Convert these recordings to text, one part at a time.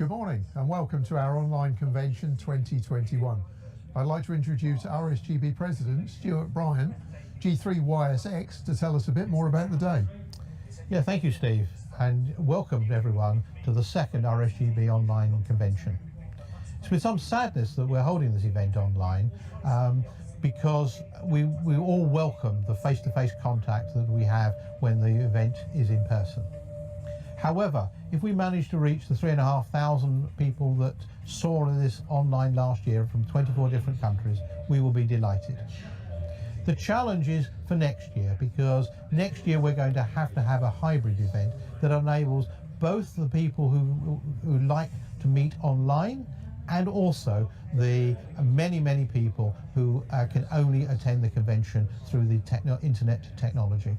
Good morning and welcome to our online convention 2021. I'd like to introduce RSGB President Stuart Bryant, G3YSX, to tell us a bit more about the day. Yeah, thank you, Steve, and welcome everyone to the second RSGB online convention. It's with some sadness that we're holding this event online because we all welcome the face-to-face contact that we have when the event is in person. However, if we manage to reach the 3,500 people that saw this online last year from 24 different countries, we will be delighted. The challenge is for next year, because next year we're going to have a hybrid event that enables both the people who like to meet online and also the many people who can only attend the convention through the internet technology.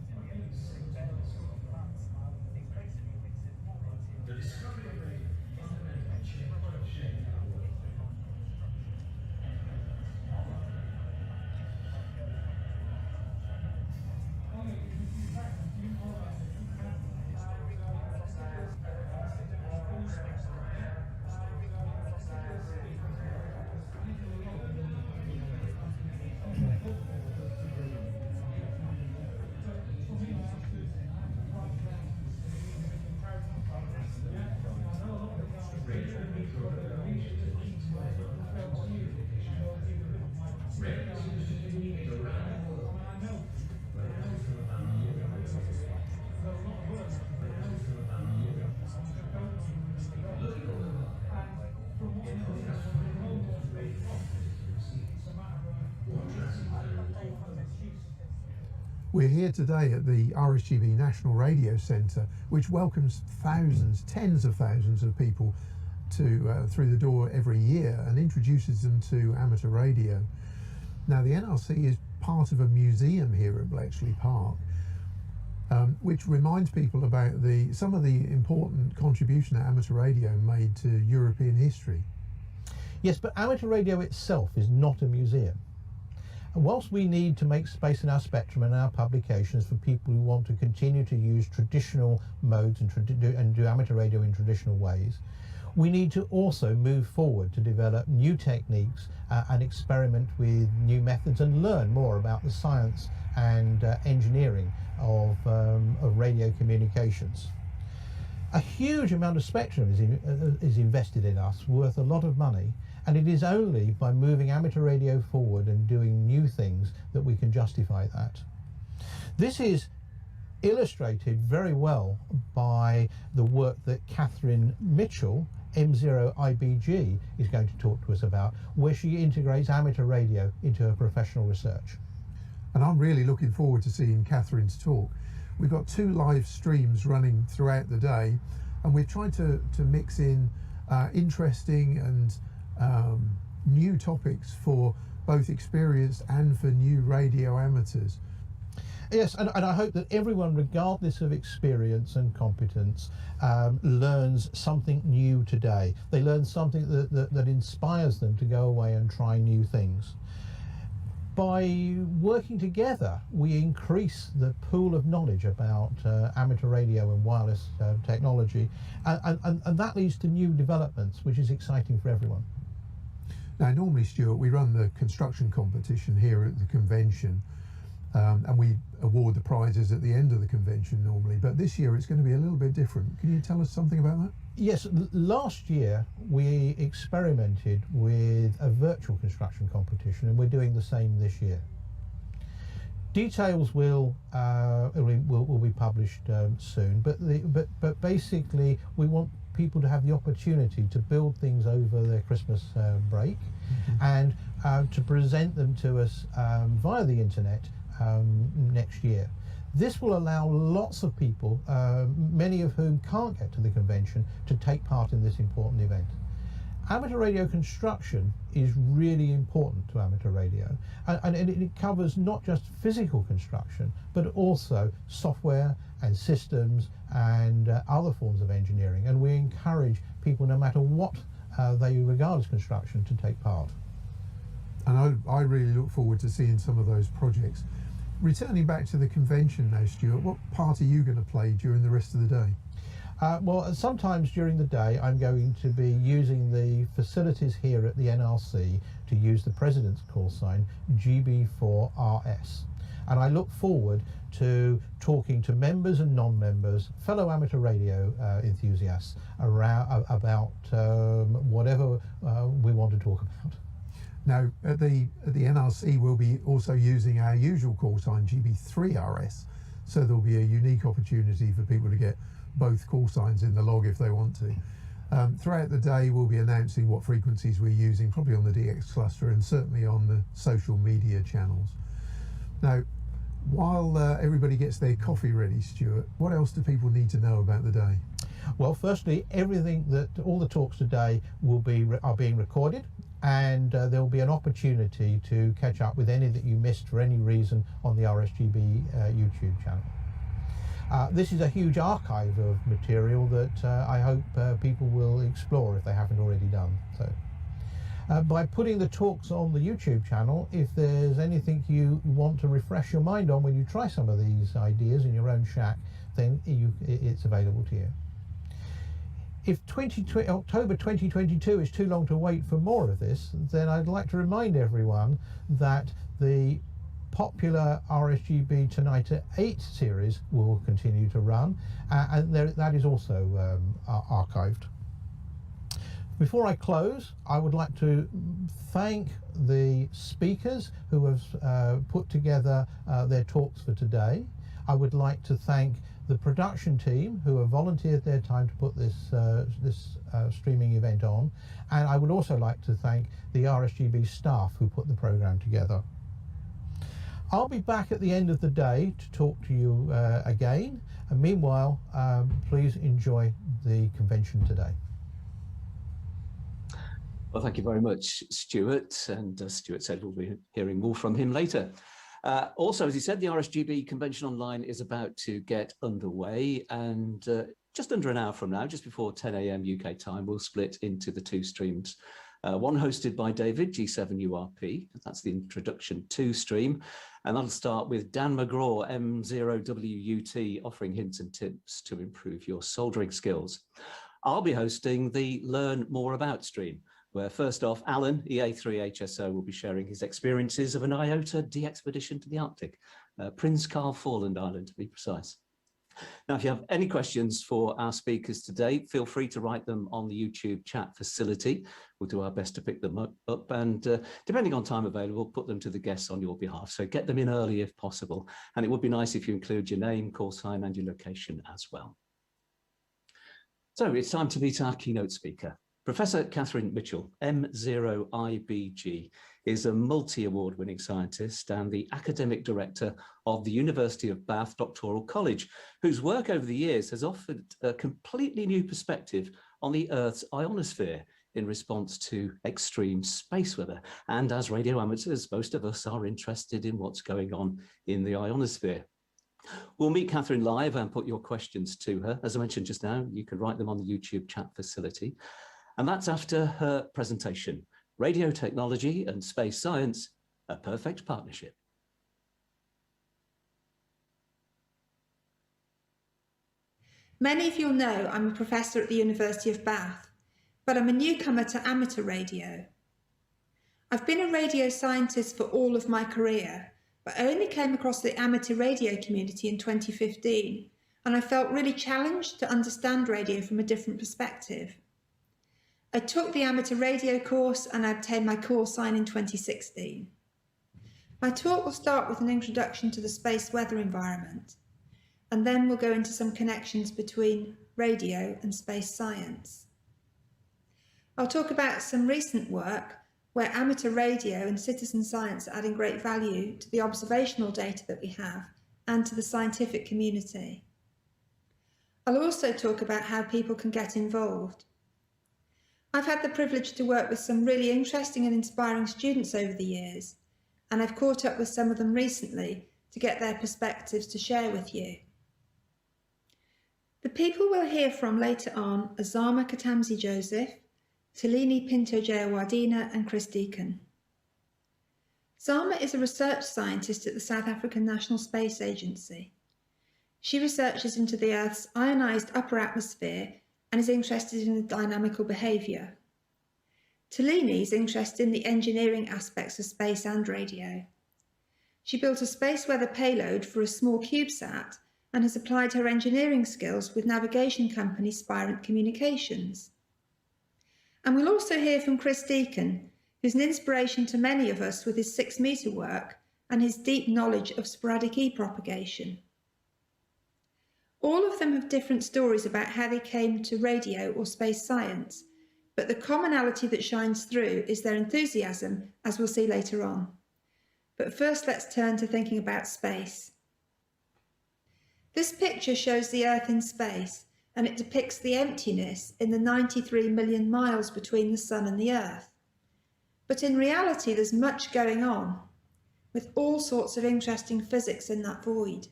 We're here today at the RSGB National Radio Centre, which welcomes thousands, tens of thousands of people to through the door every year and introduces them to amateur radio. Now, the NRC is part of a museum here at Bletchley Park, which reminds people about some of the important contribution that amateur radio made to European history. Yes, but amateur radio itself is not a museum. And whilst we need to make space in our spectrum and our publications for people who want to continue to use traditional modes and do amateur radio in traditional ways, we need to also move forward to develop new techniques and experiment with new methods and learn more about the science and engineering of radio communications. A huge amount of spectrum is invested in us, worth a lot of money, and it is only by moving amateur radio forward and doing new things that we can justify that. This is illustrated very well by the work that Catherine Mitchell, M0IBG, is going to talk to us about, where she integrates amateur radio into her professional research. And I'm really looking forward to seeing Catherine's talk. We've got 2 live streams running throughout the day, and we're trying to mix in interesting and new topics for both experienced and for new radio amateurs. Yes, and I hope that everyone, regardless of experience and competence, learns something new today. They learn something that inspires them to go away and try new things. By working together, we increase the pool of knowledge about amateur radio and wireless technology, and that leads to new developments, which is exciting for everyone. Now, normally, Stuart, we run the construction competition here at the convention, and we award the prizes at the end of the convention normally, but this year it's going to be a little bit different. Can you tell us something about that? Yes, last year we experimented with a virtual construction competition, and we're doing the same this year. Details will be published soon, but basically we want people to have the opportunity to build things over their Christmas break, and to present them to us via the internet next year. This will allow lots of people, many of whom can't get to the convention, to take part in this important event. Amateur radio construction is really important to amateur radio, and it covers not just physical construction, but also software and systems and other forms of engineering, and we encourage people, no matter what they regard as construction, to take part. And I really look forward to seeing some of those projects. Returning back to the convention now, Stuart, what part are you going to play during the rest of the day? Well, sometimes during the day I'm going to be using the facilities here at the NRC to use the President's call sign GB4RS. And I look forward to talking to members and non-members, fellow amateur radio enthusiasts about whatever we want to talk about. Now, at the NRC, we'll be also using our usual call sign GB3RS, so there'll be a unique opportunity for people to get both call signs in the log if they want to. Throughout the day, we'll be announcing what frequencies we're using, probably on the DX cluster and certainly on the social media channels. Now, while everybody gets their coffee ready, Stuart, what else do people need to know about the day? Well, firstly, all the talks today are being recorded, and there will be an opportunity to catch up with any that you missed for any reason on the RSGB YouTube channel. This is a huge archive of material that I hope people will explore if they haven't already done so. By putting the talks on the YouTube channel, if there's anything you want to refresh your mind on when you try some of these ideas in your own shack, then it's available to you. If October 2022 is too long to wait for more of this, then I'd like to remind everyone that the popular RSGB Tonight at 8 series will continue to run, and that is also archived. Before I close, I would like to thank the speakers who have put together their talks for today. I would like to thank the production team who have volunteered their time to put this streaming event on, and I would also like to thank the RSGB staff who put the program together. I'll be back at the end of the day to talk to you again, and meanwhile, please enjoy the convention today. Well, thank you very much, Stuart. And as Stuart said, we'll be hearing more from him later. Also, as he said, the RSGB convention online is about to get underway, and just under an hour from now, just before 10 a.m. UK time, we'll split into the two streams. One hosted by David, G7URP, that's the Introduction 2 stream, and that'll start with Dan McGraw, M0WUT, offering hints and tips to improve your soldering skills. I'll be hosting the Learn More About stream, where first off, Alan, EA3HSO, will be sharing his experiences of an IOTA de-expedition to the Arctic, Prince Carl Foreland Island to be precise. Now, if you have any questions for our speakers today, feel free to write them on the YouTube chat facility. We'll do our best to pick them up and depending on time available, put them to the guests on your behalf. So get them in early if possible. And it would be nice if you include your name, call sign and your location as well. So it's time to meet our keynote speaker. Professor Catherine Mitchell, M0IBG, is a multi-award winning scientist and the academic director of the University of Bath Doctoral College, whose work over the years has offered a completely new perspective on the Earth's ionosphere in response to extreme space weather. And as radio amateurs, most of us are interested in what's going on in the ionosphere. We'll meet Catherine live and put your questions to her. As I mentioned just now, you can write them on the YouTube chat facility. And that's after her presentation, Radio Technology and Space Science, a Perfect Partnership. Many of you'll know I'm a professor at the University of Bath, but I'm a newcomer to amateur radio. I've been a radio scientist for all of my career, but I only came across the amateur radio community in 2015, and I felt really challenged to understand radio from a different perspective. I took the amateur radio course and I obtained my call sign in 2016. My talk will start with an introduction to the space weather environment, and then we'll go into some connections between radio and space science. I'll talk about some recent work where amateur radio and citizen science are adding great value to the observational data that we have and to the scientific community. I'll also talk about how people can get involved. I've had the privilege to work with some really interesting and inspiring students over the years, and I've caught up with some of them recently to get their perspectives to share with you. The people we'll hear from later on are Zama Katamzi Joseph, Talini Pinto Jayawardena and Chris Deacon. Zama is a research scientist at the South African National Space Agency. She researches into the Earth's ionised upper atmosphere and is interested in the dynamical behaviour. Tellini is interested in the engineering aspects of space and radio. She built a space weather payload for a small CubeSat and has applied her engineering skills with navigation company Spirent Communications. And we'll also hear from Chris Deacon, who's an inspiration to many of us with his 6-metre work and his deep knowledge of sporadic e-propagation. All of them have different stories about how they came to radio or space science, but the commonality that shines through is their enthusiasm, as we'll see later on. But first, let's turn to thinking about space. This picture shows the Earth in space, and it depicts the emptiness in the 93 million miles between the Sun and the Earth. But in reality, there's much going on, with all sorts of interesting physics in that void.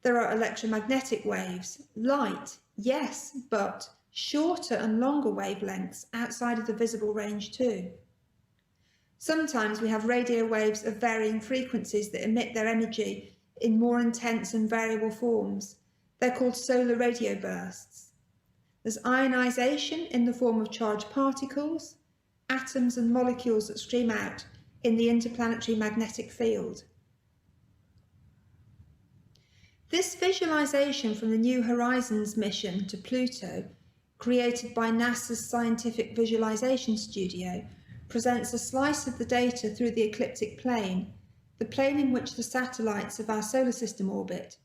There are electromagnetic waves, light, yes, but shorter and longer wavelengths outside of the visible range too. Sometimes we have radio waves of varying frequencies that emit their energy in more intense and variable forms. They're called solar radio bursts. There's ionisation in the form of charged particles, atoms and molecules that stream out in the interplanetary magnetic field. This visualisation from the New Horizons mission to Pluto, created by NASA's Scientific Visualisation Studio, presents a slice of the data through the ecliptic plane, the plane in which the satellites of our solar system orbit.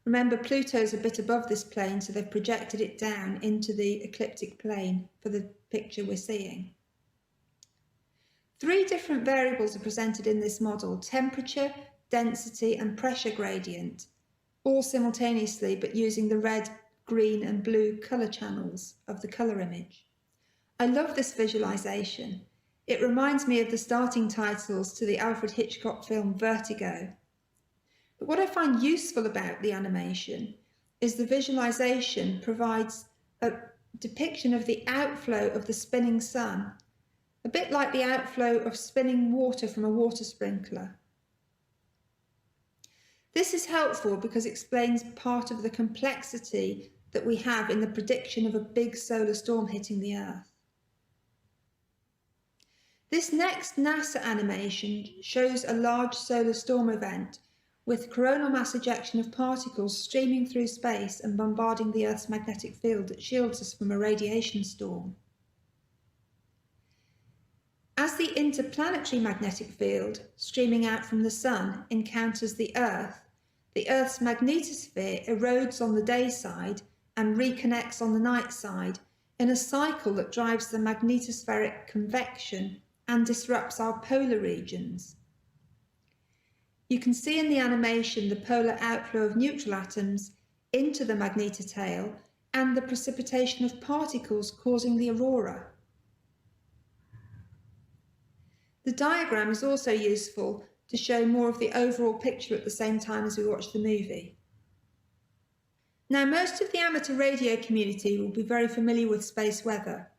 Remember, Pluto's a bit above this plane, so they've projected it down into the ecliptic plane for the picture we're seeing. 3 different variables are presented in this model: temperature, density and pressure gradient, all simultaneously but using the red, green and blue colour channels of the colour image. I love this visualisation. It reminds me of the starting titles to the Alfred Hitchcock film Vertigo. But what I find useful about the animation is the visualisation provides a depiction of the outflow of the spinning sun, a bit like the outflow of spinning water from a water sprinkler. This is helpful because it explains part of the complexity that we have in the prediction of a big solar storm hitting the Earth. This next NASA animation shows a large solar storm event with coronal mass ejection of particles streaming through space and bombarding the Earth's magnetic field that shields us from a radiation storm. As the interplanetary magnetic field streaming out from the Sun encounters the Earth's magnetosphere erodes on the day side and reconnects on the night side in a cycle that drives the magnetospheric convection and disrupts our polar regions. You can see in the animation the polar outflow of neutral atoms into the magnetotail and the precipitation of particles causing the aurora. The diagram is also useful to show more of the overall picture at the same time as we watch the movie. Now, most of the amateur radio community will be very familiar with space weather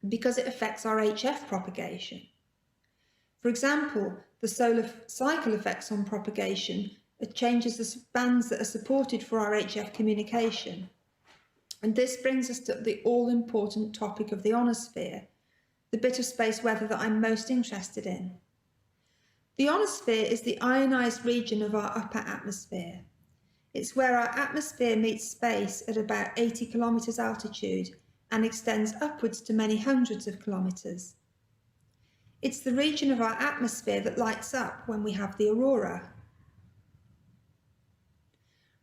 because it affects our HF propagation. For example, the solar cycle effects on propagation changes the bands that are supported for our HF communication. And this brings us to the all-important topic of the ionosphere, the bit of space weather that I'm most interested in. The ionosphere is the ionised region of our upper atmosphere. It's where our atmosphere meets space at about 80 kilometres altitude and extends upwards to many hundreds of kilometres. It's the region of our atmosphere that lights up when we have the aurora.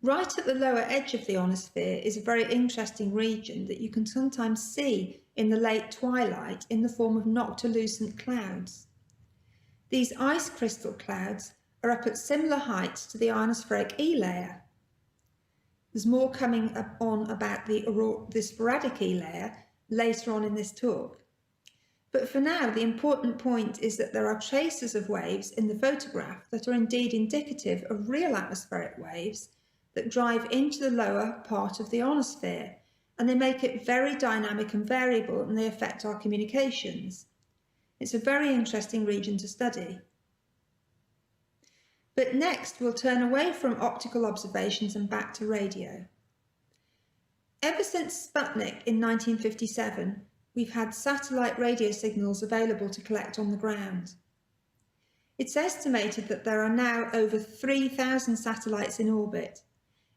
Right at the lower edge of the ionosphere is a very interesting region that you can sometimes see in the late twilight in the form of noctilucent clouds. These ice crystal clouds are up at similar heights to the ionospheric E layer. There's more coming on about the sporadic E layer later on in this talk. But for now, the important point is that there are traces of waves in the photograph that are indeed indicative of real atmospheric waves that drive into the lower part of the ionosphere, and they make it very dynamic and variable, and they affect our communications. It's a very interesting region to study. But next we'll turn away from optical observations and back to radio. Ever since Sputnik in 1957, we've had satellite radio signals available to collect on the ground. It's estimated that there are now over 3,000 satellites in orbit,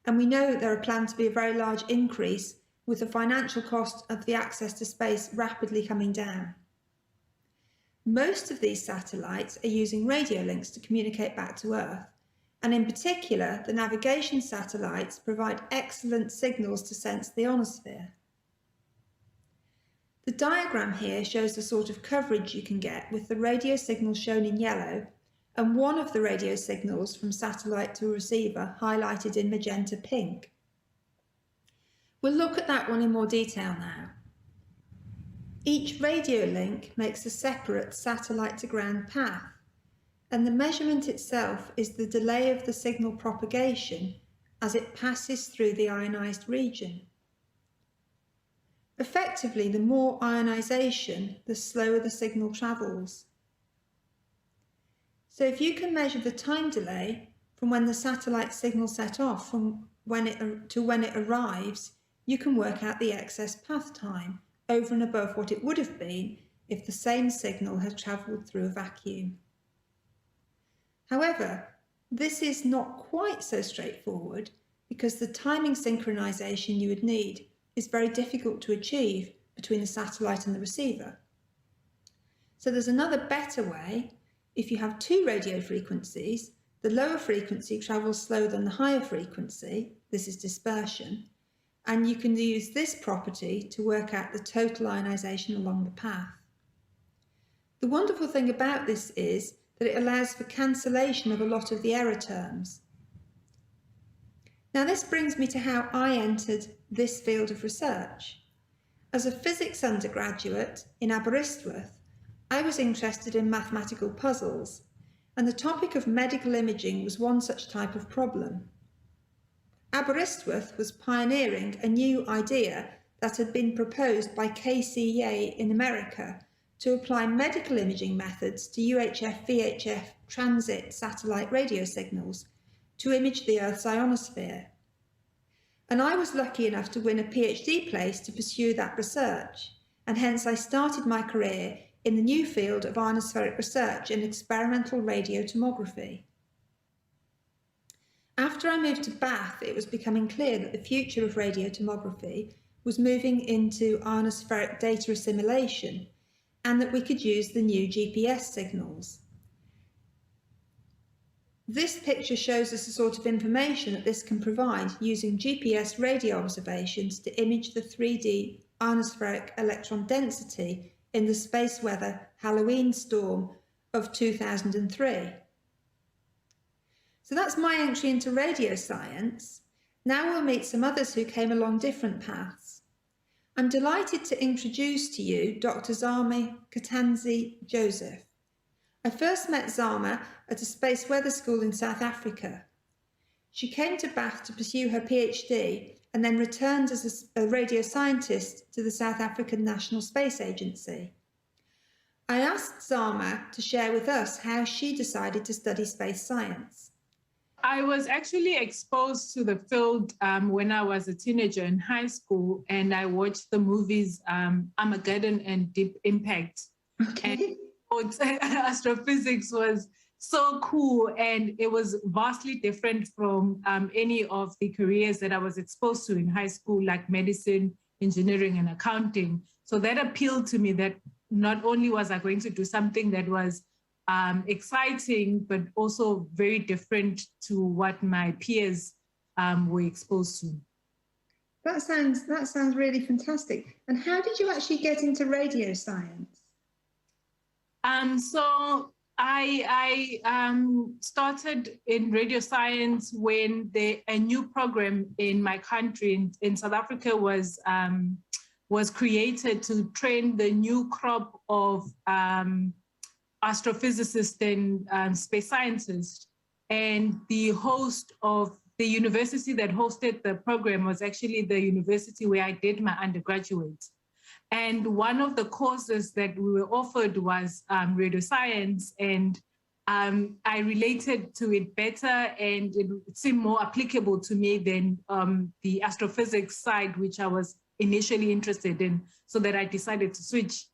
and we know there are planned to be a very large increase, with the financial cost of the access to space rapidly coming down. Most of these satellites are using radio links to communicate back to Earth, and in particular, the navigation satellites provide excellent signals to sense the ionosphere. The diagram here shows the sort of coverage you can get with the radio signal shown in yellow and one of the radio signals from satellite to receiver highlighted in magenta pink. We'll look at that one in more detail now. Each radio link makes a separate satellite to ground path, and the measurement itself is the delay of the signal propagation as it passes through the ionised region. Effectively, the more ionisation, the slower the signal travels. So if you can measure the time delay from when the satellite signal set off to when it arrives, you can work out the excess path time over and above what it would have been if the same signal had travelled through a vacuum. However, this is not quite so straightforward because the timing synchronization you would need is very difficult to achieve between the satellite and the receiver. So there's another better way. If you have two radio frequencies, the lower frequency travels slower than the higher frequency. This is dispersion. And you can use this property to work out the total ionisation along the path. The wonderful thing about this is that it allows for cancellation of a lot of the error terms. Now this brings me to how I entered this field of research. As a physics undergraduate in Aberystwyth, I was interested in mathematical puzzles, and the topic of medical imaging was one such type of problem. Aberystwyth was pioneering a new idea that had been proposed by KCA in America to apply medical imaging methods to UHF-VHF transit satellite radio signals to image the Earth's ionosphere. And I was lucky enough to win a PhD place to pursue that research, and hence I started my career in the new field of ionospheric research and experimental radio tomography. After I moved to Bath, it was becoming clear that the future of radio tomography was moving into ionospheric data assimilation, and that we could use the new GPS signals. This picture shows us the sort of information that this can provide using GPS radio observations to image the 3D ionospheric electron density in the space weather Halloween storm of 2003. So that's my entry into radio science. Now we'll meet some others who came along different paths. I'm delighted to introduce to you Dr. Zama Katanzi Joseph. I first met Zama at a space weather school in South Africa. She came to Bath to pursue her PhD and then returned as a radio scientist to the South African National Space Agency. I asked Zama to share with us how she decided to study space science. I was actually exposed to the field when I was a teenager in high school, and I watched the movies Armageddon and Deep Impact. Okay. And astrophysics was so cool, and it was vastly different from any of the careers that I was exposed to in high school, like medicine, engineering, and accounting. So that appealed to me, that not only was I going to do something that was exciting, but also very different to what my peers were exposed to. That sounds really fantastic. And how did you actually get into radio science? So I started in radio science when a new program in my country, in South Africa, was created to train the new crop of astrophysicists and space scientists. And the host of the university that hosted the program was actually the university where I did my undergraduate. And one of the courses that we were offered was radio science. And I related to it better, and it seemed more applicable to me than the astrophysics side, which I was initially interested in, so that I decided to switch.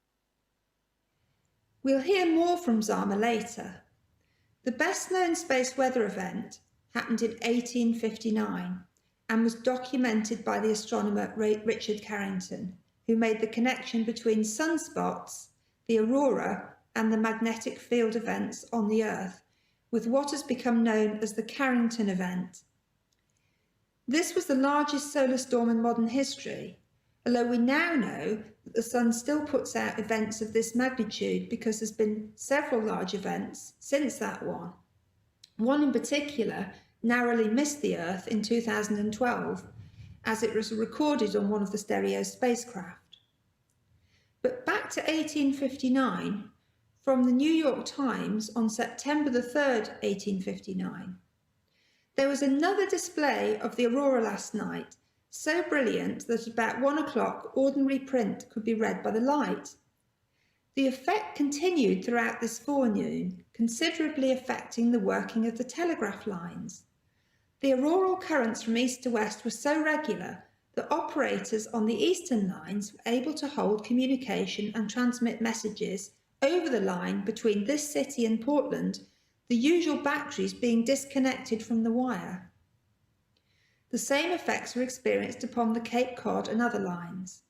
We'll hear more from Zama later. The best-known space weather event happened in 1859 and was documented by the astronomer Richard Carrington, who made the connection between sunspots, the aurora, and the magnetic field events on the Earth, with what has become known as the Carrington event. This was the largest solar storm in modern history, although we now know that the Sun still puts out events of this magnitude because there's been several large events since that one. One in particular narrowly missed the Earth in 2012, as it was recorded on one of the stereo spacecraft. But back to 1859, from the New York Times on September the 3rd, 1859. There was another display of the aurora last night, so brilliant that at about 1 o'clock ordinary print could be read by the light. The effect continued throughout this forenoon, considerably affecting the working of the telegraph lines. The auroral currents from east to west were so regular that operators on the eastern lines were able to hold communication and transmit messages over the line between this city and Portland, the usual batteries being disconnected from the wire. The same effects were experienced upon the Cape Cod and other lines.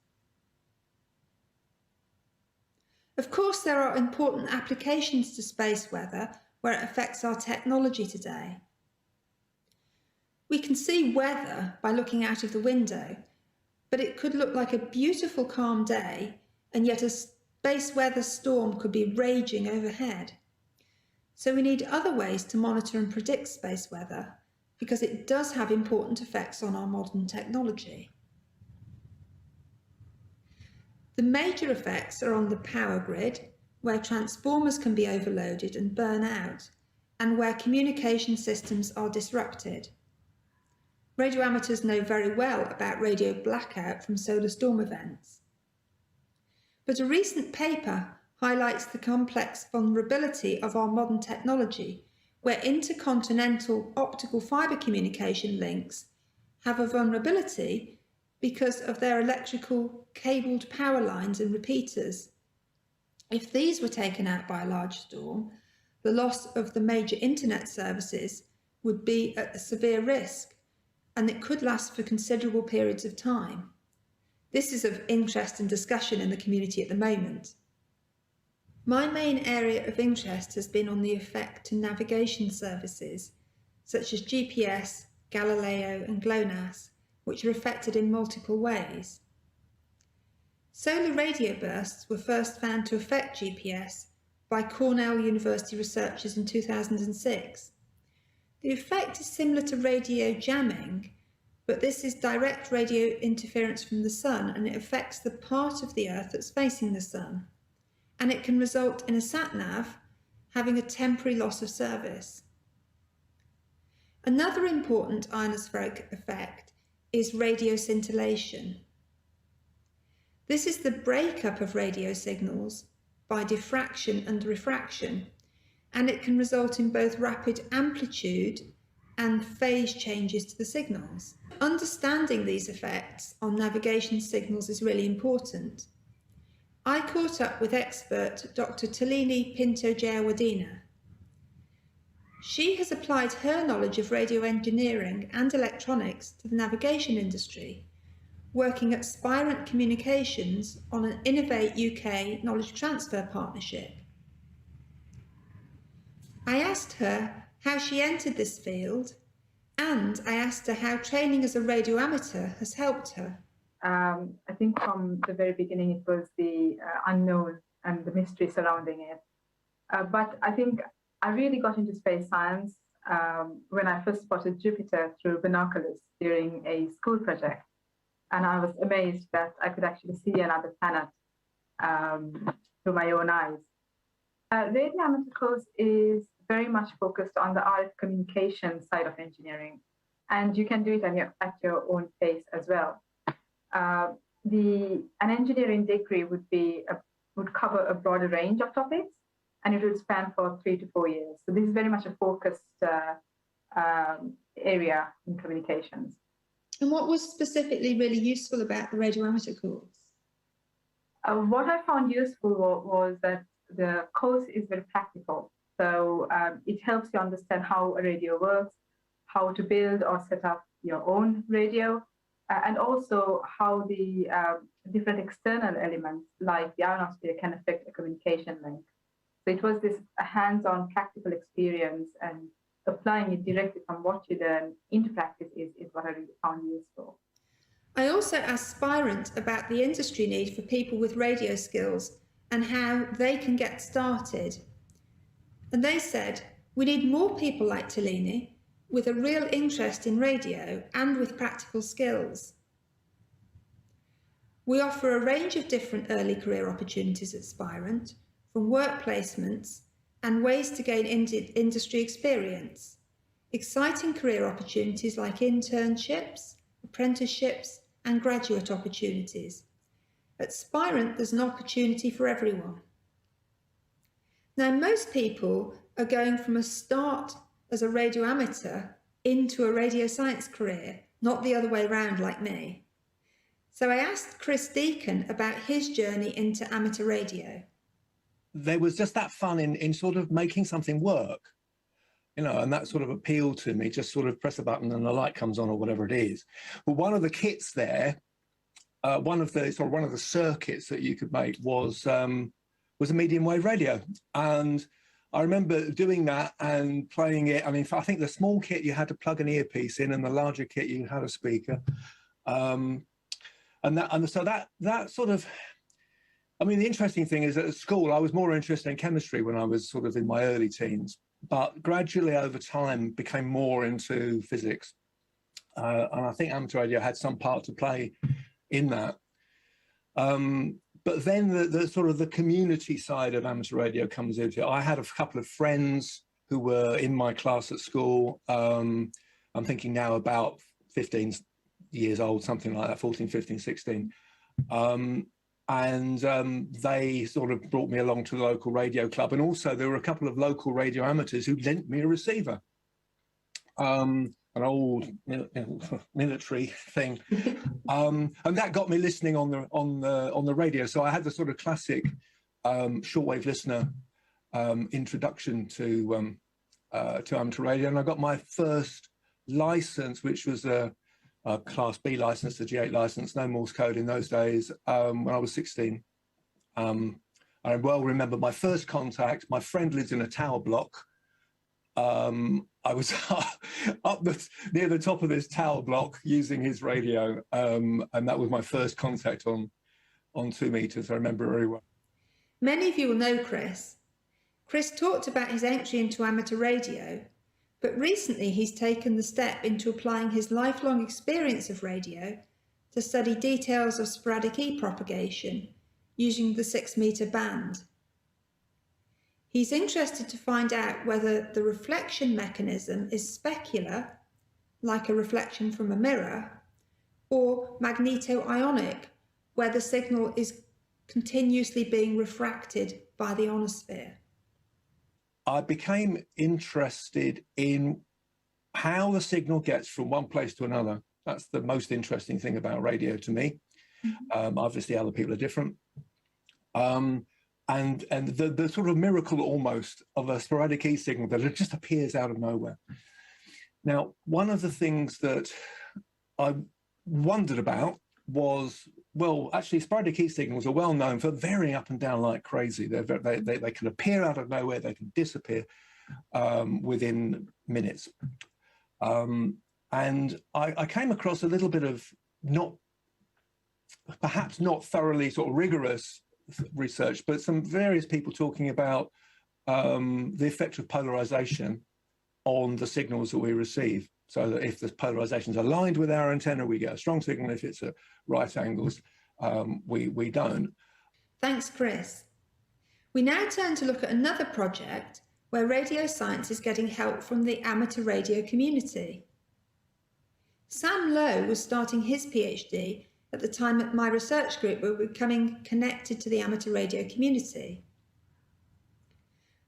Of course, there are important applications to space weather where it affects our technology today. We can see weather by looking out of the window, but it could look like a beautiful calm day, and yet a space weather storm could be raging overhead. So we need other ways to monitor and predict space weather, because it does have important effects on our modern technology. The major effects are on the power grid, where transformers can be overloaded and burn out, and where communication systems are disrupted. Radio amateurs know very well about radio blackout from solar storm events. But a recent paper highlights the complex vulnerability of our modern technology, where intercontinental optical fibre communication links have a vulnerability because of their electrical cabled power lines and repeaters. If these were taken out by a large storm, the loss of the major internet services would be at a severe risk, and it could last for considerable periods of time. This is of interest and discussion in the community at the moment. My main area of interest has been on the effect to navigation services, such as GPS, Galileo and GLONASS, which are affected in multiple ways. Solar radio bursts were first found to affect GPS by Cornell University researchers in 2006. The effect is similar to radio jamming, but this is direct radio interference from the sun, and it affects the part of the Earth that's facing the sun. And it can result in a sat-nav having a temporary loss of service. Another important ionospheric effect is radio scintillation. This is the breakup of radio signals by diffraction and refraction, and it can result in both rapid amplitude and phase changes to the signals. Understanding these effects on navigation signals is really important. I caught up with expert Dr. Talini Pinto-Jayawadena. She has applied her knowledge of radio engineering and electronics to the navigation industry, working at Spirent Communications on an Innovate UK knowledge transfer partnership. I asked her how she entered this field, and I asked her how training as a radio amateur has helped her. I think from the very beginning it was the unknown and the mystery surrounding it. But I think I really got into space science when I first spotted Jupiter through binoculars during a school project. And I was amazed that I could actually see another planet through my own eyes. Radio amateur course is very much focused on the RF communication side of engineering, and you can do it at your own pace as well. An engineering degree would cover a broader range of topics, and it will span for 3 to 4 years. So this is very much a focused area in communications. And what was specifically really useful about the radio amateur course? What I found useful was that the course is very practical. So it helps you understand how a radio works, how to build or set up your own radio, and also how the different external elements like the ionosphere can affect a communication link. So it was this hands-on practical experience, and applying it directly from what you learn into practice is what I really found useful. I also asked Spirent about the industry need for people with radio skills and how they can get started. And they said, we need more people like Talini with a real interest in radio and with practical skills. We offer a range of different early career opportunities at Spirent, from work placements and ways to gain industry experience, exciting career opportunities like internships, apprenticeships and graduate opportunities. At Spirent, there's an opportunity for everyone. Now, most people are going from a start as a radio amateur into a radio science career, not the other way around like me. So I asked Chris Deacon about his journey into amateur radio. There was just that fun in sort of making something work, you know, and that sort of appealed to me. Just sort of press a button and the light comes on or whatever it is. But one of the kits there, one of the circuits that you could make was a medium wave radio, and I remember doing that and playing it. I mean, I think the small kit you had to plug an earpiece in, and the larger kit you had a speaker, and so that sort of. I mean, the interesting thing is that at school, I was more interested in chemistry when I was sort of in my early teens, but gradually over time became more into physics. And I think amateur radio had some part to play in that. But then the sort of the community side of amateur radio comes into it. I had a couple of friends who were in my class at school. I'm thinking now about 15 years old, something like that, 14, 15, 16. And they sort of brought me along to the local radio club. And also there were a couple of local radio amateurs who lent me a receiver, an old military thing. And that got me listening on the radio. So I had the sort of classic shortwave listener introduction to amateur radio. And I got my first license, which was a Class B license, the G8 license, no Morse code in those days, when I was 16. I well remember my first contact. My friend lived in a tower block. I was up near the top of this tower block using his radio, and that was my first contact on 2 meters. I remember very well. Many of you will know Chris. Chris talked about his entry into amateur radio, but recently he's taken the step into applying his lifelong experience of radio to study details of sporadic E-propagation using the 6-meter band. He's interested to find out whether the reflection mechanism is specular, like a reflection from a mirror, or magneto-ionic, where the signal is continuously being refracted by the ionosphere. I became interested in how the signal gets from one place to another. That's the most interesting thing about radio to me. Obviously, other people are different. And the sort of miracle almost of a sporadic E signal that it just appears out of nowhere. Now, one of the things that I wondered about was, well, actually, sporadic E signals are well known for varying up and down like crazy. They can appear out of nowhere, they can disappear within minutes. And I came across a little bit of perhaps not thoroughly sort of rigorous research, but some various people talking about the effect of polarization on the signals that we receive. So that if the polarization is aligned with our antenna, we get a strong signal. If it's at right angles, we don't. Thanks, Chris. We now turn to look at another project where radio science is getting help from the amateur radio community. Sam Lowe was starting his PhD at the time that my research group were becoming connected to the amateur radio community.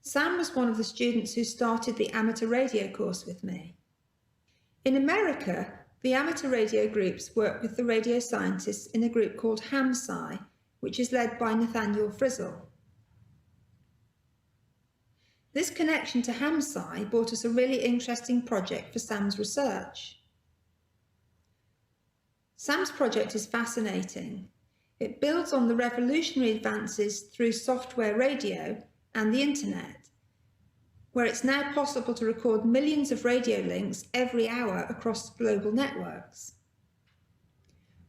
Sam was one of the students who started the amateur radio course with me. In America, the amateur radio groups work with the radio scientists in a group called HAMSci, which is led by Nathaniel Frizzle. This connection to HAMSci brought us a really interesting project for Sam's research. Sam's project is fascinating. It builds on the revolutionary advances through software radio and the internet, where it's now possible to record millions of radio links every hour across global networks.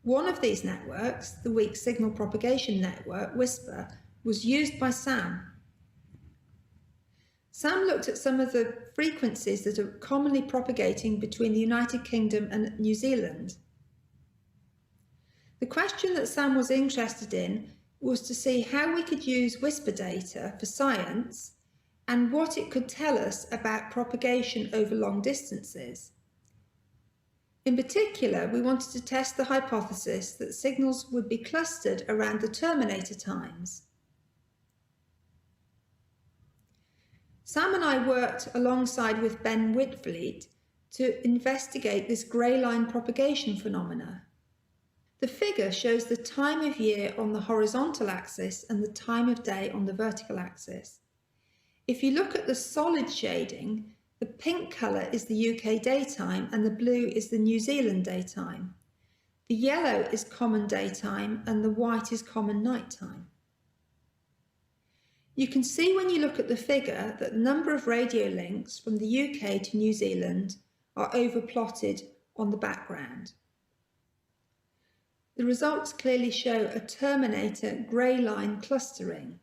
One of these networks, the Weak Signal Propagation Network, WSPR, was used by Sam. Sam looked at some of the frequencies that are commonly propagating between the United Kingdom and New Zealand. The question that Sam was interested in was to see how we could use WSPR data for science and what it could tell us about propagation over long distances. In particular, we wanted to test the hypothesis that signals would be clustered around the terminator times. Sam and I worked alongside with Ben Whitfleet to investigate this grey line propagation phenomena. The figure shows the time of year on the horizontal axis and the time of day on the vertical axis. If you look at the solid shading, the pink colour is the UK daytime and the blue is the New Zealand daytime. The yellow is common daytime and the white is common nighttime. You can see when you look at the figure that the number of radio links from the UK to New Zealand are overplotted on the background. The results clearly show a terminator grey line clustering.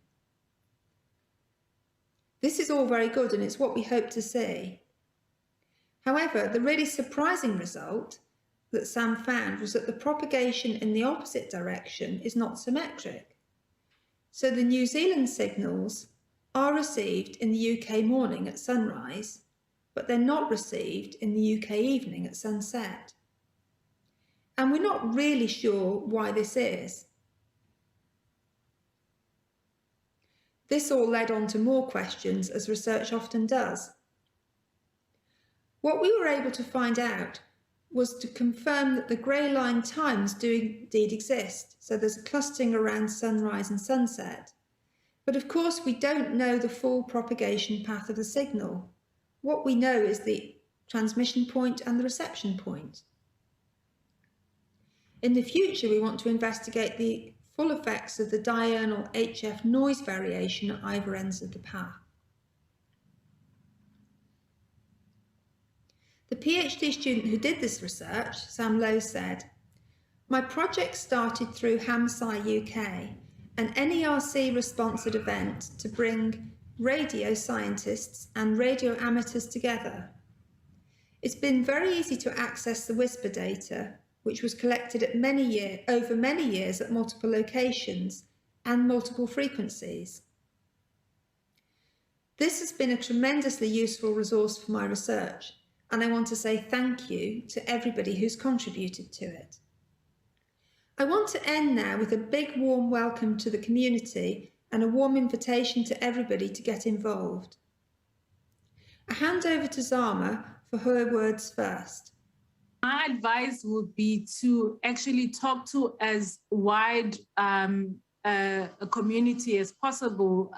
This is all very good and it's what we hope to see. However, the really surprising result that Sam found was that the propagation in the opposite direction is not symmetric. So the New Zealand signals are received in the UK morning at sunrise, but they're not received in the UK evening at sunset. And we're not really sure why this is. This all led on to more questions, as research often does. What we were able to find out was to confirm that the grey line times do indeed exist, so there's a clustering around sunrise and sunset. But of course we don't know the full propagation path of the signal. What we know is the transmission point and the reception point. In the future, we want to investigate the full effects of the diurnal HF noise variation at either ends of the path. The PhD student who did this research, Sam Lowe, said, "My project started through HAMSci UK, an NERC-sponsored event to bring radio scientists and radio amateurs together. It's been very easy to access the WSPR data, which was collected at over many years at multiple locations and multiple frequencies. This has been a tremendously useful resource for my research, and I want to say thank you to everybody who's contributed to it." I want to end now with a big warm welcome to the community and a warm invitation to everybody to get involved. I hand over to Zama for her words first. My advice would be to actually talk to as wide a community as possible,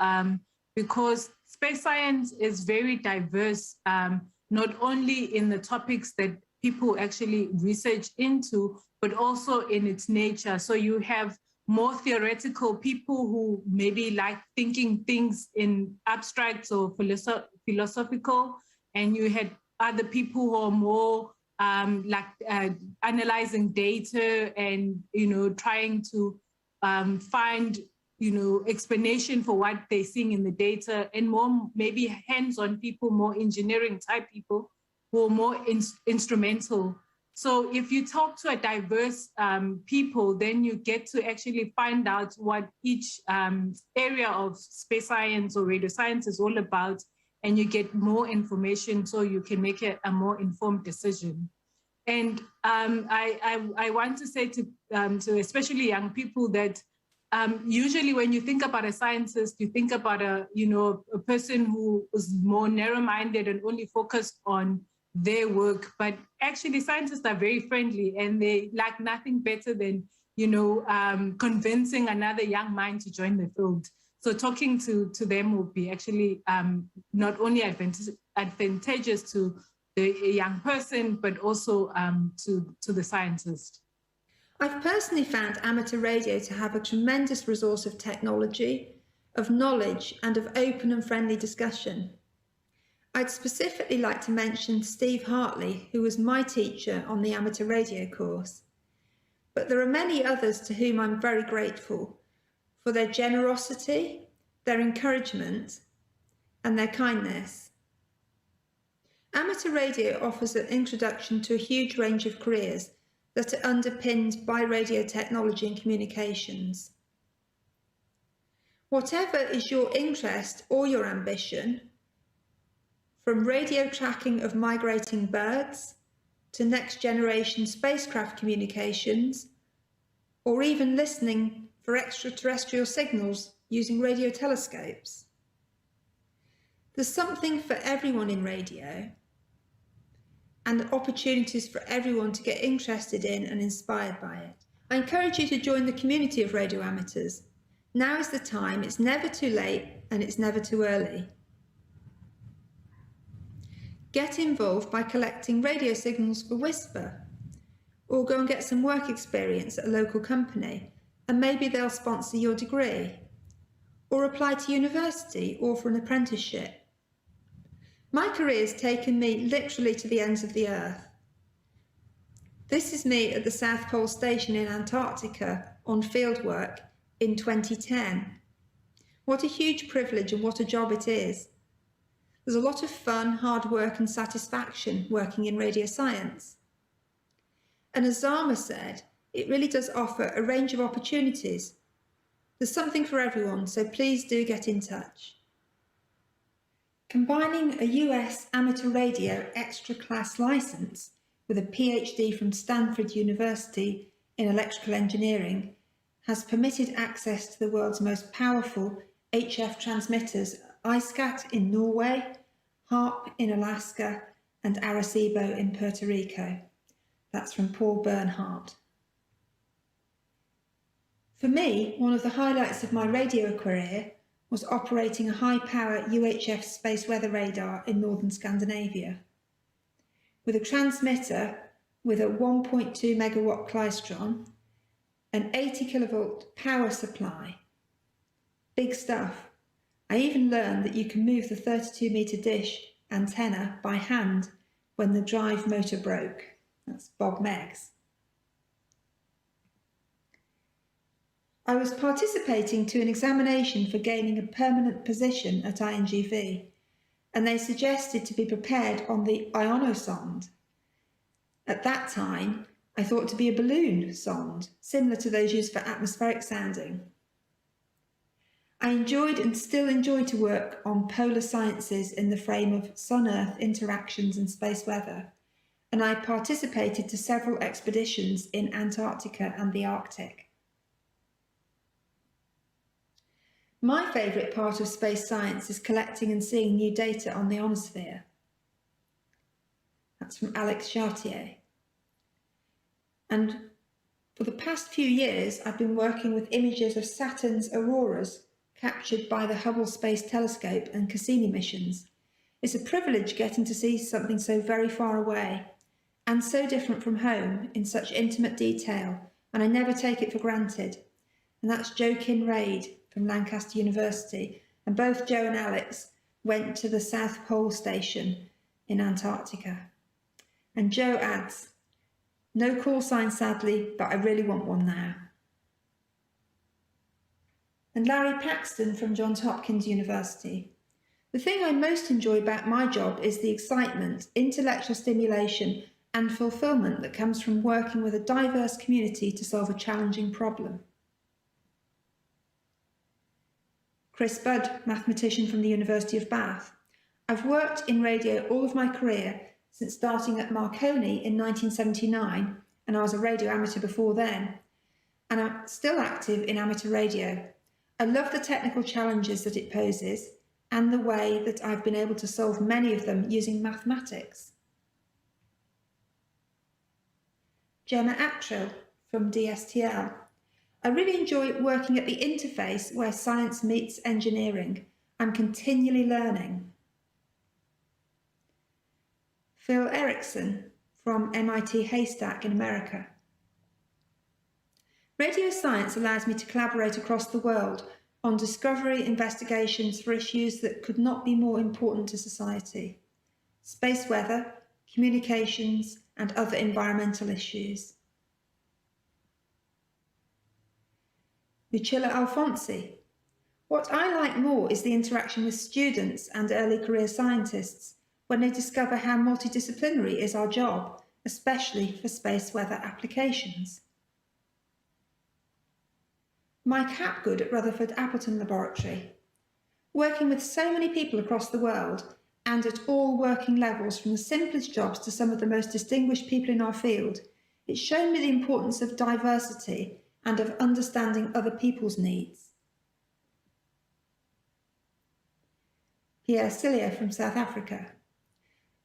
because space science is very diverse, not only in the topics that people actually research into, but also in its nature. So you have more theoretical people who maybe like thinking things in abstracts or philosophical, and you had other people who are more analyzing data and, trying to find, explanation for what they're seeing in the data, and more maybe hands-on people, more engineering type people who are more instrumental. So if you talk to a diverse people, then you get to actually find out what each area of space science or radio science is all about, and you get more information so you can make a more informed decision. And I want to say to especially young people that usually when you think about a scientist, you think about a person who was more narrow-minded and only focused on their work. But actually, scientists are very friendly, and they like nothing better than convincing another young mind to join the field. So talking to them will be actually not only advantageous to the young person, but also to the scientist. I've personally found amateur radio to have a tremendous resource of technology, of knowledge, and of open and friendly discussion. I'd specifically like to mention Steve Hartley, who was my teacher on the amateur radio course. But there are many others to whom I'm very grateful for their generosity, their encouragement, and their kindness. Amateur radio offers an introduction to a huge range of careers that are underpinned by radio technology and communications. Whatever is your interest or your ambition, from radio tracking of migrating birds to next generation spacecraft communications, or even listening for extraterrestrial signals using radio telescopes. There's something for everyone in radio, and opportunities for everyone to get interested in and inspired by it. I encourage you to join the community of radio amateurs. Now is the time, it's never too late and it's never too early. Get involved by collecting radio signals for Whisper, or go and get some work experience at a local company, and maybe they'll sponsor your degree, or apply to university or for an apprenticeship. My career has taken me literally to the ends of the earth. This is me at the South Pole Station in Antarctica on fieldwork in 2010. What a huge privilege and what a job it is. There's a lot of fun, hard work and satisfaction working in radio science. And as Zama said, it really does offer a range of opportunities. There's something for everyone, so please do get in touch. Combining a US amateur radio extra class license with a PhD from Stanford University in electrical engineering has permitted access to the world's most powerful HF transmitters, ISCAT in Norway, HARP in Alaska, and Arecibo in Puerto Rico. That's from Paul Bernhardt. For me, one of the highlights of my radio career was operating a high-power UHF space weather radar in northern Scandinavia. With a transmitter with a 1.2 megawatt klystron, an 80 kilovolt power supply. Big stuff. I even learned that you can move the 32-metre dish antenna by hand when the drive motor broke. That's Bob Meggs. I was participating to an examination for gaining a permanent position at INGV, and they suggested to be prepared on the ionosonde. At that time, I thought to be a balloon sonde, similar to those used for atmospheric sounding. I enjoyed and still enjoy to work on polar sciences in the frame of Sun-Earth interactions and space weather, and I participated to several expeditions in Antarctica and the Arctic. My favourite part of space science is collecting and seeing new data on the ionosphere. That's from Alex Chartier. And for the past few years, I've been working with images of Saturn's auroras captured by the Hubble Space Telescope and Cassini missions. It's a privilege getting to see something so very far away and so different from home in such intimate detail, and I never take it for granted. And that's Joe Kinraid from Lancaster University, and both Joe and Alex went to the South Pole Station in Antarctica. And Joe adds, "No call sign sadly, but I really want one now." And Larry Paxton from Johns Hopkins University. "The thing I most enjoy about my job is the excitement, intellectual stimulation and fulfillment that comes from working with a diverse community to solve a challenging problem." Chris Budd, mathematician from the University of Bath. "I've worked in radio all of my career since starting at Marconi in 1979, and I was a radio amateur before then. and I'm still active in amateur radio. I love the technical challenges that it poses and the way that I've been able to solve many of them using mathematics. Gemma Attrill from DSTL. I really enjoy working at the interface where science meets engineering. I'm continually learning. Phil Erickson from MIT Haystack in America. Radio science allows me to collaborate across the world on discovery investigations for issues that could not be more important to society. Space weather, communications, and other environmental issues. Lucilla Alfonsi. What I like more is the interaction with students and early career scientists when they discover how multidisciplinary is our job, especially for space weather applications. Mike Hapgood at Rutherford Appleton Laboratory. Working with so many people across the world and at all working levels, from the simplest jobs to some of the most distinguished people in our field, it's shown me the importance of diversity and of understanding other people's needs. Pierre Cilia from South Africa.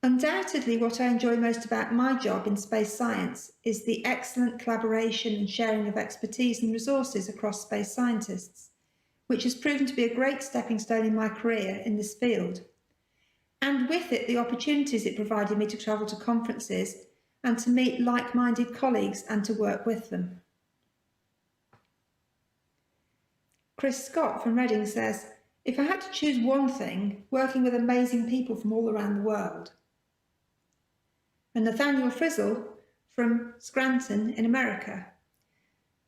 Undoubtedly, what I enjoy most about my job in space science is the excellent collaboration and sharing of expertise and resources across space scientists, which has proven to be a great stepping stone in my career in this field. And with it, the opportunities it provided me to travel to conferences and to meet like-minded colleagues and to work with them. Chris Scott from Reading says, if I had to choose one thing, working with amazing people from all around the world. And Nathaniel Frizzle from Scranton in America.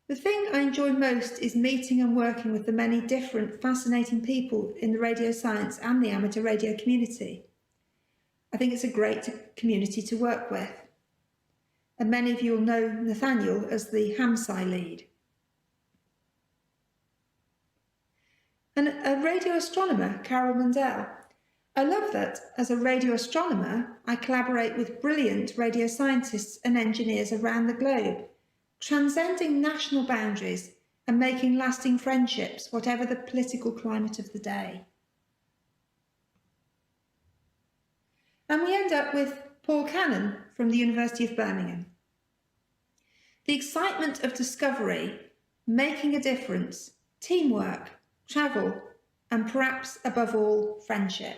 The thing I enjoy most is meeting and working with the many different fascinating people in the radio science and the amateur radio community. I think it's a great community to work with. And many of you will know Nathaniel as the HAMSci lead. And a radio astronomer, Carol Mundell. I love that, as a radio astronomer, I collaborate with brilliant radio scientists and engineers around the globe, transcending national boundaries and making lasting friendships, whatever the political climate of the day. And we end up with Paul Cannon from the University of Birmingham. The excitement of discovery, making a difference, teamwork, travel, and perhaps above all, friendship.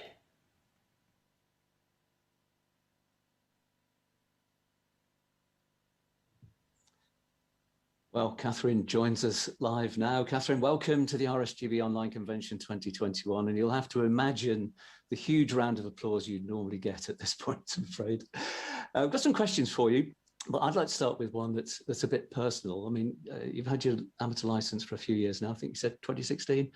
Well, Catherine joins us live now. Catherine, welcome to the RSGB Online Convention 2021, and you'll have to imagine the huge round of applause you'd normally get at this point, I'm afraid. I've got some questions for you, but I'd like to start with one that's a bit personal. I mean, you've had your amateur license for a few years now, I think you said 2016.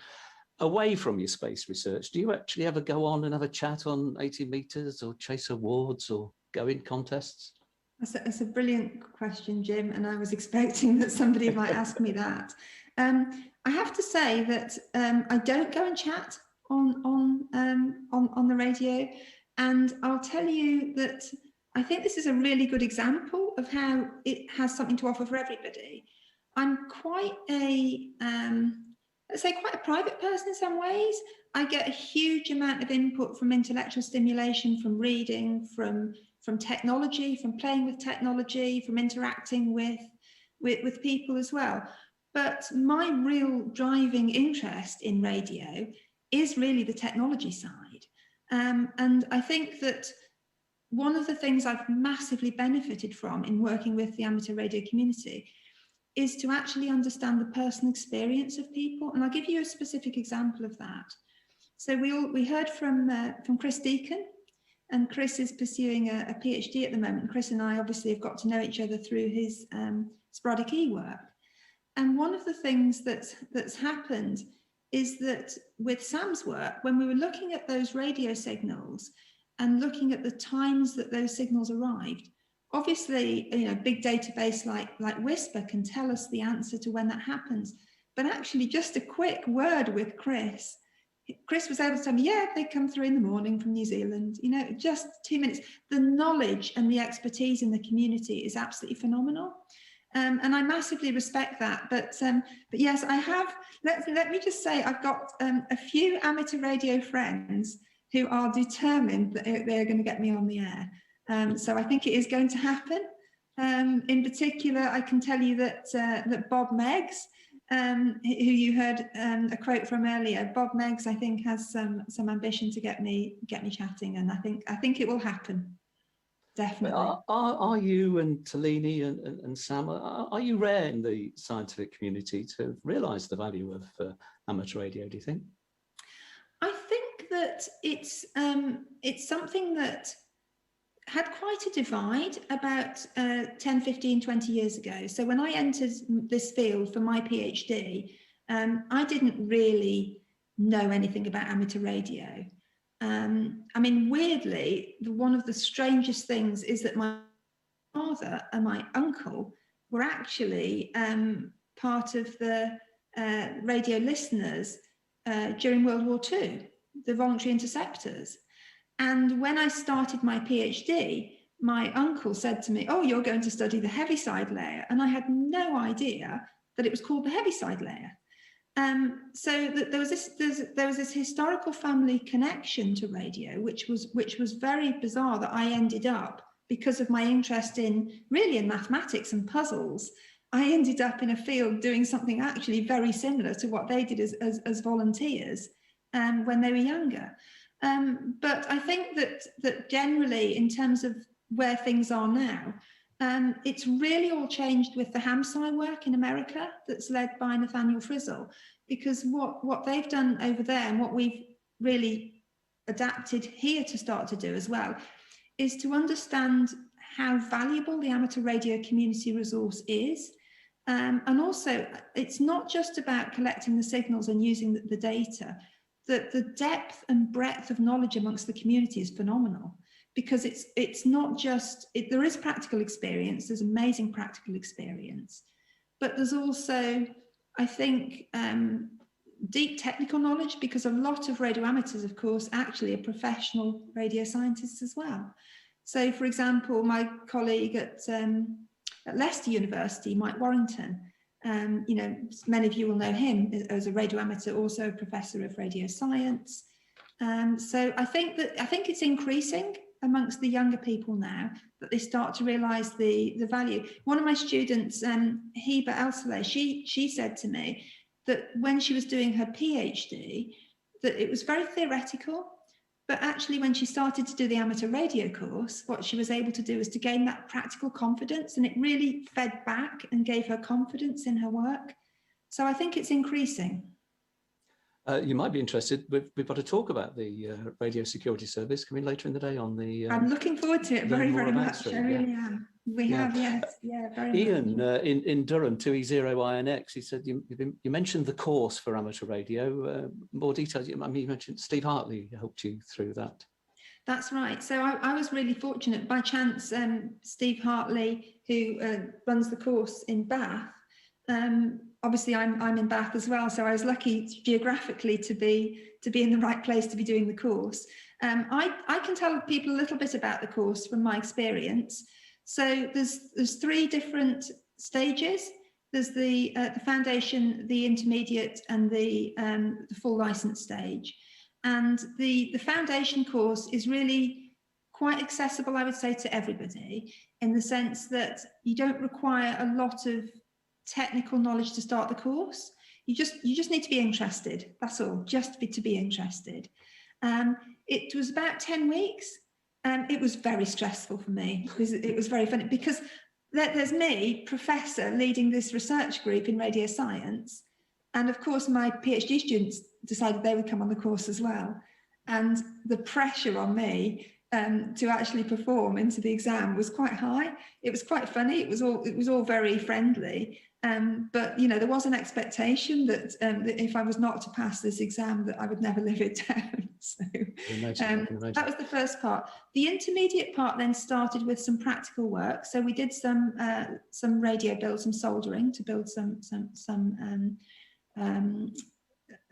Away from your space research, do you actually ever go on and have a chat on 80 meters or chase awards or go in contests? That's a brilliant question, Jim, and I was expecting that somebody might ask me that. I have to say that I don't go and chat on the radio, and I'll tell you that I think this is a really good example of how it has something to offer for everybody. I'm quite a let's say quite a private person in some ways. I get a huge amount of input from intellectual stimulation, from reading, from technology, from playing with technology, from interacting with people as well. But my real driving interest in radio is really the technology side. And I think that one of the things I've massively benefited from in working with the amateur radio community is to actually understand the personal experience of people. And I'll give you a specific example of that. So we heard from Chris Deacon, and Chris is pursuing a PhD at the moment. Chris and I obviously have got to know each other through his sporadic E work. And one of the things that's happened is that with Sam's work, when we were looking at those radio signals and looking at the times that those signals arrived, obviously, big database like Whisper can tell us the answer to when that happens. But actually, just a quick word with Chris was able to tell me, yeah, they come through in the morning from New Zealand, just 2 minutes. The knowledge and the expertise in the community is absolutely phenomenal. And I massively respect that. But yes, I have, let me just say, I've got a few amateur radio friends who are determined that they're going to get me on the air. So I think it is going to happen. In particular, I can tell you that that Bob Meggs, who you heard a quote from earlier, Bob Meggs, I think, has some ambition to get me chatting, and I think it will happen. Definitely. Are you and Talini and Sam, are you rare in the scientific community to realise the value of amateur radio, do you think? I think that it's something that had quite a divide about 10, 15, 20 years ago. So when I entered this field for my PhD, I didn't really know anything about amateur radio. I mean, weirdly, one of the strangest things is that my father and my uncle were actually part of the radio listeners during World War II, the voluntary interceptors. And when I started my PhD, my uncle said to me, "Oh, you're going to study the heaviside layer." And I had no idea that it was called the heaviside layer. So there was this historical family connection to radio, which was very bizarre, that I ended up, because of my interest in mathematics and puzzles, I ended up in a field doing something actually very similar to what they did as volunteers when they were younger. But I think that generally, in terms of where things are now, it's really all changed with the HAMSCI work in America that's led by Nathaniel Frizzle, because what they've done over there, and what we've really adapted here to start to do as well, is to understand how valuable the amateur radio community resource is. And also, it's not just about collecting the signals and using the data. The depth and breadth of knowledge amongst the community is phenomenal, because it's not just, there is practical experience, there's amazing practical experience, but there's also, I think, deep technical knowledge, because a lot of radio amateurs, of course, actually are professional radio scientists as well. So, for example, my colleague at Leicester University, Mike Warrington, you know, many of you will know him as a radio amateur, also a professor of radio science. So I think it's increasing amongst the younger people now, that they start to realise the value. One of my students, Heba Elsaleh, she said to me that when she was doing her PhD, that it was very theoretical, but actually when she started to do the amateur radio course, what she was able to do is to gain that practical confidence, and it really fed back and gave her confidence in her work. So I think it's increasing. You might be interested. We've got to talk about the Radio Security Service coming later in the day on the. I'm looking forward to it very, very much. I really am. We have, yes, yeah, very Ian, much. in Durham, 2E0INX, he said you mentioned the course for amateur radio. More details. I mean, you mentioned Steve Hartley helped you through that. That's right. So I was really fortunate. By chance, Steve Hartley, who runs the course in Bath, obviously I'm in Bath as well, so I was lucky geographically to be in the right place to be doing the course. I can tell people a little bit about the course from my experience. So there's three different stages. There's the foundation, the intermediate, and the full license stage. And the foundation course is really quite accessible, I would say, to everybody, in the sense that you don't require a lot of technical knowledge to start the course. You just need to be interested. That's all, just to be interested. It was about 10 weeks. It was very stressful for me, because it was very funny, because there's me, professor, leading this research group in radio science. And of course, my PhD students decided they would come on the course as well. And the pressure on me to actually perform into the exam was quite high. It was quite funny. It was all very friendly. But you know, there was an expectation that if I was not to pass this exam, that I would never live it down. So that was the first part. The intermediate part then started with some practical work. So we did some radio builds, some soldering to build some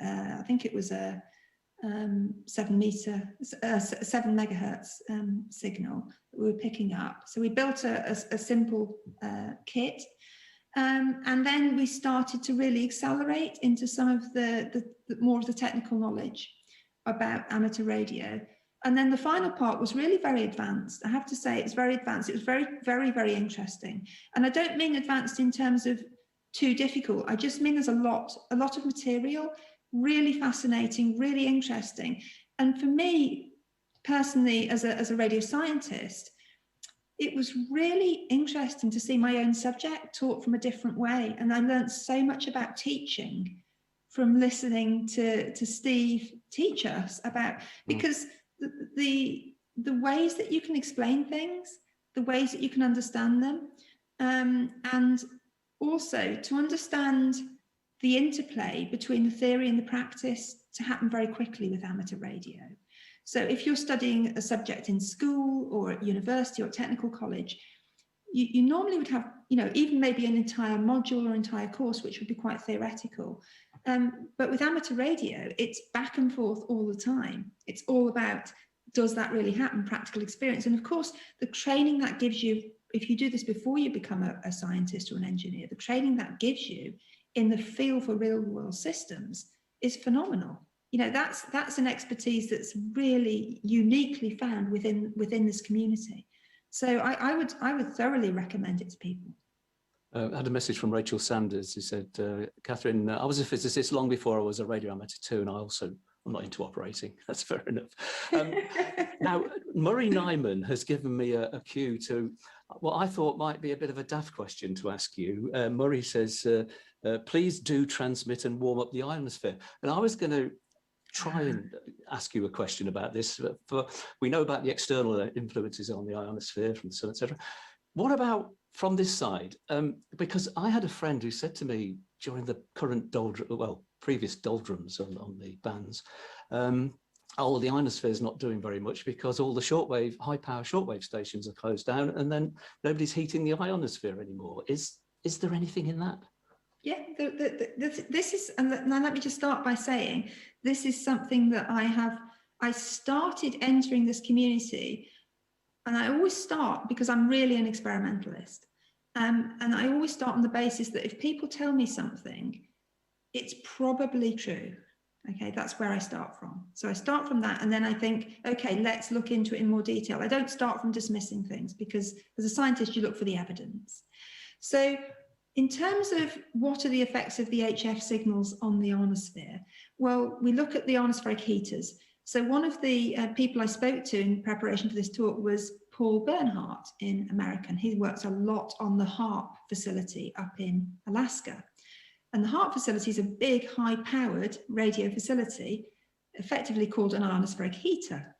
I think it was a 7 megahertz signal that we were picking up. So we built a simple kit. And then we started to really accelerate into some of the more of the technical knowledge about amateur radio. And then the final part was really very advanced. I have to say, it's very advanced. It was very, very, very interesting. And I don't mean advanced in terms of too difficult. I just mean there's a lot of material, really fascinating, really interesting. And for me, personally, as a radio scientist, it was really interesting to see my own subject taught from a different way. And I learned so much about teaching from listening to Steve teach us about, because the ways that you can explain things, the ways that you can understand them, and also to understand the interplay between the theory and the practice to happen very quickly with amateur radio. So if you're studying a subject in school or at university or technical college, you normally would have, even maybe an entire module or entire course, which would be quite theoretical. But with amateur radio, it's back and forth all the time. It's all about, does that really happen? Practical experience. And of course, the training that gives you, if you do this before you become a scientist or an engineer, the training that gives you in the feel for real world systems is phenomenal. That's an expertise that's really uniquely found within this community. So I would thoroughly recommend it to people. I had a message from Rachel Sanders who said, Catherine, I was a physicist long before I was a radio amateur too, and I'm not into operating. That's fair enough. Now, Murray Nyman has given me a cue to what I thought might be a bit of a daft question to ask you. Murray says, please do transmit and warm up the ionosphere. And I was going to try and ask you a question about this. We know about the external influences on the ionosphere from the sun, etc. What about from this side? Because I had a friend who said to me during the current previous doldrums on the bands, the ionosphere is not doing very much because all the high-power shortwave stations are closed down, and then nobody's heating the ionosphere anymore. Is there anything in that? Yeah, this is, and now let me just start by saying, this is something that I started entering this community, and I always start because I'm really an experimentalist. And I always start on the basis that if people tell me something, it's probably true. Okay, that's where I start from. So I start from that, and then I think, okay, let's look into it in more detail. I don't start from dismissing things, because as a scientist, you look for the evidence. So in terms of what are the effects of the HF signals on the ionosphere, well, we look at the ionospheric heaters. So one of the people I spoke to in preparation for this talk was Paul Bernhardt in America, and he works a lot on the HARP facility up in Alaska. And the HARP facility is a big, high-powered radio facility, effectively called an ionospheric heater.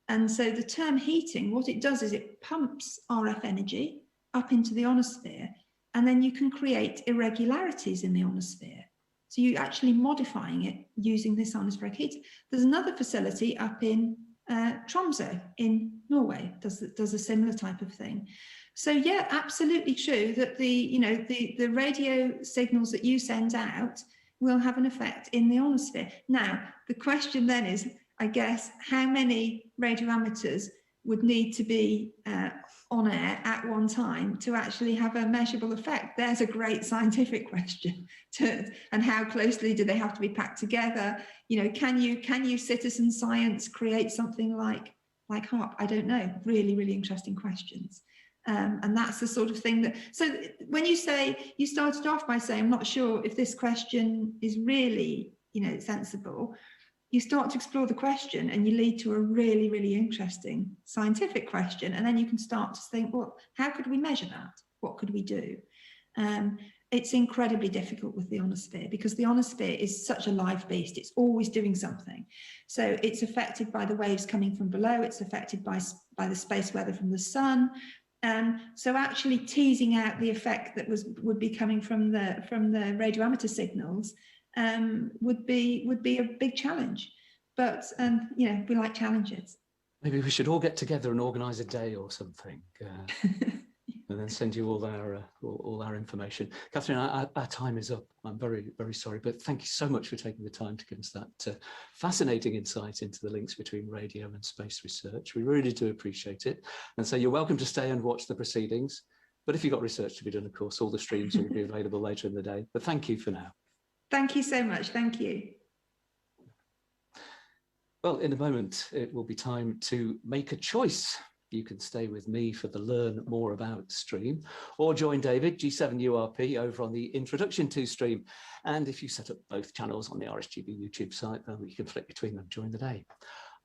And so the term heating, what it does is it pumps RF energy up into the ionosphere, and then you can create irregularities in the ionosphere. So you're actually modifying it using this ionospheric heater. There's another facility up in Tromsø in Norway, does a similar type of thing. So yeah, absolutely true that the radio signals that you send out will have an effect in the ionosphere. Now, the question then is, I guess, how many radio amateurs would need to be on air at one time to actually have a measurable effect? There's a great scientific question. And how closely do they have to be packed together? Can you citizen science create something like HARP? I don't know. Really, really interesting questions. And that's the sort of thing that, so when you say, you started off by saying, I'm not sure if this question is really, sensible, you start to explore the question and you lead to a really, really interesting scientific question. And then you can start to think, well, how could we measure that? What could we do? It's incredibly difficult with the ionosphere because the ionosphere is such a live beast. It's always doing something. So it's affected by the waves coming from below. It's affected by the space weather from the sun. So actually teasing out the effect that would be coming from the radio amateur signals would be a big challenge. But we like challenges. Maybe we should all get together and organise a day or something, and then send you all our information. Catherine, our time is up. I'm very, very sorry, but thank you so much for taking the time to give us that fascinating insight into the links between radio and space research. We really do appreciate it. And so you're welcome to stay and watch the proceedings. But if you've got research to be done, of course, all the streams will be available later in the day. But thank you for now. Thank you so much. Thank you. Well, in a moment, it will be time to make a choice. You can stay with me for the Learn More About stream, or join David, G7URP, over on the Introduction to stream. And if you set up both channels on the RSGB YouTube site, then you can flick between them during the day.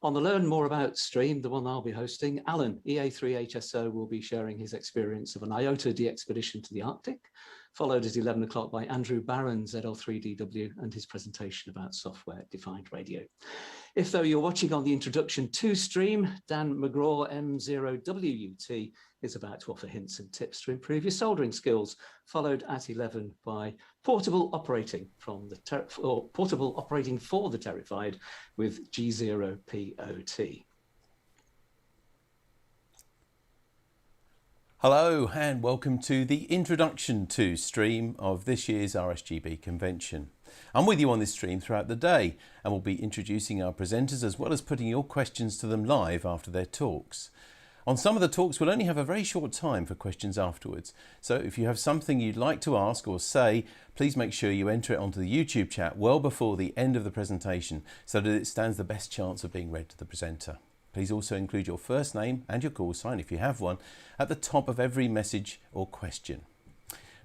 On the Learn More About stream, the one I'll be hosting, Alan, EA3HSO, will be sharing his experience of an IOTA de-expedition to the Arctic, followed at 11 o'clock by Andrew Barron, ZL3DW, and his presentation about software-defined radio. If, though, you're watching on the Introduction to stream, Dan McGraw, M0WUT, is about to offer hints and tips to improve your soldering skills, followed at 11 by Portable Operating for the Terrified with G0POT. Hello and welcome to the Introduction to stream of this year's RSGB convention. I'm with you on this stream throughout the day and we'll be introducing our presenters as well as putting your questions to them live after their talks. On some of the talks we'll only have a very short time for questions afterwards, so if you have something you'd like to ask or say, please make sure you enter it onto the YouTube chat well before the end of the presentation so that it stands the best chance of being read to the presenter. Please also include your first name and your call sign, if you have one, at the top of every message or question.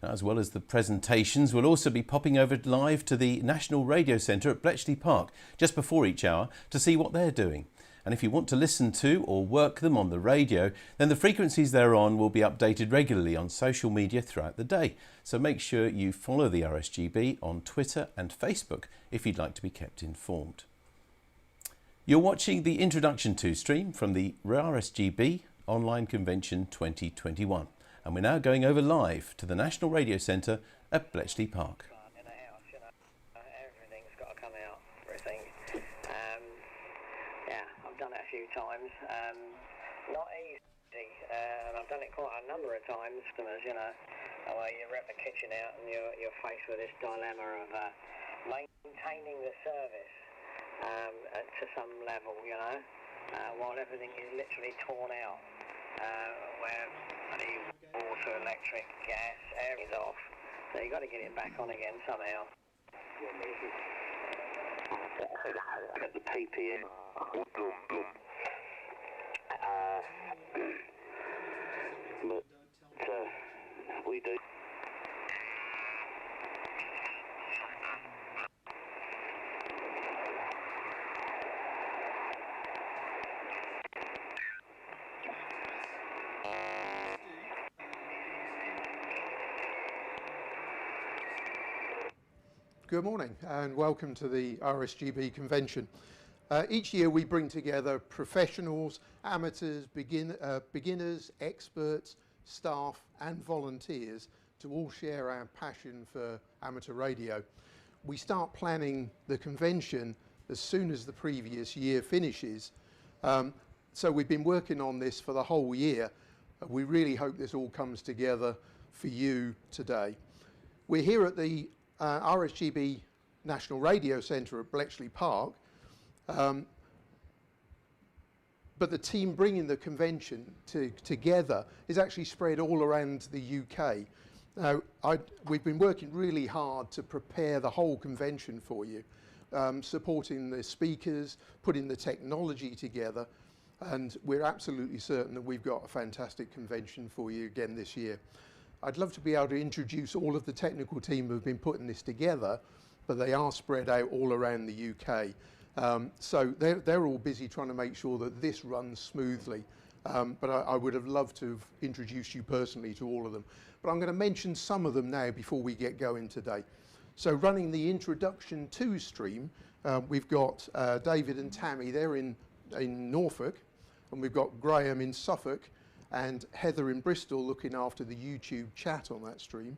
Now, as well as the presentations, we'll also be popping over live to the National Radio Centre at Bletchley Park just before each hour to see what they're doing. And if you want to listen to or work them on the radio, then the frequencies they're on will be updated regularly on social media throughout the day. So make sure you follow the RSGB on Twitter and Facebook if you'd like to be kept informed. You're watching the Introduction to stream from the RSGB Online Convention 2021. And we're now going over live to the National Radio Centre at Bletchley Park. In a house, you know, everything's got to come out, everything. Yeah, I've done it a few times. Not easy, and I've done it quite a number of times, you know, where you rep the kitchen out and you're faced with this dilemma of maintaining the service to some level, you know, while everything is literally torn out, where the water, electric, gas, air is off. So you've got to get it back on again somehow. At the PPM. But we do. Good morning and welcome to the RSGB convention. Each year we bring together professionals, amateurs, beginners, experts, staff and volunteers to all share our passion for amateur radio. We start planning the convention as soon as the previous year finishes. So we've been working on this for the whole year. We really hope this all comes together for you today. We're here at the RSGB National Radio Centre at Bletchley Park, but the team bringing the convention together is actually spread all around the UK. Now, we've been working really hard to prepare the whole convention for you, supporting the speakers, putting the technology together, and we're absolutely certain that we've got a fantastic convention for you again this year. I'd love to be able to introduce all of the technical team who've been putting this together, but they are spread out all around the UK. So they're all busy trying to make sure that this runs smoothly. But I would have loved to have introduced you personally to all of them. But I'm going to mention some of them now before we get going today. So running the Introduction to stream, we've got David and Tammy, they're in Norfolk, and we've got Graham in Suffolk, and Heather in Bristol looking after the YouTube chat on that stream.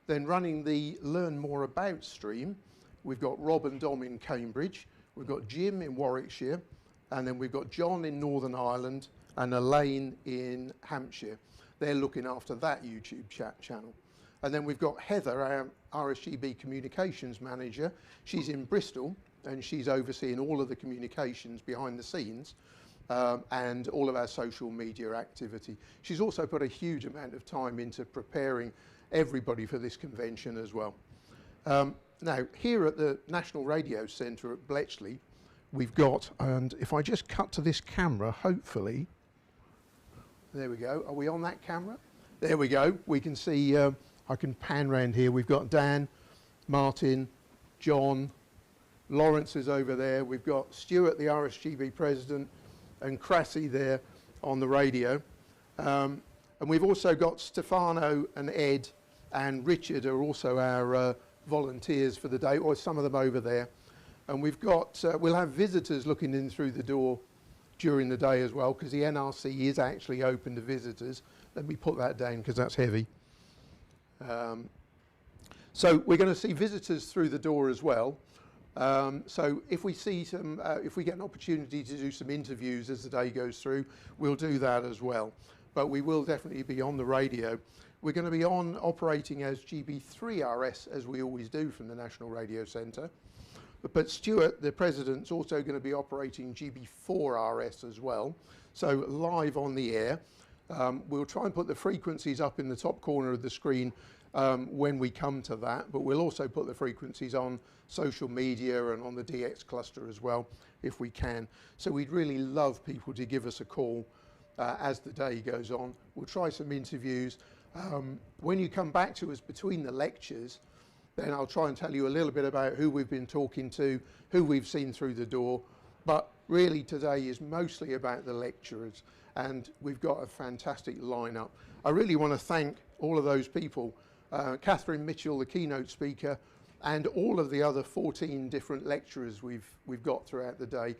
Then running the Learn More About stream, we've got Rob and Dom in Cambridge, we've got Jim in Warwickshire, and then we've got John in Northern Ireland and Elaine in Hampshire. They're looking after that YouTube chat channel. And then we've got Heather, our RSGB communications manager. She's in Bristol and she's overseeing all of the communications behind the scenes. and all of our social media activity. She's also put a huge amount of time into preparing everybody for this convention as well. Now, here at the National Radio Centre at Bletchley, we've got, and if I just cut to this camera, hopefully, there we go. Are we on that camera? There we go. We can see, I can pan round here. We've got Dan, Martin, John, Lawrence is over there. We've got Stuart, the RSGB president, and Crassy there on the radio. And we've also got Stefano and Ed and Richard are also our volunteers for the day, or some of them over there. And we've got, we'll have visitors looking in through the door during the day as well, because the NRC is actually open to visitors. Let me put that down because that's heavy. So we're going to see visitors through the door as well. So if we see some, if we get an opportunity to do some interviews as the day goes through, we'll do that as well. But we will definitely be on the radio. We're going to be on operating as GB3RS, as we always do from the National Radio Centre. But Stuart, the president's also going to be operating GB4RS as well. So live on the air. We'll try and put the frequencies up in the top corner of the screen when we come to that, but we'll also put the frequencies on social media and on the DX cluster as well, if we can. So we'd really love people to give us a call as the day goes on. We'll try some interviews. When you come back to us between the lectures, then I'll try and tell you a little bit about who we've been talking to, who we've seen through the door. But really today is mostly about the lecturers, and we've got a fantastic lineup. I really want to thank all of those people, Catherine Mitchell, the keynote speaker, and all of the other 14 different lecturers we've got throughout the day,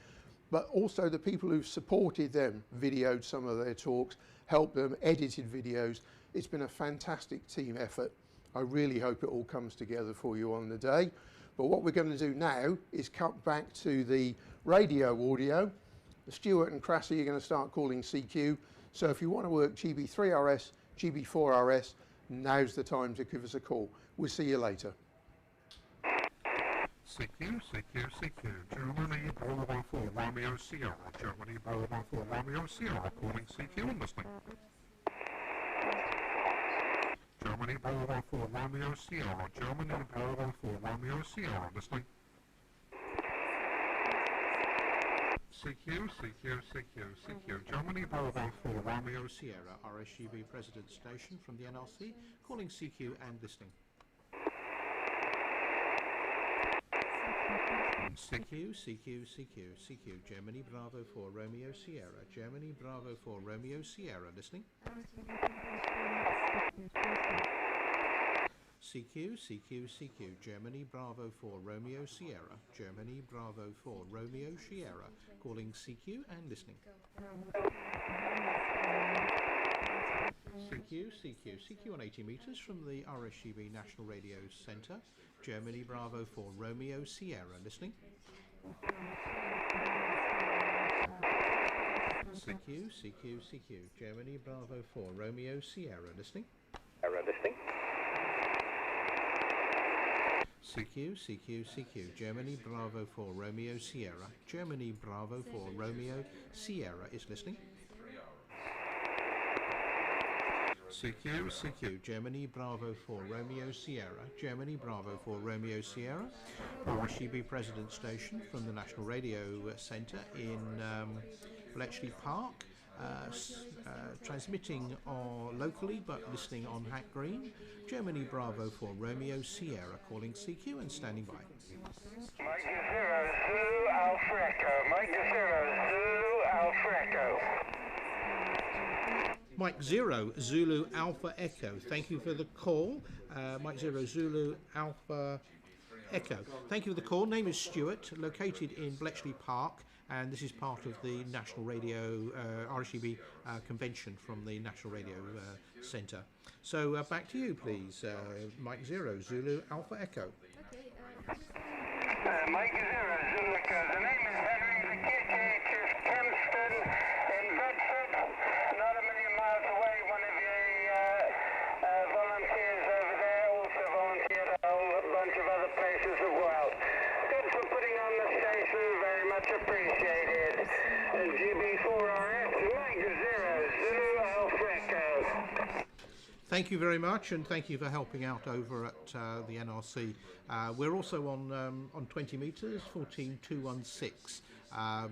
but also the people who've supported them, videoed some of their talks, helped them, edited videos. It's been a fantastic team effort. I really hope it all comes together for you on the day. But what we're going to do now is cut back to the radio audio. Stuart and Crassy are going to start calling CQ. So if you want to work GB3RS, GB4RS, now's the time to give us a call. We'll see you later. CQ, CQ, CQ, Germany, Bravo 4, Romeo Sierra, Germany, Bravo 4, Romeo Sierra, calling CQ and listening. Germany, Bravo 4, Romeo Sierra, Germany, Bravo 4, Romeo Sierra, listening. CQ, CQ, CQ, CQ, Germany, Bravo 4, Romeo Sierra, RSGB President Station from the NRC, calling CQ and listening. CQ, CQ, CQ, CQ, Germany, Bravo 4, Romeo Sierra, Germany, Bravo 4, Romeo Sierra, listening. CQ, CQ, CQ, Germany, Bravo 4, Romeo Sierra, Germany, Bravo 4, Romeo Sierra, calling CQ and listening. CQ, CQ, CQ on 80 metres from the RSGB National Radio Centre, Germany, Bravo 4, Romeo Sierra, listening. CQ, CQ, CQ, Germany, Bravo 4, Romeo Sierra, listening. Listening. CQ, CQ, CQ, Germany, Bravo 4, Romeo Sierra, Germany, Bravo 4, Romeo Sierra is listening. CQ, CQ, Germany, Bravo 4, Romeo Sierra, Germany, Bravo 4, Romeo Sierra, RSGB President Station from the National Radio Centre in Bletchley Park, transmitting locally but listening on Hack Green, Germany, Bravo 4, Romeo Sierra, calling CQ and standing by. Mike 0, Zulu Alpha Echo, Mike 0, Zulu Alpha Echo. Mike 0, Zulu Alpha Echo. Thank you for the call. Mike 0, Zulu Alpha Echo. Thank you for the call. Name is Stuart, located in Bletchley Park, and this is part of the National Radio RSGB convention from the National Radio Centre. So back to you, please. Mike 0, Zulu Alpha Echo. Mike 0, Zulu Echo. The name is Henry. The KKH is Kempston in Bedford. Not a million miles away. One of your volunteers over there also volunteered a whole bunch of other places as well. Good for putting on the station. Very much appreciated. GB4 Thank you very much, and thank you for helping out over at the NRC. We're also on 20 metres, 14216,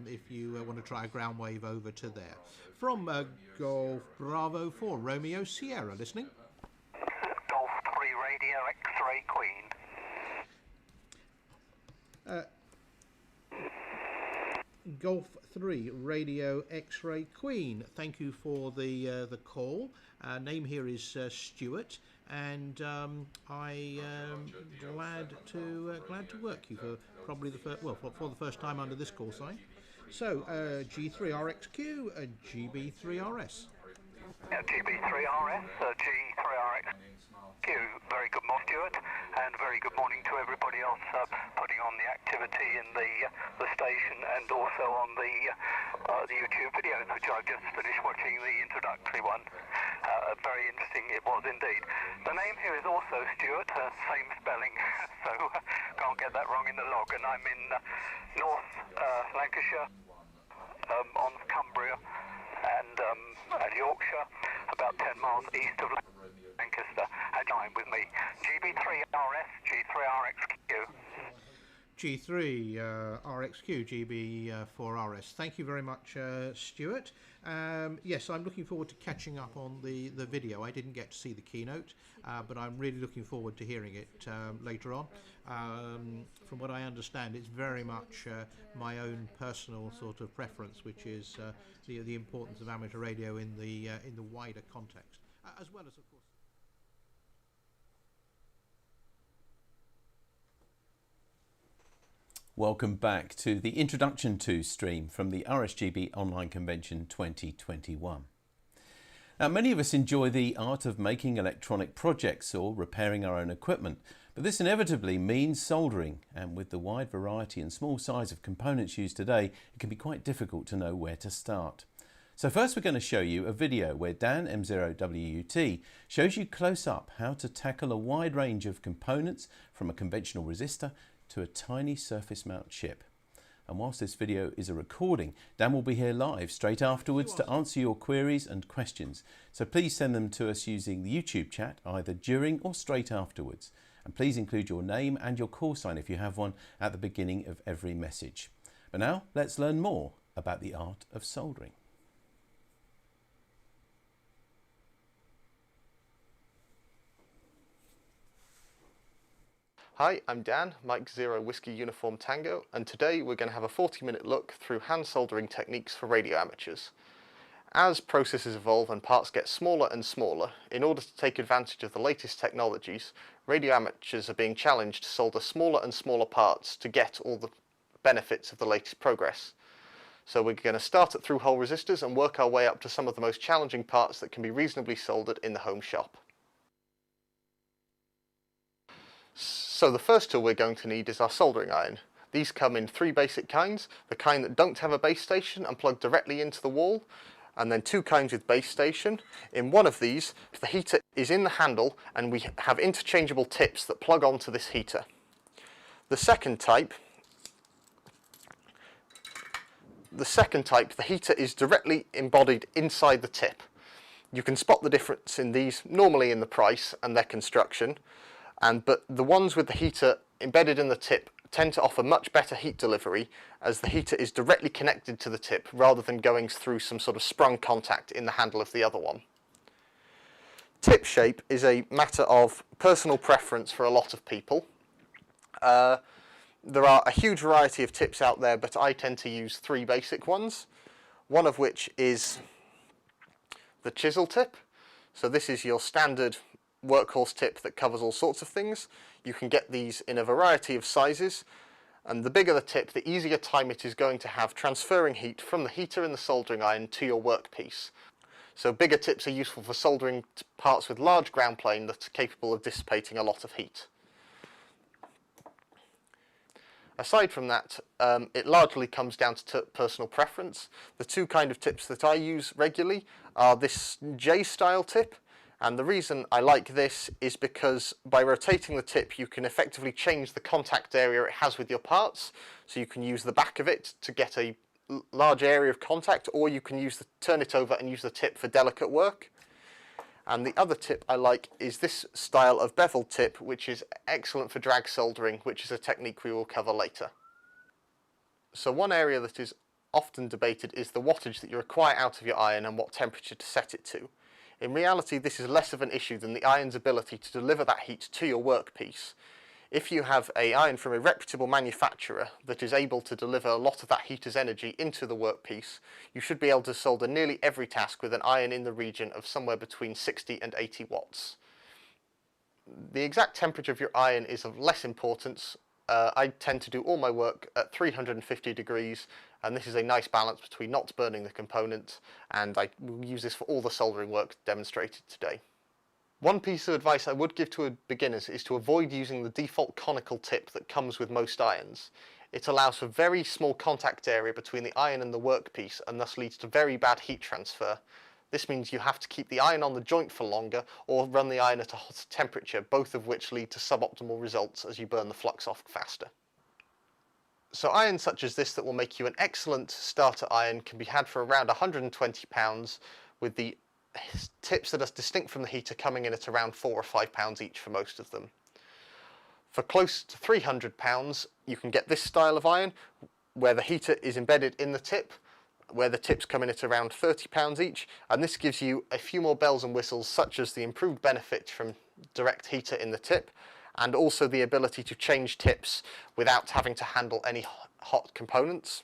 if you want to try a ground wave over to there. From Golf Bravo 4, Romeo Sierra, listening. Golf 3 Radio X-Ray Queen. Golf 3 Radio X-Ray Queen. Thank you for the call. Name here is Stuart, and I am glad to work you for probably for the first time under this call sign. So G3RXQ and GB3RS. GB3RS, G3RXQ. Very good morning, Stuart, and very good morning to everybody else putting on the activity in the station and also on the YouTube videos, which I've just finished watching the introductory one. Very interesting it was indeed. The name here is also Stuart, same spelling, so can't get that wrong in the log. And I'm in North Lancashire, on Cumbria, and Yorkshire, about 10 miles east of Lancaster. And I'm with me, GB3RS, G3RXQ. G3RXQ, GB4RS. Thank you very much, Stuart. Yes, I'm looking forward to catching up on the video. I didn't get to see the keynote, but I'm really looking forward to hearing it later on. From what I understand, it's very much my own personal sort of preference, which is the importance of amateur radio in the wider context, as well as, of course. Welcome back to the Introduction to stream from the RSGB Online Convention 2021. Now, many of us enjoy the art of making electronic projects or repairing our own equipment, but this inevitably means soldering, and with the wide variety and small size of components used today, it can be quite difficult to know where to start. So first we're going to show you a video where Dan M0WUT shows you close up how to tackle a wide range of components from a conventional resistor to a tiny surface mount chip. And whilst this video is a recording, Dan will be here live straight afterwards to answer your queries and questions. So please send them to us using the YouTube chat either during or straight afterwards. And please include your name and your call sign if you have one at the beginning of every message. But now let's learn more about the art of soldering. Hi, I'm Dan, Mike 0 Whiskey Uniform Tango, and today we're going to have a 40-minute look through hand soldering techniques for radio amateurs. As processes evolve and parts get smaller and smaller, in order to take advantage of the latest technologies, radio amateurs are being challenged to solder smaller and smaller parts to get all the benefits of the latest progress. So we're going to start at through-hole resistors and work our way up to some of the most challenging parts that can be reasonably soldered in the home shop. So the first tool we're going to need is our soldering iron. These come in three basic kinds: the kind that don't have a base station and plug directly into the wall, and then two kinds with base station. In one of these, the heater is in the handle and we have interchangeable tips that plug onto this heater. The second type, the heater is directly embodied inside the tip. You can spot the difference in these normally in the price and their construction. But the ones with the heater embedded in the tip tend to offer much better heat delivery, as the heater is directly connected to the tip rather than going through some sort of sprung contact in the handle of the other one. Tip shape is a matter of personal preference for a lot of people. There are a huge variety of tips out there, but I tend to use three basic ones, one of which is the chisel tip. So this is your standard workhorse tip that covers all sorts of things. You can get these in a variety of sizes, and the bigger the tip, the easier time it is going to have transferring heat from the heater and the soldering iron to your workpiece. So bigger tips are useful for soldering parts with large ground plane that are capable of dissipating a lot of heat. Aside from that, it largely comes down to personal preference. The two kind of tips that I use regularly are this J-style tip. And the reason I like this is because by rotating the tip you can effectively change the contact area it has with your parts. So you can use the back of it to get a large area of contact, or you can turn it over and use the tip for delicate work. And the other tip I like is this style of beveled tip, which is excellent for drag soldering, which is a technique we will cover later. So one area that is often debated is the wattage that you require out of your iron and what temperature to set it to. In reality, this is less of an issue than the iron's ability to deliver that heat to your workpiece. If you have an iron from a reputable manufacturer that is able to deliver a lot of that heater's energy into the workpiece, you should be able to solder nearly every task with an iron in the region of somewhere between 60 and 80 watts. The exact temperature of your iron is of less importance. I tend to do all my work at 350 degrees, and this is a nice balance between not burning the component, and I will use this for all the soldering work demonstrated today. One piece of advice I would give to beginners is to avoid using the default conical tip that comes with most irons. It allows for very small contact area between the iron and the workpiece and thus leads to very bad heat transfer. This means you have to keep the iron on the joint for longer or run the iron at a hotter temperature, both of which lead to suboptimal results as you burn the flux off faster. So irons such as this that will make you an excellent starter iron can be had for around £120, with the tips that are distinct from the heater coming in at around £4 or £5 each for most of them. For close to £300 you can get this style of iron where the heater is embedded in the tip, where the tips come in at around £30 each, and this gives you a few more bells and whistles, such as the improved benefit from direct heater in the tip and also the ability to change tips without having to handle any hot components.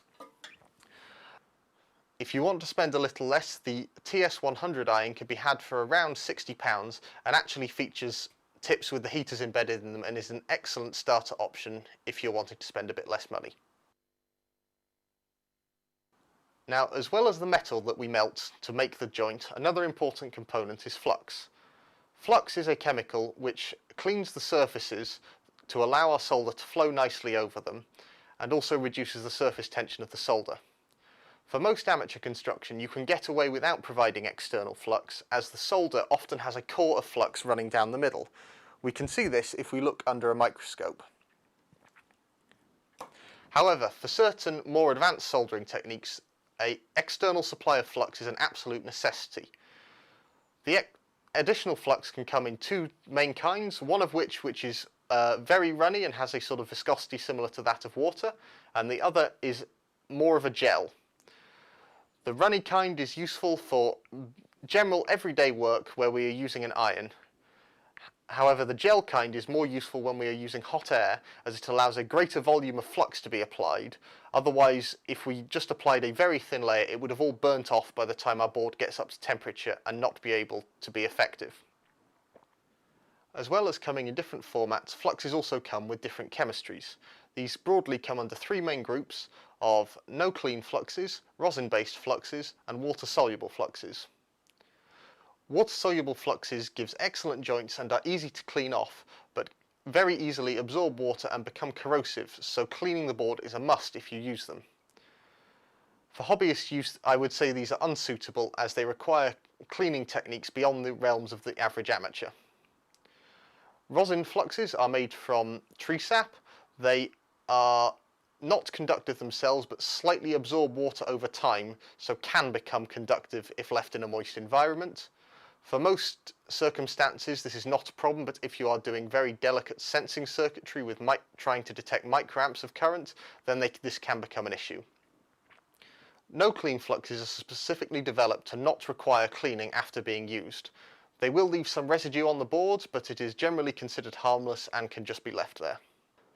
If you want to spend a little less, the TS100 iron can be had for around £60 and actually features tips with the heaters embedded in them and is an excellent starter option if you're wanting to spend a bit less money. Now, as well as the metal that we melt to make the joint, another important component is flux. Flux is a chemical which cleans the surfaces to allow our solder to flow nicely over them and also reduces the surface tension of the solder. For most amateur construction, you can get away without providing external flux, as the solder often has a core of flux running down the middle. We can see this if we look under a microscope. However, for certain more advanced soldering techniques, an external supply of flux is an absolute necessity. The additional flux can come in two main kinds, one of which is very runny and has a sort of viscosity similar to that of water, and the other is more of a gel. The runny kind is useful for general everyday work where we are using an iron. However, the gel kind is more useful when we are using hot air, as it allows a greater volume of flux to be applied. Otherwise, if we just applied a very thin layer, it would have all burnt off by the time our board gets up to temperature and not be able to be effective. As well as coming in different formats, fluxes also come with different chemistries. These broadly come under three main groups of no-clean fluxes, rosin-based fluxes, and water-soluble fluxes. Water-soluble fluxes gives excellent joints and are easy to clean off, but very easily absorb water and become corrosive, so cleaning the board is a must if you use them. For hobbyist use, I would say these are unsuitable, as they require cleaning techniques beyond the realms of the average amateur. Rosin fluxes are made from tree sap. They are not conductive themselves, but slightly absorb water over time, so can become conductive if left in a moist environment. For most circumstances, this is not a problem, but if you are doing very delicate sensing circuitry with trying to detect microamps of current, then this can become an issue. No clean fluxes are specifically developed to not require cleaning after being used. They will leave some residue on the board, but it is generally considered harmless and can just be left there.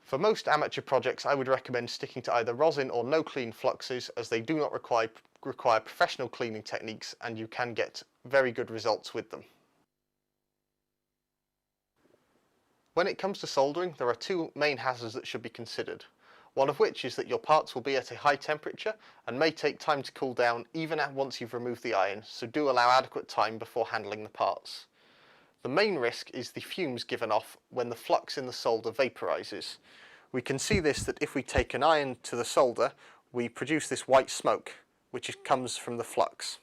For most amateur projects, I would recommend sticking to either rosin or no clean fluxes, as they do not require professional cleaning techniques and you can get very good results with them. When it comes to soldering, there are two main hazards that should be considered. One of which is that your parts will be at a high temperature and may take time to cool down even once you've removed the iron, so do allow adequate time before handling the parts. The main risk is the fumes given off when the flux in the solder vaporizes. We can see this that if we take an iron to the solder, we produce this white smoke, which comes from the flux.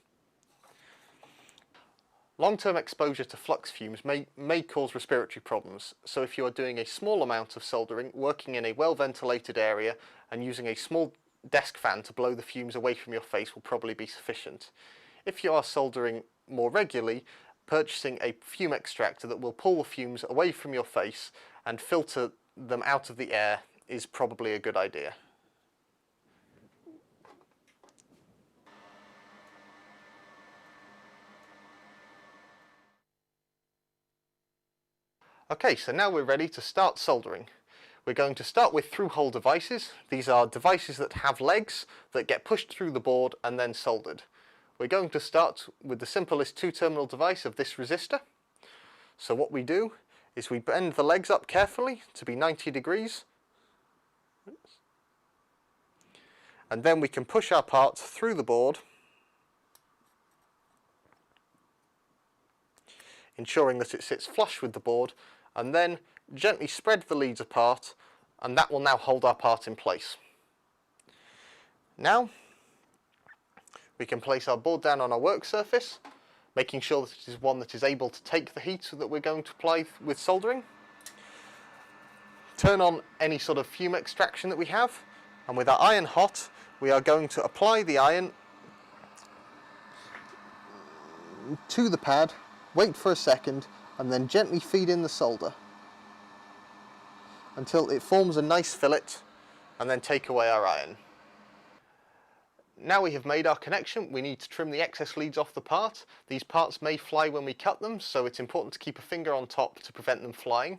Long-term exposure to flux fumes may cause respiratory problems, so if you are doing a small amount of soldering, working in a well-ventilated area and using a small desk fan to blow the fumes away from your face will probably be sufficient. If you are soldering more regularly, purchasing a fume extractor that will pull the fumes away from your face and filter them out of the air is probably a good idea. Okay, so now we're ready to start soldering. We're going to start with through-hole devices. These are devices that have legs that get pushed through the board and then soldered. We're going to start with the simplest two-terminal device of this resistor. So what we do is we bend the legs up carefully to be 90 degrees. And then we can push our part through the board, ensuring that it sits flush with the board, and then gently spread the leads apart, and that will now hold our part in place. Now we can place our board down on our work surface, making sure that it is one that is able to take the heat that we're going to apply with soldering. Turn on any sort of fume extraction that we have, and with our iron hot, we are going to apply the iron to the pad, wait for a second, and then gently feed in the solder until it forms a nice fillet, and then take away our iron. Now we have made our connection, we need to trim the excess leads off the part. These parts may fly when we cut them, so it's important to keep a finger on top to prevent them flying.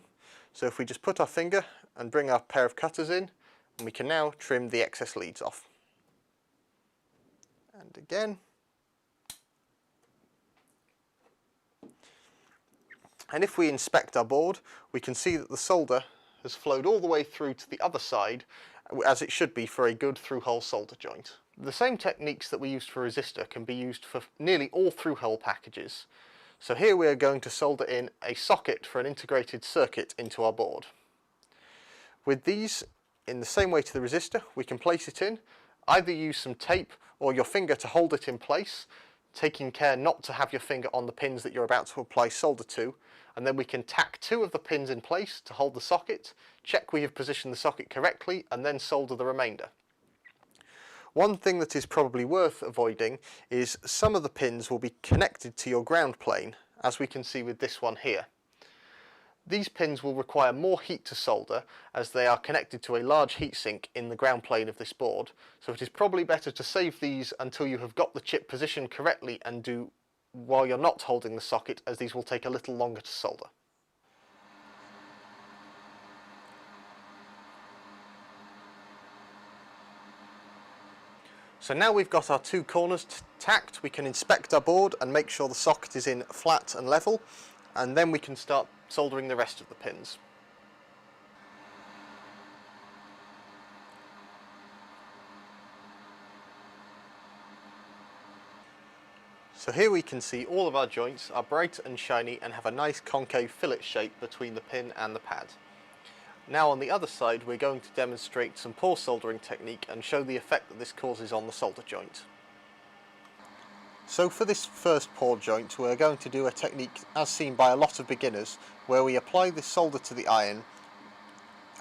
So if we just put our finger and bring our pair of cutters in, and we can now trim the excess leads off. And again. And if we inspect our board, we can see that the solder has flowed all the way through to the other side, as it should be for a good through-hole solder joint. The same techniques that we used for resistor can be used for nearly all through-hole packages. So here we are going to solder in a socket for an integrated circuit into our board. With these, in the same way to the resistor, we can place it in, either use some tape or your finger to hold it in place, taking care not to have your finger on the pins that you're about to apply solder to, and then we can tack 2 of the pins in place to hold the socket, check we have positioned the socket correctly, and then solder the remainder. One thing that is probably worth avoiding is some of the pins will be connected to your ground plane, as we can see with this one here. These pins will require more heat to solder as they are connected to a large heatsink in the ground plane of this board, so it is probably better to save these until you have got the chip positioned correctly and do while you're not holding the socket, as these will take a little longer to solder. So now we've got our 2 corners tacked, we can inspect our board and make sure the socket is in flat and level, and then we can start soldering the rest of the pins. So here we can see all of our joints are bright and shiny and have a nice concave fillet shape between the pin and the pad. Now on the other side we're going to demonstrate some pour soldering technique and show the effect that this causes on the solder joint. So for this first pour joint we're going to do a technique as seen by a lot of beginners, where we apply the solder to the iron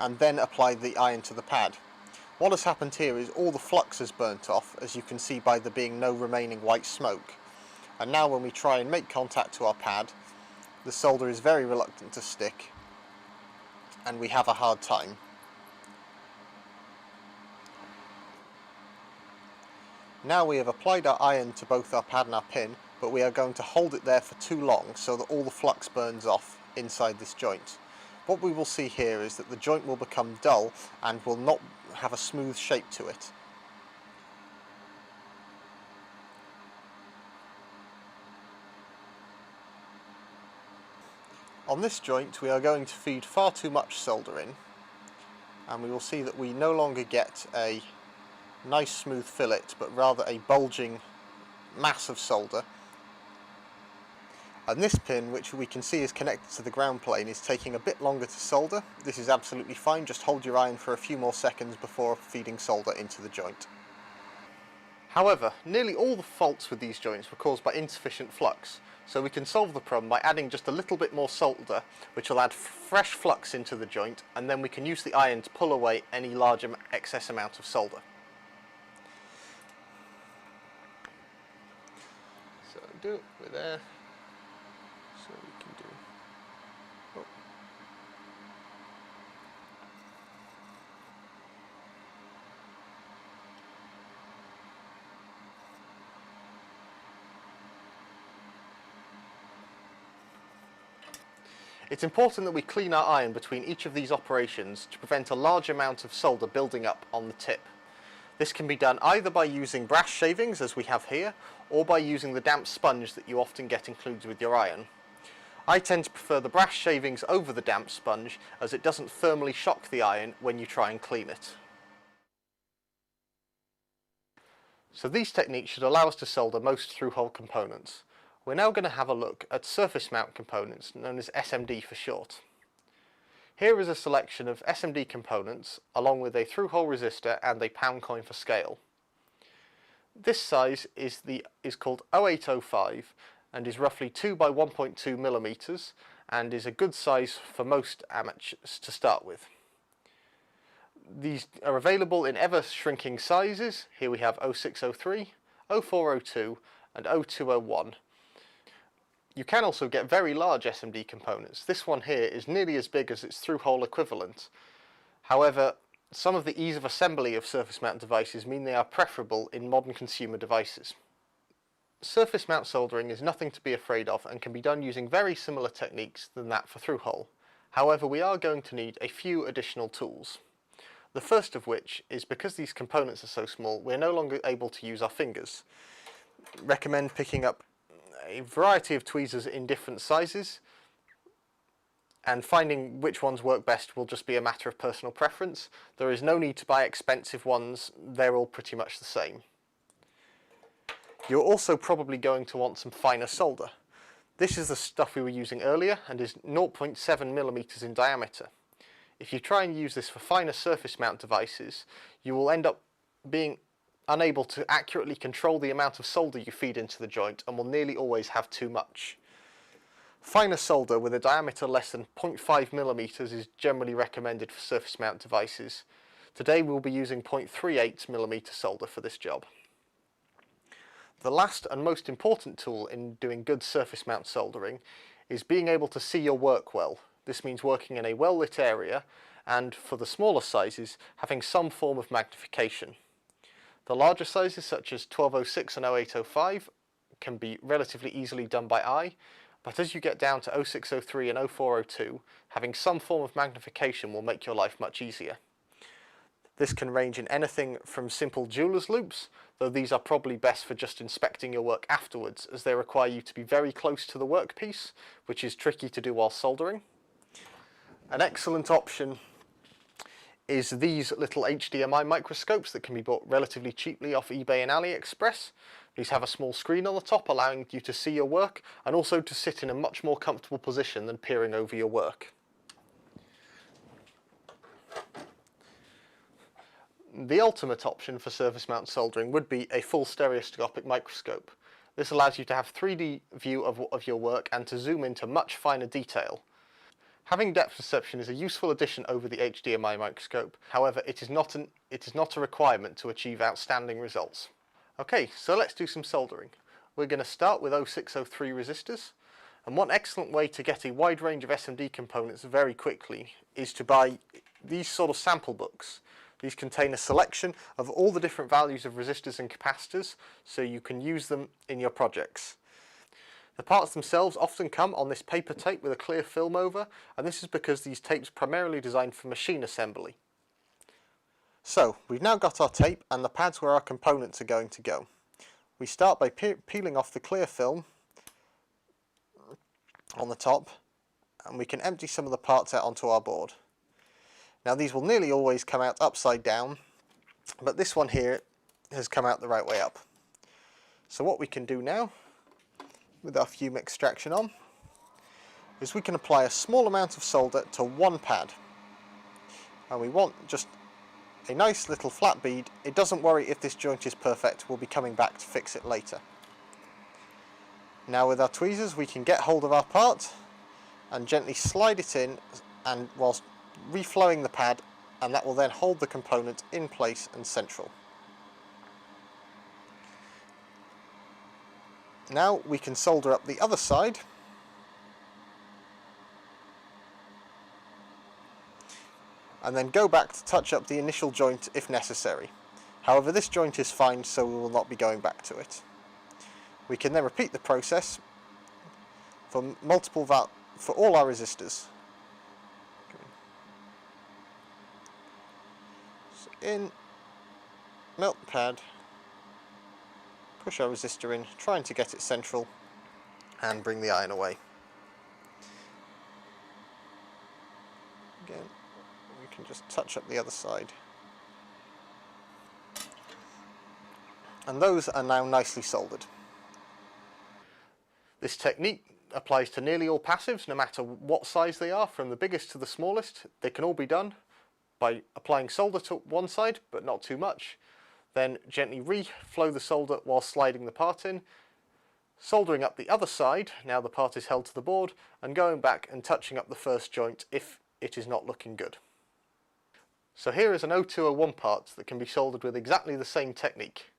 and then apply the iron to the pad. What has happened here is all the flux has burnt off, as you can see by there being no remaining white smoke. And now when we try and make contact to our pad, the solder is very reluctant to stick and we have a hard time. Now we have applied our iron to both our pad and our pin, but we are going to hold it there for too long so that all the flux burns off inside this joint. What we will see here is that the joint will become dull and will not have a smooth shape to it. On this joint we are going to feed far too much solder in, and we will see that we no longer get a nice smooth fillet but rather a bulging mass of solder. And this pin, which we can see is connected to the ground plane, is taking a bit longer to solder. This is absolutely fine, just hold your iron for a few more seconds before feeding solder into the joint. However, nearly all the faults with these joints were caused by insufficient flux, so we can solve the problem by adding just a little bit more solder, which will add fresh flux into the joint, and then we can use the iron to pull away any large excess amount of solder. So do it with there. It's important that we clean our iron between each of these operations to prevent a large amount of solder building up on the tip. This can be done either by using brass shavings, as we have here, or by using the damp sponge that you often get included with your iron. I tend to prefer the brass shavings over the damp sponge, as it doesn't thermally shock the iron when you try and clean it. So these techniques should allow us to solder most through-hole components. We're now going to have a look at surface mount components, known as SMD for short. Here is a selection of SMD components, along with a through-hole resistor and a pound coin for scale. This size is called 0805 and is roughly 2 by 1.2 millimeters and is a good size for most amateurs to start with. These are available in ever-shrinking sizes. Here we have 0603, 0402 and 0201. You can also get very large SMD components. This one here is nearly as big as its through-hole equivalent. However, some of the ease of assembly of surface mount devices mean they are preferable in modern consumer devices. Surface mount soldering is nothing to be afraid of and can be done using very similar techniques than that for through-hole. However, we are going to need a few additional tools. The first of which is, because these components are so small, we're no longer able to use our fingers. Recommend picking up a variety of tweezers in different sizes, and finding which ones work best will just be a matter of personal preference. There is no need to buy expensive ones, they're all pretty much the same. You're also probably going to want some finer solder. This is the stuff we were using earlier and is 0.7 millimeters in diameter. If you try and use this for finer surface mount devices, you will end up being unable to accurately control the amount of solder you feed into the joint and will nearly always have too much. Finer solder with a diameter less than 0.5 millimeters is generally recommended for surface mount devices. Today we'll be using 0.38 millimeter solder for this job. The last and most important tool in doing good surface mount soldering is being able to see your work well. This means working in a well-lit area and, for the smaller sizes, having some form of magnification. The larger sizes, such as 1206 and 0805, can be relatively easily done by eye, but as you get down to 0603 and 0402, having some form of magnification will make your life much easier. This can range in anything from simple jeweler's loupes, though these are probably best for just inspecting your work afterwards, as they require you to be very close to the workpiece, which is tricky to do while soldering. An excellent option is these little HDMI microscopes that can be bought relatively cheaply off eBay and AliExpress. These have a small screen on the top, allowing you to see your work and also to sit in a much more comfortable position than peering over your work. The ultimate option for surface mount soldering would be a full stereoscopic microscope. This allows you to have a 3D view of your work and to zoom into much finer detail. Having depth perception is a useful addition over the HDMI microscope. However, it is not a requirement to achieve outstanding results. Okay, so let's do some soldering. We're going to start with 0603 resistors, and one excellent way to get a wide range of SMD components very quickly is to buy these sort of sample books. These contain a selection of all the different values of resistors and capacitors, so you can use them in your projects. The parts themselves often come on this paper tape with a clear film over, and this is because these tapes are primarily designed for machine assembly. So, we've now got our tape and the pads where our components are going to go. We start by peeling off the clear film on the top, and we can empty some of the parts out onto our board. Now these will nearly always come out upside down, but this one here has come out the right way up. So what we can do now, with our fume extraction on, is we can apply a small amount of solder to one pad. And we want just a nice little flat bead. It doesn't worry if this joint is perfect, we'll be coming back to fix it later. Now with our tweezers we can get hold of our part and gently slide it in, and whilst reflowing the pad, and that will then hold the component in place and central. Now we can solder up the other side, and then go back to touch up the initial joint if necessary. However, this joint is fine, so we will not be going back to it. We can then repeat the process for multiple for all our resistors. So in, melt the pad, push our resistor in, trying to get it central, and bring the iron away. Again, we can just touch up the other side. And those are now nicely soldered. This technique applies to nearly all passives, no matter what size they are, from the biggest to the smallest. They can all be done by applying solder to one side, but not too much. Then gently reflow the solder while sliding the part in, soldering up the other side, now the part is held to the board, and going back and touching up the first joint if it is not looking good. So here is an 0201 part that can be soldered with exactly the same technique.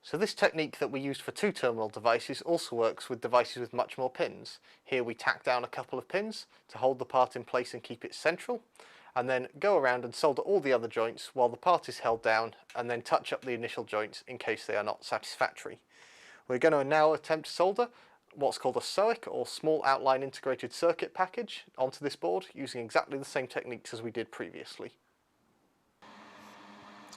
So this technique that we used for two-terminal devices also works with devices with much more pins. Here we tack down a couple of pins to hold the part in place and keep it central, and then go around and solder all the other joints while the part is held down, and then touch up the initial joints in case they are not satisfactory. We're going to now attempt to solder what's called a SOIC, or Small Outline Integrated Circuit package, onto this board using exactly the same techniques as we did previously.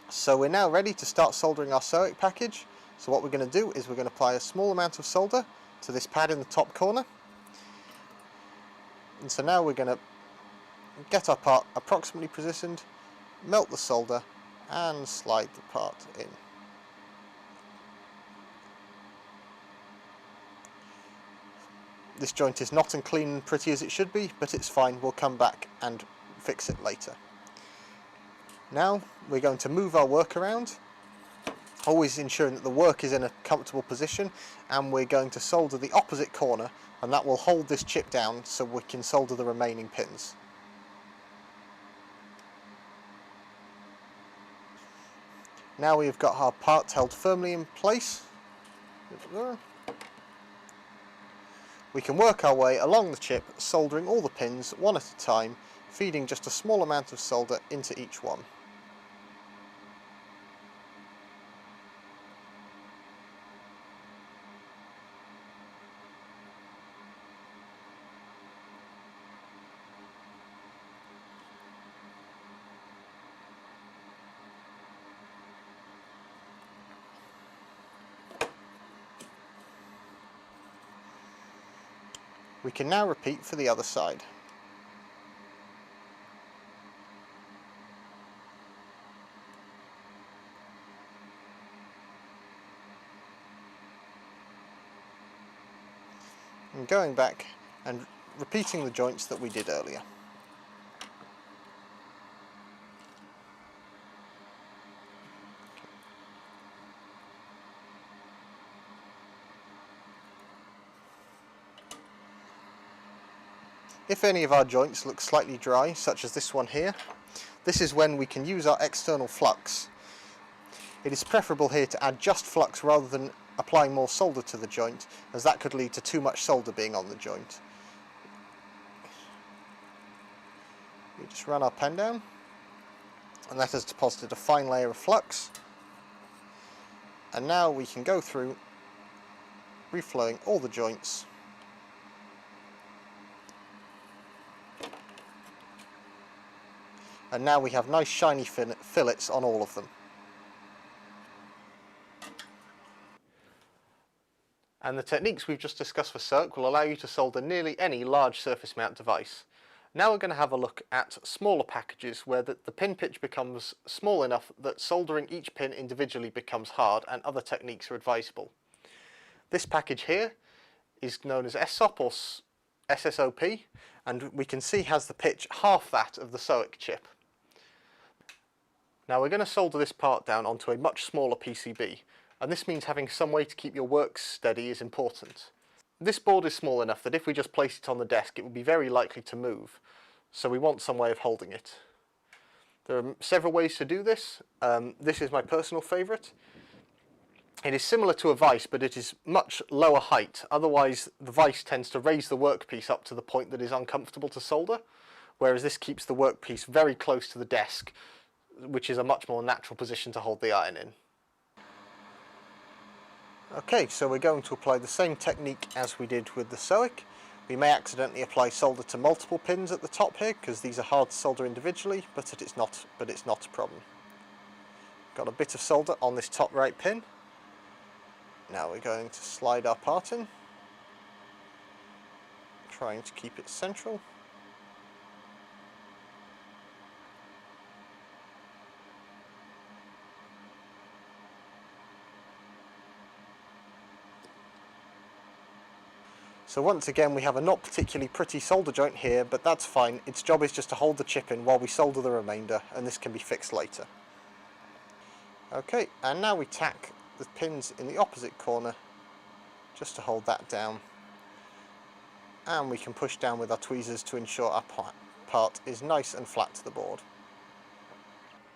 So we're now ready to start soldering our SOIC package. So what we're going to do is we're going to apply a small amount of solder to this pad in the top corner. And so now we're going to get our part approximately positioned, melt the solder, and slide the part in. This joint is not as clean and pretty as it should be, but it's fine, we'll come back and fix it later. Now we're going to move our work around, always ensuring that the work is in a comfortable position, and we're going to solder the opposite corner, and that will hold this chip down so we can solder the remaining pins. Now we've got our part held firmly in place. We can work our way along the chip, soldering all the pins one at a time, feeding just a small amount of solder into each one. We can now repeat for the other side. And going back and repeating the joints that we did earlier. If any of our joints look slightly dry, such as this one here, this is when we can use our external flux. It is preferable here to add just flux rather than applying more solder to the joint, as that could lead to too much solder being on the joint. We just run our pen down, and that has deposited a fine layer of flux. And now we can go through reflowing all the joints. And now we have nice shiny fillets on all of them. And the techniques we've just discussed for SOIC will allow you to solder nearly any large surface mount device. Now we're going to have a look at smaller packages where the pin pitch becomes small enough that soldering each pin individually becomes hard, and other techniques are advisable. This package here is known as SOP or SSOP, and we can see has the pitch half that of the SOIC chip. Now we're going to solder this part down onto a much smaller PCB, and this means having some way to keep your work steady is important. this board is small enough that if we just place it on the desk, it would be very likely to move. So we want some way of holding it. There are several ways to do this. This is my personal favourite. It is similar to a vise, but it is much lower height. Otherwise, the vise tends to raise the workpiece up to the point that is uncomfortable to solder, whereas this keeps the workpiece very close to the desk, which is a much more natural position to hold the iron in. Okay, so we're going to apply the same technique as we did with the SOIC. We may accidentally apply solder to multiple pins at the top here, because these are hard to solder individually, but it's not a problem. Got a bit of solder on this top right pin. Now we're going to slide our part in, trying to keep it central. So once again we have a not particularly pretty solder joint here, but that's fine. Its job is just to hold the chip in while we solder the remainder, and this can be fixed later. Okay, and now we tack the pins in the opposite corner just to hold that down, and we can push down with our tweezers to ensure our part is nice and flat to the board.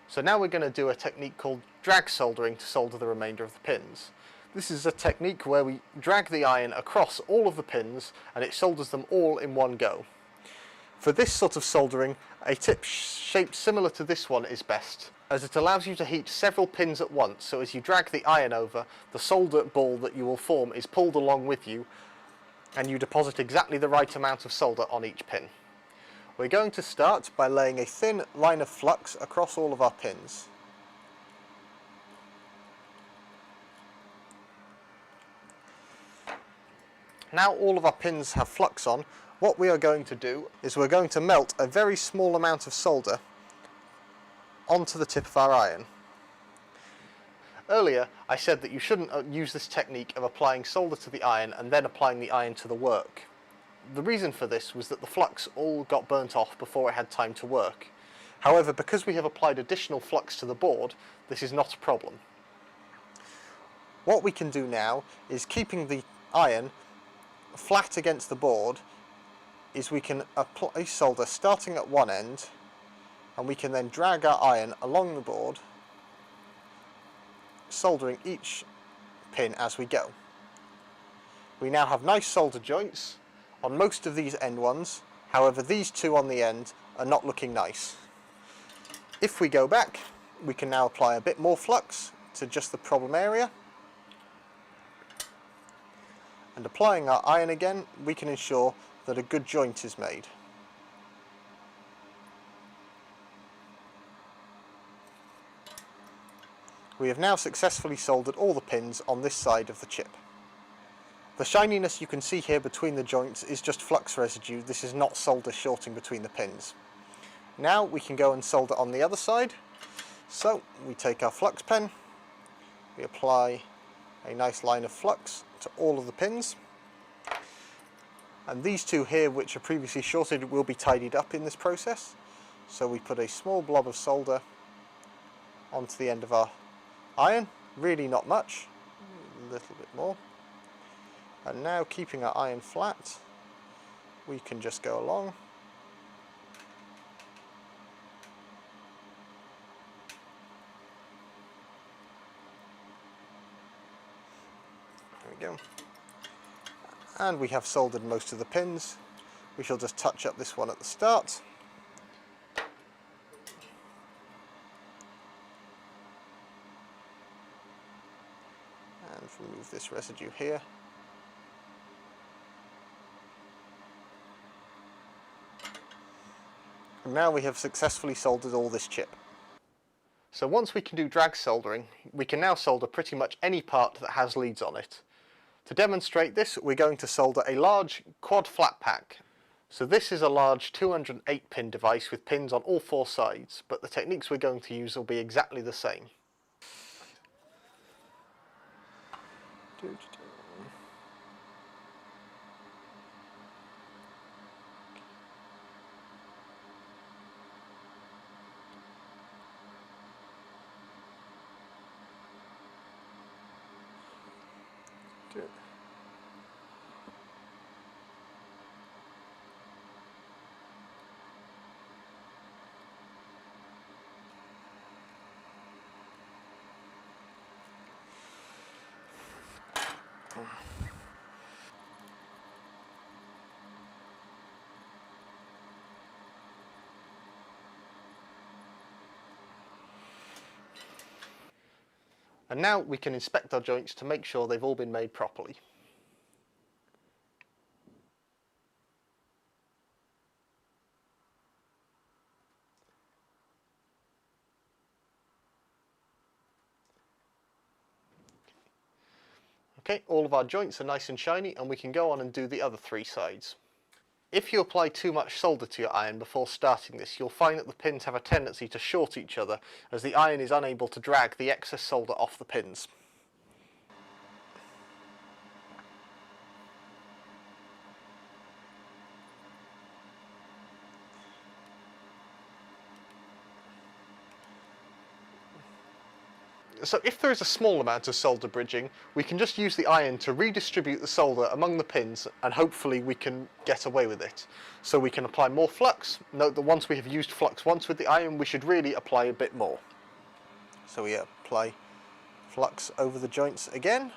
So now we're going to do a technique called drag soldering to solder the remainder of the pins. This is a technique where we drag the iron across all of the pins and it solders them all in one go. For this sort of soldering, a tip shaped similar to this one is best, as it allows you to heat several pins at once, so as you drag the iron over, the solder ball that you will form is pulled along with you, and you deposit exactly the right amount of solder on each pin. We're going to start by laying a thin line of flux across all of our pins. Now all of our pins have flux on, what we are going to do is we're going to melt a very small amount of solder onto the tip of our iron. Earlier I said that you shouldn't use this technique of applying solder to the iron and then applying the iron to the work. The reason for this was that the flux all got burnt off before it had time to work. However, because we have applied additional flux to the board, this is not a problem. What we can do now is, keeping the iron flat against the board, is we can apply solder starting at one end, and we can then drag our iron along the board, soldering each pin as we go. We now have nice solder joints on most of these end ones, however these two on the end are not looking nice. If we go back, we can now apply a bit more flux to just the problem area, and applying our iron again, we can ensure that a good joint is made. We have now successfully soldered all the pins on this side of the chip. The shininess you can see here between the joints is just flux residue. This is not solder shorting between the pins. Now we can go and solder on the other side. So we take our flux pen, we apply a nice line of flux to all of the pins, and these two here which are previously shorted will be tidied up in this process. So we put a small blob of solder onto the end of our iron, really not much, a little bit more, and now keeping our iron flat we can just go along there we go, and we have soldered most of the pins. We shall just touch up this one at the start. And remove this residue here. And now we have successfully soldered all this chip. So once we can do drag soldering, we can now solder pretty much any part that has leads on it. To demonstrate this, we're going to solder a large quad flat pack. So this is a large 208 pin device with pins on all four sides, but the techniques we're going to use will be exactly the same. And now we can inspect our joints to make sure they've all been made properly. Okay, all of our joints are nice and shiny, and we can go on and do the other 3 sides. If you apply too much solder to your iron before starting this, you'll find that the pins have a tendency to short each other, as the iron is unable to drag the excess solder off the pins. So if there is a small amount of solder bridging, we can just use the iron to redistribute the solder among the pins, and hopefully we can get away with it. So we can apply more flux. Note that once we have used flux once with the iron, we should really apply a bit more. So we apply flux over the joints again.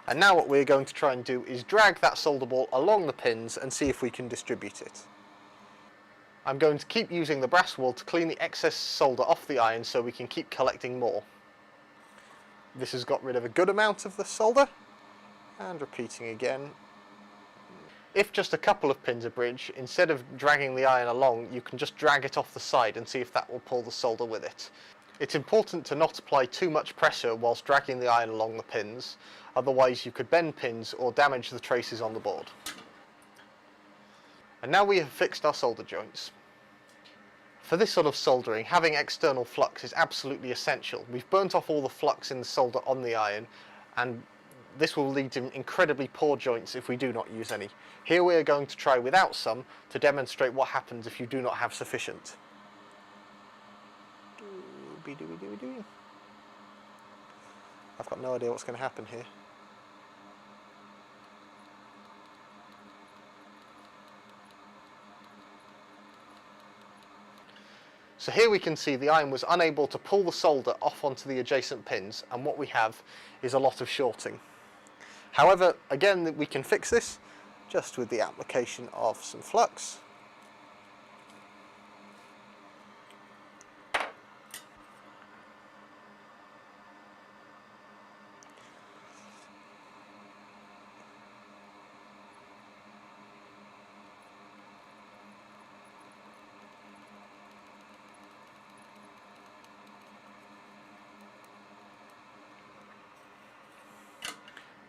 And now what we're going to try and do is drag that solder ball along the pins and see if we can distribute it. I'm going to keep using the brass wool to clean the excess solder off the iron so we can keep collecting more. This has got rid of a good amount of the solder, and repeating again. If just a couple of pins are bridged, instead of dragging the iron along, you can just drag it off the side and see if that will pull the solder with it. It's important to not apply too much pressure whilst dragging the iron along the pins, otherwise you could bend pins or damage the traces on the board. And now we have fixed our solder joints. For this sort of soldering, having external flux is absolutely essential. We've burnt off all the flux in the solder on the iron, and this will lead to incredibly poor joints if we do not use any. Here we are going to try without some to demonstrate what happens if you do not have sufficient. I've got no idea what's going to happen here. So here we can see the iron was unable to pull the solder off onto the adjacent pins, and what we have is a lot of shorting. However, again, we can fix this just with the application of some flux.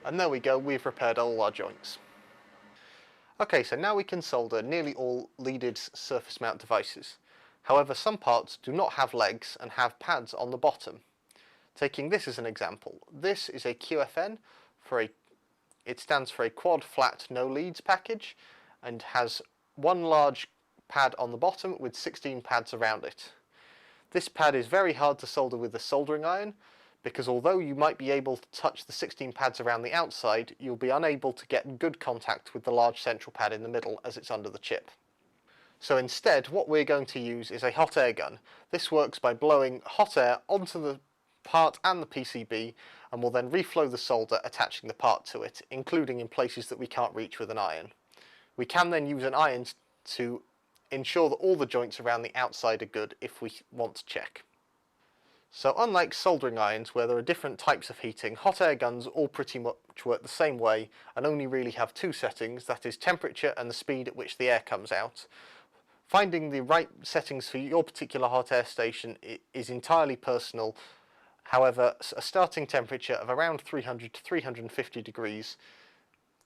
And there we go, we've repaired all our joints. Okay, so now we can solder nearly all leaded surface mount devices. However, some parts do not have legs and have pads on the bottom. Taking this as an example, this is a QFN, it stands for a quad flat no leads package, and has one large pad on the bottom with 16 pads around it. This pad is very hard to solder with the soldering iron, because although you might be able to touch the 16 pads around the outside, you'll be unable to get good contact with the large central pad in the middle as it's under the chip. So instead, what we're going to use is a hot air gun. This works by blowing hot air onto the part and the PCB, and will then reflow the solder, attaching the part to it, including in places that we can't reach with an iron. We can then use an iron to ensure that all the joints around the outside are good if we want to check. So unlike soldering irons, where there are different types of heating, hot air guns all pretty much work the same way and only really have 2 settings, that is temperature and the speed at which the air comes out. Finding the right settings for your particular hot air station is entirely personal. However, a starting temperature of around 300 to 350 degrees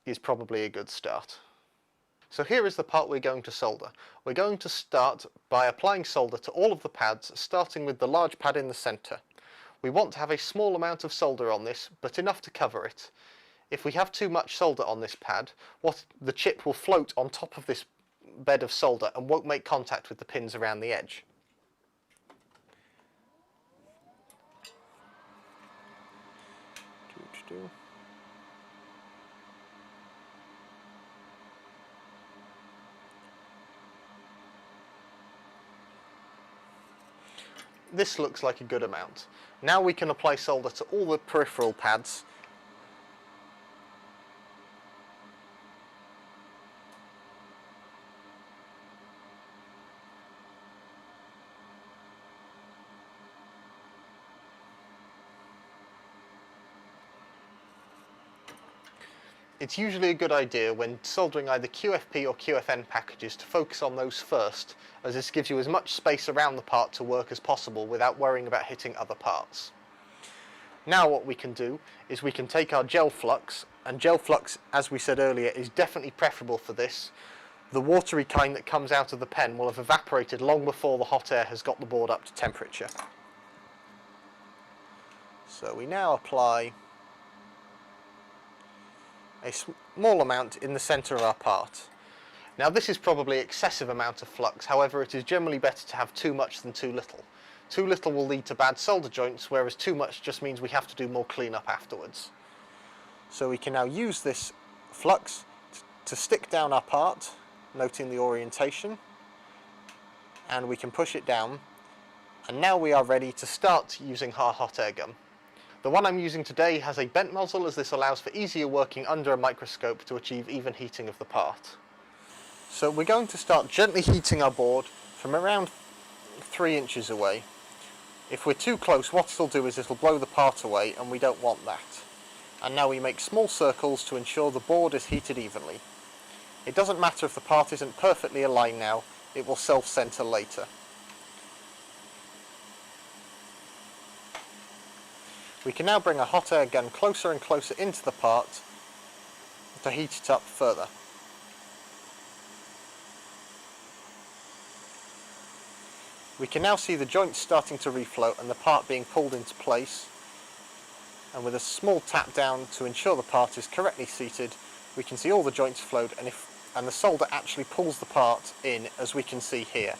is probably a good start. So here is the part we're going to solder. We're going to start by applying solder to all of the pads, starting with the large pad in the centre. We want to have a small amount of solder on this, but enough to cover it. If we have too much solder on this pad, the chip will float on top of this bed of solder and won't make contact with the pins around the edge. This looks like a good amount. Now we can apply solder to all the peripheral pads it's usually a good idea when soldering either QFP or QFN packages to focus on those first, as this gives you as much space around the part to work as possible without worrying about hitting other parts. Now what we can do is we can take our gel flux, and gel flux, as we said earlier, is definitely preferable for this. The watery kind that comes out of the pen will have evaporated long before the hot air has got the board up to temperature. So we now apply a small amount in the centre of our part. Now this is probably excessive amount of flux, however it is generally better to have too much than too little. Too little will lead to bad solder joints, whereas too much just means we have to do more cleanup afterwards. So we can now use this flux to stick down our part, noting the orientation, and we can push it down, and now we are ready to start using our hot air gun. The one I'm using today has a bent muzzle, as this allows for easier working under a microscope to achieve even heating of the part. So we're going to start gently heating our board from around 3 inches away. If we're too close, what it'll do is it'll blow the part away, and we don't want that. And now we make small circles to ensure the board is heated evenly. It doesn't matter if the part isn't perfectly aligned now, it will self-center later. We can now bring a hot air gun closer and closer into the part to heat it up further. We can now see the joints starting to refloat and the part being pulled into place, and with a small tap down to ensure the part is correctly seated, we can see all the joints float, and the solder actually pulls the part in, as we can see here.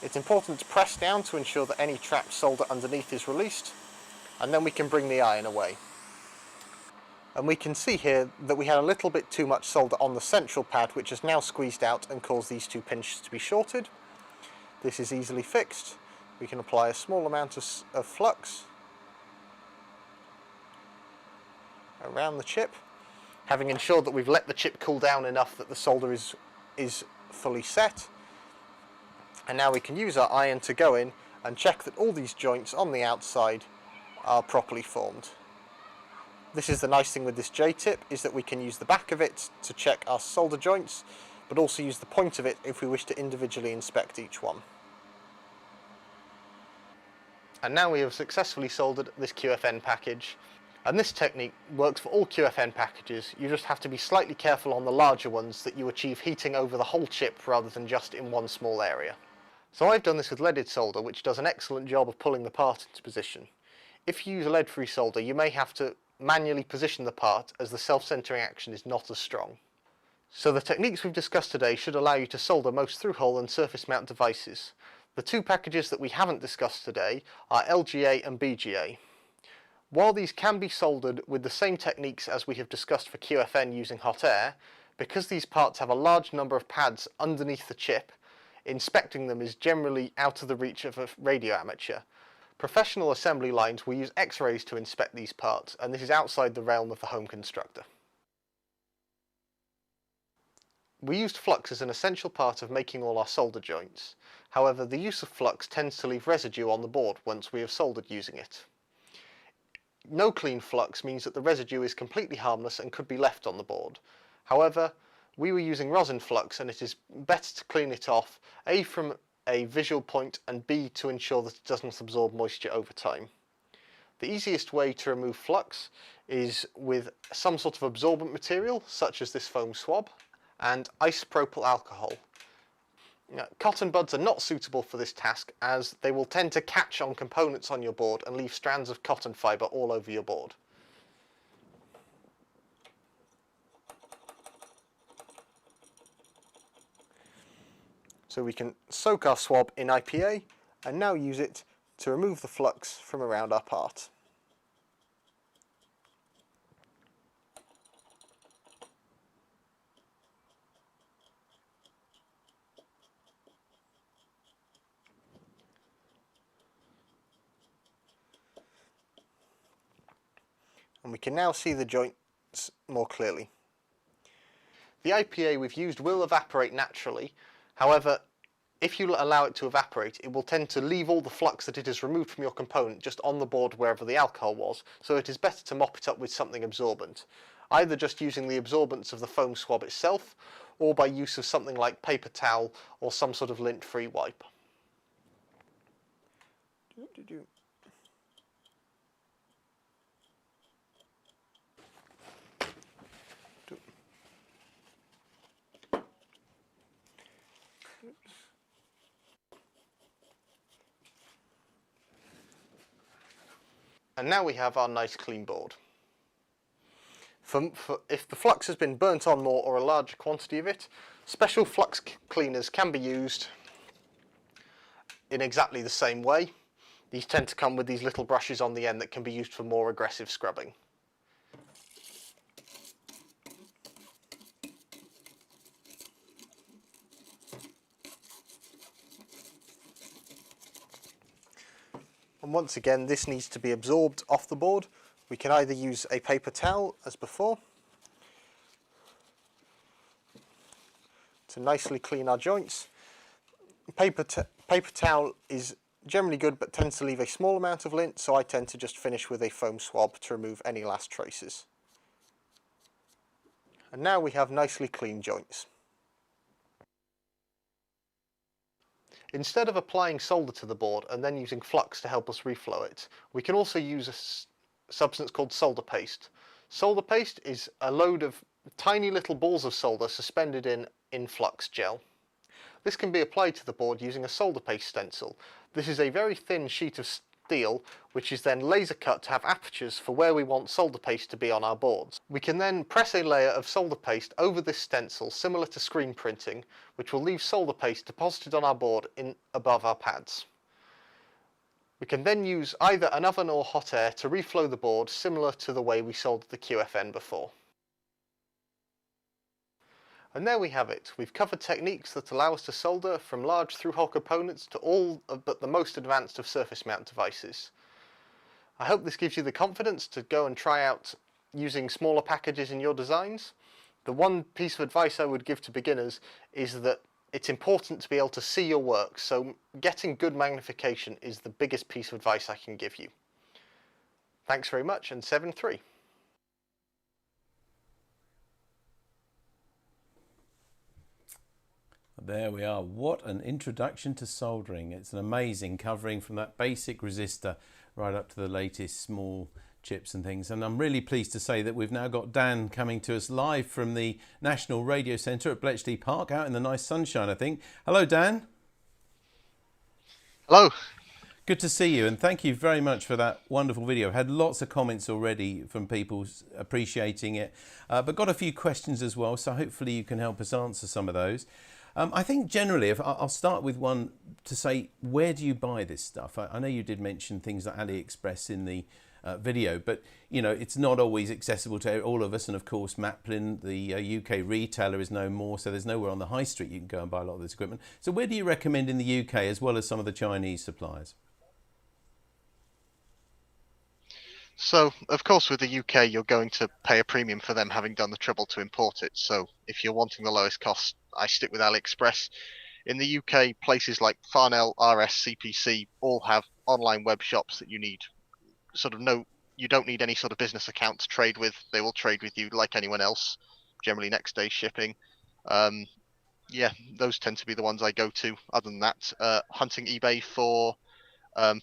It's important to press down to ensure that any trapped solder underneath is released, and then we can bring the iron away. And we can see here that we had a little bit too much solder on the central pad, which has now squeezed out and caused these two pinches to be shorted. This is easily fixed. We can apply a small amount of flux around the chip, having ensured that we've let the chip cool down enough that the solder is fully set. And now we can use our iron to go in and check that all these joints on the outside are properly formed. This is the nice thing with this J-tip, is that we can use the back of it to check our solder joints, but also use the point of it if we wish to individually inspect each one. And now we have successfully soldered this QFN package, and this technique works for all QFN packages. You just have to be slightly careful on the larger ones that you achieve heating over the whole chip rather than just in one small area. So I've done this with leaded solder, which does an excellent job of pulling the part into position. If you use a lead-free solder, you may have to manually position the part, as the self-centering action is not as strong. So the techniques we've discussed today should allow you to solder most through-hole and surface mount devices. The two packages that we haven't discussed today are LGA and BGA. While these can be soldered with the same techniques as we have discussed for QFN using hot air, because these parts have a large number of pads underneath the chip, inspecting them is generally out of the reach of a radio amateur. Professional assembly lines will use X-rays to inspect these parts, and this is outside the realm of the home constructor. We used flux as an essential part of making all our solder joints. However, the use of flux tends to leave residue on the board once we have soldered using it. No clean flux means that the residue is completely harmless and could be left on the board. However, we were using rosin flux, and it is better to clean it off, A, from a visual point, and B, to ensure that it doesn't absorb moisture over time. The easiest way to remove flux is with some sort of absorbent material, such as this foam swab, and isopropyl alcohol. Now, cotton buds are not suitable for this task, as they will tend to catch on components on your board and leave strands of cotton fibre all over your board. So we can soak our swab in IPA and now use it to remove the flux from around our part. And we can now see the joints more clearly. The IPA we've used will evaporate naturally. However, if you allow it to evaporate, it will tend to leave all the flux that it has removed from your component just on the board wherever the alcohol was, so it is better to mop it up with something absorbent. either just using the absorbance of the foam swab itself, or by use of something like paper towel or some sort of lint-free wipe. And now we have our nice clean board. If the flux has been burnt on more or a large quantity of it, special flux cleaners can be used in exactly the same way. These tend to come with these little brushes on the end that can be used for more aggressive scrubbing. And once again, this needs to be absorbed off the board. We can either use a paper towel, as before, to nicely clean our joints. Paper towel is generally good, but tends to leave a small amount of lint, so I tend to just finish with a foam swab to remove any last traces. And now we have nicely clean joints. Instead of applying solder to the board and then using flux to help us reflow it, we can also use a substance called solder paste. Solder paste is a load of tiny little balls of solder suspended in flux gel. This can be applied to the board using a solder paste stencil. This is a very thin sheet of steel which is then laser cut to have apertures for where we want solder paste to be on our boards. We can then press a layer of solder paste over this stencil, similar to screen printing, which will leave solder paste deposited on our board above our pads. We can then use either an oven or hot air to reflow the board, similar to the way we soldered the QFN before. And there we have it. We've covered techniques that allow us to solder from large through-hole components to all but the most advanced of surface mount devices. I hope this gives you the confidence to go and try out using smaller packages in your designs. The one piece of advice I would give to beginners is that it's important to be able to see your work, so getting good magnification is the biggest piece of advice I can give you. Thanks very much, and 7-3. There we are. What an introduction to soldering. It's an amazing covering from that basic resistor right up to the latest small chips and things. And I'm really pleased to say that we've now got Dan coming to us live from the National Radio Centre at Bletchley Park, out in the nice sunshine, I think. Hello, Dan. Hello. Good to see you, and thank you very much for that wonderful video. Had lots of comments already from people appreciating it, but got a few questions as well, so hopefully you can help us answer some of those. I think generally, I'll start with one to say, where do you buy this stuff? I know you did mention things like AliExpress in the video, but you know, it's not always accessible to all of us, and of course Maplin, the UK retailer, is no more, so there's nowhere on the high street you can go and buy a lot of this equipment. So where do you recommend in the UK, as well as some of the Chinese suppliers? So, of course, with the UK, you're going to pay a premium for them having done the trouble to import it. So, if you're wanting the lowest cost, I stick with AliExpress. In the UK, places like Farnell, RSCPC all have online web shops that you need. You don't need any sort of business account to trade with. They will trade with you like anyone else, generally next day shipping. Yeah, those tend to be the ones I go to. Other than that, hunting eBay for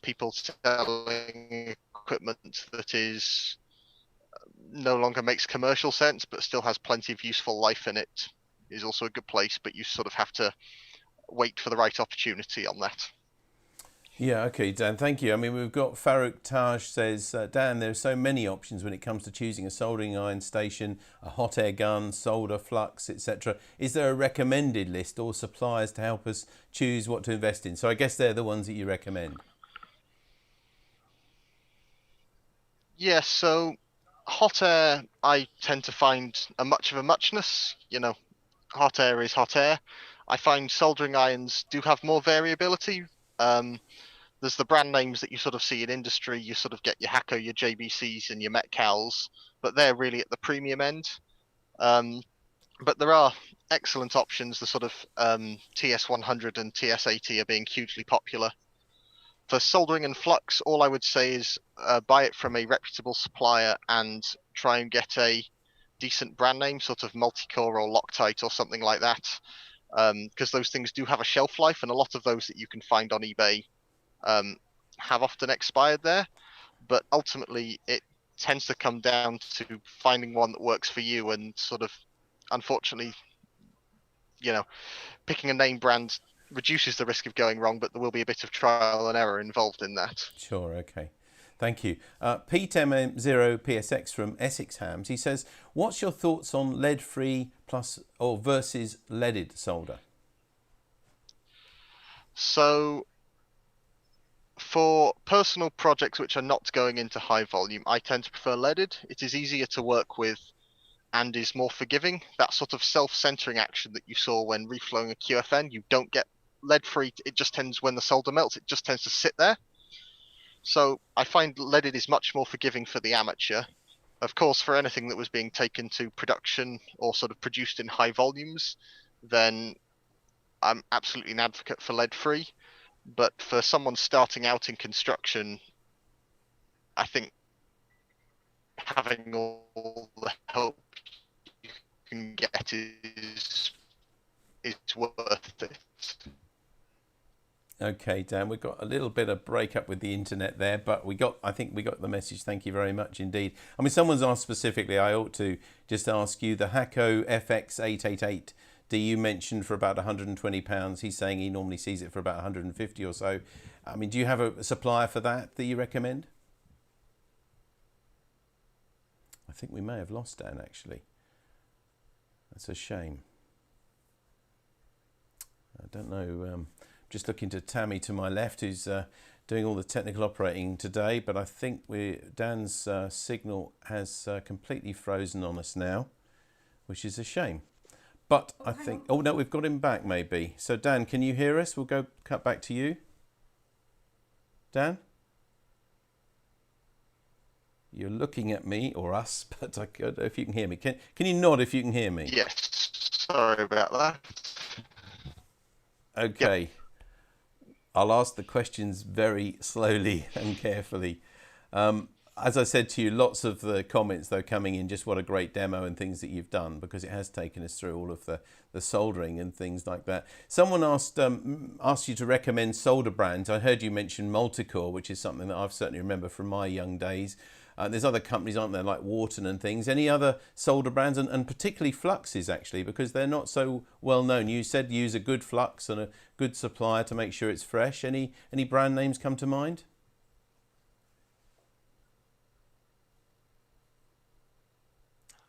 people selling equipment that is no longer makes commercial sense but still has plenty of useful life in it is also a good place, but you sort of have to wait for the right opportunity on that. Yeah, okay, Dan, thank you. I mean, we've got Farouk Taj says, Dan, there are so many options when it comes to choosing a soldering iron station, a hot air gun, solder, flux, etc. Is there a recommended list or suppliers to help us choose what to invest in? So I guess they're the ones that you recommend. Yes, so hot air, I tend to find a much of a muchness. You know, hot air is hot air. I find soldering irons do have more variability. There's the brand names that you sort of see in industry. You sort of get your Hakko, your JBCs, and your Metcals, but they're really at the premium end. But there are excellent options. The sort of TS100 and TS80 are being hugely popular. For soldering and flux, all I would say is buy it from a reputable supplier and try and get a decent brand name, sort of Multicore or Loctite or something like that, because those things do have a shelf life, and a lot of those that you can find on eBay have often expired there. But ultimately, it tends to come down to finding one that works for you, and sort of, unfortunately, picking a name brand reduces the risk of going wrong, but there will be a bit of trial and error involved in that. Sure, okay. Thank you. Pete M0PSX from Essex Hams, he says, what's your thoughts on lead-free plus or versus leaded solder? So, for personal projects which are not going into high volume, I tend to prefer leaded. It is easier to work with and is more forgiving. That sort of self-centering action that you saw when reflowing a QFN, you don't get lead-free. It just tends, when the solder melts, it just tends to sit there. So I find leaded is much more forgiving for the amateur. Of course, for anything that was being taken to production or sort of produced in high volumes, then I'm absolutely an advocate for lead-free. But for someone starting out in construction, I think having all the help you can get is worth it. Okay, Dan, we've got a little bit of breakup with the internet there, but I think we got the message. Thank you very much indeed. I mean, someone's asked specifically, I ought to just ask you, the Hakko FX888, do you mentioned for about £120? He's saying he normally sees it for about 150 or so. I mean, do you have a supplier for that you recommend? I think we may have lost Dan, actually. That's a shame. I don't know. Just looking to Tammy to my left, who's doing all the technical operating today, but I think Dan's signal has completely frozen on us now, which is a shame. But I think, oh no, we've got him back maybe. So Dan, can you hear us? We'll cut back to you. Dan? You're looking at me or us, but I don't know if you can hear me. Can you nod if you can hear me? Yes, sorry about that. Okay. Yep. I'll ask the questions very slowly and carefully. As I said to you, lots of the comments though coming in, just what a great demo and things that you've done, because it has taken us through all of the soldering and things like that. Someone asked you to recommend solder brands. I heard you mention Multicore, which is something that I've certainly remember from my young days. There's other companies, aren't there, like Wharton and things. Any other solder brands, and particularly fluxes, actually, because they're not so well known. You said use a good flux and a good supplier to make sure it's fresh. Any brand names come to mind?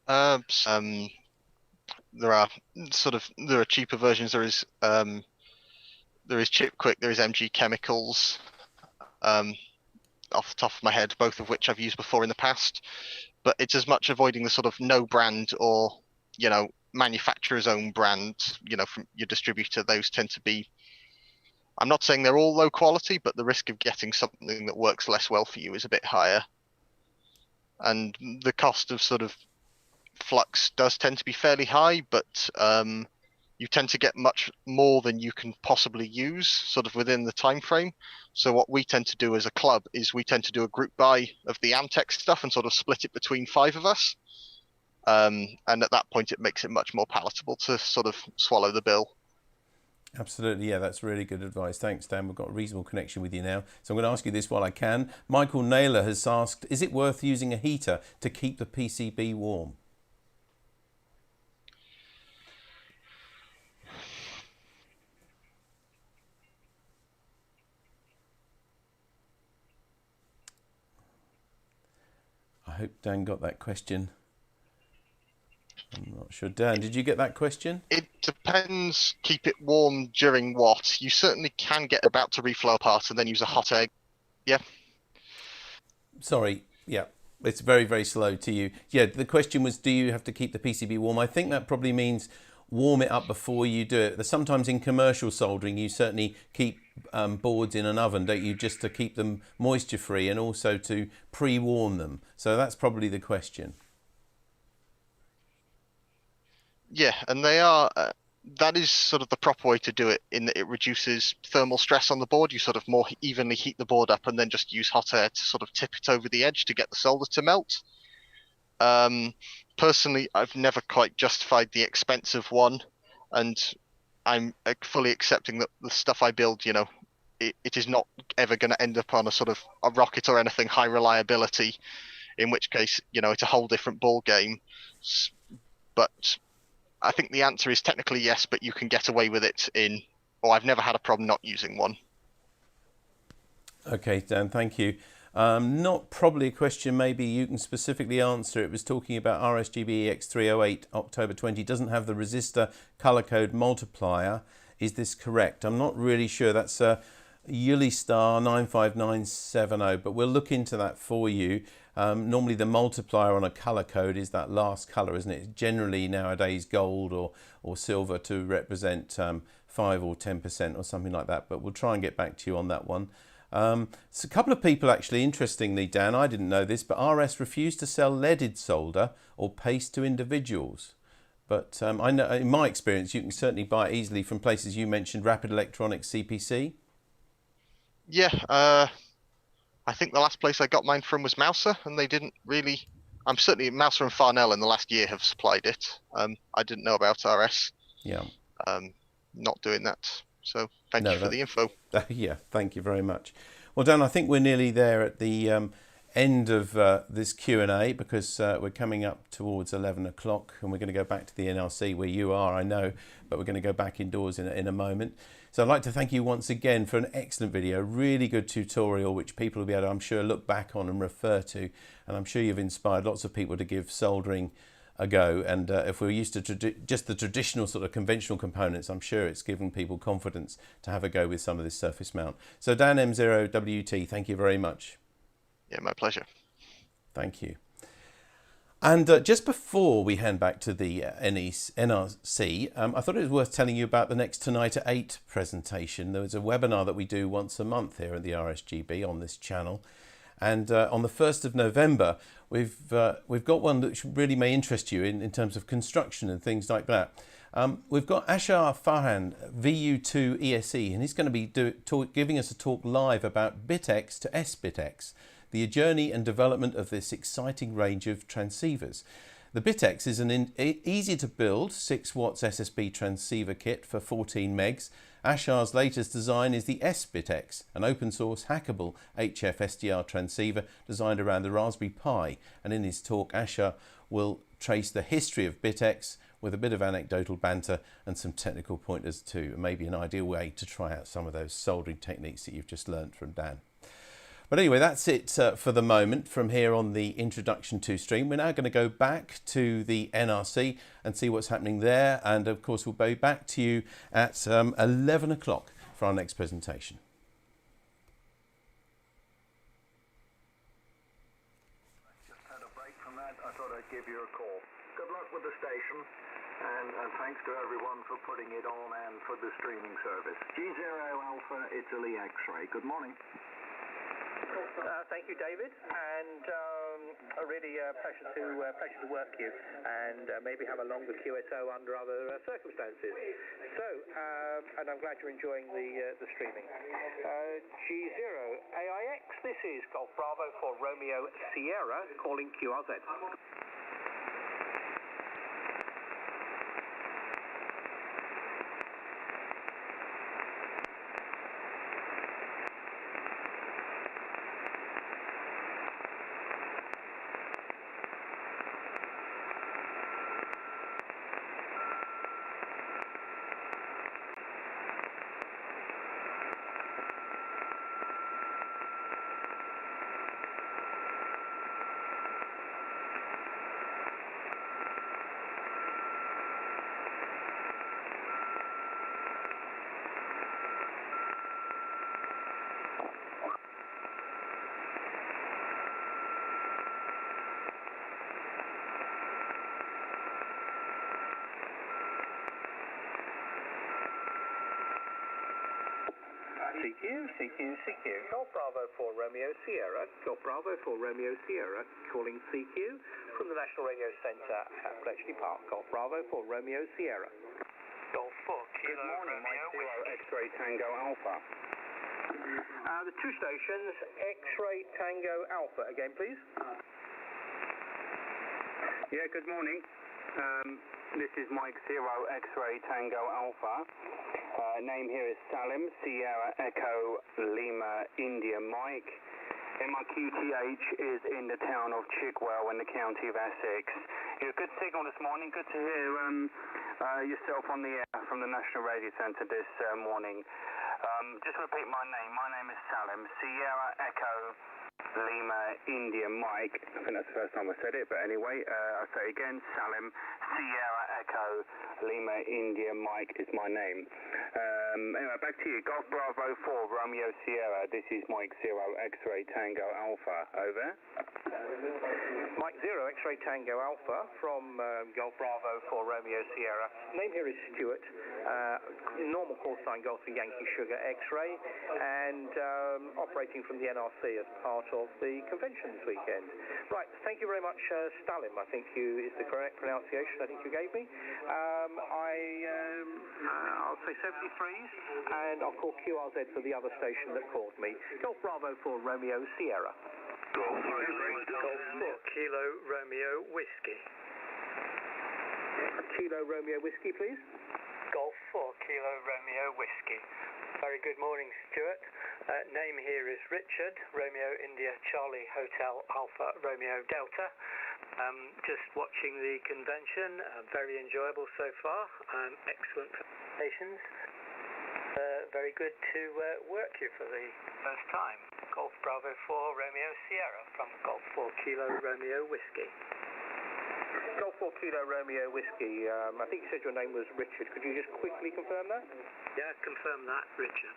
There are cheaper versions. There is Chip Quick. There is MG Chemicals. Off the top of my head, both of which I've used before in the past, but it's as much avoiding the sort of no brand or manufacturer's own brand from your distributor. Those tend to be, I'm not saying they're all low quality, but the risk of getting something that works less well for you is a bit higher, and the cost of sort of flux does tend to be fairly high, but you tend to get much more than you can possibly use sort of within the time frame. So what we tend to do as a club is we tend to do a group buy of the Amtech stuff and sort of split it between 5 of us. And at that point, it makes it much more palatable to sort of swallow the bill. Absolutely, yeah, that's really good advice. Thanks, Dan. We've got a reasonable connection with you now. So I'm going to ask you this while I can. Michael Naylor has asked, is it worth using a heater to keep the PCB warm? I hope Dan got that question. I'm not sure. Dan, did you get that question? It depends. Keep it warm during what? You certainly can get about to reflow apart and then use a hot egg. Yeah. Sorry. Yeah. It's very, very slow to you. Yeah. The question was, do you have to keep the PCB warm? I think that probably means warm it up before you do it. Sometimes in commercial soldering, you certainly keep boards in an oven, don't you, just to keep them moisture free and also to pre-warm them. So that's probably the question. Yeah, and they are, that is sort of the proper way to do it, in that it reduces thermal stress on the board. You sort of more evenly heat the board up and then just use hot air to sort of tip it over the edge to get the solder to melt. Personally, I've never quite justified the expense of one, and I'm fully accepting that the stuff I build, you know, it is not ever going to end up on a sort of a rocket or anything high reliability, in which case, you know, it's a whole different ball game. But I think the answer is technically yes, but you can get away with it I've never had a problem not using one. Okay, Dan, thank you. Not probably a question maybe you can specifically answer. It was talking about RSGB X308 October 20 doesn't have the resistor color code multiplier. Is this correct? I'm not really sure. That's Yuli Star 95970, but we'll look into that for you. Normally the multiplier on a color code is that last color, isn't it? Generally nowadays gold or silver to represent 5 or 10% or something like that, but we'll try and get back to you on that one. So a couple of people actually, interestingly, Dan, I didn't know this, but RS refused to sell leaded solder or paste to individuals. But I know, in my experience, you can certainly buy it easily from places you mentioned, Rapid Electronics, CPC. Yeah, I think the last place I got mine from was Mouser, and they didn't really. I'm certainly Mouser and Farnell in the last year have supplied it. I didn't know about RS. Yeah. Not doing that. So thank you for the info. Yeah, thank you very much. Well, Dan, I think we're nearly there at the end of this Q&A, because we're coming up towards 11 o'clock and we're going to go back to the NRC where you are, I know, but we're going to go back indoors in a moment. So I'd like to thank you once again for an excellent video, really good tutorial which people will be able to, I'm sure, look back on and refer to, and I'm sure you've inspired lots of people to give soldering a go. And if we're used to just the traditional sort of conventional components, I'm sure it's given people confidence to have a go with some of this surface mount. So Dan M0WT, thank you very much. Yeah, my pleasure. Thank you. And just before we hand back to the NRC, I thought it was worth telling you about the next Tonight at 8 presentation. There was a webinar that we do once a month here at the RSGB on this channel. And on the 1st of November, we've got one that really may interest you in terms of construction and things like that. We've got Ashar Farhan, VU2 ESE, and he's going to be giving us a talk live about BitX to SBitX, the journey and development of this exciting range of transceivers. The BitX is an easy to build 6 watts SSB transceiver kit for 14 megs. Ashar's latest design is the SBitX, an open source hackable HF SDR transceiver designed around the Raspberry Pi. And in his talk, Ashar will trace the history of BitX with a bit of anecdotal banter and some technical pointers too, maybe an ideal way to try out some of those soldering techniques that you've just learned from Dan. But anyway, that's it for the moment from here on the Introduction to Stream. We're now going to go back to the NRC and see what's happening there. And of course, we'll be back to you at 11 o'clock for our next presentation. Just had a break from that. I thought I'd give you a call. Good luck with the station, and thanks to everyone for putting it on and for the streaming service. G0 Alpha Italy X-ray. Good morning. Thank you, David, and a really pleasure to work with you, and maybe have a longer QSO under other circumstances. So, and I'm glad you're enjoying the streaming. G0 AIX, this is Golf Bravo for Romeo Sierra, calling QRZ. CQ. Golf Bravo for Romeo Sierra. Golf Bravo for Romeo Sierra. Calling CQ from the National Radio Centre at Bletchley Park. Golf Bravo for Romeo Sierra. Golf 4 Kilo. Good morning, Mike 0 X-Ray Tango Alpha. The 2 stations, X-Ray Tango Alpha. Again, please. Yeah, good morning. This is Mike Zero X-Ray Tango Alpha. Name here is Salim, Sierra Echo Lima India Mike. And my QTH is in the town of Chigwell in the county of Essex. Yeah, good signal this morning. Good to hear yourself on the air from the National Radio Centre this morning. Just repeat my name. My name is Salim, Sierra Echo Lima India Mike. I think that's the first time I said it, but anyway, I'll say it again. Salim, Sierra Echo Lima India Mike is my name. Anyway, back to you. Golf Bravo 4 Romeo Sierra. This is Mike Zero X-Ray Tango Alpha. Over. Mike Zero X-Ray Tango Alpha from Golf Bravo 4 Romeo Sierra. Name here is Stuart. Normal call sign Golf for Yankee Sugar X-Ray, and operating from the NRC as part of the convention this weekend. Right, thank you very much, Stalim, I think is the correct pronunciation I think you gave me. I'll say 73s, and I'll call QRZ for the other station that called me. Golf Bravo 4 Romeo Sierra. Golf 4 Kilo Romeo Whiskey. Kilo Romeo Whiskey, please. Golf 4 Kilo Romeo Whiskey. Very good morning, Stuart. Name here is Richard, Romeo India Charlie Hotel Alpha Romeo Delta. Just watching the convention, very enjoyable so far. Excellent presentations. Very good to work here for the first time. Golf Bravo 4 Romeo Sierra from Golf 4 Kilo Romeo Whiskey. Golf 4 Kilo Romeo Whiskey. I think you said your name was Richard. Could you just quickly confirm that? Yeah, confirm that, Richard.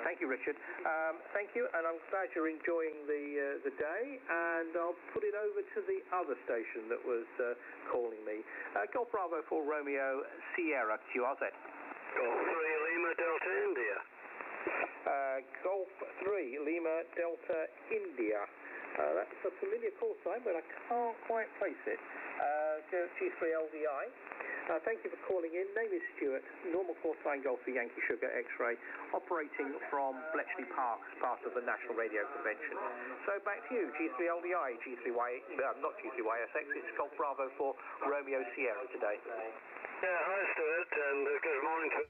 Thank you, Richard. Thank you, and I'm glad you're enjoying the day, and I'll put it over to the other station that was calling me. Golf Bravo 4 Romeo Sierra QRZ. Golf 3 Lima Delta India. Golf 3 Lima Delta India. That's a familiar call sign, but I can't quite place it. G3LDI. Thank you for calling in. Name is Stuart. Normal call sign Golf for Yankee Sugar X-Ray. Operating from Bletchley Park as part of the National Radio Convention. So back to you. G3LDI. Not G3YSX. It's Golf Bravo 4 Romeo Sierra today. Yeah, hi Stuart, and good morning to...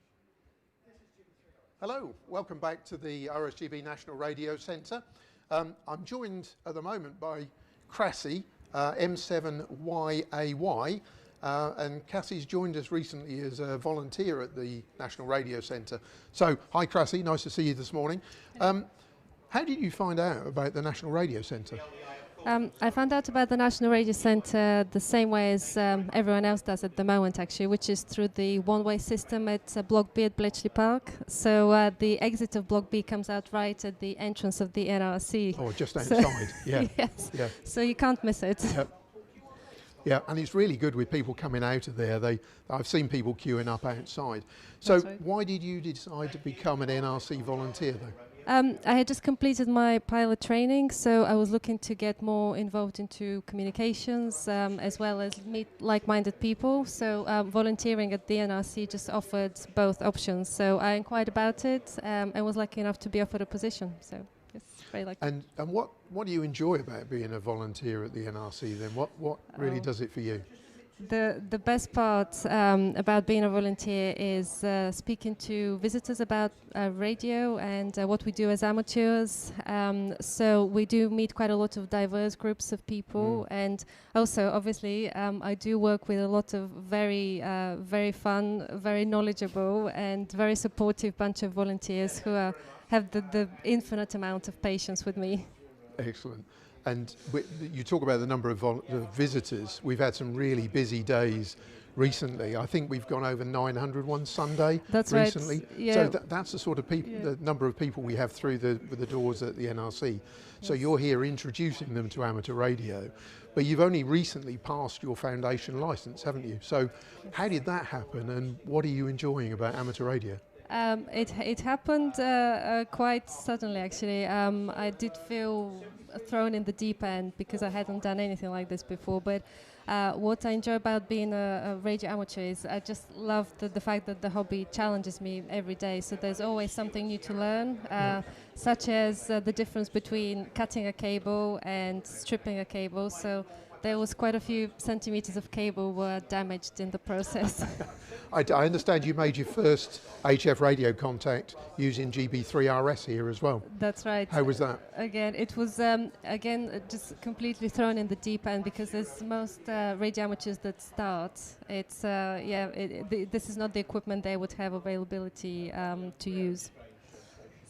Hello, welcome back to the RSGB National Radio Centre. I'm joined at the moment by Crassie, M7YAY, and Cassie's joined us recently as a volunteer at the National Radio Centre. So, hi Crassie, nice to see you this morning. How did you find out about the National Radio Centre? I found out about the National Radio Centre the same way as everyone else does at the moment, actually, which is through the one-way system at Block B at Bletchley Park. So the exit of Block B comes out right at the entrance of the NRC. Oh, just outside, yeah. Yes, yeah. So you can't miss it. Yep. Yeah, and it's really good with people coming out of there. I've seen people queuing up outside. So right. Why did you decide to become an NRC volunteer, though? I had just completed my pilot training, so I was looking to get more involved into communications as well as meet like-minded people. So volunteering at the NRC just offered both options. So I inquired about it and was lucky enough to be offered a position. So yes, very lucky. And what do you enjoy about being a volunteer at the NRC then? What really does it for you? The best part about being a volunteer is speaking to visitors about radio and what we do as amateurs. So we do meet quite a lot of diverse groups of people, and also obviously I do work with a lot of very fun, very knowledgeable and very supportive bunch of volunteers who have the infinite amount of patience with me. Excellent. And you talk about the number of visitors. We've had some really busy days recently. I think we've gone over 900 one Sunday recently. Right. Yeah. So that's the sort of the number of people we have through the doors at the NRC. So Yes. You're here introducing them to amateur radio, but you've only recently passed your foundation license, haven't you? So how did that happen, and what are you enjoying about amateur radio? It happened quite suddenly, actually. I did feel thrown in the deep end because I hadn't done anything like this before. But what I enjoy about being a radio amateur is I just love the fact that the hobby challenges me every day. So there's always something new to learn, such as the difference between cutting a cable and stripping a cable. So there was quite a few centimeters of cable were damaged in the process. I understand you made your first HF radio contact using GB3RS here as well. That's right. How was that? Again, it was just completely thrown in the deep end, because as most radio amateurs that start, it's this is not the equipment they would have availability to use.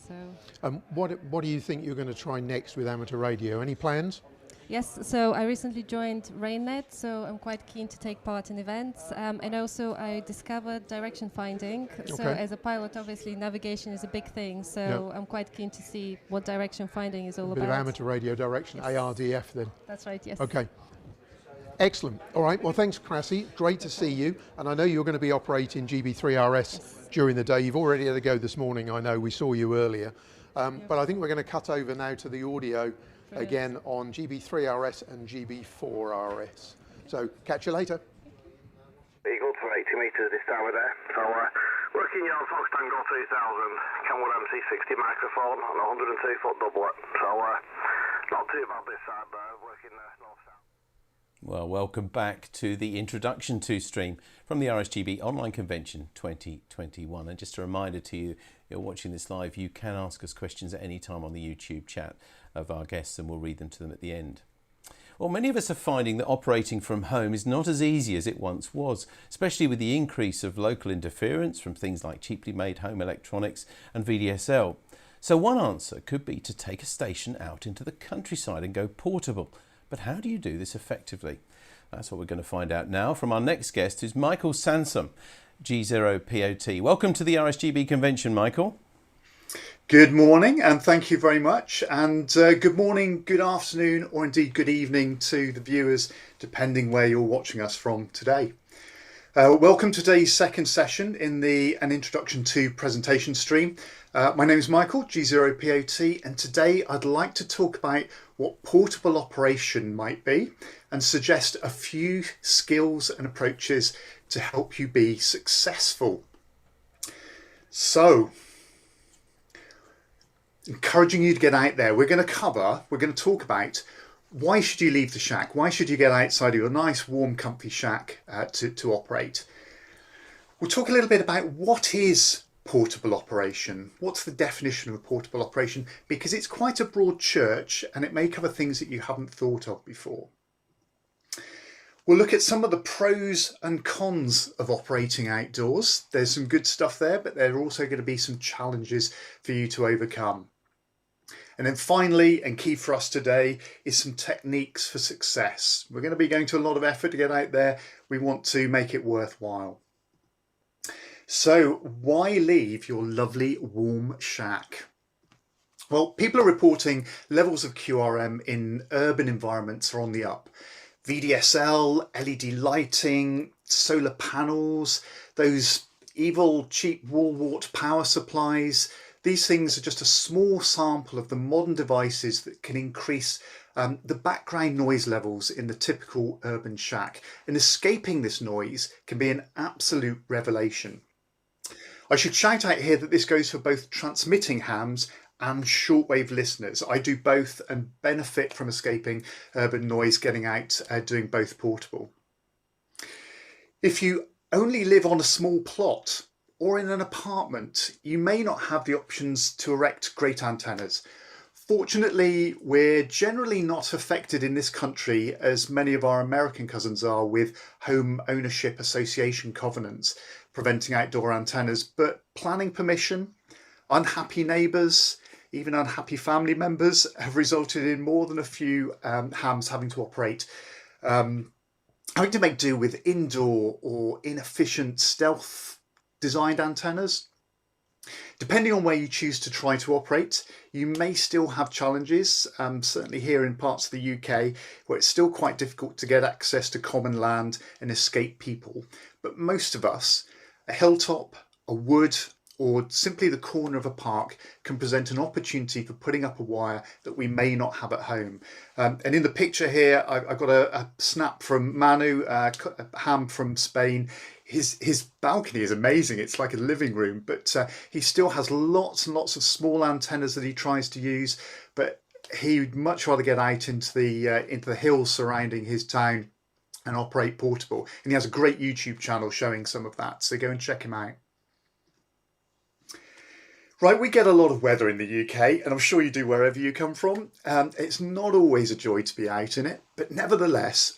So. What do you think you're going to try next with amateur radio? Any plans? Yes, so I recently joined RainNet, so I'm quite keen to take part in events. And also I discovered direction finding. Okay. So as a pilot, obviously navigation is a big thing, so I'm quite keen to see what direction finding is all about. A bit of amateur radio direction, yes. ARDF then. That's right, yes. Okay. Excellent. All right, well thanks Krasi, great to see you. And I know you're going to be operating GB3RS during the day. You've already had a go this morning, I know, we saw you earlier. But I think we're going to cut over now to the audio again on GB3RS and GB4RS. So catch you later. Eagle for 80 metres this time of day. So working on Fox Tango 3000, Kenwood MC60 microphone on a 102 foot doublet. So not too bad this side, but working north-south. Well, welcome back to the Introduction to Stream from the RSGB Online Convention 2021. And just a reminder to you, you're watching this live, you can ask us questions at any time on the YouTube chat of our guests, and we'll read them to them at the end. Well, many of us are finding that operating from home is not as easy as it once was, especially with the increase of local interference from things like cheaply made home electronics and VDSL. So one answer could be to take a station out into the countryside and go portable. But how do you do this effectively? That's what we're going to find out now from our next guest, who's Michael Sansom, G0POT. Welcome to the RSGB convention, Michael. Good morning, and thank you very much. And good morning, good afternoon, or indeed good evening to the viewers, depending where you're watching us from today. Welcome to today's second session in an introduction to presentation stream. My name is Michael, G0POT, and today I'd like to talk about what portable operation might be and suggest a few skills and approaches to help you be successful. So, encouraging you to get out there. We're going to talk about why should you leave the shack? Why should you get outside of your nice, warm, comfy shack to operate? We'll talk a little bit about what is portable operation. What's the definition of a portable operation? Because it's quite a broad church and it may cover things that you haven't thought of before. We'll look at some of the pros and cons of operating outdoors. There's some good stuff there, but there are also going to be some challenges for you to overcome. And then finally, and key for us today, is some techniques for success. We're going to be going to a lot of effort to get out there. We want to make it worthwhile. So why leave your lovely warm shack? Well, people are reporting levels of QRM in urban environments are on the up. VDSL, LED lighting, solar panels, those evil cheap wall-wart power supplies. These things are just a small sample of the modern devices that can increase the background noise levels in the typical urban shack. And escaping this noise can be an absolute revelation. I should shout out here that this goes for both transmitting hams and shortwave listeners. I do both and benefit from escaping urban noise, getting out, doing both portable. If you only live on a small plot or in an apartment, you may not have the options to erect great antennas. Fortunately, we're generally not affected in this country as many of our American cousins are with home ownership association covenants preventing outdoor antennas, but planning permission, unhappy neighbours, even unhappy family members have resulted in more than a few hams having to operate, having to make do with indoor or inefficient stealth designed antennas. Depending on where you choose to try to operate, you may still have challenges, certainly here in parts of the UK where it's still quite difficult to get access to common land and escape people. But most of us, a hilltop, a wood, or simply the corner of a park can present an opportunity for putting up a wire that we may not have at home. And in the picture here, I've got a snap from Manu, a ham from Spain. His balcony is amazing. It's like a living room, but he still has lots and lots of small antennas that he tries to use. But he would much rather get out into the hills surrounding his town and operate portable. And he has a great YouTube channel showing some of that, so go and check him out. Right, we get a lot of weather in the UK, and I'm sure you do wherever you come from. It's not always a joy to be out in it, but nevertheless,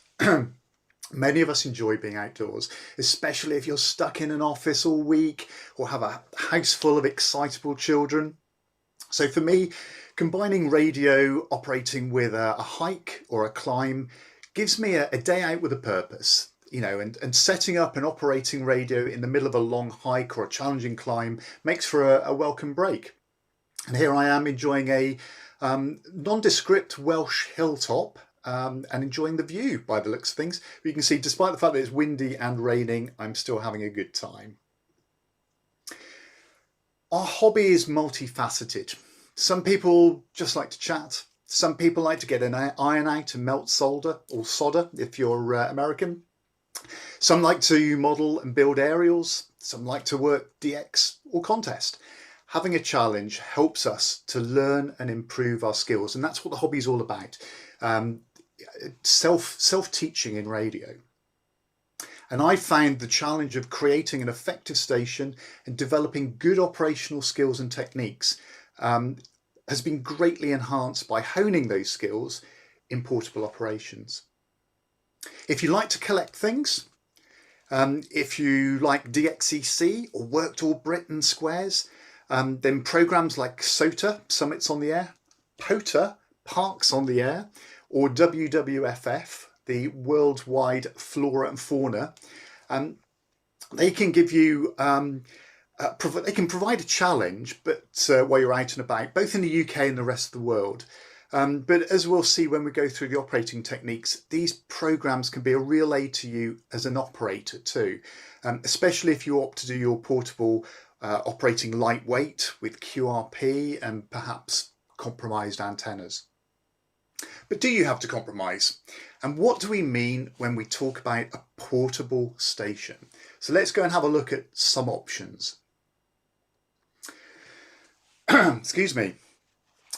many of us enjoy being outdoors, especially if you're stuck in an office all week or have a house full of excitable children. So for me, combining radio operating with a hike or a climb gives me a day out with a purpose. You know, and setting up and operating radio in the middle of a long hike or a challenging climb makes for a welcome break. And here I am enjoying a nondescript Welsh hilltop and enjoying the view by the looks of things. You can see, despite the fact that it's windy and raining, I'm still having a good time. Our hobby is multifaceted. Some people just like to chat. Some people like to get an iron out and melt solder, or solder if you're American. Some like to model and build aerials. Some like to work DX or contest. Having a challenge helps us to learn and improve our skills, and that's what the hobby is all about. Self-teaching in radio. And I found the challenge of creating an effective station and developing good operational skills and techniques has been greatly enhanced by honing those skills in portable operations. If you like to collect things, if you like DXEC or worked all Britain squares, then programs like SOTA, Summits on the Air, POTA, Parks on the Air, or WWFF, the Worldwide Flora and Fauna, they can give you, they can provide a challenge, but while you're out and about, both in the UK and the rest of the world. But as we'll see when we go through the operating techniques, these programs can be a real aid to you as an operator too, especially if you opt to do your portable operating lightweight with QRP and perhaps compromised antennas. But do you have to compromise? And what do we mean when we talk about a portable station? So let's go and have a look at some options. Excuse me.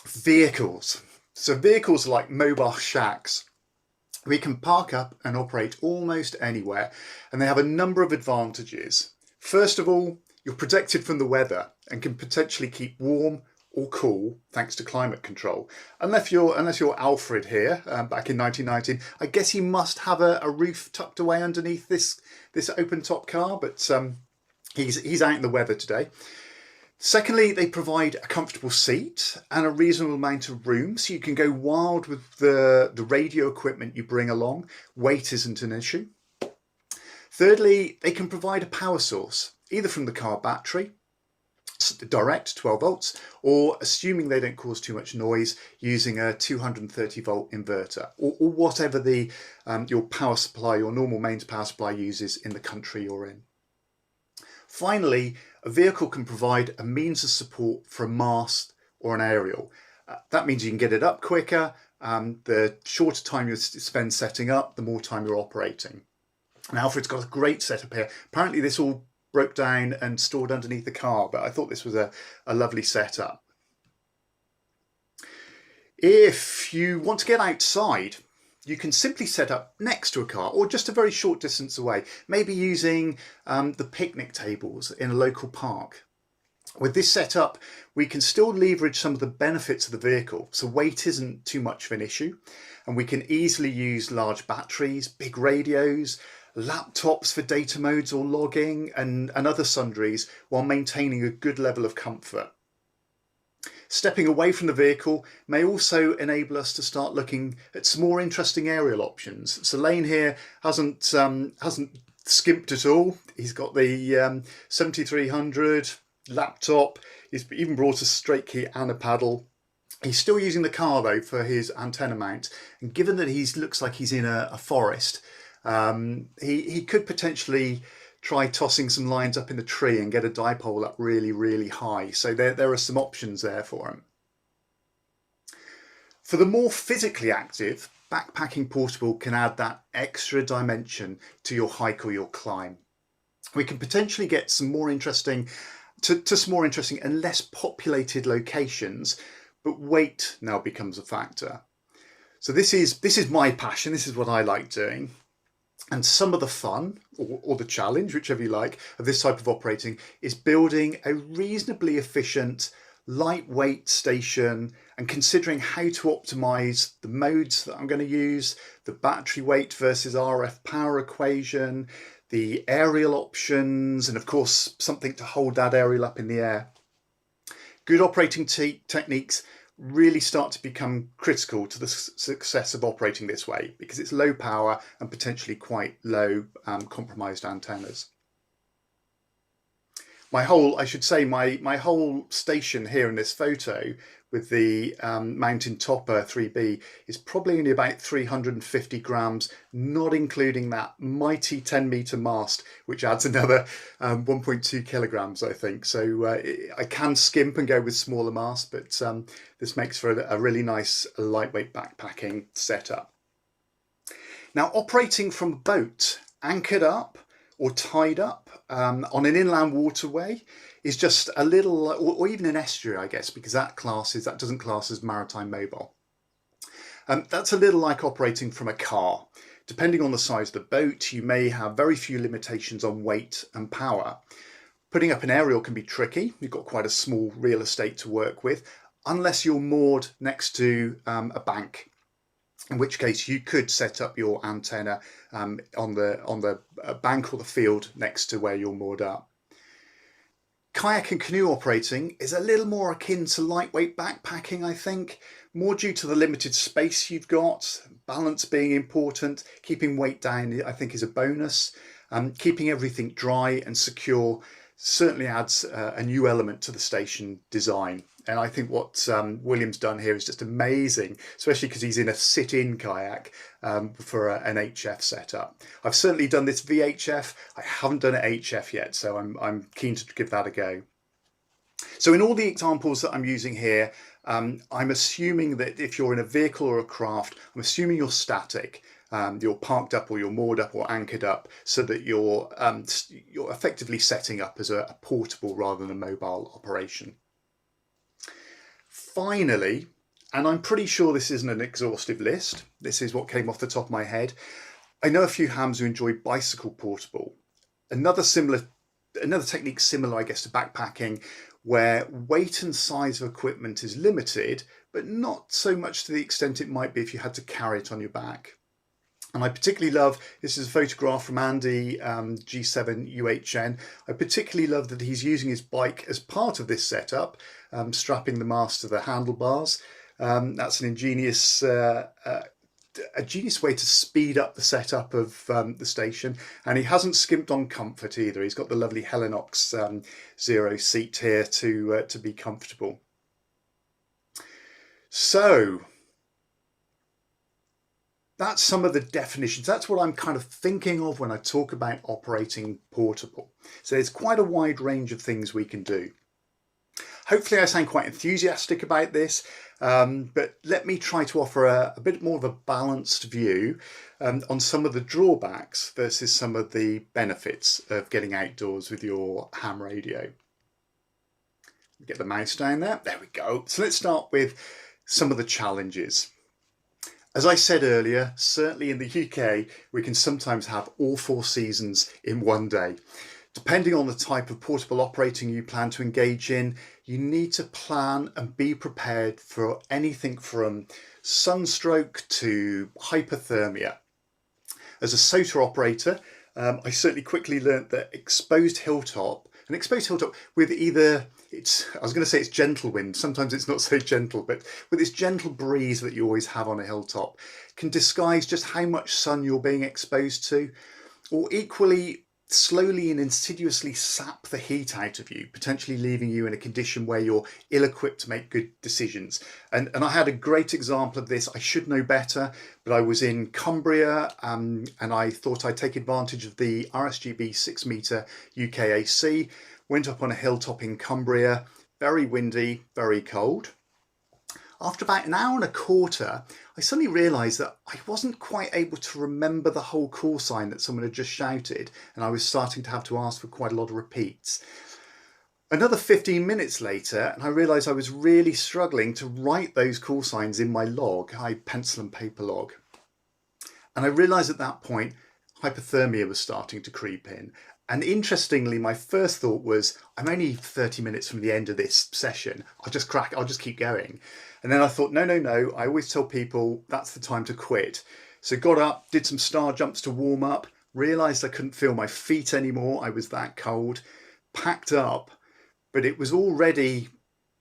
Vehicles. So vehicles are like mobile shacks. We can park up and operate almost anywhere, and they have a number of advantages. First of all, you're protected from the weather and can potentially keep warm or cool thanks to climate control. Unless you're Alfred here back in 1919, I guess he must have a roof tucked away underneath this open top car, but he's out in the weather today. Secondly, they provide a comfortable seat and a reasonable amount of room, so you can go wild with the radio equipment you bring along. Weight isn't an issue. Thirdly, they can provide a power source, either from the car battery, direct 12 volts, or assuming they don't cause too much noise, using a 230 volt inverter, or whatever your power supply, your normal mains power supply uses in the country you're in. Finally, a vehicle can provide a means of support for a mast or an aerial. That means you can get it up quicker. The shorter time you spend setting up, the more time you're operating. And Alfred's got a great setup here. Apparently this all broke down and stored underneath the car, but I thought this was a lovely setup. If you want to get outside, you can simply set up next to a car or just a very short distance away, maybe using the picnic tables in a local park. With this setup, we can still leverage some of the benefits of the vehicle, so weight isn't too much of an issue, and we can easily use large batteries, big radios, laptops for data modes or logging, and other sundries, while maintaining a good level of comfort. Stepping away from the vehicle may also enable us to start looking at some more interesting aerial options. So Lane here hasn't skimped at all. He's got the 7300 laptop. He's even brought a straight key and a paddle. He's still using the car though for his antenna mount. And given that he looks like he's in a forest, he could potentially try tossing some lines up in the tree and get a dipole up really, really high. So there are some options there for him. For the more physically active, backpacking portable can add that extra dimension to your hike or your climb. We can potentially get some more interesting and less populated locations but weight now becomes a factor. So this is my passion. This is what I like doing. And some of the fun, or the challenge, whichever you like, of this type of operating is building a reasonably efficient, lightweight station and considering how to optimize the modes that I'm going to use, the battery weight versus RF power equation, the aerial options, and of course, something to hold that aerial up in the air. Good operating techniques really start to become critical to the success of operating this way because it's low power and potentially quite low compromised antennas. My whole station here in this photo with the Mountain Topper 3B is probably only about 350 grams, not including that mighty 10-meter mast, which adds another 1.2 kilograms, I think. So I can skimp and go with smaller masts, but this makes for a really nice lightweight backpacking setup. Now, operating from a boat anchored up or tied up on an inland waterway is just a little, or even an estuary, I guess, because that doesn't class as maritime mobile. That's a little like operating from a car. Depending on the size of the boat, you may have very few limitations on weight and power. Putting up an aerial can be tricky. You've got quite a small real estate to work with, unless you're moored next to a bank, in which case you could set up your antenna on the bank or the field next to where you're moored up. Kayak and canoe operating is a little more akin to lightweight backpacking, I think, more due to the limited space you've got, balance being important, keeping weight down I think is a bonus, keeping everything dry and secure certainly adds a new element to the station design. And I think what William's done here is just amazing, especially because he's in a sit-in kayak for an HF setup. I've certainly done this VHF. I haven't done an HF yet, so I'm keen to give that a go. So in all the examples that I'm using here, I'm assuming that if you're in a vehicle or a craft, I'm assuming you're static. You're parked up or you're moored up or anchored up so that you're effectively setting up as a portable rather than a mobile operation. Finally, and I'm pretty sure this isn't an exhaustive list, this is what came off the top of my head, I know a few hams who enjoy bicycle portable. Another technique similar, I guess, to backpacking, where weight and size of equipment is limited, but not so much to the extent it might be if you had to carry it on your back. And I particularly love, this is a photograph from Andy, G7 UHN. I particularly love that he's using his bike as part of this setup, strapping the mast to the handlebars. That's an ingenious way to speed up the setup of the station. And he hasn't skimped on comfort either. He's got the lovely Helinox Zero seat here to be comfortable. So, that's some of the definitions. That's what I'm kind of thinking of when I talk about operating portable. So there's quite a wide range of things we can do. Hopefully I sound quite enthusiastic about this, but let me try to offer a bit more of a balanced view on some of the drawbacks versus some of the benefits of getting outdoors with your ham radio. Get the mouse down there. There we go. So let's start with some of the challenges. As I said earlier, certainly in the UK, we can sometimes have all 4 seasons in one day. Depending on the type of portable operating you plan to engage in, you need to plan and be prepared for anything from sunstroke to hypothermia. As a SOTA operator, I certainly quickly learnt that an exposed hilltop with either, I was going to say it's gentle wind, sometimes it's not so gentle, but with this gentle breeze that you always have on a hilltop, can disguise just how much sun you're being exposed to, or equally slowly and insidiously sap the heat out of you, potentially leaving you in a condition where you're ill-equipped to make good decisions. And I had a great example of this. I should know better, but I was in Cumbria and I thought I'd take advantage of the RSGB 6-meter UKAC, went up on a hilltop in Cumbria, very windy, very cold. After about an hour and a quarter, I suddenly realised that I wasn't quite able to remember the whole call sign that someone had just shouted, and I was starting to have to ask for quite a lot of repeats. Another 15 minutes later, and I realised I was really struggling to write those call signs in my log, my pencil and paper log. And I realised at that point, hypothermia was starting to creep in. And interestingly, my first thought was, I'm only 30 minutes from the end of this session. I'll just keep going. And then I thought, no. I always tell people that's the time to quit. So got up, did some star jumps to warm up, realised I couldn't feel my feet anymore. I was that cold, packed up. But it was already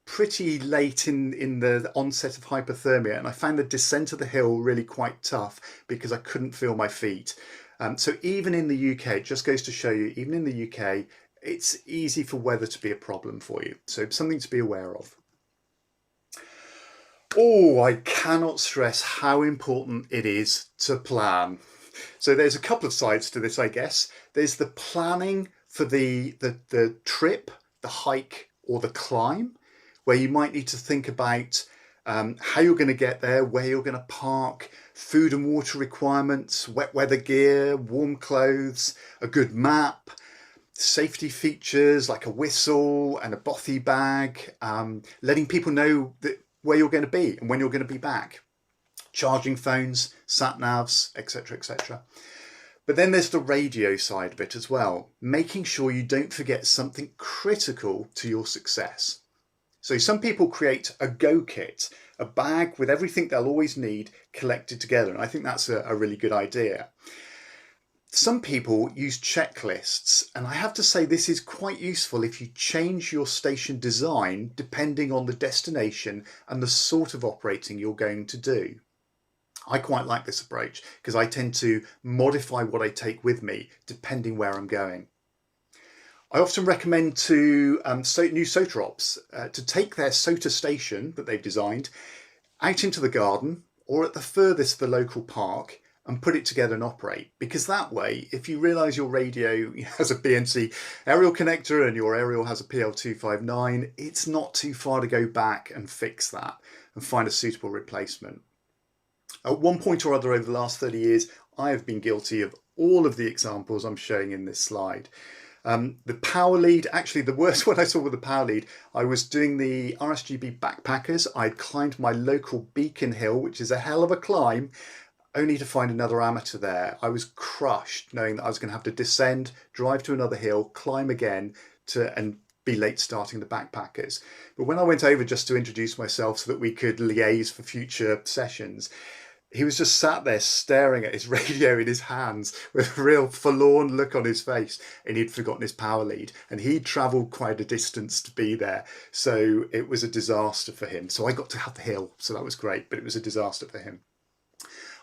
pretty late in the onset of hypothermia, and I found the descent of the hill really quite tough because I couldn't feel my feet. So even in the UK, it just goes to show you, even in the UK, it's easy for weather to be a problem for you. So something to be aware of. Oh, I cannot stress how important it is to plan. So there's a couple of sides to this, I guess. There's the planning for the trip, the hike or the climb, where you might need to think about how you're going to get there, where you're going to park, food and water requirements, wet weather gear, warm clothes, a good map, safety features like a whistle and a bothy bag, letting people know where you're going to be and when you're going to be back, charging phones, sat navs, etc., etc. But then there's the radio side of it as well, making sure you don't forget something critical to your success. So some people create a go kit, a bag with everything they'll always need collected together. And I think that's a really good idea. Some people use checklists, and I have to say this is quite useful if you change your station design depending on the destination and the sort of operating you're going to do. I quite like this approach because I tend to modify what I take with me depending where I'm going. I often recommend to new SOTA ops to take their SOTA station that they've designed out into the garden or at the furthest the local park and put it together and operate, because that way, if you realise your radio has a BNC aerial connector and your aerial has a PL259, it's not too far to go back and fix that and find a suitable replacement. At one point or other over the last 30 years, I have been guilty of all of the examples I'm showing in this slide. The power lead, actually the worst one I saw with the power lead, I was doing the RSGB backpackers. I'd climbed my local Beacon Hill, which is a hell of a climb, only to find another amateur there. I was crushed knowing that I was going to have to descend, drive to another hill, climb again and be late starting the backpackers. But when I went over just to introduce myself so that we could liaise for future sessions, he was just sat there staring at his radio in his hands with a real forlorn look on his face, and he'd forgotten his power lead and he'd travelled quite a distance to be there. So it was a disaster for him. So I got to have the hill, so that was great, but it was a disaster for him.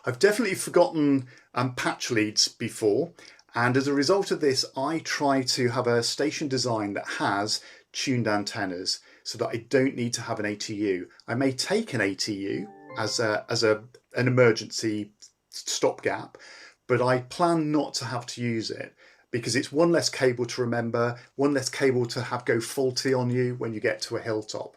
I've definitely forgotten patch leads before, and as a result of this, I try to have a station design that has tuned antennas so that I don't need to have an ATU. I may take an ATU as an emergency stopgap, but I plan not to have to use it because it's one less cable to remember, one less cable to have go faulty on you when you get to a hilltop.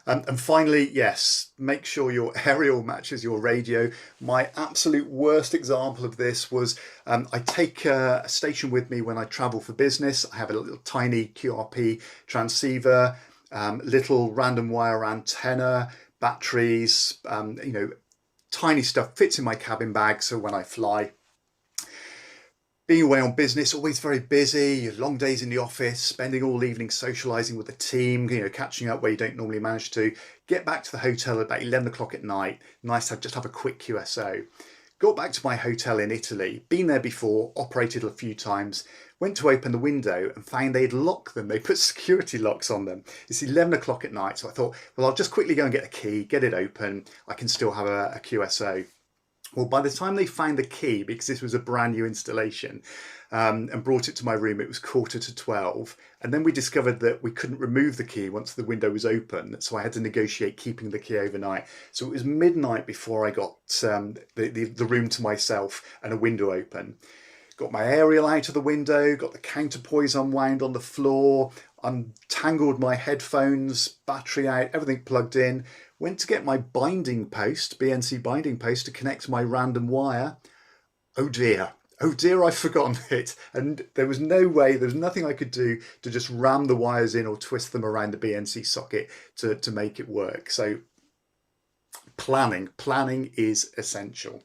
And finally, yes, make sure your aerial matches your radio. My absolute worst example of this was I take a station with me when I travel for business. I have a little tiny QRP transceiver, little random wire antenna, batteries, tiny stuff fits in my cabin bag. So when I fly, being away on business, always very busy, long days in the office, spending all evening socialising with the team, catching up where you don't normally manage to. Get back to the hotel at about 11 o'clock at night. Nice to just have a quick QSO. Got back to my hotel in Italy, been there before, operated a few times, went to open the window and found they'd locked them. They put security locks on them. It's 11 o'clock at night, so I thought, well, I'll just quickly go and get a key, get it open. I can still have a QSO. Well, by the time they found the key, because this was a brand new installation, and brought it to my room, it was 11:45. And then we discovered that we couldn't remove the key once the window was open. So I had to negotiate keeping the key overnight. So it was midnight before I got the room to myself and a window open. Got my aerial out of the window, got the counterpoise unwound on the floor, untangled my headphones, battery out, everything plugged in. Went to get my binding post, BNC binding post, to connect to my random wire. Oh dear, oh dear, I've forgotten it. And there was no way, there was nothing I could do to just ram the wires in or twist them around the BNC socket to make it work. So planning is essential.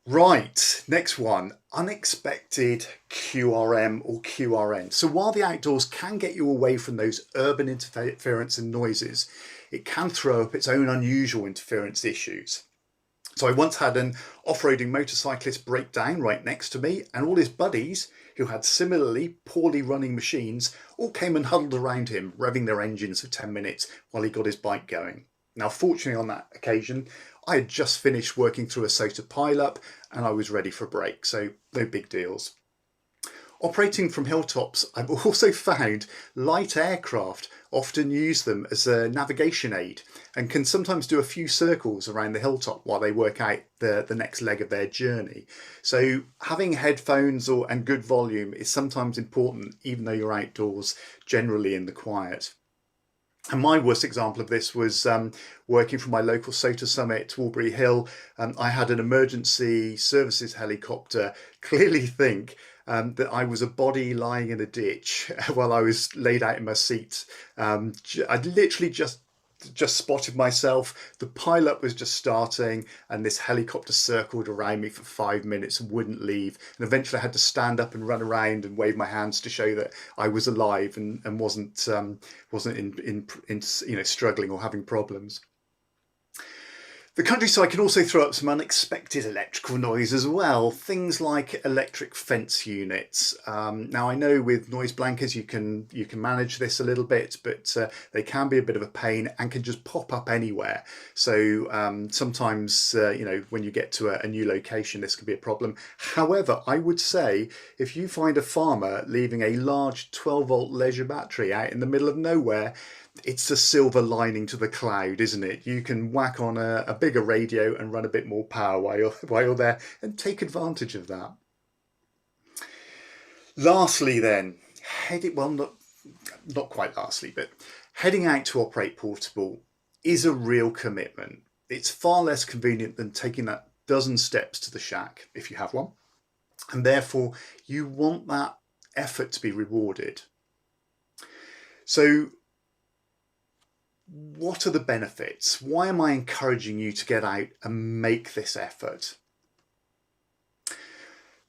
Right, next one, unexpected QRM or QRN. So while the outdoors can get you away from those urban interference and noises, it can throw up its own unusual interference issues. So I once had an off-roading motorcyclist break down right next to me, and all his buddies who had similarly poorly running machines all came and huddled around him, revving their engines for 10 minutes while he got his bike going. Now, fortunately on that occasion, I had just finished working through a SOTA pile-up and I was ready for a break, so no big deals. Operating from hilltops, I've also found light aircraft often use them as a navigation aid and can sometimes do a few circles around the hilltop while they work out the next leg of their journey. So having headphones and good volume is sometimes important, even though you're outdoors, generally in the quiet. And my worst example of this was working from my local SOTA summit, Walbury Hill. I had an emergency services helicopter clearly think that I was a body lying in a ditch while I was laid out in my seat. I'd literally just spotted myself. The pilot was just starting and this helicopter circled around me for 5 minutes and wouldn't leave. And eventually I had to stand up and run around and wave my hands to show that I was alive and wasn't struggling or having problems. The countryside can also throw up some unexpected electrical noise as well, things like electric fence units. Now I know with noise blankers you can manage this a little bit, but they can be a bit of a pain and can just pop up anywhere. So sometimes when you get to a new location this can be a problem. However, I would say if you find a farmer leaving a large 12-volt leisure battery out in the middle of nowhere, it's a silver lining to the cloud, isn't it? You can whack on a bigger radio and run a bit more power while you're there and take advantage of that. Lastly then, not quite lastly, but heading out to operate portable is a real commitment. It's far less convenient than taking that dozen steps to the shack if you have one, and therefore you want that effort to be rewarded. So what are the benefits? Why am I encouraging you to get out and make this effort?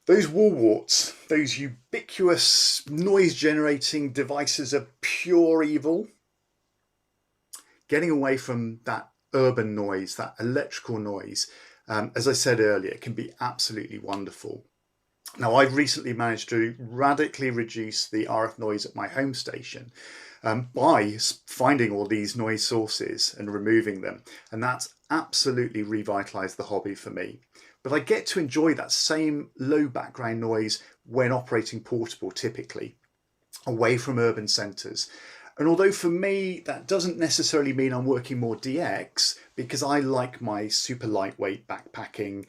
Those wall warts, those ubiquitous noise generating devices are pure evil. Getting away from that urban noise, that electrical noise, as I said earlier, can be absolutely wonderful. Now, I've recently managed to radically reduce the RF noise at my home station by finding all these noise sources and removing them, and that's absolutely revitalized the hobby for me. But I get to enjoy that same low background noise when operating portable, typically away from urban centres. And although for me that doesn't necessarily mean I'm working more DX, because I like my super lightweight backpacking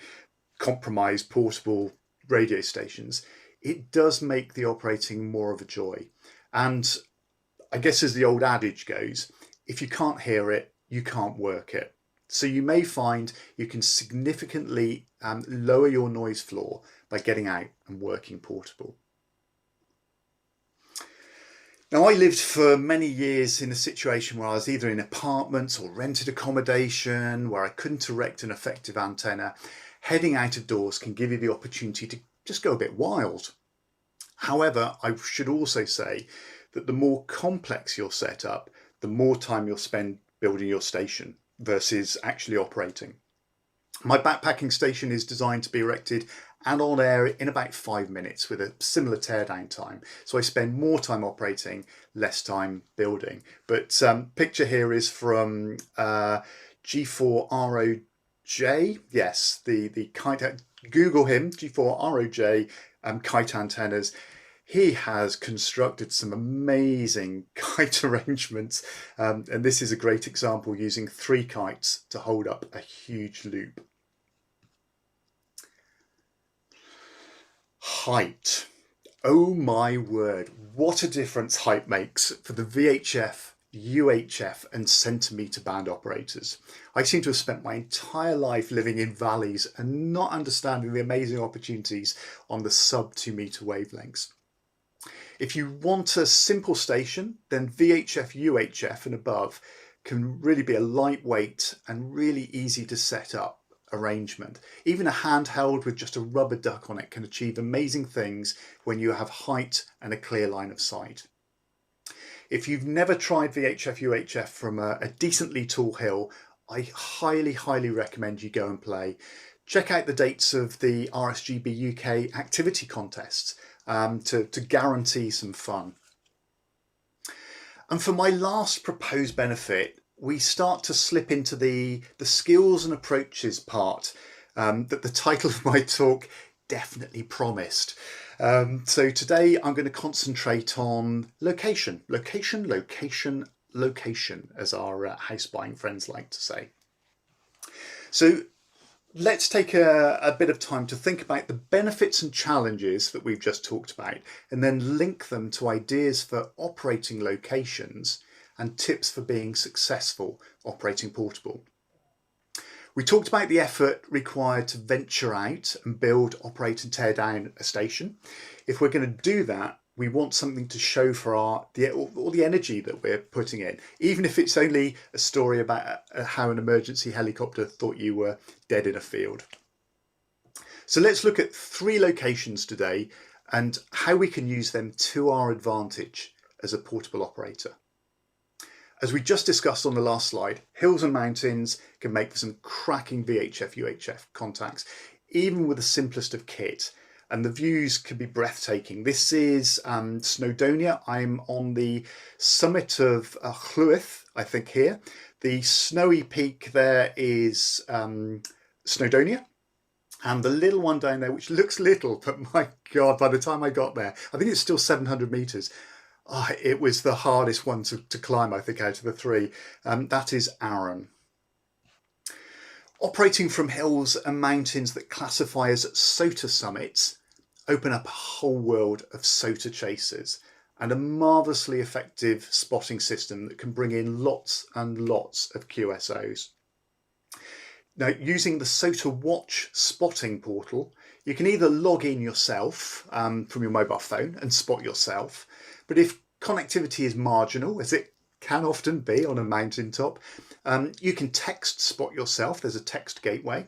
compromised portable radio stations, it does make the operating more of a joy. And I guess as the old adage goes, if you can't hear it, you can't work it. So you may find you can significantly lower your noise floor by getting out and working portable. Now, I lived for many years in a situation where I was either in apartments or rented accommodation where I couldn't erect an effective antenna. Heading out of doors can give you the opportunity to just go a bit wild. However, I should also say that the more complex your setup, the more time you'll spend building your station versus actually operating. My backpacking station is designed to be erected and on air in about 5 minutes with a similar teardown time. So I spend more time operating, less time building. But picture here is from G4ROJ. Yes, the kite, Google him, G4ROJ kite antennas. He has constructed some amazing kite arrangements, and this is a great example using 3 kites to hold up a huge loop. Height. Oh my word, what a difference height makes for the VHF UHF and centimetre band operators. I seem to have spent my entire life living in valleys and not understanding the amazing opportunities on the sub 2 metre wavelengths. If you want a simple station, then VHF, UHF and above can really be a lightweight and really easy to set up arrangement. Even a handheld with just a rubber duck on it can achieve amazing things when you have height and a clear line of sight. If you've never tried VHF, UHF from a decently tall hill, I highly recommend you go and play. Check out the dates of the RSGB UK activity contests to guarantee some fun. And for my last proposed benefit, we start to slip into the skills and approaches part that the title of my talk definitely promised. So today I'm going to concentrate on location, as our house buying friends like to say. So let's take a bit of time to think about the benefits and challenges that we've just talked about, and then link them to ideas for operating locations and tips for being successful operating portable. We talked about the effort required to venture out and build, operate and tear down a station. If we're going to do that, we want something to show for all the energy that we're putting in, even if it's only a story about how an emergency helicopter thought you were dead in a field. So let's look at 3 locations today and how we can use them to our advantage as a portable operator. As we just discussed on the last slide, hills and mountains can make for some cracking VHF, UHF contacts, even with the simplest of kit. And the views can be breathtaking. This is Snowdonia. I'm on the summit of Llywith, I think here. The snowy peak there is Snowdonia. And the little one down there, which looks little, but my God, by the time I got there, I think it's still 700 metres. Oh, it was the hardest one to climb, I think, out of the 3. That is Arran. Operating from hills and mountains that classify as SOTA summits open up a whole world of SOTA chasers and a marvellously effective spotting system that can bring in lots and lots of QSOs. Now, using the SOTA Watch spotting portal, you can either log in yourself from your mobile phone and spot yourself, but if connectivity is marginal, as it can often be on a mountaintop, you can text spot yourself. There's a text gateway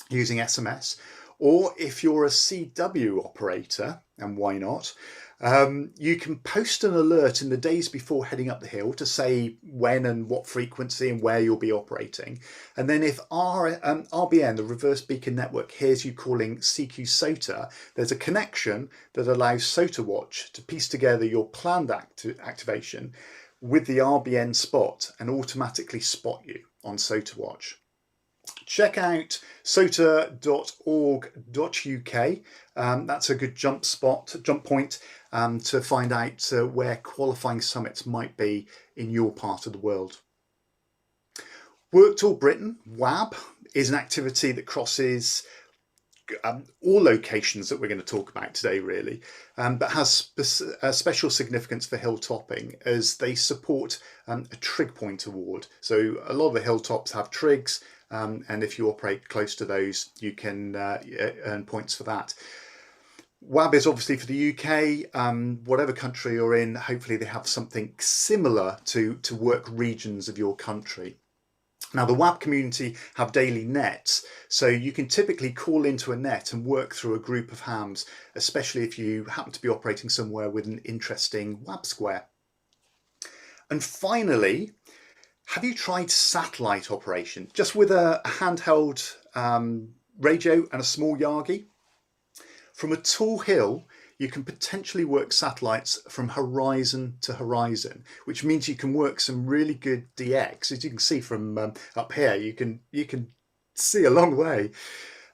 using SMS. Or if you're a CW operator, and why not, you can post an alert in the days before heading up the hill to say when and what frequency and where you'll be operating. And then if RBN, the reverse beacon network, hears you calling CQ SOTA, there's a connection that allows SOTA Watch to piece together your planned activation with the RBN spot and automatically spot you on SOTA Watch. Check out sota.org.uk. That's a good jump point to find out where qualifying summits might be in your part of the world. Work Tool Britain, WAB, is an activity that crosses all locations that we're going to talk about today, really, but has special significance for hilltopping as they support a trig point award. So a lot of the hilltops have trigs, and if you operate close to those, you can earn points for that. WAB is obviously for the UK. Whatever country you're in, hopefully they have something similar to work regions of your country. Now, the WAB community have daily nets, so you can typically call into a net and work through a group of hams, especially if you happen to be operating somewhere with an interesting WAB square. And finally, have you tried satellite operation, just with a handheld radio and a small Yagi? From a tall hill, you can potentially work satellites from horizon to horizon, which means you can work some really good DX. As you can see from up here, you can see a long way.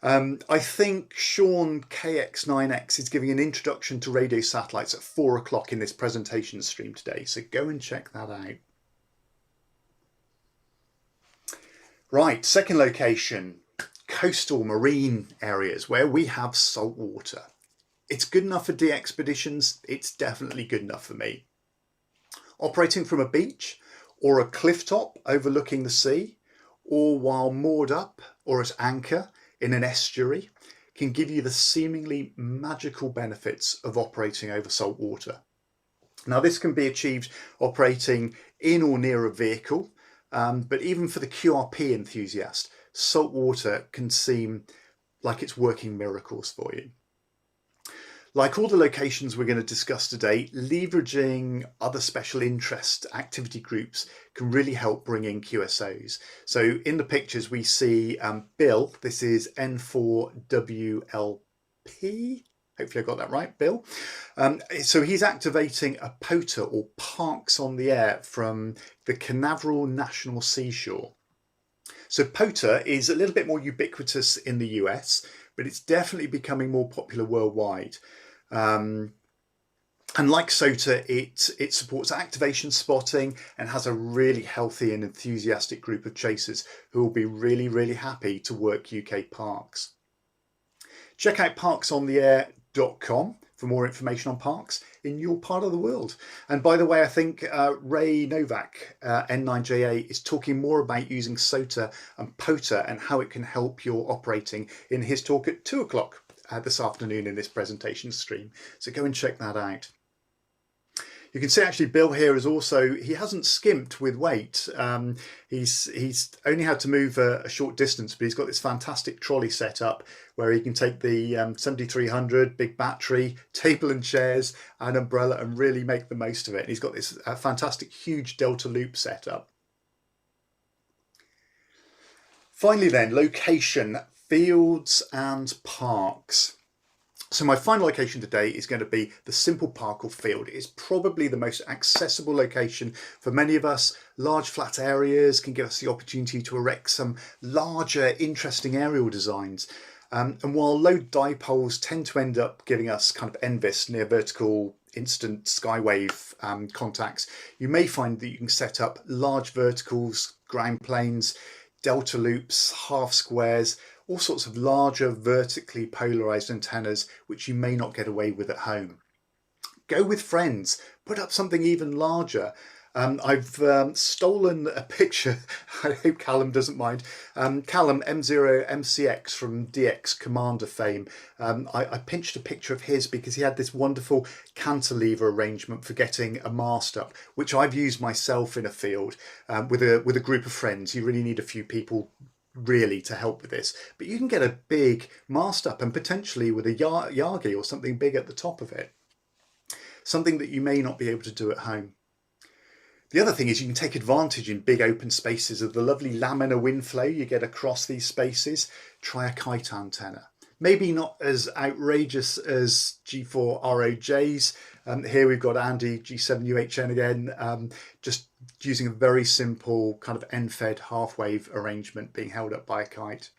I think Sean KX9X is giving an introduction to radio satellites at 4 o'clock in this presentation stream today, so go and check that out. Right, second location, coastal marine areas where we have salt water. It's good enough for D expeditions. It's definitely good enough for me. Operating from a beach or a cliff top overlooking the sea, or while moored up or at anchor in an estuary, can give you the seemingly magical benefits of operating over salt water. Now, this can be achieved operating in or near a vehicle, but even for the QRP enthusiast, salt water can seem like it's working miracles for you. Like all the locations we're going to discuss today, leveraging other special interest activity groups can really help bring in QSOs. So in the pictures we see Bill, this is N4WLP, hopefully I got that right, Bill. So he's activating a POTA, or Parks on the Air, from the Canaveral National Seashore. So POTA is a little bit more ubiquitous in the US, but it's definitely becoming more popular worldwide. And like SOTA, it supports activation spotting and has a really healthy and enthusiastic group of chasers who will be really, really happy to work UK parks. Check out parksontheair.com for more information on parks in your part of the world. And by the way, I think Ray Novak, N9JA, is talking more about using SOTA and POTA and how it can help your operating in his talk at 2 o'clock this afternoon in this presentation stream. So go and check that out. You can see actually Bill here is also, he hasn't skimped with weight. He's only had to move a short distance, but he's got this fantastic trolley set up where he can take the 7300, big battery, table and chairs and umbrella and really make the most of it. And he's got this fantastic huge Delta loop set up. Finally then, location, fields and parks. So my final location today is going to be the simple park or field. It's probably the most accessible location for many of us. Large flat areas can give us the opportunity to erect some larger, interesting aerial designs. And while low dipoles tend to end up giving us kind of NVIS, near vertical instant skywave contacts, you may find that you can set up large verticals, ground planes, delta loops, half squares, all sorts of larger vertically polarized antennas which you may not get away with at home. Go with friends, put up something even larger. I've stolen a picture, I hope Callum doesn't mind. Callum M0MCX from DX Commander fame. I pinched a picture of his because he had this wonderful cantilever arrangement for getting a mast up, which I've used myself in a field with a group of friends. You really need a few people really to help with this, but you can get a big mast up and potentially with a Yagi or something big at the top of it, something that you may not be able to do at home. The other thing is you can take advantage in big open spaces of the lovely laminar wind flow you get across these spaces. Try a kite antenna. Maybe not as outrageous as G4 ROJs. Here we've got Andy G7UHN again, just using a very simple kind of end-fed half-wave arrangement being held up by a kite.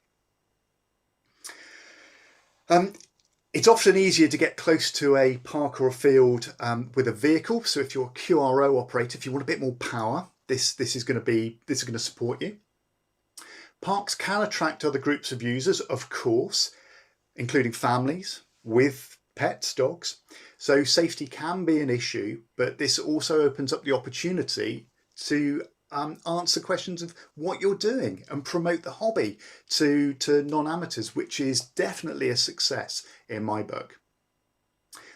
It's often easier to get close to a park or a field with a vehicle. So if you're a QRO operator, if you want a bit more power, this is going to support you. Parks can attract other groups of users, of course, including families with pets, dogs. So safety can be an issue, but this also opens up the opportunity to answer questions of what you're doing and promote the hobby to non-amateurs, which is definitely a success in my book.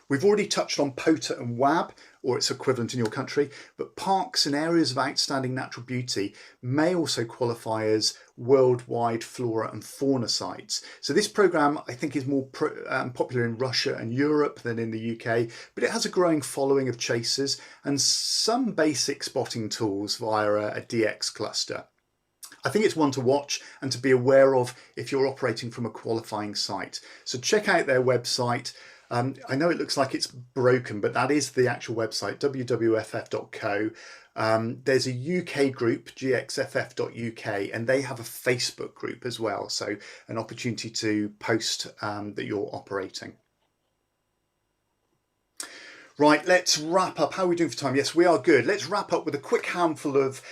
We've already touched on POTA and WAB, or its equivalent in your country, but parks and areas of outstanding natural beauty may also qualify as worldwide flora and fauna sites. So this programme, I think, is more popular in Russia and Europe than in the UK, but it has a growing following of chasers and some basic spotting tools via a DX cluster. I think it's one to watch and to be aware of if you're operating from a qualifying site. So check out their website. I know it looks like it's broken, but that is the actual website, www.ff.co. There's a UK group, gxff.uk, and they have a Facebook group as well. So an opportunity to post that you're operating. Right, let's wrap up. How are we doing for time? Yes, we are good. Let's wrap up with a quick handful of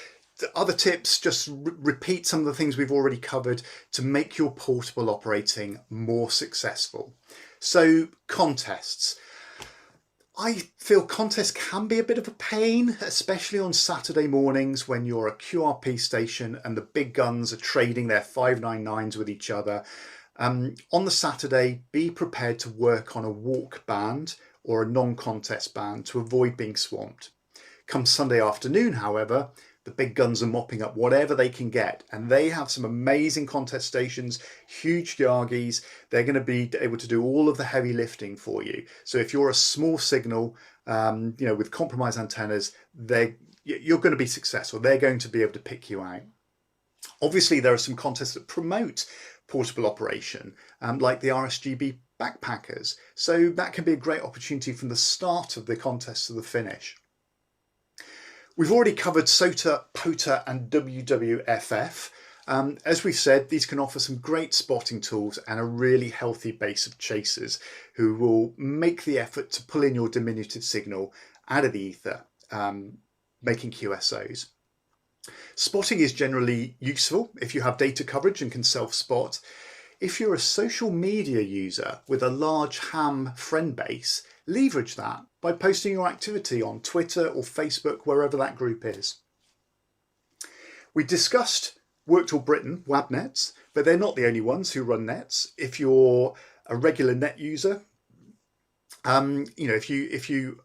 other tips. Just repeat some of the things we've already covered to make your portable operating more successful. So contests. I feel contests can be a bit of a pain, especially on Saturday mornings when you're a QRP station and the big guns are trading their 599s with each other. On the Saturday, be prepared to work on a walk band or a non-contest band to avoid being swamped. Come Sunday afternoon, however, the big guns are mopping up whatever they can get, and they have some amazing contest stations, huge Yagis. They're going to be able to do all of the heavy lifting for you. So if you're a small signal, with compromised antennas, you're going to be successful. They're going to be able to pick you out. Obviously, there are some contests that promote portable operation, like the RSGB backpackers. So that can be a great opportunity from the start of the contest to the finish. We've already covered SOTA, POTA and WWFF. As we've said, these can offer some great spotting tools and a really healthy base of chasers who will make the effort to pull in your diminutive signal out of the ether, making QSOs. Spotting is generally useful if you have data coverage and can self-spot. If you're a social media user with a large ham friend base, leverage that by posting your activity on Twitter or Facebook, wherever that group is. We discussed Worktool Britain WAB nets, but they're not the only ones who run nets. If you're a regular net user, if you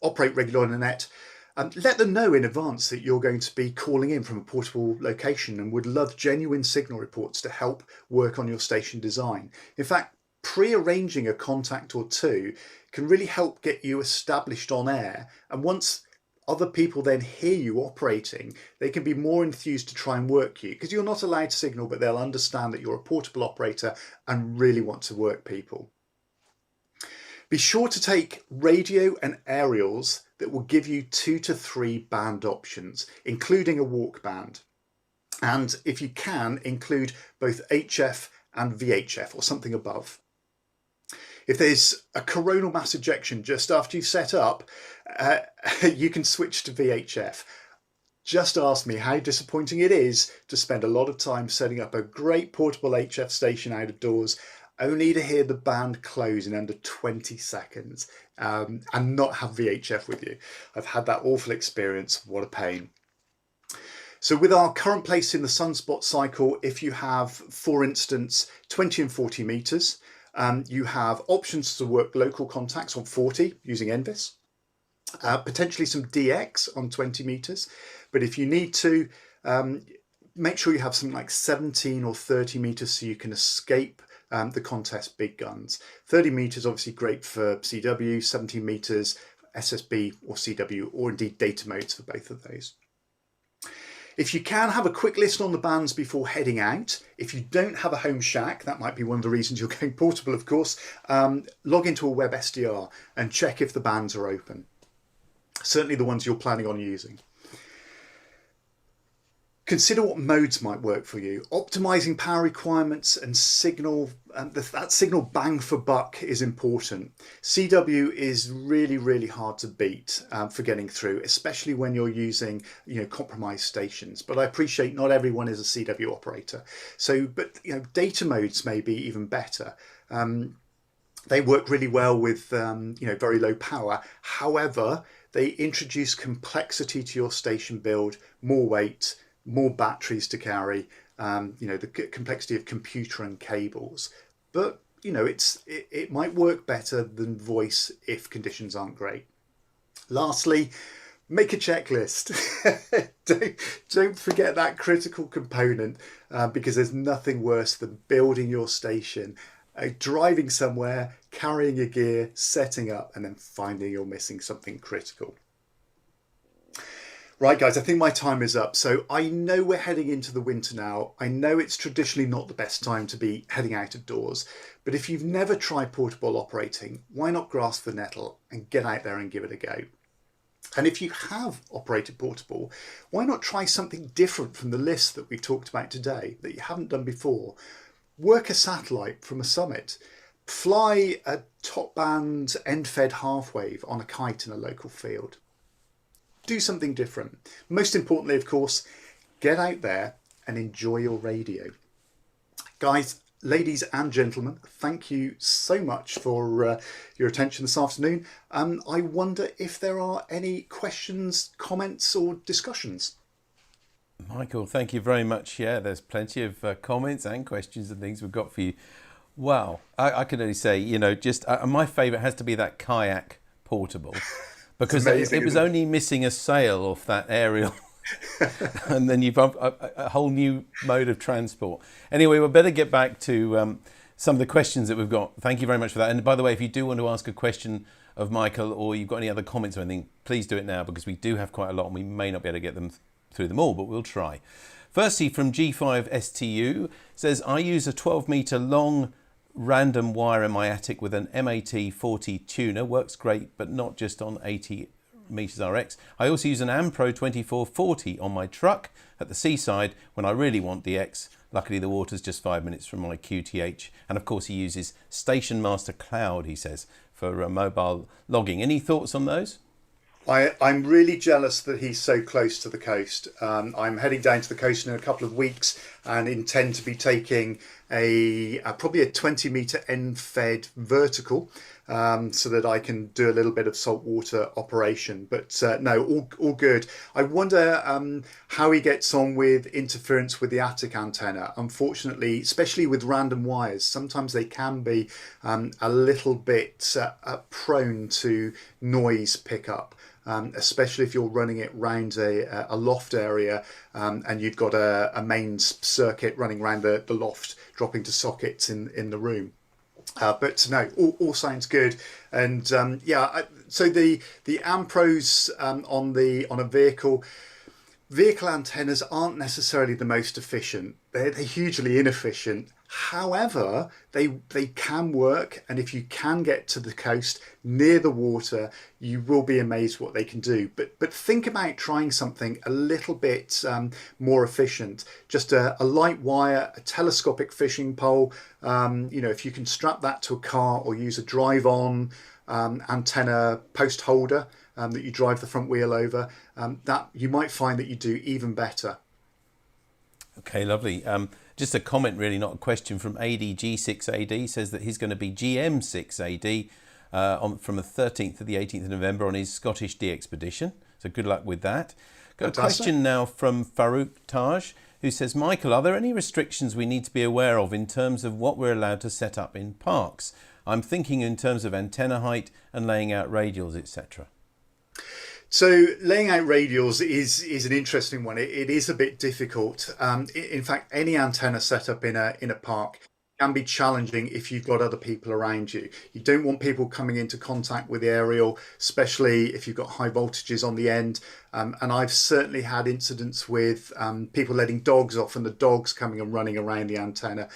operate regularly on a net, let them know in advance that you're going to be calling in from a portable location and would love genuine signal reports to help work on your station design. In fact, pre-arranging a contact or two can really help get you established on air, and once other people then hear you operating, they can be more enthused to try and work you, because you're not allowed to signal, but they'll understand that you're a portable operator and really want to work people. Be sure to take radio and aerials that will give you 2 to 3 band options, including a walk band. And if you can, include both HF and VHF or something above. If there's a coronal mass ejection just after you've set up, you can switch to VHF. Just ask me how disappointing it is to spend a lot of time setting up a great portable HF station out of doors, only to hear the band close in under 20 seconds and not have VHF with you. I've had that awful experience. What a pain. So with our current place in the sunspot cycle, if you have, for instance, 20 and 40 meters, you have options to work local contacts on 40 using NVIS, potentially some DX on 20 meters. But if you need to, make sure you have something like 17 or 30 meters so you can escape the contest big guns. 30 meters obviously great for CW, 17 meters SSB or CW, or indeed data modes for both of those. If you can, have a quick listen on the bands before heading out. If you don't have a home shack, that might be one of the reasons you're going portable, of course, log into a web SDR and check if the bands are open. Certainly the ones you're planning on using. Consider what modes might work for you. Optimizing power requirements and signal, that signal bang for buck is important. CW is really, really hard to beat for getting through, especially when you're using, compromised stations. But I appreciate not everyone is a CW operator. But data modes may be even better. They work really well with, very low power. However, they introduce complexity to your station build, more weight, more batteries to carry, the complexity of computer and cables. But, it might work better than voice if conditions aren't great. Lastly, make a checklist. Don't forget that critical component, because there's nothing worse than building your station, driving somewhere, carrying your gear, setting up, and then finding you're missing something critical. Right, guys, I think my time is up. So I know we're heading into the winter now. I know it's traditionally not the best time to be heading out of doors, but if you've never tried portable operating, why not grasp the nettle and get out there and give it a go? And if you have operated portable, why not try something different from the list that we've talked about today that you haven't done before? Work a satellite from a summit. Fly a top band end-fed half wave on a kite in a local field. Do something different. Most importantly, of course, get out there and enjoy your radio. Guys, ladies and gentlemen, thank you so much for your attention this afternoon. I wonder if there are any questions, comments or discussions. Michael, thank you very much. Yeah, there's plenty of comments and questions and things we've got for you. Wow, I can only say, just my favourite has to be that kayak portable, because amazing, it was only missing a sail off that aerial. And then you've a whole new mode of transport. Anyway, we'll better get back to some of the questions that we've got. Thank you very much for that. And by the way, if you do want to ask a question of Michael, or you've got any other comments or anything, please do it now, because we do have quite a lot and we may not be able to get them through them all, but we'll try. Firstly, from G5STU, says, I use a 12-metre long random wire in my attic with an MAT40 tuner. Works great, but not just on 80 meters RX. I also use an Ampro 2440 on my truck at the seaside when I really want DX. Luckily, the water's just 5 minutes from my QTH. And of course, he uses Station Master Cloud, he says, for mobile logging. Any thoughts on those? I'm really jealous that he's so close to the coast. I'm heading down to the coast in a couple of weeks and intend to be taking probably a 20-metre end-fed vertical so that I can do a little bit of saltwater operation. But no, all good. I wonder how he gets on with interference with the attic antenna. Unfortunately, especially with random wires, sometimes they can be a little bit prone to noise pickup. Especially if you're running it round a loft area and you've got a main circuit running around the loft, dropping to sockets in the room. But no, all sounds good. And so the Ampros on a vehicle antennas aren't necessarily the most efficient. They're hugely inefficient. However, they can work, and if you can get to the coast near the water, you will be amazed what they can do. But think about trying something a little bit more efficient. Just a light wire, a telescopic fishing pole. If you can strap that to a car or use a drive-on antenna post holder that you drive the front wheel over, that you might find that you do even better. Okay, lovely. Just a comment, really, not a question, from ADG6AD. Says that he's going to be GM6AD from the 13th to the 18th of November on his Scottish D expedition. So good luck with that. Got a question now from Farouk Taj, who says, Michael, are there any restrictions we need to be aware of in terms of what we're allowed to set up in parks? I'm thinking in terms of antenna height and laying out radials, etc. So laying out radials is an interesting one. It is a bit difficult. In fact, any antenna set up in a park can be challenging if you've got other people around you. You don't want people coming into contact with the aerial, especially if you've got high voltages on the end. And I've certainly had incidents with people letting dogs off and the dogs coming and running around the antenna.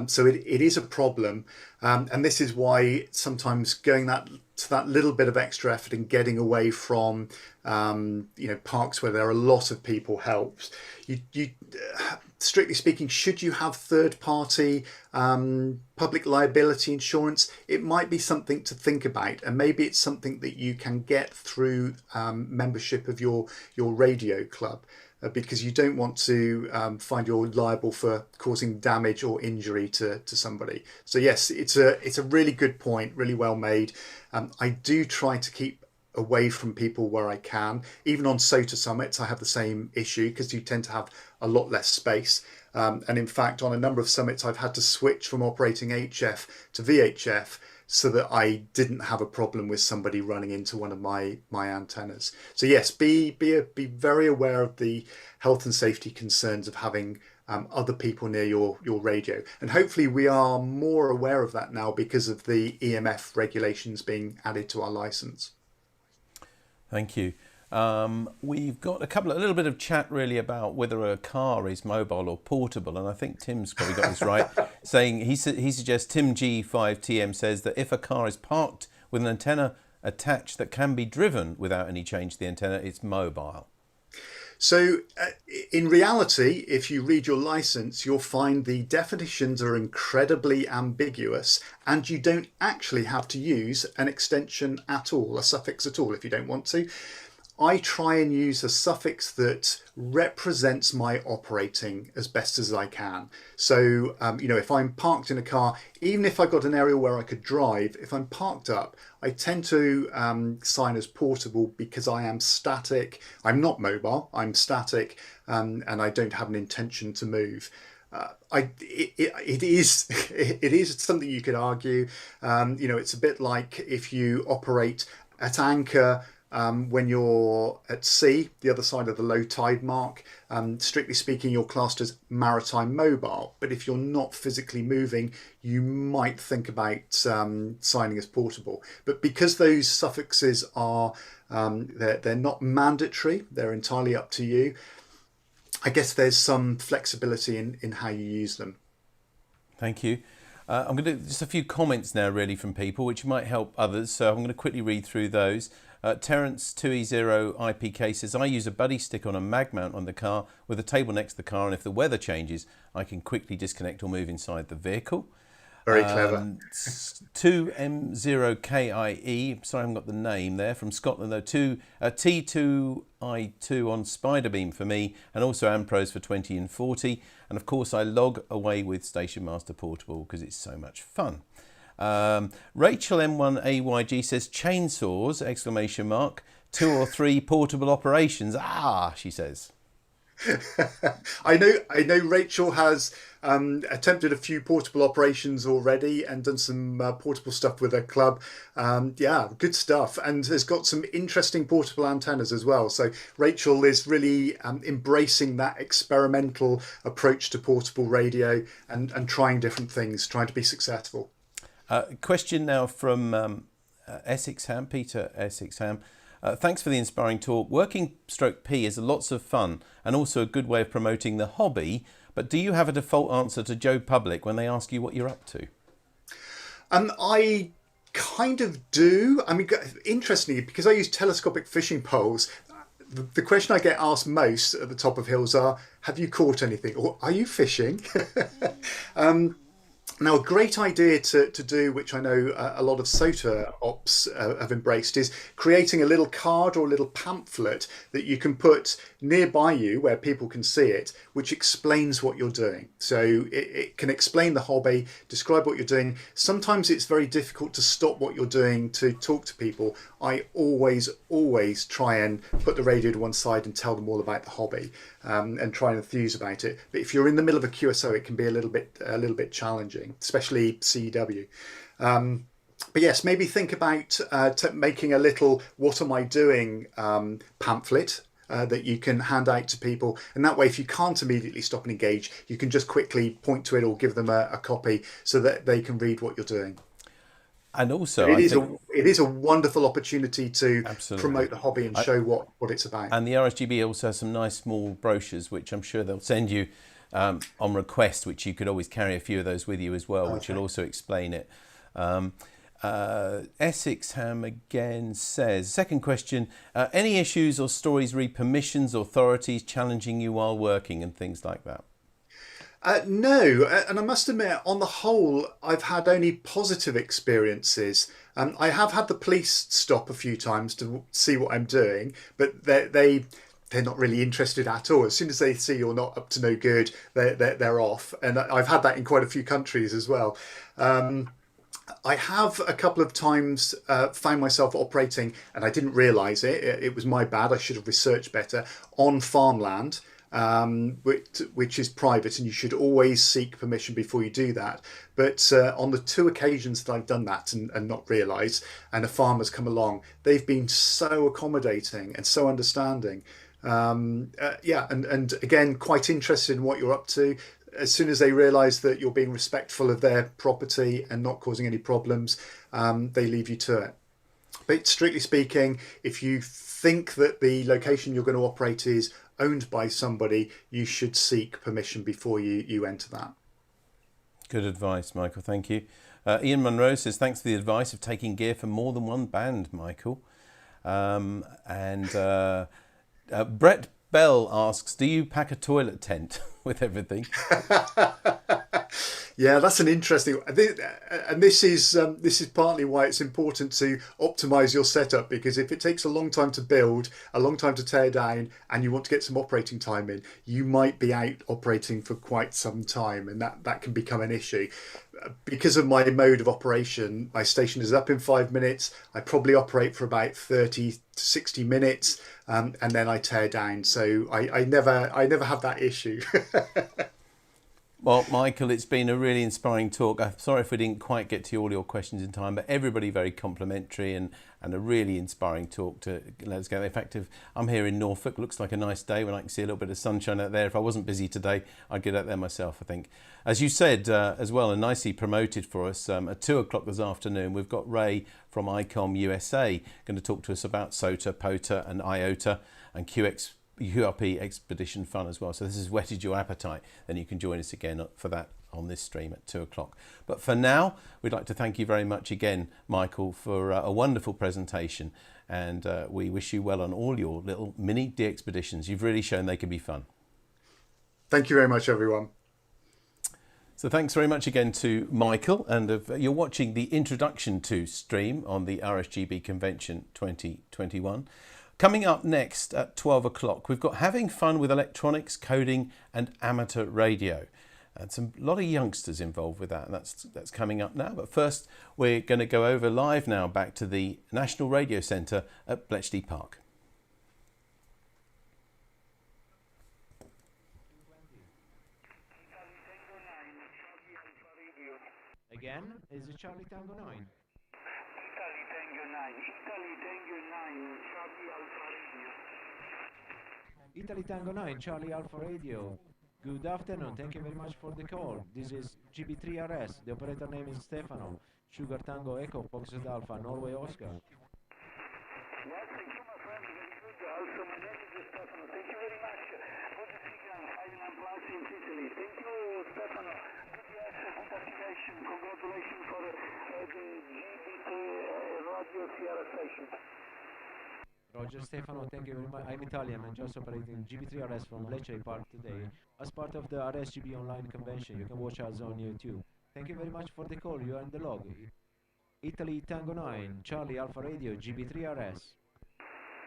So it is a problem. And this is why sometimes going to that little bit of extra effort and getting away from parks where there are a lot of people helps. You strictly speaking, should you have third-party public liability insurance? It might be something to think about, and maybe it's something that you can get through membership of your radio club. Because you don't want to find you're liable for causing damage or injury to somebody. So yes, it's a really good point, really well made. I do try to keep away from people where I can. Even on SOTA summits, I have the same issue because you tend to have a lot less space. And in fact, on a number of summits, I've had to switch from operating HF to VHF so that I didn't have a problem with somebody running into one of my antennas. So yes, be very aware of the health and safety concerns of having other people near your radio. And hopefully we are more aware of that now because of the EMF regulations being added to our license. Thank you. We've got a little bit of chat really about whether a car is mobile or portable, and I think Tim's probably got this right, saying he suggests, Tim G5TM says that if a car is parked with an antenna attached that can be driven without any change to the antenna, it's mobile. So in reality, if you read your license, you'll find the definitions are incredibly ambiguous and you don't actually have to use an extension at all, a suffix at all if you don't want to. I try and use a suffix that represents my operating as best as I can. So, if I'm parked in a car, even if I've got an area where I could drive, if I'm parked up, I tend to sign as portable because I am static. I'm not mobile, I'm static, and I don't have an intention to move. It is something you could argue. It's a bit like if you operate at anchor when you're at sea, the other side of the low tide mark. Strictly speaking, you're classed as maritime mobile. But if you're not physically moving, you might think about signing as portable. But because those suffixes are they're not mandatory, they're entirely up to you. I guess there's some flexibility in how you use them. Thank you. I'm going to do just a few comments now, really, from people, which might help others. So I'm going to quickly read through those. Terence 2E0 IPK says, I use a buddy stick on a mag mount on the car with a table next to the car, and if the weather changes, I can quickly disconnect or move inside the vehicle. Very clever. 2M0KIE, sorry I haven't got the name there, from Scotland though, T2I2 on Spiderbeam for me, and also Ampros for 20 and 40. And of course I log away with Station Master Portable because it's so much fun. Rachel M1AYG says, chainsaws, exclamation mark, 2 or 3 portable operations. She says. I know Rachel has attempted a few portable operations already and done some portable stuff with her club. Good stuff, and has got some interesting portable antennas as well. So Rachel is really embracing that experimental approach to portable radio and trying different things, trying to be successful. Question now from Essexham, Peter Essexham. Thanks for the inspiring talk. Working /P is lots of fun and also a good way of promoting the hobby. But do you have a default answer to Joe Public when they ask you what you're up to? I kind of do. I mean, interestingly, because I use telescopic fishing poles, the question I get asked most at the top of hills are, have you caught anything? Or are you fishing? Now, a great idea to do, which I know a lot of SOTA ops have embraced, is creating a little card or a little pamphlet that you can put nearby you where people can see it, which explains what you're doing. So it can explain the hobby, describe what you're doing. Sometimes it's very difficult to stop what you're doing to talk to people. I always try and put the radio to one side and tell them all about the hobby and try and enthuse about it. But if you're in the middle of a QSO, it can be a little bit challenging, especially CEW. But yes, maybe think about making a little "What am I doing?" pamphlet that you can hand out to people, and that way, if you can't immediately stop and engage, you can just quickly point to it or give them a copy so that they can read what you're doing. And also, it is a wonderful opportunity to promote the hobby and show what it's about. And the RSGB also has some nice small brochures, which I'm sure they'll send you on request, which you could always carry a few of those with you as well, which will also explain it. Essexham again says, second question, any issues or stories re permissions, authorities challenging you while working and things like that? No, and I must admit, on the whole, I've had only positive experiences. I have had the police stop a few times to see what I'm doing, but they're not really interested at all. As soon as they see you're not up to no good, they're off. And I've had that in quite a few countries as well. I have a couple of times found myself operating, and I didn't realise it. It was my bad. I should have researched better, on farmland. Which is private, and you should always seek permission before you do that. But on the 2 occasions that I've done that and not realised, and a farmer's come along, they've been so accommodating and so understanding. And again, quite interested in what you're up to. As soon as they realise that you're being respectful of their property and not causing any problems, they leave you to it. But strictly speaking, if you think that the location you're going to operate is owned by somebody, you should seek permission before you enter that. Good advice, Michael. Thank you. Ian Munro says, thanks for the advice of taking gear for more than one band, Michael. Brett Bell asks, do you pack a toilet tent? with everything. Yeah, that's an interesting, and this is partly why it's important to optimize your setup, because if it takes a long time to build, a long time to tear down, and you want to get some operating time in, you might be out operating for quite some time, and that can become an issue. Because of my mode of operation, my station is up in 5 minutes. I probably operate for about 30 to 60 minutes, and then I tear down. So I never have that issue. Well, Michael, it's been a really inspiring talk. I'm sorry if we didn't quite get to all your questions in time, but everybody very complimentary and a really inspiring talk to let us go. In fact, if I'm here in Norfolk, looks like a nice day when I can see a little bit of sunshine out there. If I wasn't busy today, I'd get out there myself, I think. As you said as well, and nicely promoted for us, at 2 o'clock this afternoon, we've got Ray from ICOM USA going to talk to us about SOTA, POTA and IOTA and QRP Expedition Fun as well. So this has whetted your appetite, then you can join us again for that on this stream at 2 o'clock. But for now, we'd like to thank you very much again, Michael, for a wonderful presentation, and we wish you well on all your little mini de-expeditions. You've really shown they can be fun. Thank you very much, everyone. So thanks very much again to Michael, and you're watching the introduction to stream on the RSGB Convention 2021. Coming up next at 12 o'clock, we've got Having Fun with Electronics, Coding and Amateur Radio. And a lot of youngsters involved with that, and that's coming up now. But first, we're going to go over live now back to the National Radio Centre at Bletchley Park. Again, is it Charlie Tango 9? Italy Tango 9, Italy Tango 9, Charlie Alpha Radio. Italy Tango 9, Charlie Alpha Radio. Good afternoon, thank you very much for the call. This is GB3RS, the operator name is Stefano. Sugar Tango Echo, Foxtrot Alpha, Norway Oscar. Well, thank you, my friend, very good. Also, my name is Stefano. Thank you very much for the signal, Highland Plus in Sicily. Thank you, Stefano. Good activation. Congratulations for the GB3 Radio Sierra station. Roger Stefano, thank you very much. I'm Italian and just operating GB3RS from Bletchley Park today as part of the RSGB online convention. You can watch us on YouTube. Thank you very much for the call. You are in the log. Italy Tango 9, Charlie Alpha Radio, GB3RS.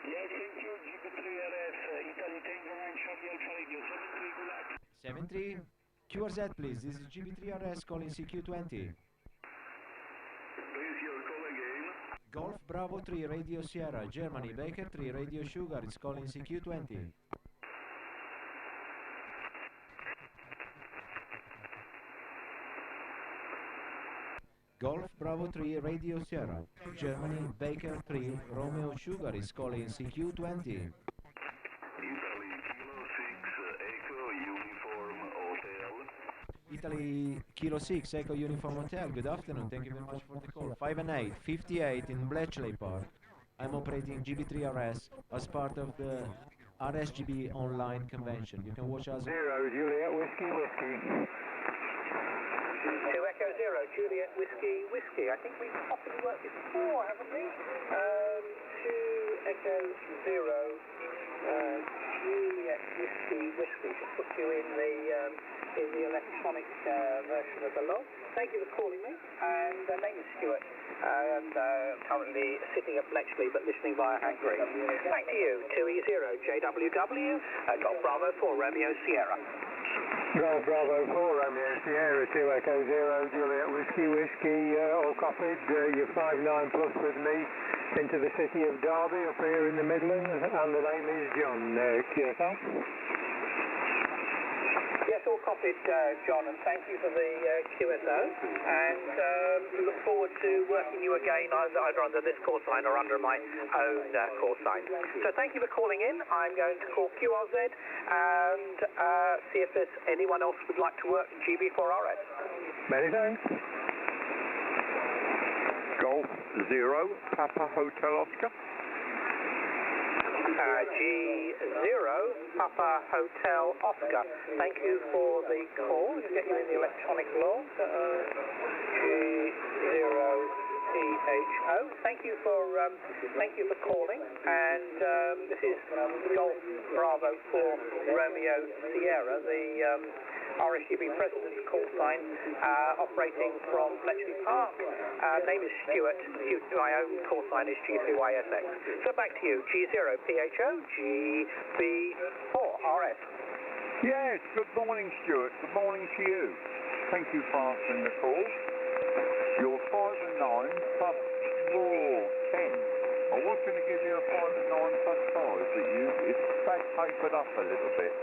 Yes, thank you, GB3RS, Italy Tango 9, Charlie Alpha Radio, 73, good luck. 73, QRZ please, this is GB3RS calling CQ20. Please, your call again. Golf Bravo 3 Radio Sierra, Germany, Baker 3 Radio Sugar is calling CQ20. Golf Bravo 3 Radio Sierra, Germany, Baker 3 Romeo Sugar is calling CQ20. Italy, Kilo 6, Echo Uniform Hotel. Italy, Kilo 6 Echo Uniform Hotel, good afternoon, thank you very much for the call. 5 and 8, 58 in Bletchley Park. I'm operating GB3RS as part of the RSGB online convention. You can watch us. 0 Juliet Whiskey Whiskey. 2 Echo 0, Juliet Whiskey Whiskey. I think we've possibly worked it before, haven't we? 2 Echo 0, Juliet Whiskey Whiskey. Just put you in the electronic version of the log. Thank you for calling me. And my name is Stuart. And currently sitting at Bletchley but listening via Hackberry. Back to you, 2E0, JWW, Golf Bravo 4 Romeo Sierra. Golf Bravo 4 Romeo Sierra, 2 Echo 0, Juliet Whiskey Whiskey, all copied. You're 59 plus with me into the city of Derby up here in the Midlands, and the name is John. QSL. Yes, all copied, John, and thank you for the QSO, and we look forward to working you again either under this call sign or under my own call sign. So thank you for calling in. I'm going to call QRZ and see if there's anyone else who would like to work GB4RS. Many thanks. Golf 0, Papa Hotel Oscar. G0, Papa Hotel Oscar. Thank you for the call. Let's get you in the electronic log. G0, Thank you for calling. And this is Golf Bravo for Romeo Sierra, the RSGB President's call sign, operating from Bletchley Park. Name is Stuart. My own call sign is G3YSX. So back to you, G0PHO, GB4RS. Yes, good morning, Stuart. Good morning to you. Thank you for answering the call. You're 5 and 9 plus 4, 10. I was going to give you a 5 and 9 plus 5, but it's back tapered up a little bit.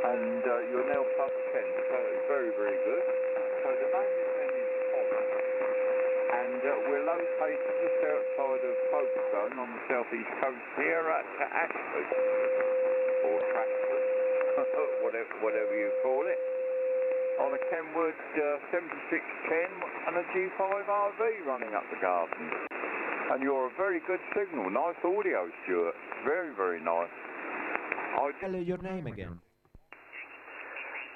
And you're now plus 10, so it's very, very good. So the name is then is Colin. And we're located just outside of Folkestone on the southeast coast here at Ashford, or Trafford, whatever you call it, on a Kenwood 7610 and a G5RV running up the garden. And you're a very good signal. Nice audio, Stuart. Very, very nice. Tell your name again.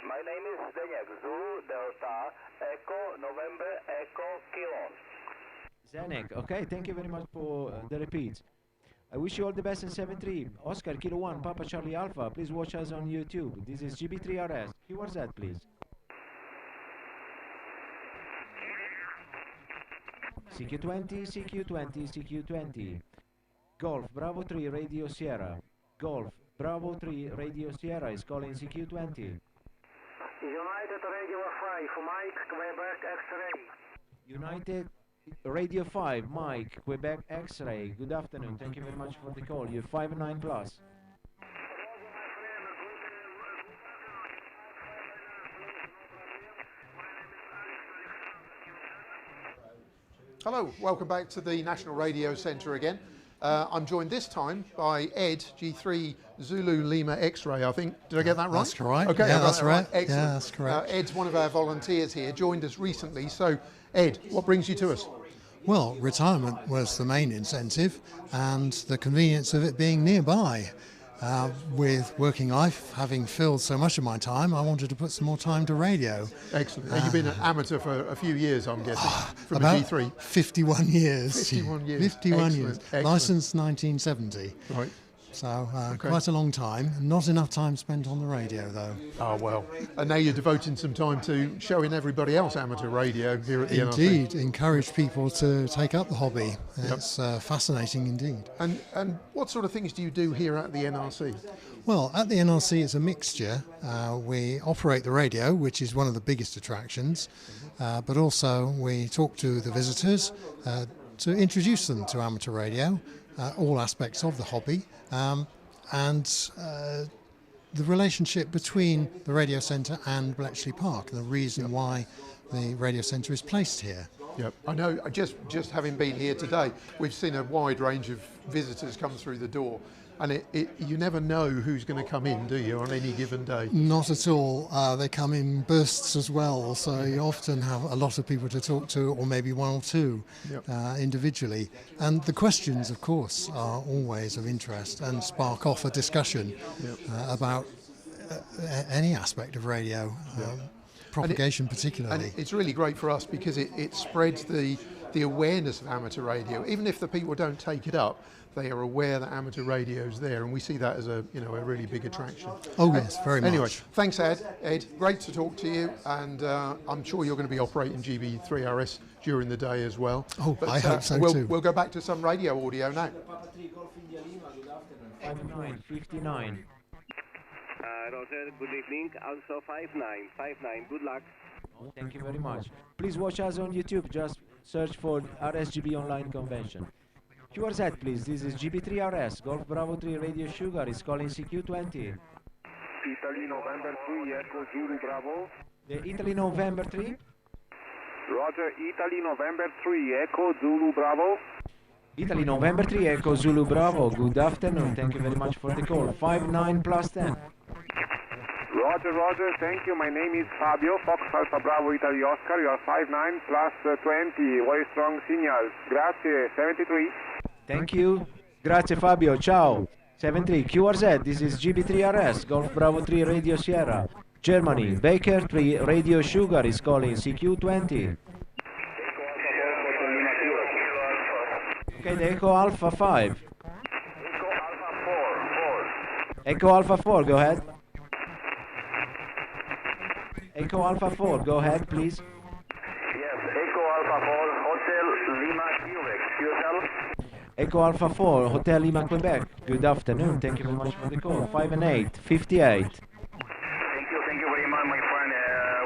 My name is Zdeněk, Zulu Delta, Echo November, Echo Kilo. Zenek, okay, thank you very much for the repeat. I wish you all the best in 7-3. Oscar, Kilo 1, Papa Charlie Alpha, please watch us on YouTube. This is GB3RS. Keyword Z, please. CQ20, CQ20, CQ20. Golf, Bravo 3, Radio Sierra. Golf, Bravo 3, Radio Sierra is calling CQ20. United Radio 5, Mike, Quebec, X-Ray. United Radio 5, Mike, Quebec, X-Ray. Good afternoon. Thank you very much for the call. You're 5 and 9 plus. Hello, welcome back to the National Radio Centre again. I'm joined this time by Ed, G3 Zulu Lima X-Ray, I think. Did I get that right? That's correct. Okay, yeah, that's right. Excellent. Yeah, that's correct. Ed's one of our volunteers here, joined us recently. So, Ed, what brings you to us? Well, retirement was the main incentive and the convenience of it being nearby. With working life having filled so much of my time, I wanted to put some more time to radio. Excellent. You've been an amateur for a few years, I'm guessing, from about a G3. 51 years. 51 years. 51 years. Excellent. Licensed 1970. Right. So Okay. quite a long time. Not enough time spent on the radio, though. Oh, well. And now you're devoting some time to showing everybody else amateur radio here at the NRC. Indeed. Encourage people to take up the hobby. It's fascinating indeed. And what sort of things do you do here at the NRC? Well, at the NRC it's a mixture. We operate the radio, which is one of the biggest attractions, but also we talk to the visitors to introduce them to amateur radio, all aspects of the hobby, and the relationship between the radio centre and Bletchley Park, and the reason why the radio centre is placed here. Yep, I know. Just having been here today, we've seen a wide range of visitors come through the door, and you never know who's going to come in, do you, on any given day? Not at all. They come in bursts as well, so you often have a lot of people to talk to, or maybe one or two individually. And the questions, of course, are always of interest and spark off a discussion about any aspect of radio. Propagation particularly. And it's really great for us because it spreads the awareness of amateur radio. Even if the people don't take it up, they are aware that amateur radio is there, and we see that as a really big attraction. Oh yes, very much. Anyway, thanks Ed. Great to talk to you, and I'm sure you're going to be operating GB3RS during the day as well. Oh, but, I hope so too. We'll go back to some radio audio now. 59. Roger, good evening. Also 59. Good luck. Oh, thank you very much. Please watch us on YouTube. Just search for RSGB Online Convention. QRZ, please. This is GB3RS. Golf Bravo 3 Radio Sugar is calling CQ20. Italy November 3, Echo Zulu Bravo. The Italy November 3? Roger, Italy November 3, Echo Zulu Bravo. Italy November 3, Echo Zulu Bravo. Good afternoon. Thank you very much for the call. 59 plus 10. Roger, thank you. My name is Fabio, Fox Alpha Bravo Italy Oscar. You are 59 plus 20. Very strong signal. Grazie, 73. Thank you. Grazie Fabio. Ciao. 73 QRZ. This is GB3RS. Golf Bravo 3 Radio Sierra. Germany. Baker 3 Radio Sugar is calling CQ20. Okay, the Echo Alpha 5. Echo Alpha 4, 4. Echo Alpha 4, go ahead. Echo Alpha 4, go ahead, please. Yes, Echo Alpha 4, Hotel Lima, Quebec. QSL? Echo Alpha 4, Hotel Lima, Quebec. Good afternoon, thank you very much for the call. 5 and 8, 58. Thank you very much, my friend.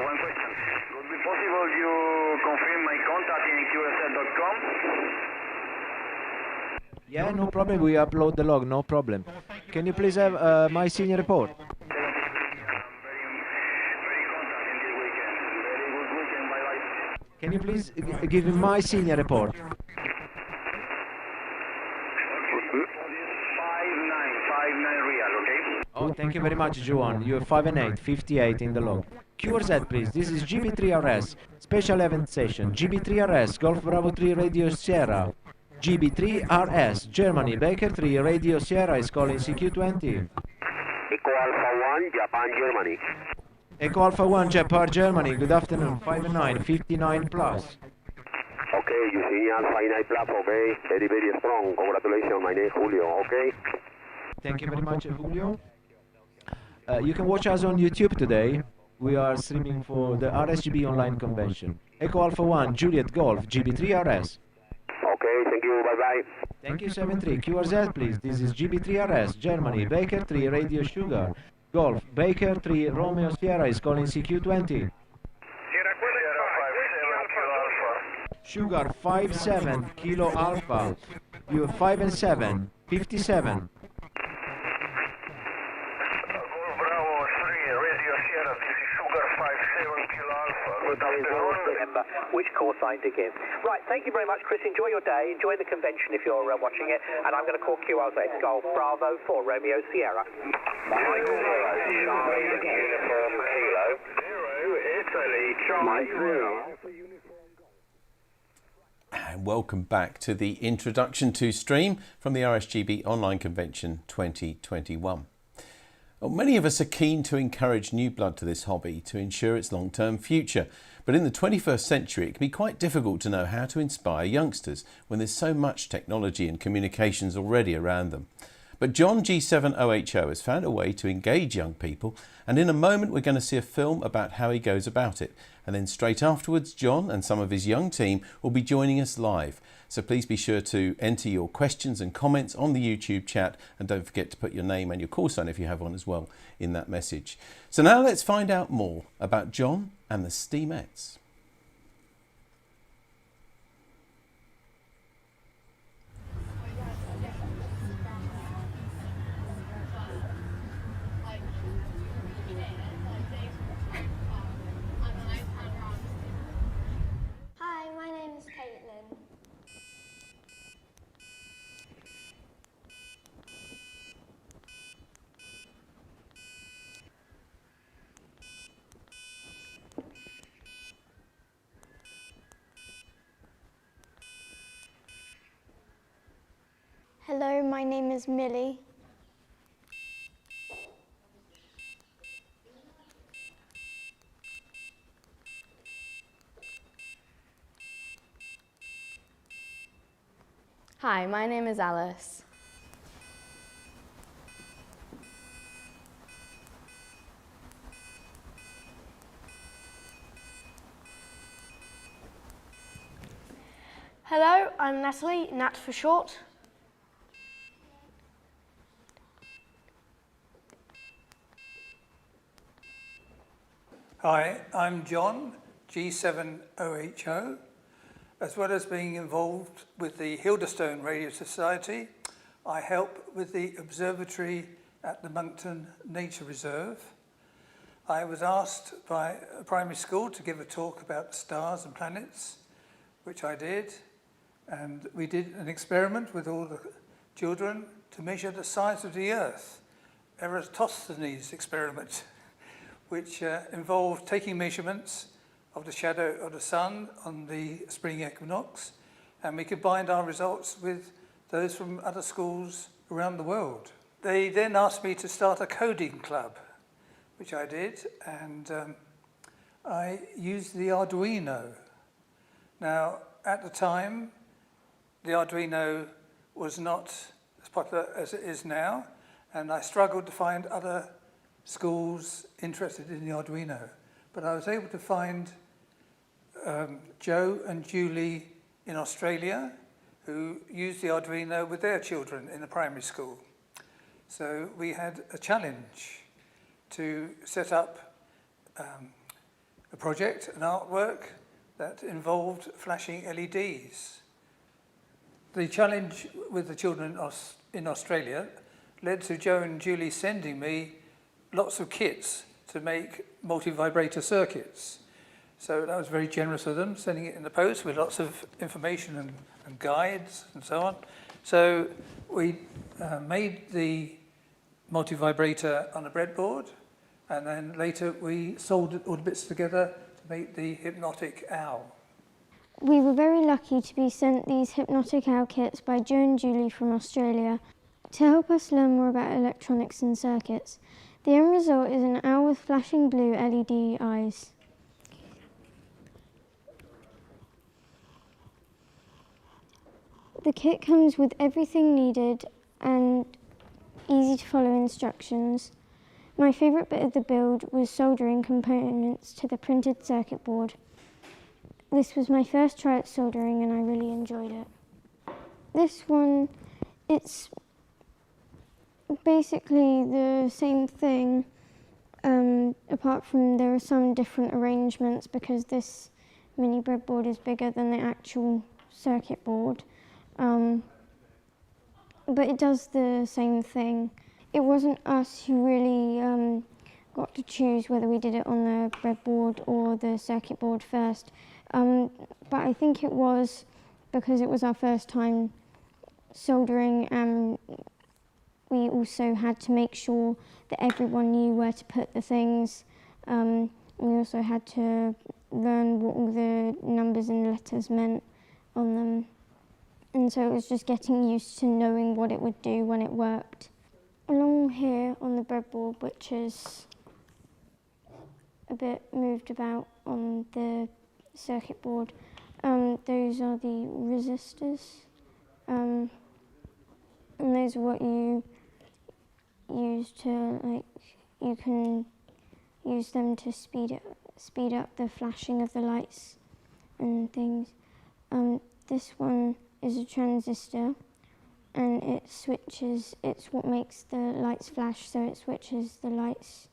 One question. Would it be possible you confirm my contact in QSL.com? Yeah, no problem, we upload the log, no problem. Can you please have my senior report? Can you please give me my senior report? 59 real, okay? Oh, thank you very much, Juan. You're 5 and 8, 58 in the log. QRZ, please. This is GB3RS, special event session. GB3RS, Golf Bravo 3 Radio Sierra. GB3RS, Germany, Baker 3 Radio Sierra is calling CQ20. Echo Alpha 1, Japan, Germany. Echo Alpha 1, Japan, Germany. Good afternoon. 5 and 9, 59 plus. Okay, you signal 59 plus, okay? Very, very strong. Congratulations, my name is Julio, okay? Thank you very much, Julio. You can watch us on YouTube today. We are streaming for the RSGB online convention. Echo Alpha 1, Juliet Golf, GB3RS. Okay, thank you, bye-bye. Thank you, 73. QRZ, please. This is GB3RS, Germany, Baker 3 Radio Sugar. Golf, Baker 3 Romeo Sierra is calling CQ20. Sugar 57 Kilo Alpha. You're 5 and 7, 57. Remember which call sign to give. Right, thank you very much, Chris. Enjoy your day. Enjoy the convention if you're watching it. And I'm going to call QRZ Golf Bravo for Romeo Sierra. And welcome back to the Introduction to Stream from the RSGB Online Convention 2021. Well, many of us are keen to encourage new blood to this hobby to ensure its long-term future. But in the 21st century, it can be quite difficult to know how to inspire youngsters when there's so much technology and communications already around them. But John G7OHO has found a way to engage young people, and in a moment we're going to see a film about how he goes about it. And then straight afterwards, John and some of his young team will be joining us live. So please be sure to enter your questions and comments on the YouTube chat, and don't forget to put your name and your call sign, if you have one as well, in that message. So now let's find out more about John and the Steamettes. Hi, my name is Caitlin. Hello, my name is Millie. Hi, my name is Alice. Hello, I'm Natalie, Nat for short. Hi, I'm John, G7OHO. As well as being involved with the Hilderstone Radio Society, I help with the observatory at the Moncton Nature Reserve. I was asked by a primary school to give a talk about stars and planets, which I did. And we did an experiment with all the children to measure the size of the Earth, Eratosthenes experiment, which involved taking measurements of the shadow of the sun on the spring equinox, and we combined our results with those from other schools around the world. They then asked me to start a coding club, which I did, and I used the Arduino. Now, at the time, the Arduino was not as popular as it is now, and I struggled to find other schools interested in the Arduino. But I was able to find Joe and Julie in Australia who used the Arduino with their children in the primary school. So we had a challenge to set up a project, an artwork that involved flashing LEDs. The challenge with the children in Australia led to Joe and Julie sending me lots of kits to make multi-vibrator circuits. So that was very generous of them, sending it in the post with lots of information and guides and so on. So we made the multi-vibrator on a breadboard, and then later we soldered all the bits together to make the hypnotic owl. We were very lucky to be sent these hypnotic owl kits by Joe and Julie from Australia to help us learn more about electronics and circuits. The end result is an owl with flashing blue LED eyes. The kit comes with everything needed and easy to follow instructions. My favourite bit of the build was soldering components to the printed circuit board. This was my first try at soldering and I really enjoyed it. This one, it's basically the same thing, apart from there are some different arrangements because this mini breadboard is bigger than the actual circuit board. But it does the same thing. It wasn't us who really got to choose whether we did it on the breadboard or the circuit board first. But I think it was because it was our first time soldering, and we also had to make sure that everyone knew where to put the things. We also had to learn what all the numbers and letters meant on them. And so it was just getting used to knowing what it would do when it worked. Along here on the breadboard, which is a bit moved about on the circuit board, those are the resistors. And those are what you use to, you can use them to speed up the flashing of the lights and things. This one is a transistor, and it's what makes the lights flash, so it switches the lights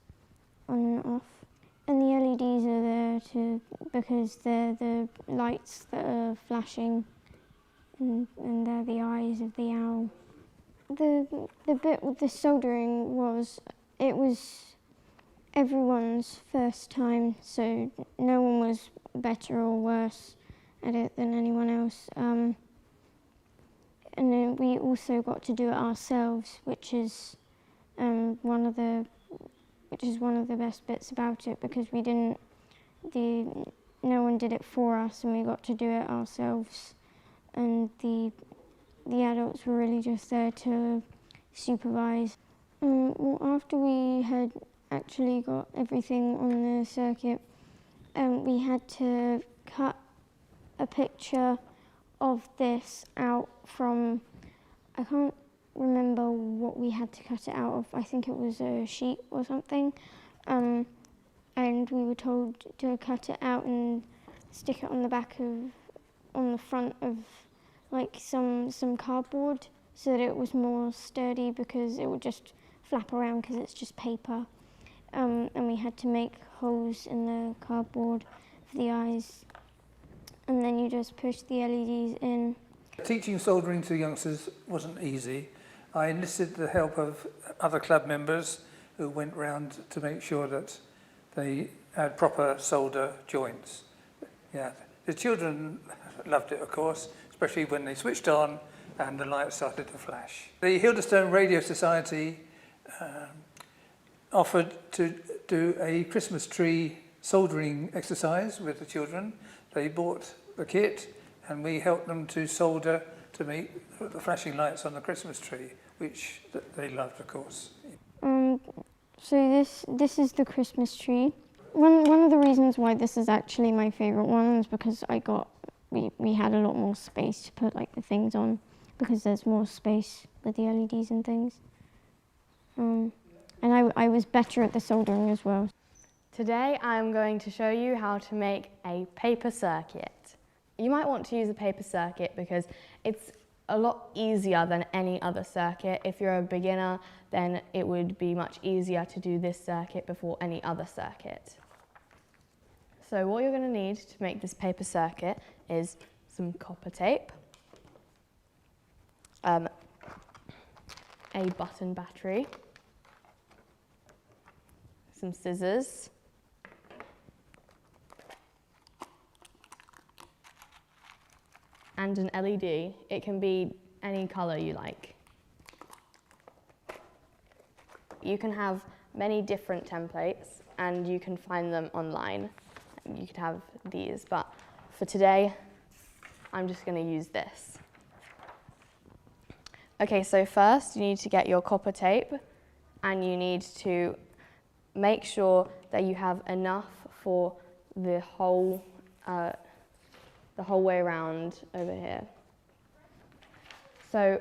on and off. And the LEDs are there because they're the lights that are flashing, and they're the eyes of the owl. The bit with the soldering was everyone's first time, so no one was better or worse at it than anyone else. And then we also got to do it ourselves, which is one of the best bits about it, because no one did it for us, and we got to do it ourselves. And the adults were really just there to supervise. Well, after we had actually got everything on the circuit, we had to cut a picture of this out from, I can't remember what we had to cut it out of. I think it was a sheet or something. And we were told to cut it out and stick it on the front of like some cardboard, so that it was more sturdy, because it would just flap around because it's just paper. And we had to make holes in the cardboard for the eyes, and then you just push the LEDs in. Teaching soldering to youngsters wasn't easy. I enlisted the help of other club members who went round to make sure that they had proper solder joints. Yeah, the children loved it, of course, especially when they switched on and the lights started to flash. The Hildestone Radio Society offered to do a Christmas tree soldering exercise with the children. They bought the kit and we helped them to solder to make the flashing lights on the Christmas tree, which they loved, of course. So this is the Christmas tree. One of the reasons why this is actually my favourite one is because I got we had a lot more space to put like the things on because there's more space with the LEDs and things. And I was better at the soldering as well. Today I'm going to show you how to make a paper circuit. You might want to use a paper circuit because it's a lot easier than any other circuit. If you're a beginner, then it would be much easier to do this circuit before any other circuit. So what you're going to need to make this paper circuit is some copper tape, a button battery, some scissors, and an LED. It can be any color you like. You can have many different templates and you can find them online. You could have these, but for today, I'm just going to use this. Okay, so first you need to get your copper tape and you need to make sure that you have enough for the whole way around over here. So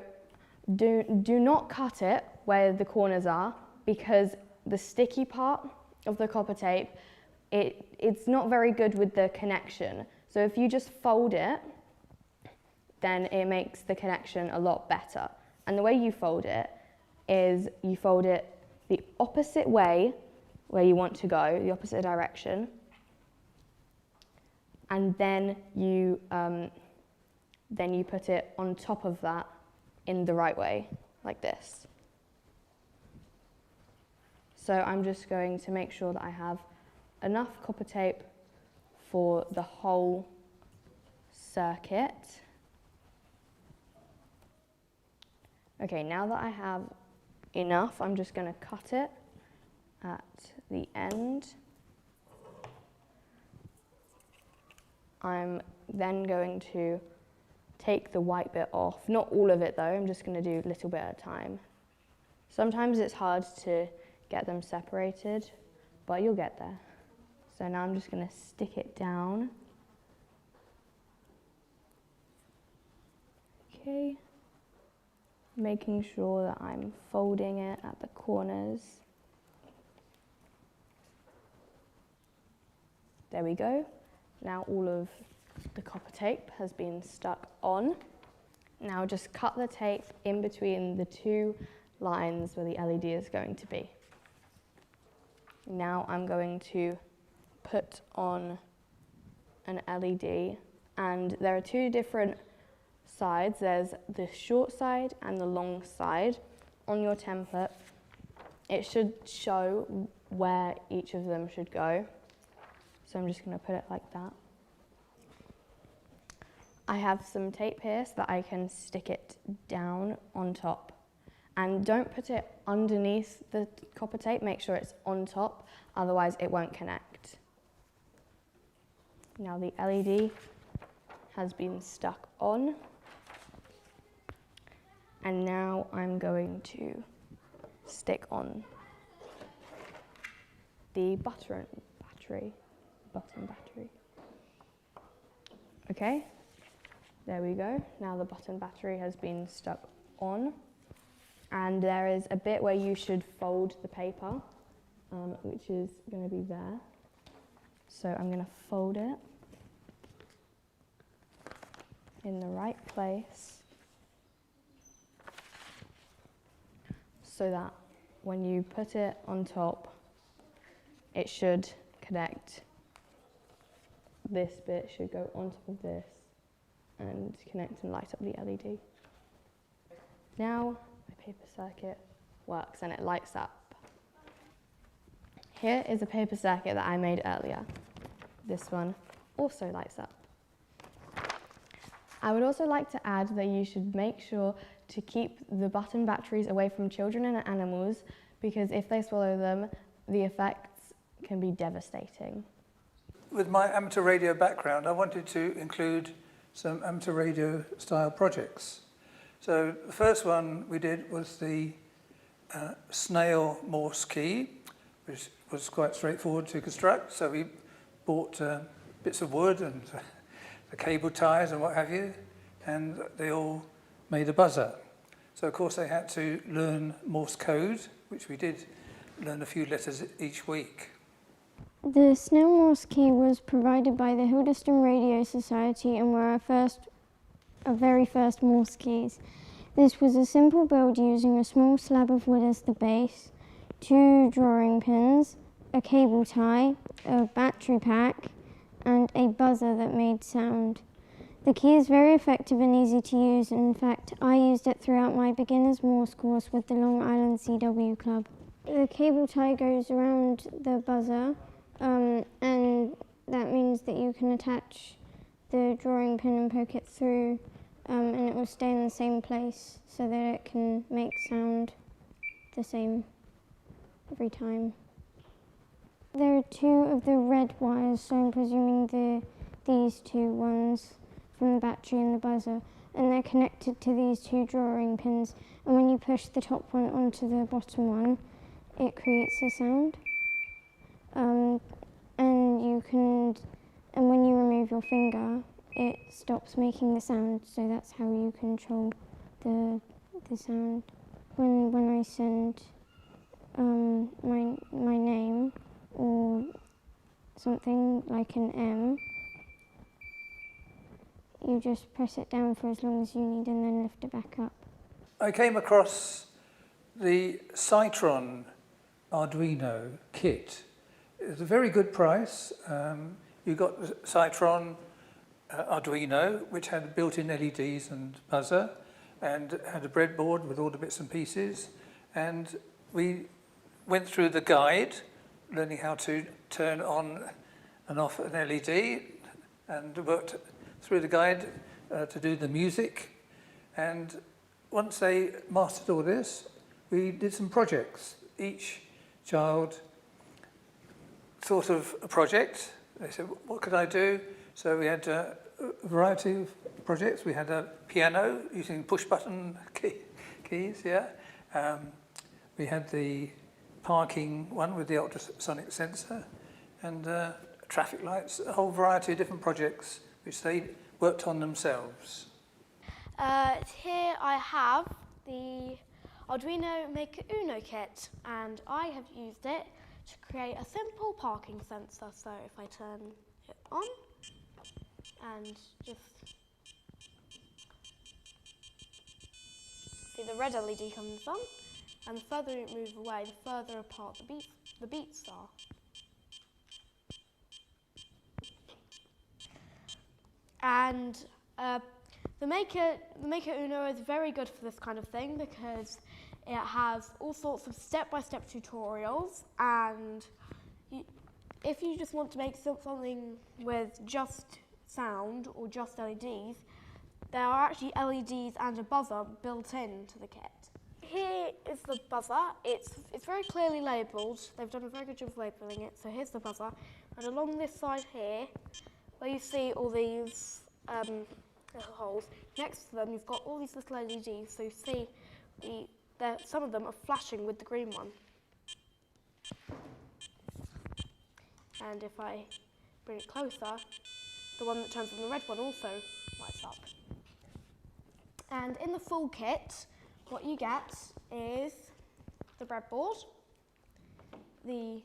do not cut it where the corners are, because the sticky part of the copper tape, it's not very good with the connection. So if you just fold it, then it makes the connection a lot better. And the way you fold it is you fold it the opposite way where you want to go, the opposite direction, and then you put it on top of that in the right way, like this. So I'm just going to make sure that I have enough copper tape for the whole circuit. Okay, now that I have enough, I'm just going to cut it at the end. I'm then going to take the white bit off. Not all of it though, I'm just going to do a little bit at a time. Sometimes it's hard to get them separated, but you'll get there. So now I'm just going to stick it down. Okay. Making sure that I'm folding it at the corners. There we go. Now all of the copper tape has been stuck on. Now just cut the tape in between the two lines where the LED is going to be. Now I'm going to put on an LED, and there are two different sides. There's the short side and the long side. On your template, it should show where each of them should go. So I'm just going to put it like that. I have some tape here so that I can stick it down on top. And don't put it underneath the copper tape, make sure it's on top, otherwise it won't connect. Now the LED has been stuck on. And now I'm going to stick on the button battery. Okay, there we go. Now the button battery has been stuck on. And there is a bit where you should fold the paper, which is going to be there. So I'm going to fold it in the right place so that when you put it on top, it should connect. This bit should go on top of this and connect and light up the LED. Now my paper circuit works and it lights up. Here is a paper circuit that I made earlier. This one also lights up. I would also like to add that you should make sure to keep the button batteries away from children and animals, because if they swallow them, the effects can be devastating. With my amateur radio background, I wanted to include some amateur radio style projects. So the first one we did was the snail Morse key, which was quite straightforward to construct. So we bought bits of wood and the cable ties and what have you, and they all made a buzzer. So of course they had to learn Morse code, which we did learn a few letters each week. The snail Morse key was provided by the Hildeston Radio Society and were our very first Morse keys. This was a simple build using a small slab of wood as the base, 2 drawing pins, a cable tie, a battery pack, and a buzzer that made sound. The key is very effective and easy to use. In fact, I used it throughout my beginner's Morse course with the Long Island CW Club. The cable tie goes around the buzzer, and that means that you can attach the drawing pin and poke it through, and it will stay in the same place so that it can make sound the same every time. There are 2 of the red wires, so I'm presuming these 2 ones from the battery and the buzzer, and they're connected to these 2 drawing pins, and when you push the top one onto the bottom one, it creates a sound. And when you remove your finger, it stops making the sound, so that's how you control the sound. When I send my name or something like an M, you just press it down for as long as you need and then lift it back up. I came across the Cytron Arduino kit. It was a very good price. You got the Cytron Arduino, which had built-in LEDs and buzzer, and had a breadboard with all the bits and pieces. And we went through the guide, learning how to turn on and off an LED, and worked through the guide to do the music. And once they mastered all this, we did some projects. Each child thought of a project. They said, what could I do? So we had a variety of projects. We had a piano using push-button keys, yeah. We had the parking one with the ultrasonic sensor, and traffic lights, a whole variety of different projects which they worked on themselves. Here I have the Arduino Make Uno kit, and I have used it to create a simple parking sensor. So if I turn it on and just see the red LED comes on, and the further it moves away, the further apart the beats are. And the Maker Uno is very good for this kind of thing because it has all sorts of step-by-step tutorials, and if you just want to make something with just sound or just LEDs, there are actually LEDs and a buzzer built into the kit. Here is the buzzer. It's very clearly labelled. They've done a very good job of labelling it. So here's the buzzer, and along this side here, where you see all these little holes, next to them you've got all these little LEDs. So you see some of them are flashing with the green one. And if I bring it closer, the one that turns on the red one also lights up. And in the full kit, what you get is the breadboard, the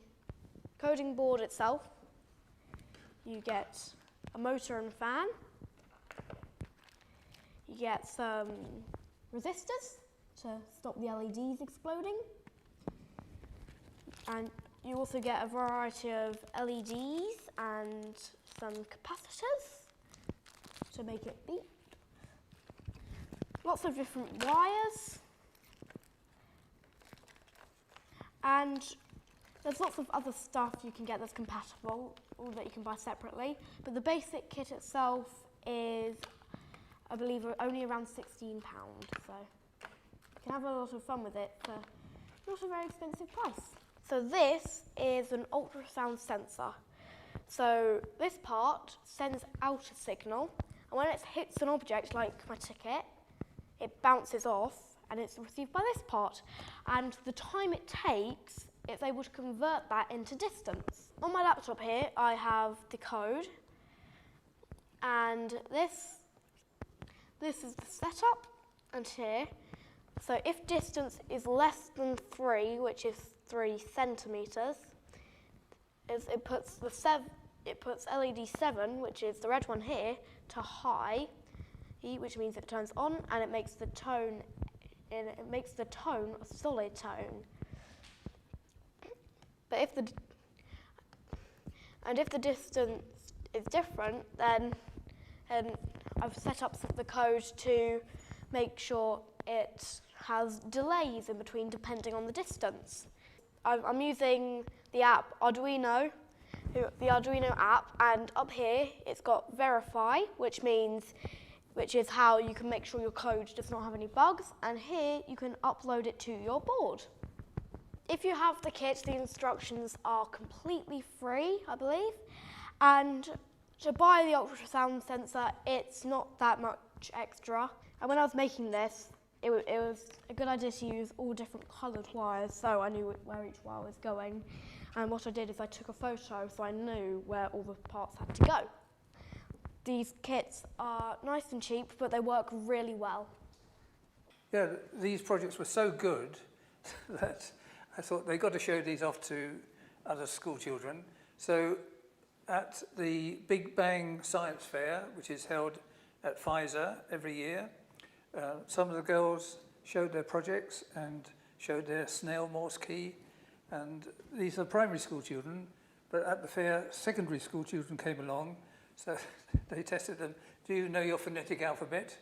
coding board itself, you get a motor and fan, you get some resistors to stop the LEDs exploding, and you also get a variety of LEDs and some capacitors to make it beep. Lots of different wires, and there's lots of other stuff you can get that's compatible or that you can buy separately, but the basic kit itself is, I believe, only around £16, so you can have a lot of fun with it for not a very expensive price. So this is an ultrasound sensor. So this part sends out a signal, and when it hits an object like my ticket, it bounces off and it's received by this part. And the time it takes, it's able to convert that into distance. On my laptop here, I have the code, And this is the setup, and here. So if distance is less than 3, which is 3 centimeters, it puts LED 7, which is the red one here, to high, which means it turns on, and it makes the tone a solid tone. But if the distance is different, then I've set up the code to make sure it has delays in between depending on the distance. I'm using the app Arduino, the Arduino app, and up here it's got verify, which is how you can make sure your code does not have any bugs, and here you can upload it to your board. If you have the kit, the instructions are completely free, I believe, and to buy the ultrasound sensor, it's not that much extra. And when I was making this, it was a good idea to use all different coloured wires, so I knew where each wire was going. And what I did is I took a photo, so I knew where all the parts had to go. These kits are nice and cheap, but they work really well. Yeah, these projects were so good that I thought they got to show these off to other school children. So at the Big Bang Science Fair, which is held at Pfizer every year, some of the girls showed their projects and showed their snail Morse key. And these are primary school children, but at the fair, secondary school children came along, so they tested them. Do you know your phonetic alphabet?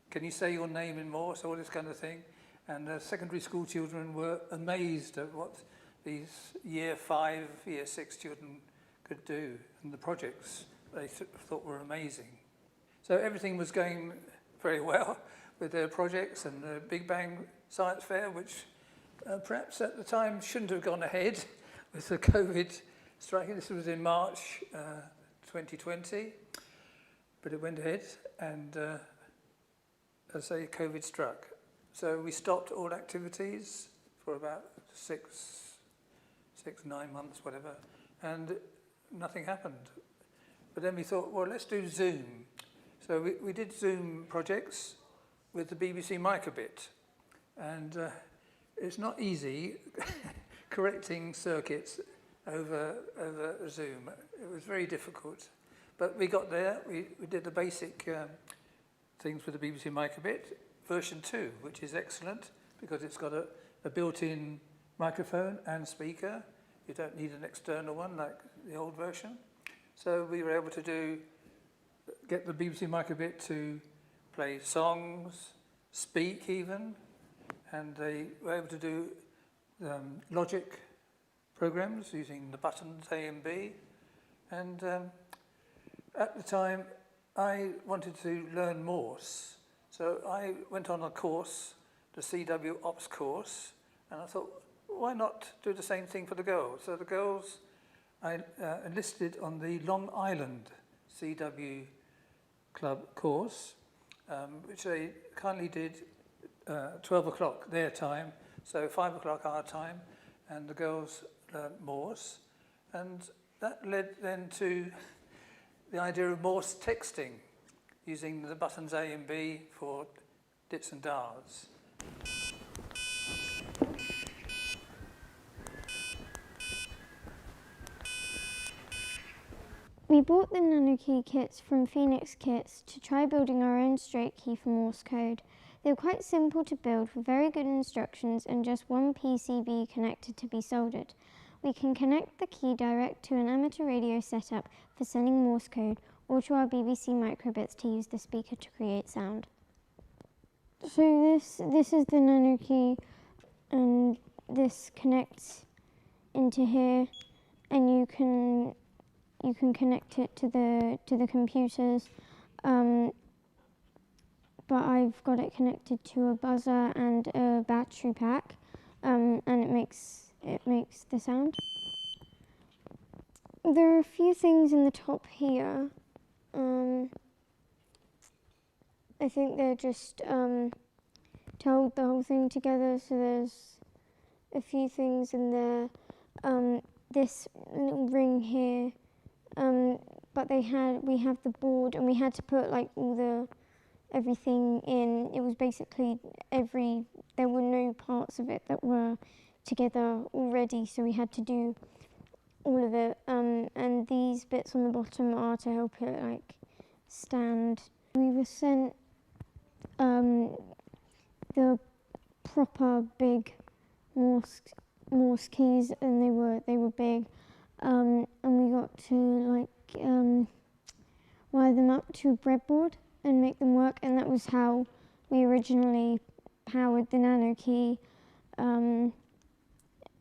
Can you say your name in Morse, all this kind of thing? And the secondary school children were amazed at what these year 5, year 6 children could do, and the projects they thought were amazing. So everything was going very well with their projects, and the Big Bang Science Fair, which perhaps at the time shouldn't have gone ahead with the COVID striking. This was in March 2020, but it went ahead, and as I say, COVID struck. So we stopped all activities for about 9 months, whatever, and nothing happened. But then we thought, well, let's do Zoom. So we did Zoom projects with the BBC Microbit, and it's not easy correcting circuits over Zoom. It was very difficult, but we got there. We did the basic things with the BBC Microbit, version 2, which is excellent because it's got a built-in microphone and speaker. You don't need an external one like the old version. So we were able to get the BBC Microbit to play songs, speak even, and they were able to do logic programs using the buttons A and B. And at the time, I wanted to learn Morse. So I went on a course, the CW Ops course, and I thought, why not do the same thing for the girls? So the girls, I enlisted on the Long Island CW Club course, which they kindly did 12 o'clock their time, so 5 o'clock our time, and the girls learned Morse. And that led then to the idea of Morse texting, using the buttons A and B for dits and dars. We bought the NanoKey kits from Phoenix Kits to try building our own straight key for Morse code. They were quite simple to build with very good instructions and just one PCB connector to be soldered. We can connect the key direct to an amateur radio setup for sending Morse code or to our BBC microbits to use the speaker to create sound. So this is the NanoKey, and this connects into here, and you can connect it to the computers, but I've got it connected to a buzzer and a battery pack, and it makes the sound. There are a few things in the top here. I think they're just to hold the whole thing together. So there's a few things in there. This little ring here but we have the board, and we had to put like everything in. It was basically there were no parts of it that were together already, so we had to do all of it. And these bits on the bottom are to help it like stand. We were sent the proper big Morse keys, and they were big, and we got to like wire them up to a breadboard and make them work, and that was how we originally powered the Nano Key, and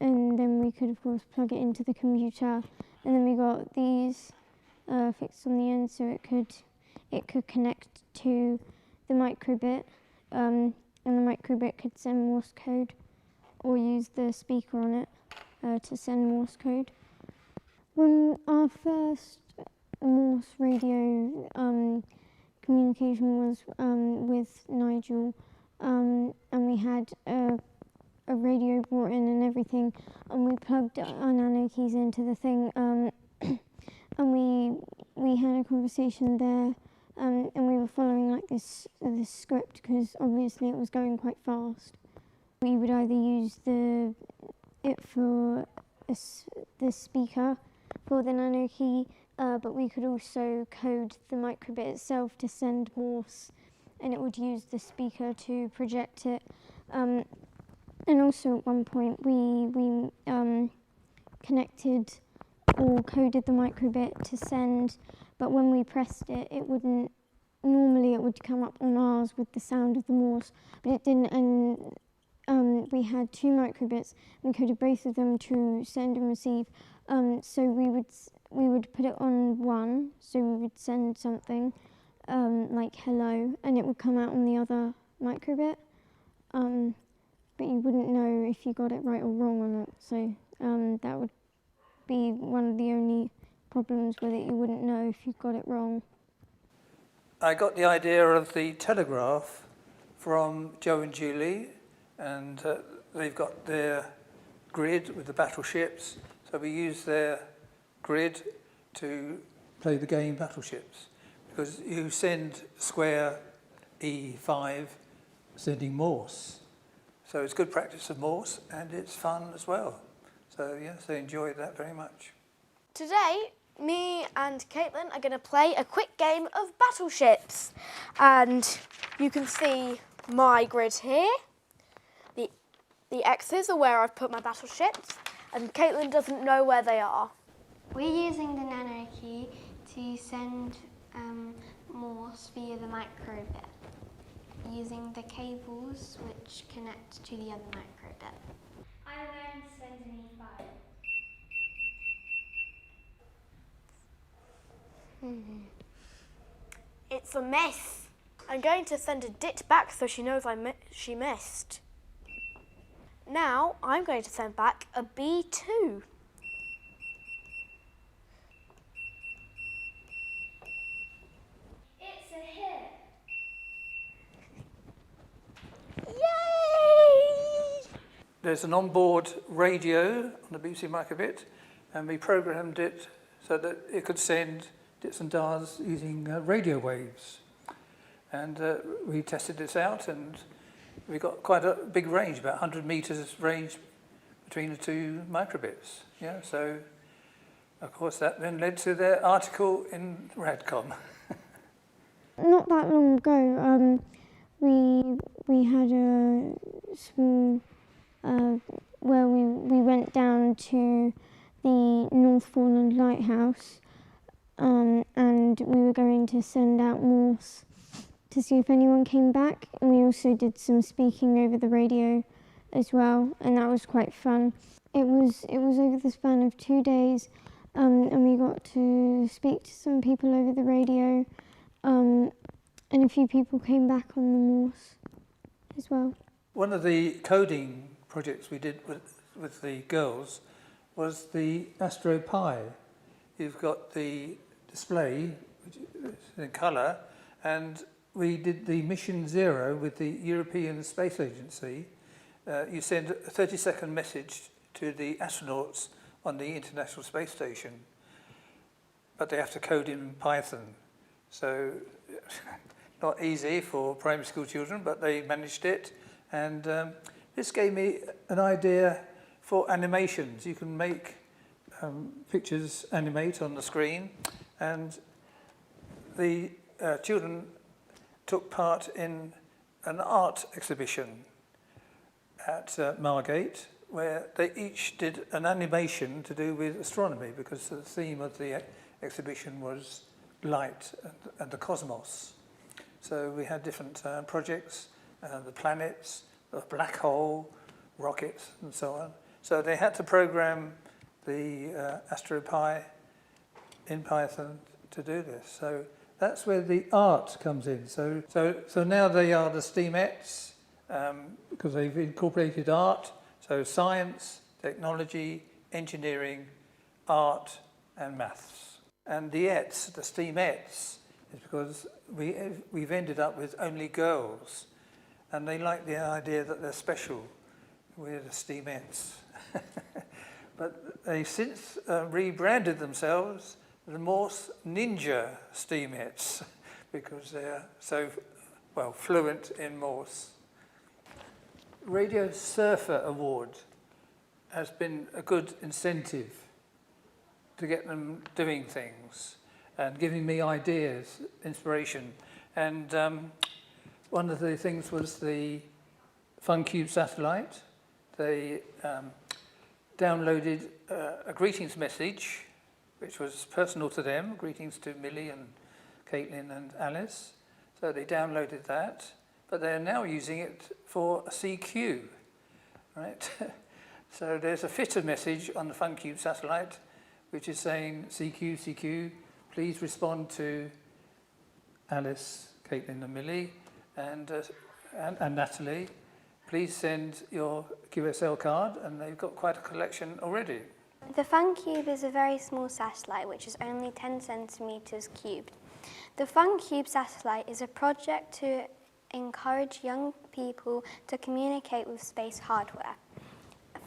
then we could of course plug it into the computer, and then we got these fixed on the end so it could connect to the microbit, and the microbit could send Morse code or use the speaker on it to send Morse code. When our first Morse radio communication was with Nigel, and we had a radio brought in and everything, and we plugged our Nano Keys into the thing, and we had a conversation there, and we were following like this script because obviously it was going quite fast. We would either use it for the speaker for the Nano Key, but we could also code the microbit itself to send Morse, and it would use the speaker to project it. And also at one point we connected or coded the microbit to send, but when we pressed it, it wouldn't. Normally it would come up on ours with the sound of the Morse, but it didn't. And we had two microbits. We coded both of them to send and receive. So we would put it on one, so we would send something like hello, and it would come out on the other microbit. But you wouldn't know if you got it right or wrong on it. So that would be one of the only problems with it. You wouldn't know if you got it wrong. I got the idea of the telegraph from Joe and Julie, and they've got their grid with the battleships, so we use their grid to play the game Battleships, because you send square E5 sending Morse, so it's good practice of Morse and it's fun as well. So yes, I enjoyed that very much. Today, me and Caitlin are going to play a quick game of Battleships, and you can see my grid here. The X's are where I've put my battleships, and Caitlin doesn't know where they are. We're using the Nano Key to send Morse via the microbit, using the cables which connect to the other microbit. I'm going to send an E5. It's a mess. I'm going to send a dit back so she knows she missed. Now I'm going to send back a B2. It's a hit. Yay! There's an onboard radio on the BBC microbit, and we programmed it so that it could send dits and dars using radio waves. And we tested this out, and we got quite a big range, about 100 meters range between the two microbits. Yeah, so of course that then led to their article in Radcom. Not that long ago, we had a small where we went down to the North Foreland Lighthouse, and we were going to send out Morse to see if anyone came back, and we also did some speaking over the radio as well, and that was quite fun. It was over the span of 2 days, and we got to speak to some people over the radio, and a few people came back on the Morse as well. One of the coding projects we did with the girls was the Astro Pi. You've got the display, which is in colour, and we did the Mission 0 with the European Space Agency. You send a 30-second message to the astronauts on the International Space Station. but they have to code in Python. So not easy for primary school children, but they managed it. And this gave me an idea for animations. You can make pictures animate on the screen, and the children took part in an art exhibition at Margate, where they each did an animation to do with astronomy, because the theme of the exhibition was light and the cosmos. So we had different projects, the planets, the black hole, rockets, and so on. So they had to program the AstroPi in Python to do this. So that's where the art comes in. So now they are the STEAMettes, because they've incorporated art, so science, technology, engineering, art, and maths. And the ETS, the STEAMettes, is because we've ended up with only girls, and they like the idea that they're special. We're the STEAMettes. But they since rebranded themselves the Morse Ninja STEAMettes, because they're so, well, fluent in Morse. Radio Surfer Award has been a good incentive to get them doing things and giving me ideas, inspiration. And one of the things was the FunCube satellite. They downloaded a greetings message, which was personal to them, greetings to Millie and Caitlin and Alice. So they downloaded that, but they're now using it for a CQ, right? So there's a FITR message on the FunCube satellite, which is saying, CQ, CQ, please respond to Alice, Caitlin and Millie, and Natalie. Please send your QSL card, and they've got quite a collection already. The FunCube is a very small satellite, which is only 10 centimeters cubed. The FunCube satellite is a project to encourage young people to communicate with space hardware.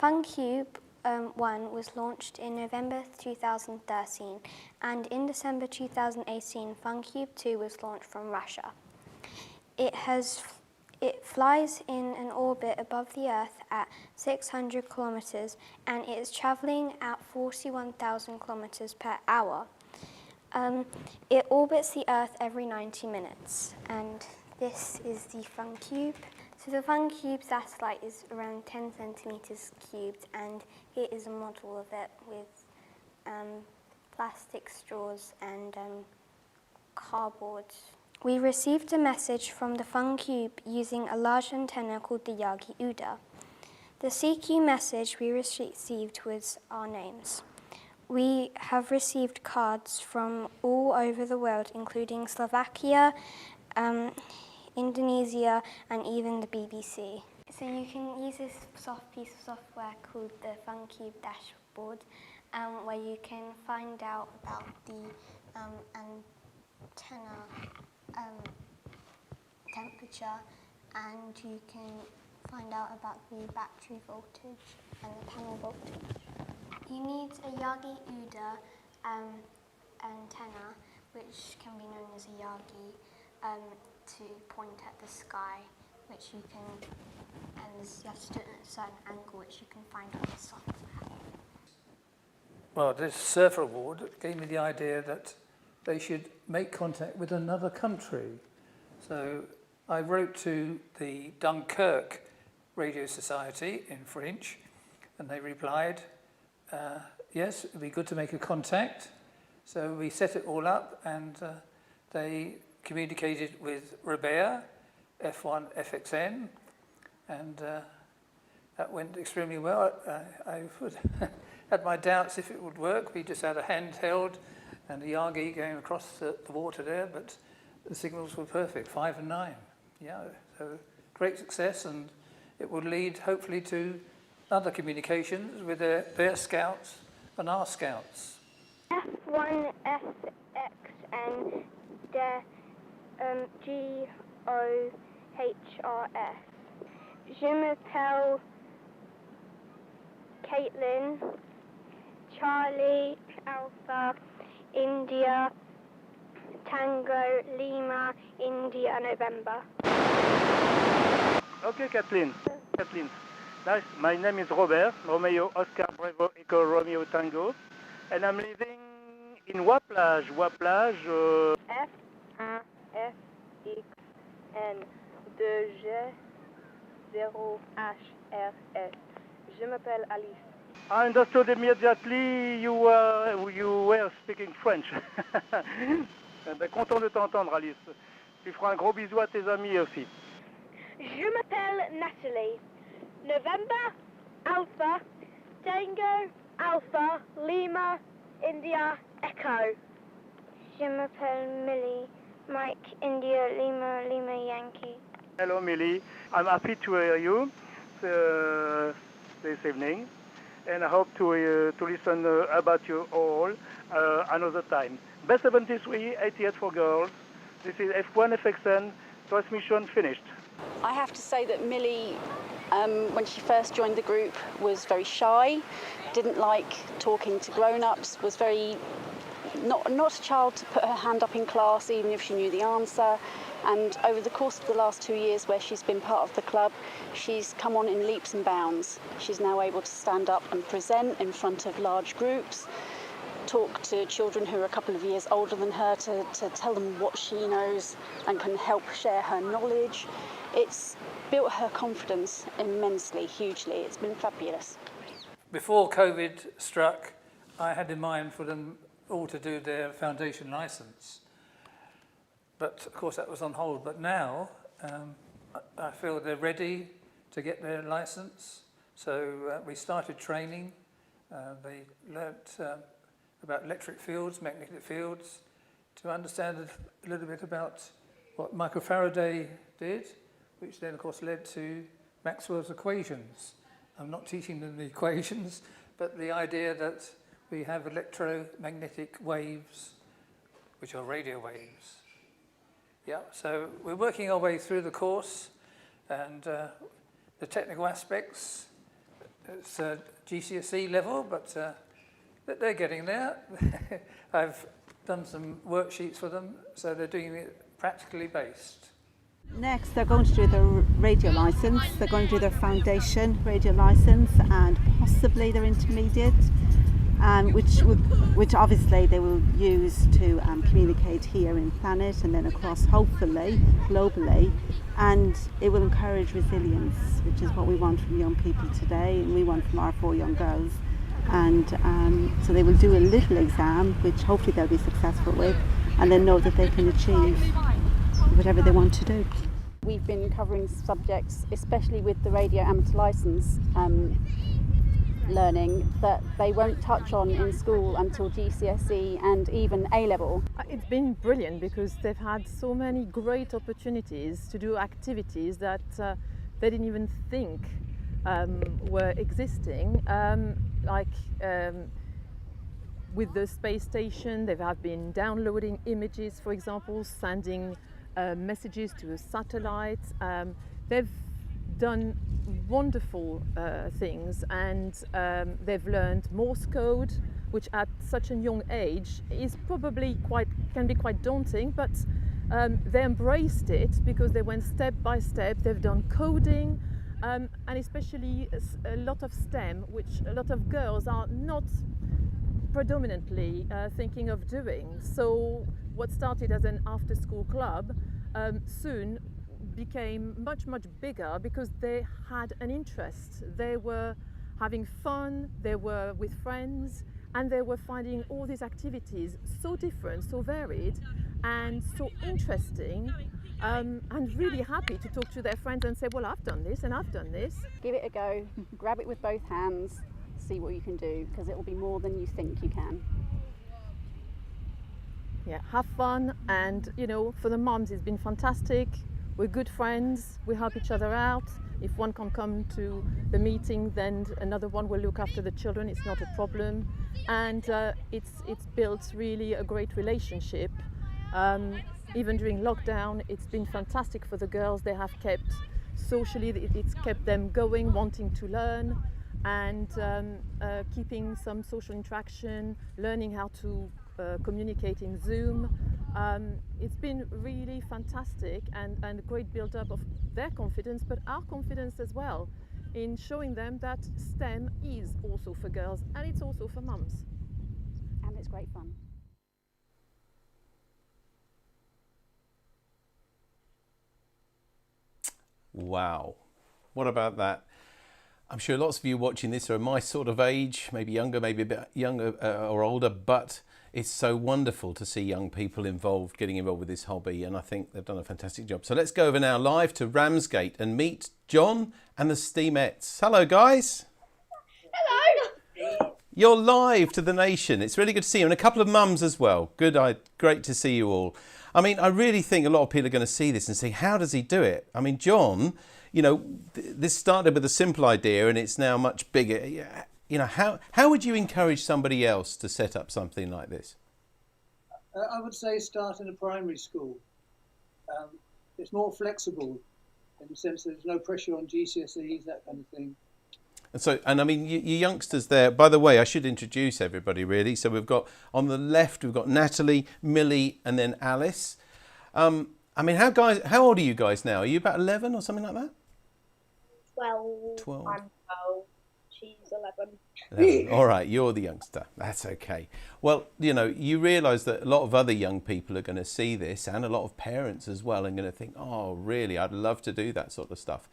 FunCube 1 was launched in November 2013, and in December 2018, FunCube 2 was launched from Russia. It flies in an orbit above the Earth at 600 kilometers, and it is traveling at 41,000 kilometers per hour. It orbits the Earth every 90 minutes, and this is the FunCube. So the FunCube satellite is around 10 centimeters cubed, and here is a model of it with plastic straws and cardboard. We received a message from the FunCube using a large antenna called the Yagi Uda. The CQ message we received was our names. We have received cards from all over the world, including Slovakia, Indonesia, and even the BBC. So you can use this soft piece of software called the FunCube dashboard, where you can find out about the antenna temperature, and you can find out about the battery voltage and the panel voltage. You need a Yagi Uda antenna, which can be known as a Yagi, to point at the sky, which you can, and you have to do it at a certain angle, which you can find on the software. Well, this Surfer Award gave me the idea that they should make contact with another country. So I wrote to the Dunkirk Radio Society in French, and they replied, yes, it would be good to make a contact. So we set it all up, and they communicated with Robert, F1 FXN, and that went extremely well. I had my doubts if it would work. We just had a handheld and a Yagi going across the water there, but the signals were perfect, 5 and 9. Yeah, so great success, and it will lead hopefully to other communications with their scouts and our scouts. F1 FXN GOHRS. Je m'appelle Caitlin, Charlie Alpha India, Tango, Lima, India, November. Okay, Kathleen. Nice. My name is Robert, Romeo Oscar Bravo Echo Romeo Tango, and I'm living in Waplage. F-A-F-X-N-2-G-0-H-R-S. Je m'appelle Alice. I understood immediately you were speaking French. Content de t'entendre, Alice. Tu feras un gros bisou à tes amis aussi. Je m'appelle Natalie. November, Alpha, Tango, Alpha, Lima, India, Echo. Je m'appelle Millie. Mike, India, Lima, Lima, Yankee. Hello, Millie. I'm happy to hear you this evening, and I hope to listen about you all another time. B73, 88 for girls. This is F1 FXN, transmission finished. I have to say that Millie, when she first joined the group, was very shy, didn't like talking to grown-ups, was very not a child to put her hand up in class even if she knew the answer. And over the course of the last 2 years where she's been part of the club, she's come on in leaps and bounds. She's now able to stand up and present in front of large groups, talk to children who are a couple of years older than her to tell them what she knows and can help share her knowledge. It's built her confidence immensely, hugely. It's been fabulous. Before COVID struck, I had in mind for them all to do their foundation licence. But of course that was on hold. But now I feel they're ready to get their licence. So we started training. They learnt about electric fields, magnetic fields, to understand a little bit about what microfaraday did, which then of course led to Maxwell's equations. I'm not teaching them the equations, but the idea that we have electromagnetic waves, which are radio waves. Yeah, so we're working our way through the course, and the technical aspects, it's GCSE level, but they're getting there. I've done some worksheets for them, so they're doing it practically based. Next, they're going to do their radio licence, they're going to do their foundation radio licence and possibly their intermediate, which obviously they will use to communicate here in Planet and then across, hopefully, globally, and it will encourage resilience, which is what we want from young people today and we want from our 4 young girls. And so they will do a little exam, which hopefully they'll be successful with, and then know that they can achieve whatever they want to do. We've been covering subjects, especially with the radio amateur licence learning, that they won't touch on in school until GCSE and even A-level. It's been brilliant because they've had so many great opportunities to do activities that they didn't even think were existing. With the space station, they have been downloading images, for example, sending messages to a satellite. They've done wonderful things, and they've learned Morse code, which at such a young age is probably can be quite daunting, but they embraced it because they went step by step. They've done coding, and especially a lot of STEM, which a lot of girls are not predominantly thinking of doing. So what started as an after-school club soon became much bigger because they had an interest. They were having fun, they were with friends, and they were finding all these activities so different, so varied, and so interesting, and really happy to talk to their friends and say, well, I've done this and I've done this. Give it a go, grab it with both hands, see what you can do, because it will be more than you think you can. Yeah, have fun, and for the moms it's been fantastic. We're good friends, we help each other out. If one can't come to the meeting, then another one will look after the children. It's not a problem, and it's built really a great relationship. Even during lockdown, it's been fantastic for the girls. They have kept socially, it's kept them going, wanting to learn, and keeping some social interaction, learning how to communicate in Zoom. It's been really fantastic and a great build-up of their confidence, but our confidence as well, in showing them that STEM is also for girls and it's also for mums. And it's great fun. Wow. What about that? I'm sure lots of you watching this are my sort of age, maybe younger, maybe a bit younger or older, but it's so wonderful to see young people getting involved with this hobby, and I think they've done a fantastic job. So let's go over now live to Ramsgate and meet John and the Steamettes. Hello, guys. Hello. You're live to the nation. It's really good to see you, and a couple of mums as well. Great to see you all. I mean, I really think a lot of people are going to see this and say, how does he do it? I mean, John, you know, this started with a simple idea and it's now much bigger. You know, how would you encourage somebody else to set up something like this? I would say start in a primary school. It's more flexible in the sense that there's no pressure on GCSEs, that kind of thing. And I mean, you youngsters there, by the way, I should introduce everybody really. So we've got, on the left, we've got Natalie, Millie, and then Alice. I mean, how old are you guys now? Are you about 11 or something like that? 12. I'm 12. She's 11. 11. All right, you're the youngster. That's okay. Well, you know, you realise that a lot of other young people are going to see this, and a lot of parents as well, and going to think, oh, really, I'd love to do that sort of stuff.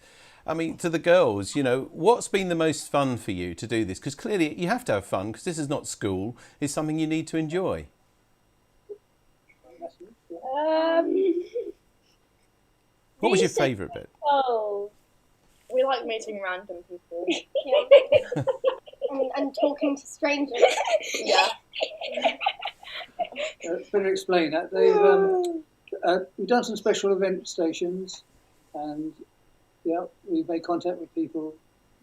I mean, to the girls, you know, what's been the most fun for you to do this? Because clearly you have to have fun, because this is not school. It's something you need to enjoy. What was your favourite bit? Oh, we like meeting random people. and talking to strangers. Yeah. Better explain that. We've done some special event stations, and yeah, we've made contact with people,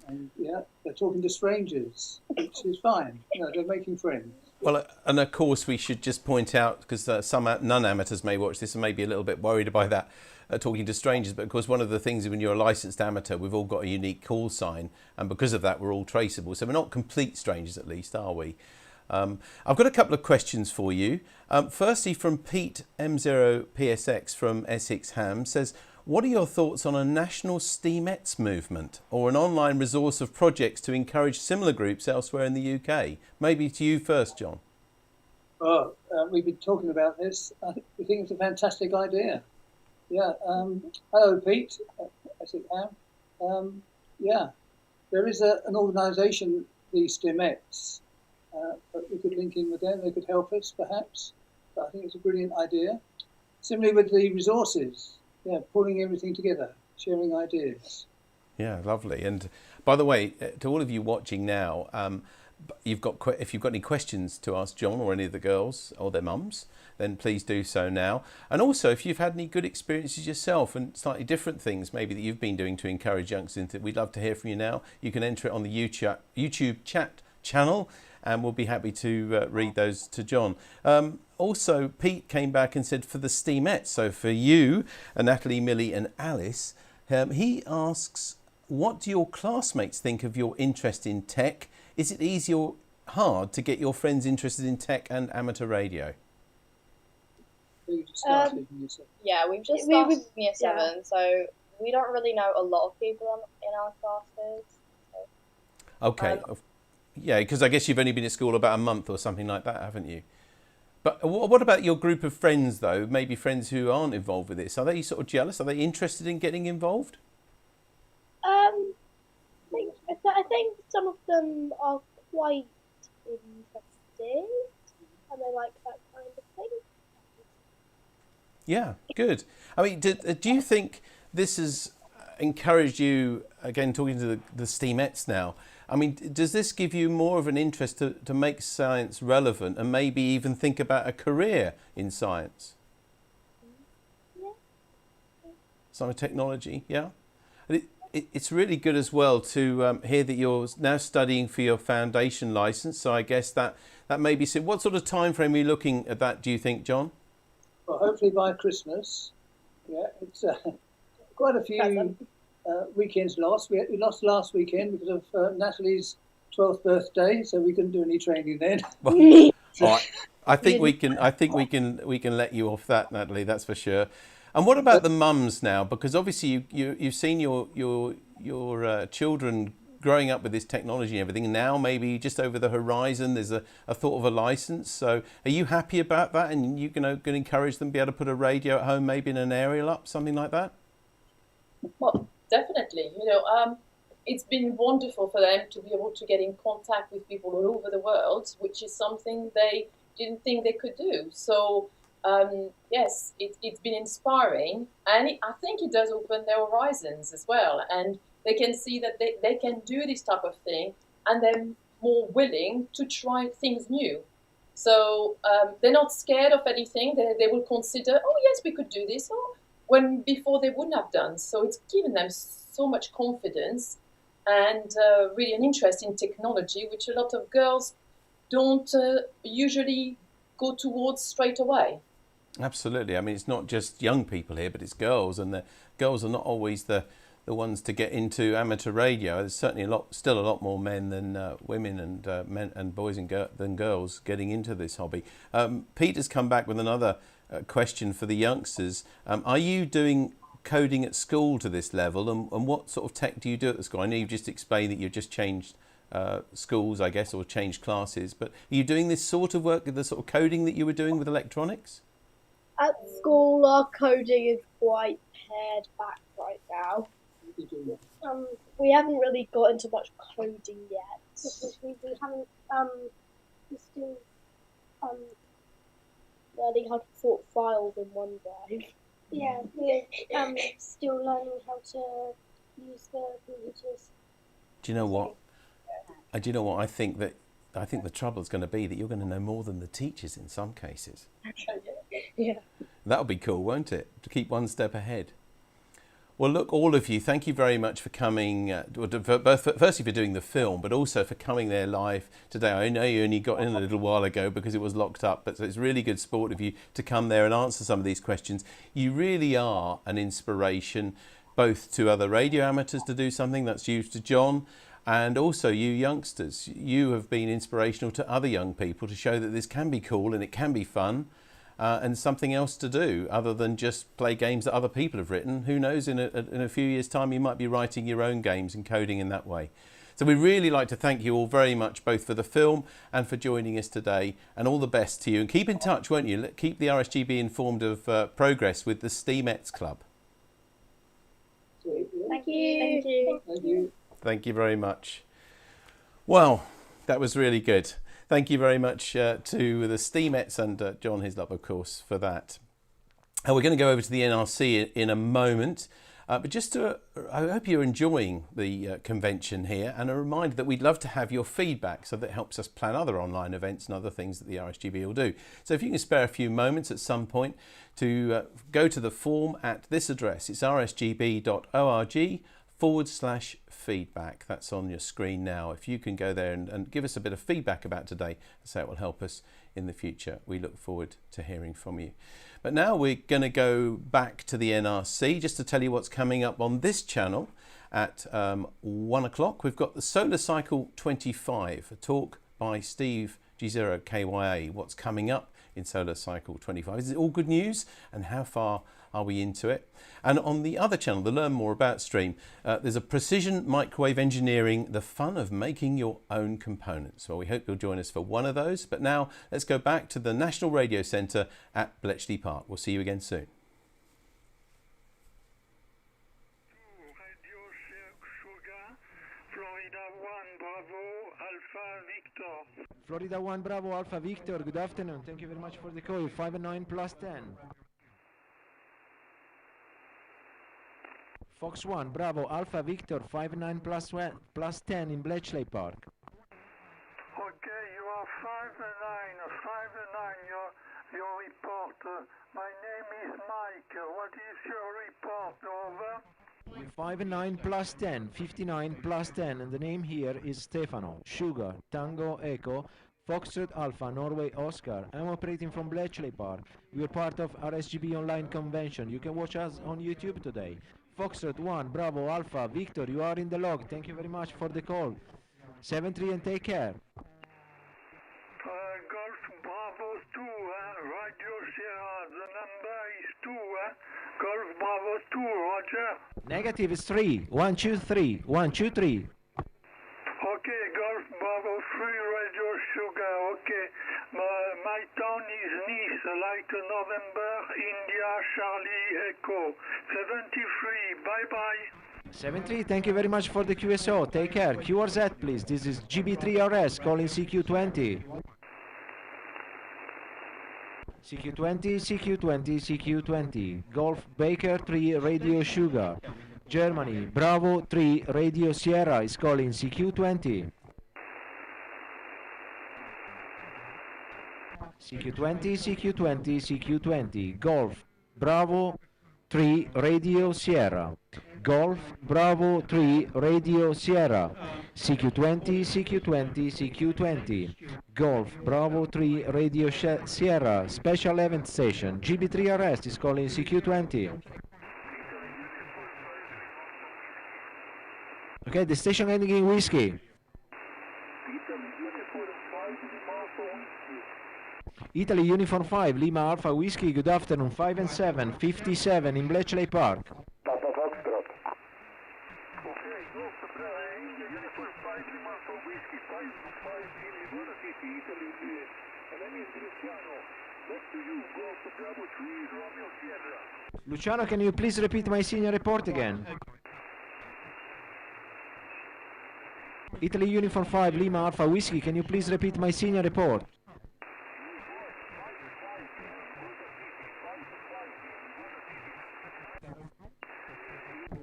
and yeah, they're talking to strangers, which is fine. You know, they're making friends. Well, and of course we should just point out, because some non-amateurs may watch this and may be a little bit worried by that, talking to strangers, but of course one of the things when you're a licensed amateur, we've all got a unique call sign, and because of that we're all traceable, so we're not complete strangers at least, are we? I've got a couple of questions for you. Firstly, from Pete M0PSX from Essex Ham says, what are your thoughts on a national Steamettes movement or an online resource of projects to encourage similar groups elsewhere in the UK? Maybe to you first, John. Oh, we've been talking about this. We think it's a fantastic idea. Yeah. Hello, Pete. Essex Ham. Yeah, there is an organisation, the Steamettes. But we could link in with them. They could help us, perhaps. But I think it's a brilliant idea. Similarly with the resources. Yeah, pulling everything together, sharing ideas. Yeah, lovely. And by the way, to all of you watching now, if you've got any questions to ask John or any of the girls or their mums, then please do so now. And also, if you've had any good experiences yourself and slightly different things maybe that you've been doing to encourage youngsters, we'd love to hear from you now. You can enter it on the YouTube chat channel, and we'll be happy to read those to John. Also, Pete came back and said for the Steamettes, so for you, Natalie, Millie and Alice, he asks, what do your classmates think of your interest in tech? Is it easy or hard to get your friends interested in tech and amateur radio? Yeah, we've just started in year 7, so we don't really know a lot of people in our classes. So. Okay. Yeah, because I guess you've only been at school about a month or something like that, haven't you? But what about your group of friends, though? Maybe friends who aren't involved with this. Are they sort of jealous? Are they interested in getting involved? I think some of them are quite interested, and they like that kind of thing. Yeah, good. I mean, do you think this has encouraged you, again, talking to the Steamettes now, I mean, does this give you more of an interest to make science relevant and maybe even think about a career in science? Yeah. Science technology, yeah? It's really good as well to hear that you're now studying for your foundation licence, so I guess that may be... What sort of time frame are you looking at that, do you think, John? Well, hopefully by Christmas. Yeah, it's quite a few... weekends lost. We lost last weekend because of Natalie's 12th birthday, so we couldn't do any training then. Well, I think we can let you off that, Natalie. That's for sure. And what about the mums now? Because obviously you've seen your children growing up with this technology and everything. Now maybe just over the horizon there's a thought of a license. So are you happy about that? And you going to encourage them to be able to put a radio at home, maybe in an aerial up, something like that? Well, definitely. It's been wonderful for them to be able to get in contact with people all over the world, which is something they didn't think they could do. So, yes, it's been inspiring, and I think it does open their horizons as well. And they can see that they can do this type of thing, and they're more willing to try things new. So they're not scared of anything. They will consider, oh, yes, we could do this, when before they wouldn't have done. So it's given them so much confidence and really an interest in technology, which a lot of girls don't usually go towards straight away. Absolutely. I mean, it's not just young people here, but it's girls, and the girls are not always the ones to get into amateur radio. There's certainly still a lot more men than women, and men and boys than girls getting into this hobby. Pete has come back with another question for the youngsters. Are you doing coding at school to this level, and what sort of tech do you do at the school? I know you've just explained that you've just changed schools, I guess, or changed classes, but are you doing this sort of work, the sort of coding that you were doing with electronics? At school, our coding is quite pared back right now. We haven't really got into much coding yet. Because we haven't, we're still learning how to sort files in OneDrive. Yeah, we're still learning how to use the computers. Do you know what? I think the trouble is going to be that you're going to know more than the teachers in some cases. Yeah. That'll be cool, won't it? To keep one step ahead. Well, look, all of you, thank you very much for coming, firstly for doing the film, but also for coming there live today. I know you only got in a little while ago because it was locked up, but it's really good sport of you to come there and answer some of these questions. You really are an inspiration, both to other radio amateurs to do something, that's you to John, and also you youngsters. You have been inspirational to other young people to show that this can be cool and it can be fun. And something else to do other than just play games that other people have written. Who knows, in a few years' time you might be writing your own games and coding in that way. So we'd really like to thank you all very much, both for the film and for joining us today, and all the best to you. And keep in touch, won't you? Keep the RSGB informed of progress with the STEAMettes Club. Thank you. Thank you. Thank you. Thank you very much. Well, that was really good. Thank you very much to the STEAMettes and John Hislop, of course, for that. We're going to go over to the NRC in a moment, but I hope you're enjoying the convention here, and a reminder that we'd love to have your feedback so that helps us plan other online events and other things that the RSGB will do. So if you can spare a few moments at some point to go to the form at this address, it's rsgb.org/feedback. That's on your screen now. If you can go there and give us a bit of feedback about today, so it will help us in the future. We look forward to hearing from you. But now we're going to go back to the NRC just to tell you what's coming up on this channel at 1 o'clock. We've got the Solar Cycle 25, a talk by Steve G0KYA. What's coming up in Solar Cycle 25? Is it all good news, and how far are we into it? And on the other channel, the Learn More About stream, there's a Precision Microwave Engineering, the fun of making your own components. Well, we hope you'll join us for one of those. But now let's go back to the National Radio Centre at Bletchley Park. We'll see you again soon. Florida 1 Bravo Alpha Victor, good afternoon. Thank you very much for the call. 5 and 9 plus 10. Fox 1 Bravo Alpha Victor, 5 and 9 plus 10 in Bletchley Park. Okay, you are 5 and 9, your report. My name is Mike. What is your report? Over. 5 and 9 plus 10, 59 plus 10, and the name here is Stefano. Sugar, Tango Echo, Foxtrot Alpha, Norway Oscar. I'm operating from Bletchley Park. We are part of RSGB Online Convention. You can watch us on YouTube today. Foxtrot 1, Bravo, Alpha, Victor, you are in the log. Thank you very much for the call. 7-3 and take care. Golf Bravo 2, Golf Bravo 2, Roger. Negative is 3. 1, 2, 3. 1, 2, 3. Okay, Golf Bravo 3, Radio Sugar, okay. My town is Nice, like November, India, Charlie, Echo. 73, bye-bye. 73, thank you very much for the QSO. Take care. QRZ, please. This is GB3RS calling CQ20. CQ20, CQ20, CQ20. Golf Baker 3 Radio Sugar. Germany, Bravo 3 Radio Sierra is calling CQ20. CQ20, CQ20, CQ20. Golf Bravo 3 Radio Sierra. Golf Bravo 3 Radio Sierra. CQ20, CQ20, CQ20. Golf Bravo 3 Radio Sierra. Special event station. GB3RS is calling CQ20. Okay, the station ending in whiskey. Italy Uniform 5, Lima Alpha Whiskey, good afternoon, 5 and 7, 57 in Bletchley Park. Papa Foxtrot. Luciano, can you please repeat my senior report again? Italy Uniform 5, Lima Alpha Whiskey, can you please repeat my senior report?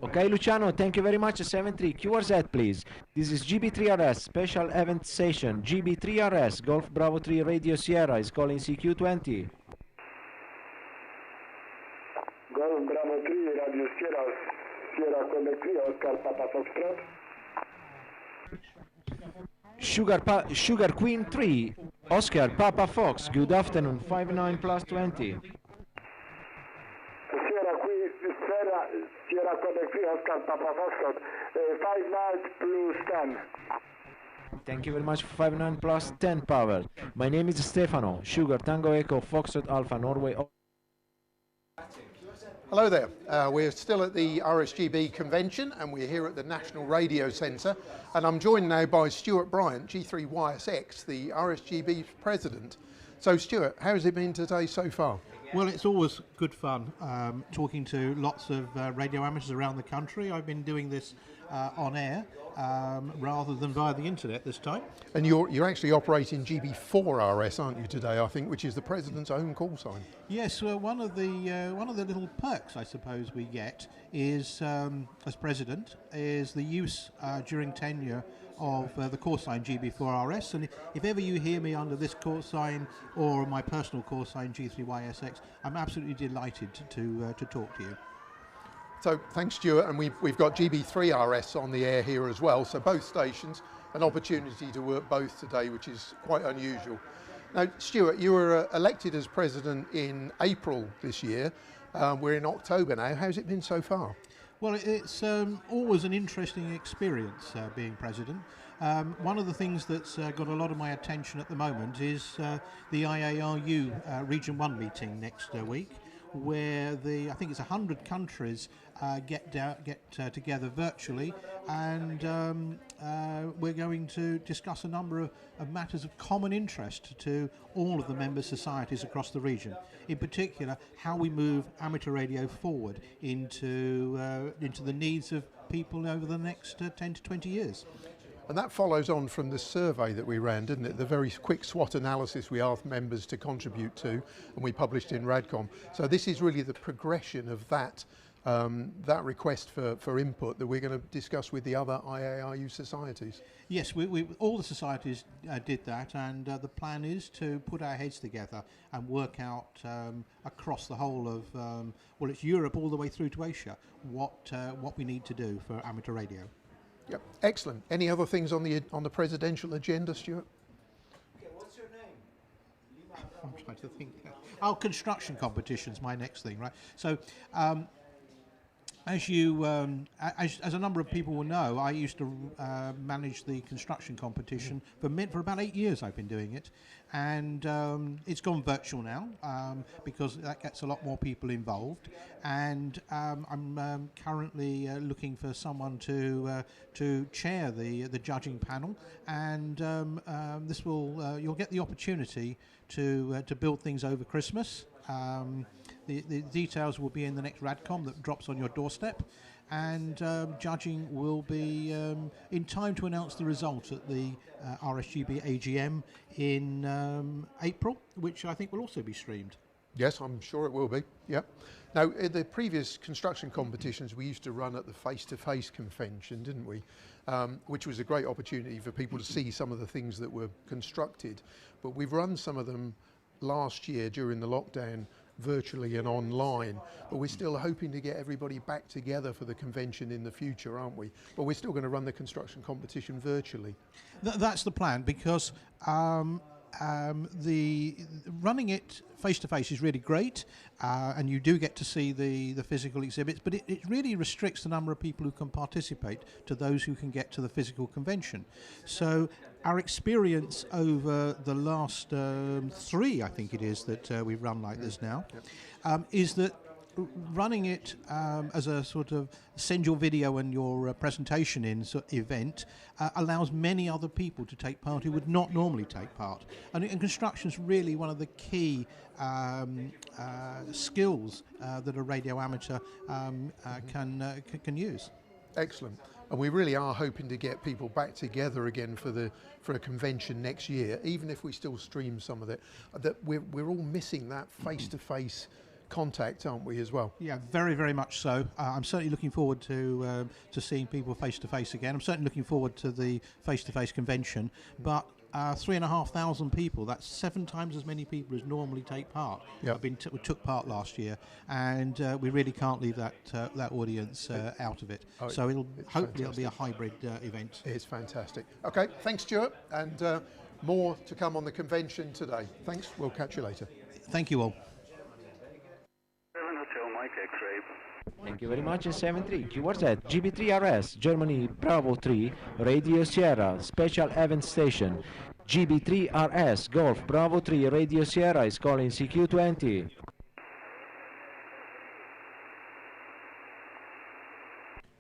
Okay, Luciano, thank you very much. 73, QRZ, please. This is GB3RS, special event station. GB3RS, Golf Bravo 3 Radio Sierra is calling CQ20. Golf Bravo 3 Radio Sierra, Sierra Quebec 3, Oscar Papa Foxtrot. Sugar Queen 3, Oscar Papa Fox, good afternoon, 59 plus 20. Sierra Quebec 3, Oscar Papa Foxtrot, 59 plus 10. Thank you very much for 59 plus 10 power. My name is Stefano, Sugar Tango Echo Foxtrot Alpha Norway. Hello there, we're still at the RSGB convention and we're here at the National Radio Centre, and I'm joined now by Stuart Bryant, G3YSX, the RSGB's president. So Stuart, how has it been today so far? Well, it's always good fun talking to lots of radio amateurs around the country. I've been doing this on air rather than via the internet this time. And you're actually operating GB4RS, aren't you, today, I think, which is the president's own call sign? Yes, well, one of the little perks, I suppose, we get is, as president, is the use during tenure of the call sign GB4RS, and if ever you hear me under this call sign or my personal call sign G3YSX, I'm absolutely delighted to talk to you. So thanks, Stuart, and we've got GB3RS on the air here as well, so both stations, an opportunity to work both today, which is quite unusual. Now, Stuart, you were elected as president in April this year. We're in October now. How's it been so far? Well, it's always an interesting experience being president. One of the things that's got a lot of my attention at the moment is the IARU Region 1 meeting next week, where I think it's 100 countries get together virtually, and we're going to discuss a number of matters of common interest to all of the member societies across the region. In particular, how we move amateur radio forward into the needs of people over the next 10 to 20 years. And that follows on from the survey that we ran, didn't it? The very quick SWOT analysis we asked members to contribute to, and we published in Radcom. So this is really the progression of that request for input that we're going to discuss with the other IARU societies. Yes, we all the societies did that, and the plan is to put our heads together and work out across the whole of, well, it's Europe all the way through to Asia, what we need to do for amateur radio. Yep, excellent. Any other things on the presidential agenda, Stuart? Okay, what's your name? I'm trying to think. Oh, construction competition's my next thing, right? So As you, as a number of people will know, I used to manage the construction competition for about 8 years. I've been doing it, and it's gone virtual now because that gets a lot more people involved. And I'm currently looking for someone to chair the judging panel, and this will you'll get the opportunity to build things over Christmas. The details will be in the next Radcom that drops on your doorstep, and judging will be in time to announce the result at the RSGB AGM in April, which I think will also be streamed. Yes, I'm sure it will be. Yep. Now, in the previous construction competitions, we used to run at the face-to-face convention, didn't we? Which was a great opportunity for people to see some of the things that were constructed. But we've run some of them last year during the lockdown virtually and online, but we're still hoping to get everybody back together for the convention in the future, aren't we? But we're still going to run the construction competition virtually. That's the plan, because the running it face to face is really great, and you do get to see the physical exhibits, but it really restricts the number of people who can participate to those who can get to the physical convention. So our experience over the last 3, I think it is, that we've run like this now, is that running it as a sort of send your video and your presentation in event allows many other people to take part who would not normally take part. And construction is really one of the key skills that a radio amateur can use. Excellent. And we really are hoping to get people back together again for a convention next year, even if we still stream some of it. That we're all missing that face-to-face contact, aren't we, as well? Yeah, very, very much so. I'm certainly looking forward to seeing people face-to-face again. I'm certainly looking forward to the face-to-face convention, but 3,500 people, that's 7 times as many people as normally take part. Yep. Took part last year, and we really can't leave that audience out of it. So hopefully it'll be a hybrid event. It's fantastic. Okay, thanks, Stuart, and more to come on the convention today. Thanks, we'll catch you later. Thank you all. Thank you very much. 7-3, QRZ, GB3RS, Germany, Bravo 3, Radio Sierra, Special Event Station. GB3RS, Golf, Bravo 3, Radio Sierra is calling CQ20.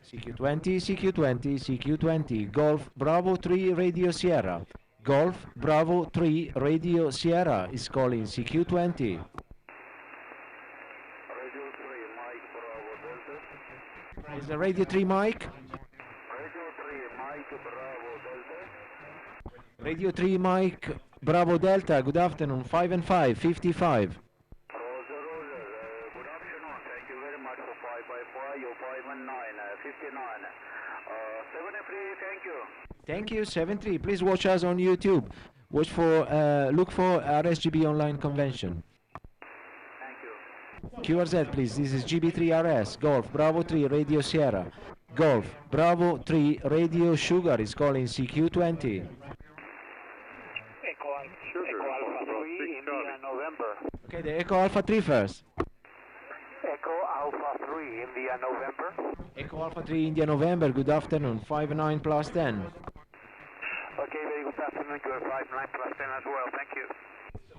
CQ20, Golf, Bravo 3, Radio Sierra. Golf, Bravo 3, Radio Sierra is calling CQ20. Is the Radio 3 mic? Radio 3 mic, Bravo Delta, good afternoon, 5 and 5, 55. Good afternoon, thank you very much for 5x5, you 5 and 9, 59. 7-3, thank you. Thank you, 7-3, please watch us on YouTube. Watch for, look for RSGB Online Convention. QRZ, please. This is GB3RS, Golf, Bravo 3, Radio Sierra. Golf, Bravo 3, Radio Sugar is calling CQ20. Echo Alpha 3, India, November. Okay, the Echo Alpha 3 first. Echo Alpha 3, India, November. Echo Alpha 3, India, November. Good afternoon, 5-9 plus 10. Okay, very good afternoon. You're 5-9 plus 10 as well. Thank you.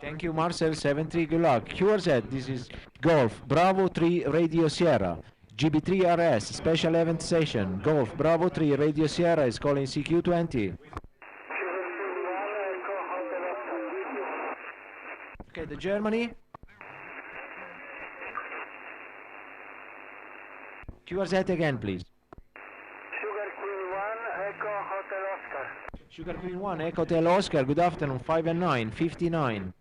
Thank you, Marcel. 7-3, good luck. QRZ, this is Golf, Bravo 3, Radio Sierra. GB3RS, Special Event Session. Golf, Bravo 3, Radio Sierra is calling CQ20. Okay, the Germany. QRZ again, please. Sugar Queen 1, Echo Hotel Oscar. Sugar Queen 1, Echo Hotel Oscar. Good afternoon, 5 and 9, 59.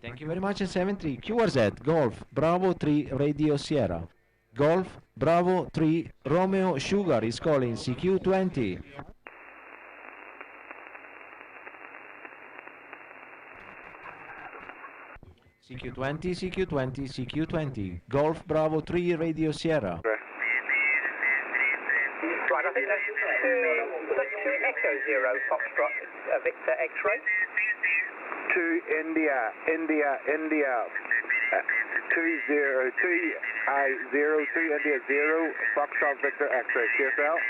Thank you very much, 7-3. QRZ, Golf, Bravo 3, Radio Sierra. Golf, Bravo 3, Romeo Sugar is calling CQ20. CQ20, Golf, Bravo 3, Radio Sierra. Right, I think that's 2 Echo 0, Foxtrot, Victor X-ray. To India. India 0, Foxtrot Victor X-ray, QSL.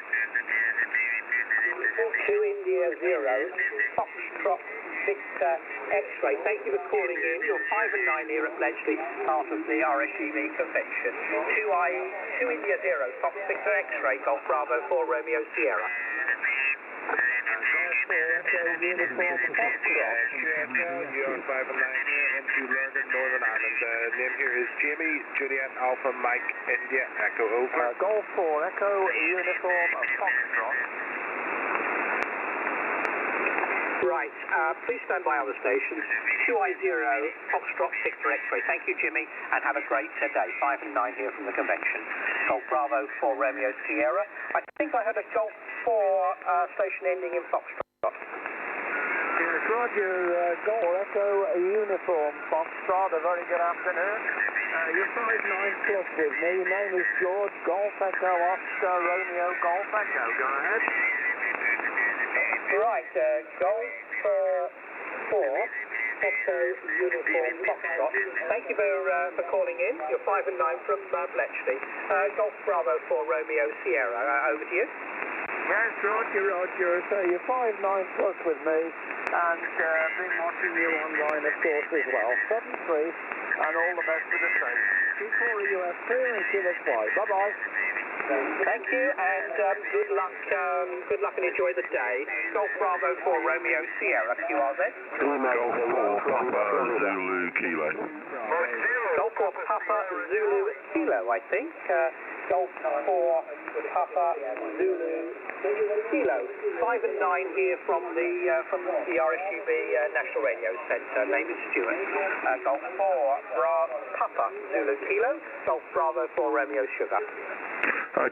2 India 0, Foxtrot Victor X-ray. Thank you for calling in. You're 5 and 9 here at Bletchley, part of the RSGB convention. 2 India 0, Fox Victor X-ray, Golf Bravo 4 Romeo Sierra. Uniform Foxtrot, you're 5 and 9 here into London, Northern Ireland. Name here is Jamie, Juliet, Alpha, Mike, India, Echo, over. Golf 4 Echo, Uniform Foxtrot. Right, please stand by on the stations. 2I0, Foxtrot, Victor X-ray. Thank you, Jimmy, and have a great day. 5 and 9 here from the convention. Golf Bravo 4 Romeo Sierra. I think I heard a Golf 4 station ending in Foxtrot. Yes, Roger, Golf Echo, Uniform Foxtrot. A very good afternoon. You're 5-9 plus with me. Your name is George, Golf Echo, Oscar, Romeo, Golf Echo. Go ahead. Right, Golf 4, Echo Uniform Foxtrot. Thank you for calling in. You're 5 and 9 from Bletchley. Golf Bravo 4 Romeo Sierra. Over to you. Yes, Roger. So you're 5-9 plus with me, and been watching you online, of course, as well. 7-3, and all the best for the station. 2-4 US clear and give us 5. Bye-bye. Thank you, and good luck and enjoy the day. Golf Bravo 4 Romeo Sierra, QRZ. Golf 4 Papa Zulu Kilo. Golf 4 Papa Zulu Kilo, I think. Golf 4 Papa Zulu Kilo. 5 and 9 here from the RSGB National Radio Centre. Name is Stuart. Golf 4 Papa Zulu Kilo. Golf Bravo 4 Romeo Sugar.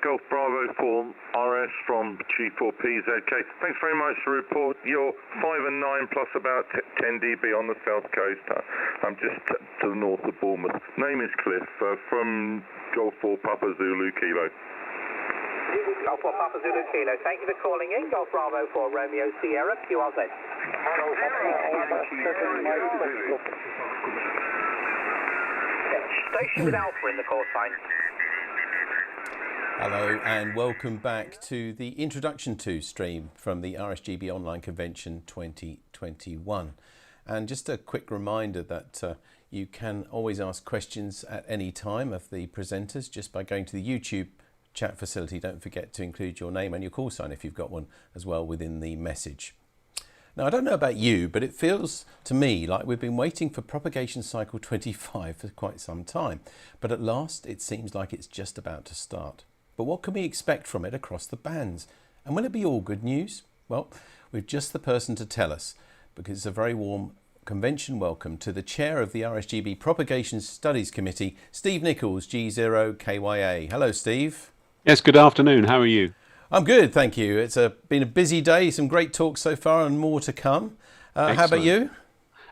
Golf Bravo 4 RS from G4PZK. Thanks very much for the report. You're 5 and 9 plus about 10 dB on the south coast. I'm just to the north of Bournemouth. Name is Cliff from Golf 4 Papa Zulu Kilo. Golf 4 Papa Zulu Kilo. Thank you for calling in. Golf Bravo 4 Romeo Sierra, QRZ. Station with Alpha in the call sign. Hello and welcome back to the Introduction to stream from the RSGB Online Convention 2021. And just a quick reminder that you can always ask questions at any time of the presenters just by going to the YouTube chat facility. Don't forget to include your name and your call sign if you've got one as well within the message. Now, I don't know about you, but it feels to me like we've been waiting for propagation cycle 25 for quite some time. But at last, it seems like it's just about to start. But what can we expect from it across the bands? And will it be all good news? Well, we've just the person to tell us, because it's a very warm convention welcome to the chair of the RSGB Propagation Studies Committee, Steve Nichols, G0KYA. Hello, Steve. Yes, good afternoon. How are you? I'm good, thank you. It's been a busy day, some great talks so far and more to come. How about you?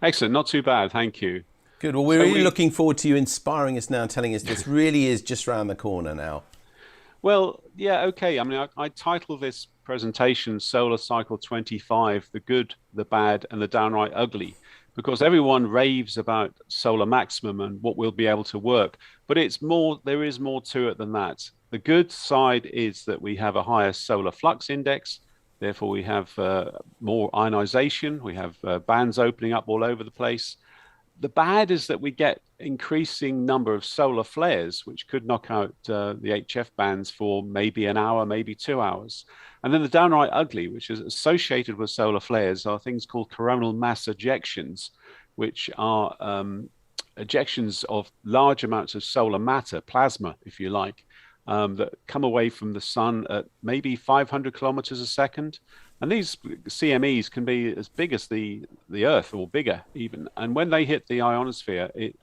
Excellent, not too bad, thank you. Good, well, we're really looking forward to you inspiring us now and telling us this really is just round the corner now. Well, yeah, okay. I mean, I title this presentation Solar Cycle 25, the good, the bad, and the downright ugly, because everyone raves about solar maximum and what will be able to work. But it's more, there is more to it than that. The good side is that we have a higher solar flux index. Therefore, we have more ionization. We have bands opening up all over the place. The bad is that we get increasing number of solar flares, which could knock out the HF bands for maybe an hour, maybe 2 hours. And then the downright ugly, which is associated with solar flares, are things called coronal mass ejections, which are ejections of large amounts of solar matter, plasma, if you like, that come away from the sun at maybe 500 kilometers a second. And these CMEs can be as big as the Earth or bigger even. And when they hit the ionosphere, it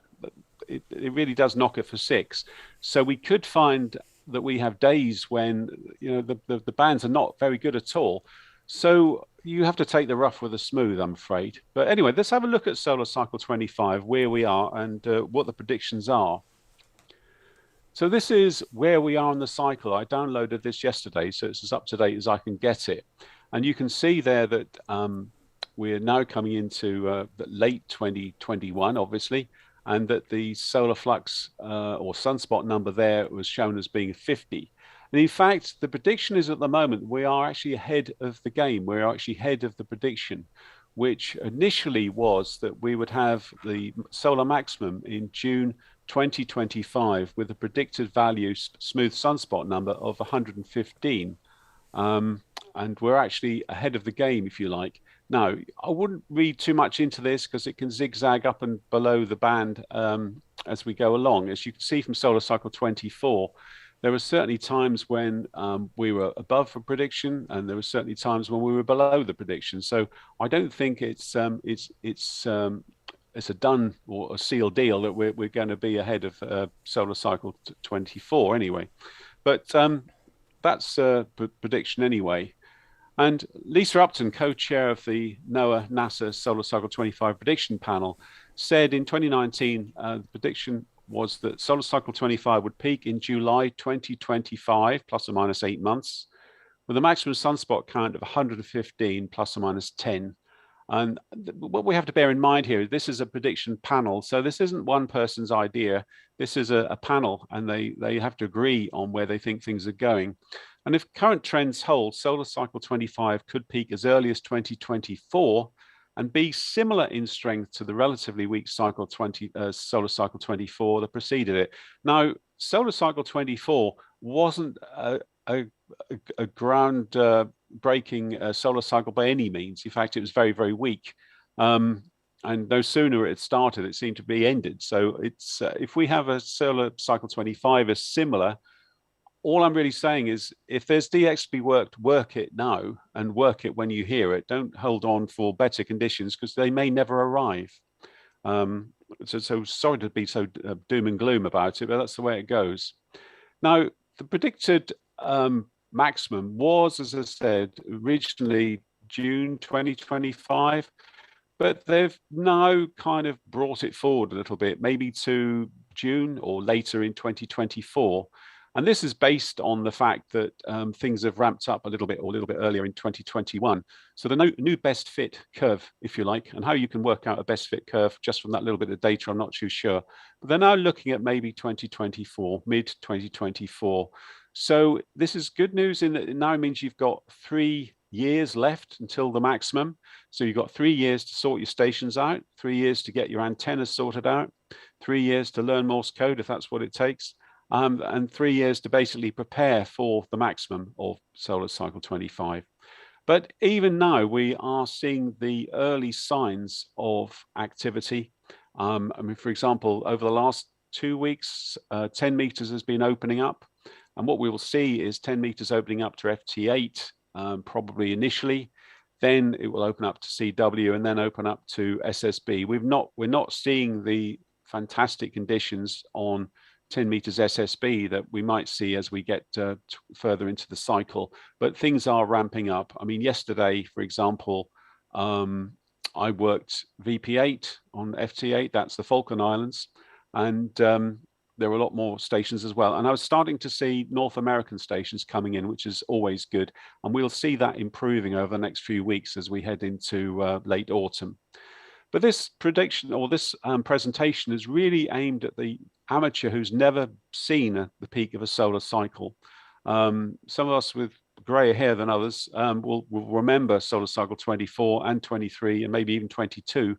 really does knock it for 6. So we could find that we have days when, you know, the bands are not very good at all. So you have to take the rough with the smooth, I'm afraid. But anyway, let's have a look at Solar Cycle 25, where we are and what the predictions are. So this is where we are in the cycle. I downloaded this yesterday, so it's as up to date as I can get it. And you can see there that we're now coming into late 2021, obviously, and that the solar flux or sunspot number there was shown as being 50. And in fact, the prediction is at the moment we are actually ahead of the game. We're actually ahead of the prediction, which initially was that we would have the solar maximum in June 2025 with a predicted value smooth sunspot number of 115. And we're actually ahead of the game, if you like. Now, I wouldn't read too much into this because it can zigzag up and below the band as we go along. As you can see from solar cycle 24, there were certainly times when we were above a prediction, and there were certainly times when we were below the prediction. So I don't think it's a done or a sealed deal that we're going to be ahead of solar cycle 24 anyway. But that's a prediction anyway. And Lisa Upton, co-chair of the NOAA-NASA Solar Cycle 25 prediction panel, said in 2019 the prediction was that Solar Cycle 25 would peak in July 2025, plus or minus 8 months, with a maximum sunspot count of 115, plus or minus 10. And what we have to bear in mind here, this is a prediction panel, so this isn't one person's idea. This is a panel, and they have to agree on where they think things are going. And if current trends hold, Solar Cycle 25 could peak as early as 2024 and be similar in strength to the relatively weak Solar Cycle 24 that preceded it. Now, Solar Cycle 24 wasn't a ground-breaking solar cycle by any means. In fact, it was very, very weak. And no sooner it started, it seemed to be ended. So it's if we have a Solar Cycle 25 as similar, all I'm really saying is if there's DX to be worked, work it now and work it when you hear it. Don't hold on for better conditions because they may never arrive. So sorry to be so doom and gloom about it, but that's the way it goes. Now, the predicted maximum was, as I said, originally June 2025, but they've now kind of brought it forward a little bit, maybe to June or later in 2024. And this is based on the fact that things have ramped up a little bit earlier in 2021. So the new best fit curve, if you like, and how you can work out a best fit curve just from that little bit of data, I'm not too sure. But they're now looking at maybe 2024, mid 2024. So this is good news in that it now means you've got 3 years left until the maximum. So you've got 3 years to sort your stations out, 3 years to get your antennas sorted out, 3 years to learn Morse code if that's what it takes. And 3 years to basically prepare for the maximum of Solar Cycle 25. But even now, we are seeing the early signs of activity. I mean, for example, over the last 2 weeks, 10 meters has been opening up. And what we will see is 10 meters opening up to FT8, probably initially. Then it will open up to CW and then open up to SSB. We're not seeing the fantastic conditions on 10 meters SSB that we might see as we get further into the cycle, but things are ramping up. I mean, yesterday, for example, I worked VP8 on FT8, that's the Falkland Islands, and there were a lot more stations as well. And I was starting to see North American stations coming in, which is always good. And we'll see that improving over the next few weeks as we head into late autumn. But this prediction or this presentation is really aimed at the amateur who's never seen the peak of a solar cycle. Some of us with grayer hair than others will remember Solar Cycle 24 and 23 and maybe even 22.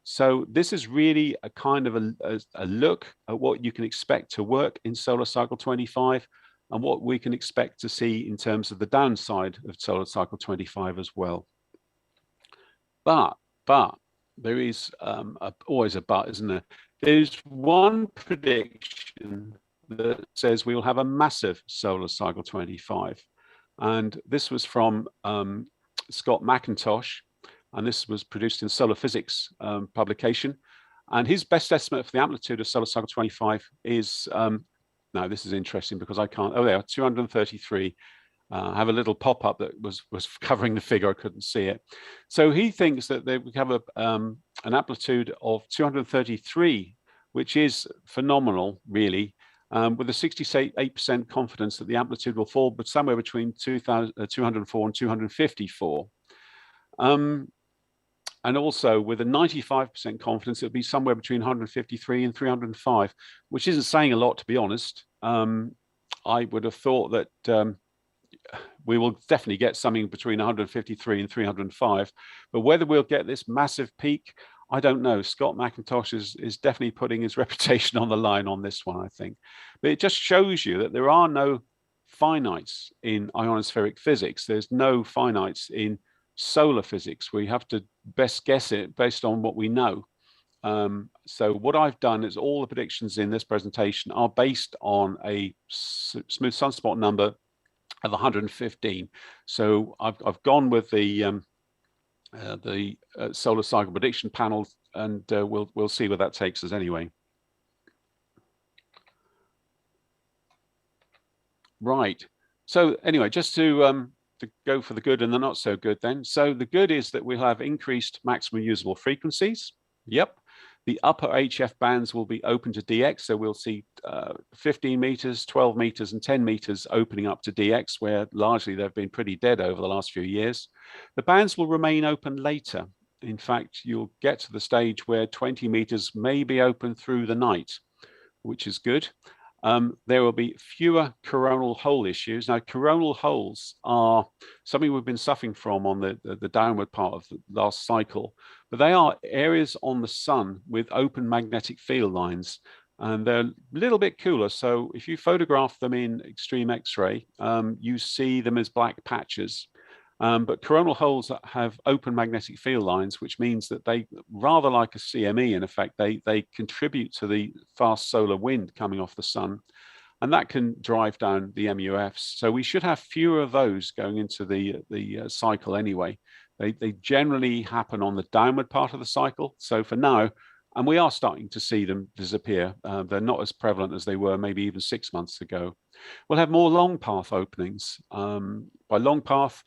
So this is really a kind of a look at what you can expect to work in Solar Cycle 25 and what we can expect to see in terms of the downside of Solar Cycle 25 as well. But there is always a but, isn't there? There's one prediction that says we will have a massive Solar Cycle 25. And this was from Scott McIntosh, and this was produced in Solar Physics publication. And his best estimate for the amplitude of Solar Cycle 25 is, now this is interesting because I can't, oh, there, 233. I have a little pop-up that was covering the figure, I couldn't see it. So he thinks that we have an amplitude of 233, which is phenomenal, really, with a 68% confidence that the amplitude will fall, but somewhere between 204 and 254. and also with a 95% confidence, it'll be somewhere between 153 and 305, which isn't saying a lot, to be honest. I would have thought that we will definitely get something between 153 and 305, but whether we'll get this massive peak, I don't know. Scott McIntosh is definitely putting his reputation on the line on this one, I think. But it just shows you that there are no finites in ionospheric physics. There's no finites in solar physics. We have to best guess it based on what we know. So what I've done is all the predictions in this presentation are based on a smooth sunspot number of 115. So I've gone with the solar cycle prediction panel, and we'll see where that takes us anyway. Right. So anyway, just to go for the good and the not so good then. So the good is that we'll have increased maximum usable frequencies. Yep. The upper HF bands will be open to DX. So we'll see 15 meters, 12 meters and 10 meters opening up to DX, where largely they've been pretty dead over the last few years. The bands will remain open later. In fact, you'll get to the stage where 20 meters may be open through the night, which is good. There will be fewer coronal hole issues. Now, coronal holes are something we've been suffering from on the downward part of the last cycle, but they are areas on the sun with open magnetic field lines, and they're a little bit cooler. So if you photograph them in extreme X-ray, you see them as black patches. But coronal holes have open magnetic field lines, which means that they, rather like a CME, in effect, they contribute to the fast solar wind coming off the sun, and that can drive down the MUFs. So we should have fewer of those going into the cycle anyway. They generally happen on the downward part of the cycle. So for now, and we are starting to see them disappear. They're not as prevalent as they were maybe even 6 months ago. We'll have more long path openings. By long path,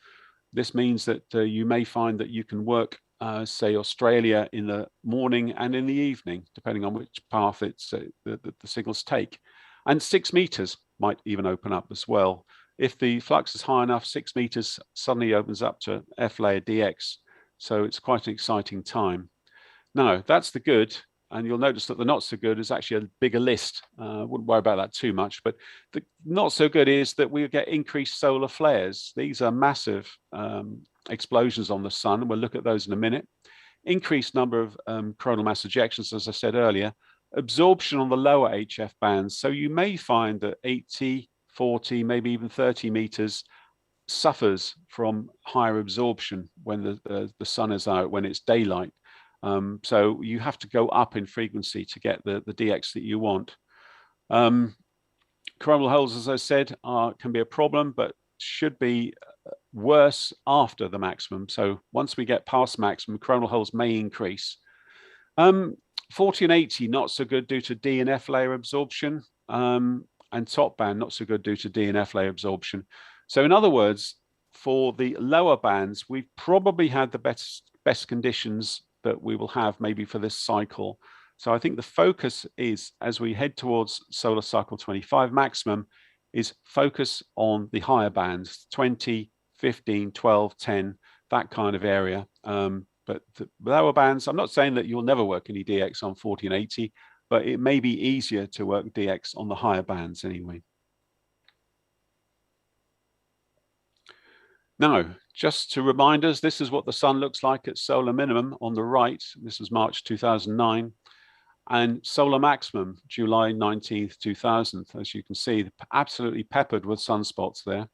this means that you may find that you can work, say, Australia in the morning and in the evening, depending on which path it's the signals take. And 6 meters might even open up as well. If the flux is high enough, 6 meters suddenly opens up to F layer DX. So it's quite an exciting time. Now, that's the good. And you'll notice that the not so good is actually a bigger list. Wouldn't worry about that too much. But the not so good is that we get increased solar flares. These are massive explosions on the sun, and we'll look at those in a minute. Increased number of coronal mass ejections, as I said earlier. Absorption on the lower HF bands. So you may find that 80, 40, maybe even 30 meters suffers from higher absorption when the sun is out, when it's daylight. So you have to go up in frequency to get the DX that you want. Coronal holes, as I said, can be a problem, but should be worse after the maximum. So once we get past maximum, coronal holes may increase. 40 and 80, not so good due to D and F layer absorption, and top band, not so good due to D and F layer absorption. So in other words, for the lower bands, we've probably had the best conditions that we will have maybe for this cycle. So I think the focus is, as we head towards solar cycle 25 maximum, is focus on the higher bands, 20, 15, 12, 10, that kind of area. But the lower bands, I'm not saying that you'll never work any DX on 40 and 80, but it may be easier to work DX on the higher bands anyway. Now, just to remind us, this is what the sun looks like at solar minimum on the right. This was March 2009. And solar maximum, July 19th, 2000. As you can see, absolutely peppered with sunspots there.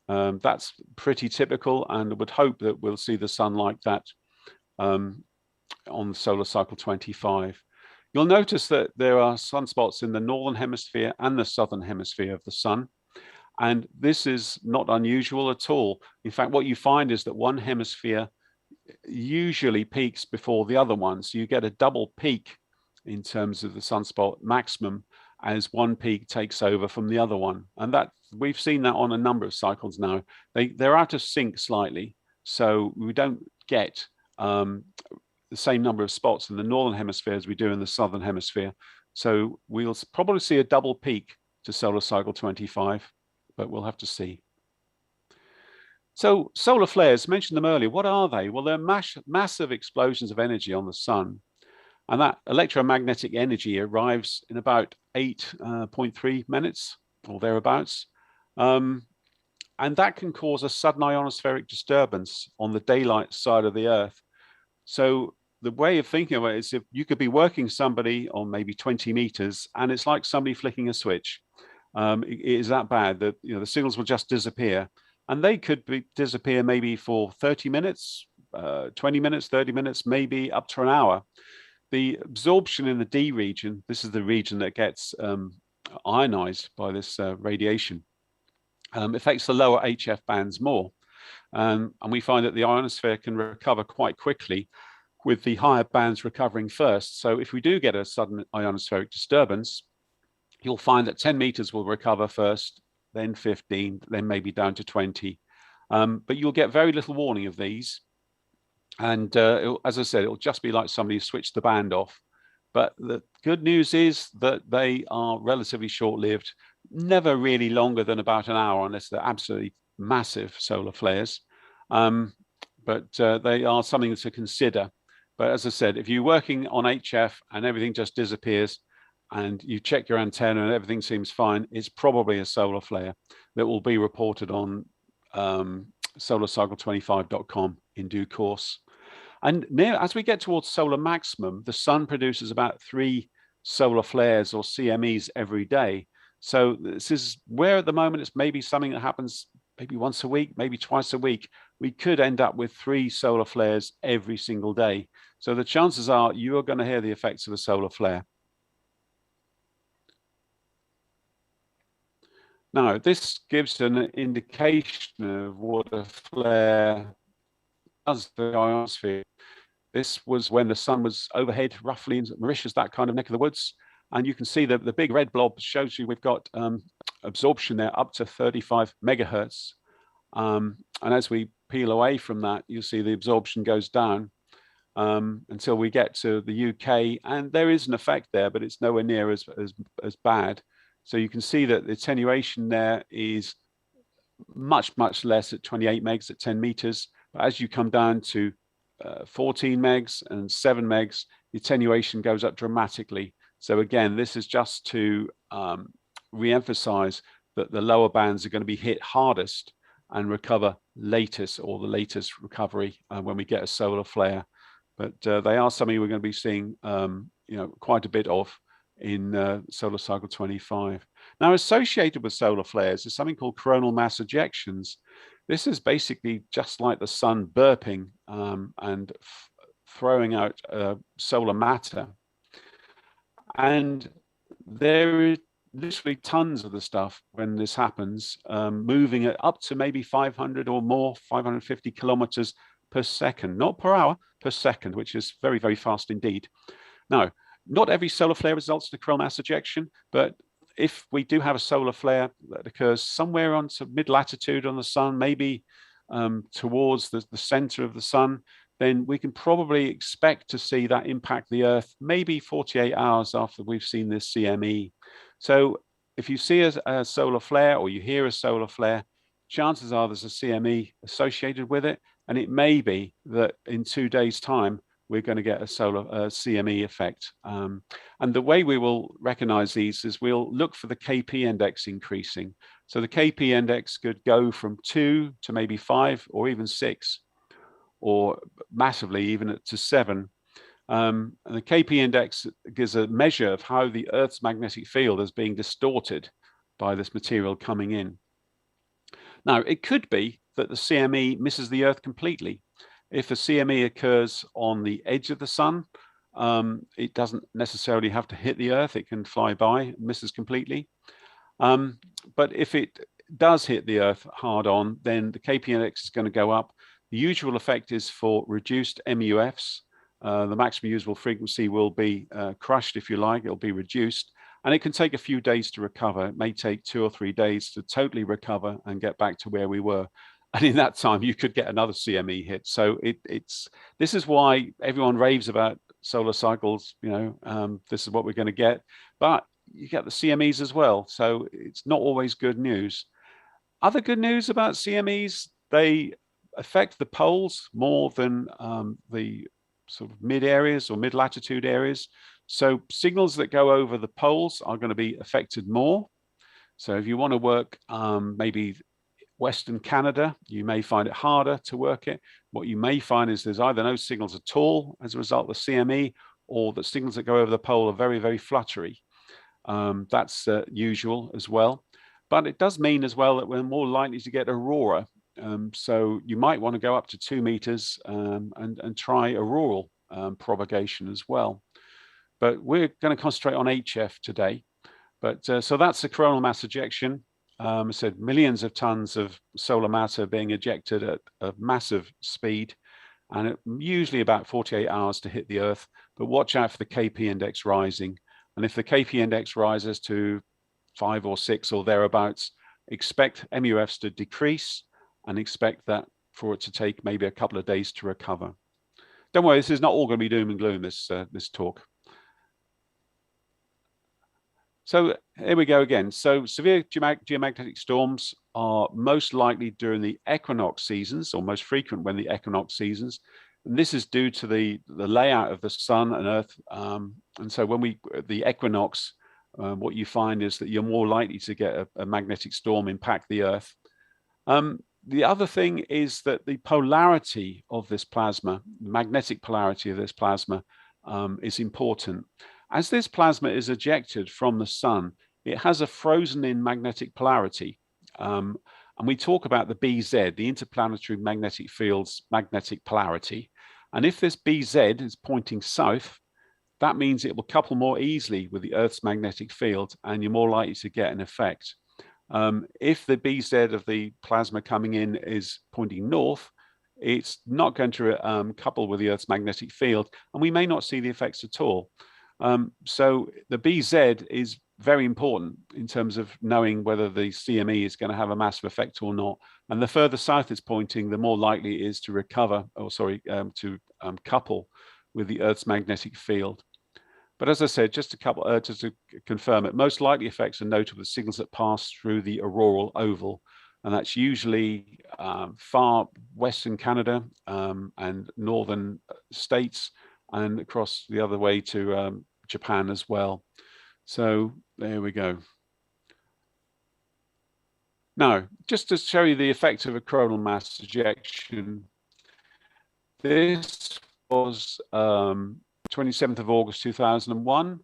That's pretty typical, and I would hope that we'll see the sun like that on solar cycle 25. You'll notice that there are sunspots in the northern hemisphere and the southern hemisphere of the sun. And this is not unusual at all. In fact, what you find is that one hemisphere usually peaks before the other one. So you get a double peak in terms of the sunspot maximum as one peak takes over from the other one. And that we've seen that on a number of cycles now. They're out of sync slightly. So we don't get the same number of spots in the northern hemisphere as we do in the southern hemisphere. So we'll probably see a double peak to solar cycle 25. But we'll have to see. So solar flares, mentioned them earlier. What are they? Well, they're massive explosions of energy on the sun. And that electromagnetic energy arrives in about 8.3 minutes or thereabouts. And that can cause a sudden ionospheric disturbance on the daylight side of the Earth. So the way of thinking of it is, if you could be working somebody on maybe 20 meters, and it's like somebody flicking a switch. It is that bad that the signals will just disappear, and they could disappear maybe for 30 minutes, 20 minutes, 30 minutes, maybe up to an hour. The absorption in the D region, this is the region that gets ionized by this radiation, affects the lower HF bands more. And we find that the ionosphere can recover quite quickly, with the higher bands recovering first. So if we do get a sudden ionospheric disturbance, you'll find that 10 meters will recover first, then 15, then maybe down to 20. But you'll get very little warning of these. And as I said, it'll just be like somebody switched the band off. But the good news is that they are relatively short-lived, never really longer than about an hour, unless they're absolutely massive solar flares. But they are something to consider. But as I said, if you're working on HF and everything just disappears, and you check your antenna and everything seems fine, it's probably a solar flare that will be reported on solarcycle25.com in due course. And as we get towards solar maximum, the sun produces about 3 solar flares or CMEs every day. So this is where at the moment it's maybe something that happens maybe once a week, maybe twice a week. We could end up with 3 solar flares every single day. So the chances are you are going to hear the effects of a solar flare. Now, this gives an indication of what a flare does to the ionosphere. This was when the sun was overhead, roughly in Mauritius, that kind of neck of the woods. And you can see that the big red blob shows you we've got absorption there up to 35 megahertz. And as we peel away from that, you'll see the absorption goes down until we get to the UK. And there is an effect there, but it's nowhere near as bad. So you can see that the attenuation there is much, much less at 28 megs at 10 meters. But as you come down to 14 megs and 7 megs, the attenuation goes up dramatically. So again, this is just to re-emphasize that the lower bands are going to be hit hardest and recover latest, or the latest recovery when we get a solar flare. But they are something we're going to be seeing quite a bit of in solar cycle 25. Now, associated with solar flares is something called coronal mass ejections. This is basically just like the sun burping and throwing out solar matter. And there is literally tons of the stuff when this happens, moving at up to maybe 500 or more, 550 kilometers per second, not per hour, per second, which is very, very fast indeed. Now, not every solar flare results in a coronal mass ejection, but if we do have a solar flare that occurs somewhere on mid-latitude on the sun, maybe towards the center of the sun, then we can probably expect to see that impact the Earth maybe 48 hours after we've seen this CME. So if you see a solar flare or you hear a solar flare, chances are there's a CME associated with it. And it may be that in 2 days' time, we're going to get a solar CME effect. And the way we will recognize these is we'll look for the KP index increasing. So the KP index could go from 2 to maybe 5 or even 6, or massively even to 7. And the KP index gives a measure of how the Earth's magnetic field is being distorted by this material coming in. Now, it could be that the CME misses the Earth completely. If a CME occurs on the edge of the sun, it doesn't necessarily have to hit the Earth. It can fly by, misses completely. But if it does hit the Earth hard on, then the KP index is going to go up. The usual effect is for reduced MUFs. The maximum usable frequency will be crushed, if you like. It'll be reduced. And it can take a few days to recover. It may take 2 or 3 days to totally recover and get back to where we were. And in that time, you could get another CME hit. So this is why everyone raves about solar cycles. This is what we're going to get. But you get the CMEs as well. So it's not always good news. Other good news about CMEs, they affect the poles more than the sort of mid areas or mid latitude areas. So signals that go over the poles are going to be affected more. So if you want to work maybe Western Canada, you may find it harder to work it. What you may find is there's either no signals at all as a result of the CME, or the signals that go over the pole are very, very fluttery. That's usual as well. But it does mean as well that we're more likely to get aurora. So you might want to go up to 2 meters and try auroral propagation as well. But we're going to concentrate on HF today. But so that's the coronal mass ejection. I said millions of tons of solar matter being ejected at a massive speed, and it usually about 48 hours to hit the Earth. But watch out for the KP index rising. And if the KP index rises to 5 or 6 or thereabouts, expect MUFs to decrease and expect that for it to take maybe a couple of days to recover. Don't worry, this is not all going to be doom and gloom, this talk. So here we go again. So severe geomagnetic storms are most likely during the equinox seasons, or most frequent when the equinox seasons. And this is due to the layout of the sun and Earth. And so when the equinox, what you find is that you're more likely to get a magnetic storm impact the Earth. The other thing is that the polarity of this plasma, the magnetic polarity of this plasma, is important. As this plasma is ejected from the sun, it has a frozen-in magnetic polarity. And we talk about the BZ, the interplanetary magnetic field's magnetic polarity. And if this BZ is pointing south, that means it will couple more easily with the Earth's magnetic field, and you're more likely to get an effect. If the BZ of the plasma coming in is pointing north, it's not going to couple with the Earth's magnetic field, and we may not see the effects at all. So the BZ is very important in terms of knowing whether the CME is going to have a massive effect or not. And the further south it's pointing, the more likely it is to recover, or sorry, to couple with the Earth's magnetic field. But as I said, just to confirm it, most likely effects are noted with signals that pass through the auroral oval. And that's usually far western Canada and northern states, and across the other way to Japan as well. So there we go. Now, just to show you the effect of a coronal mass ejection, this was 27th of August 2001.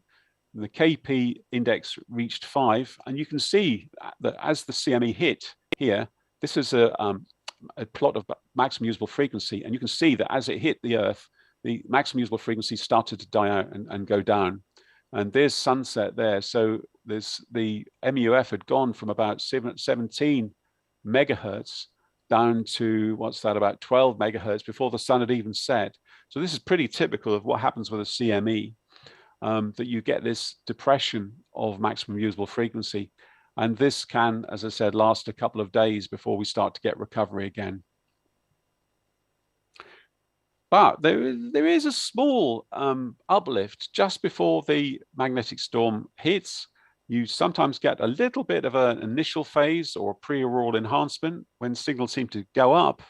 The KP index reached 5, and you can see that as the CME hit here, this is a plot of maximum usable frequency, and you can see that as it hit the Earth, the maximum usable frequency started to die out and go down. And there's sunset there. So the MUF had gone from about 17 megahertz down to, what's that, about 12 megahertz before the sun had even set. So this is pretty typical of what happens with a CME, that you get this depression of maximum usable frequency. And this can, as I said, last a couple of days before we start to get recovery again. But there is a small uplift just before the magnetic storm hits. You sometimes get a little bit of an initial phase or pre-auroral enhancement when signals seem to go up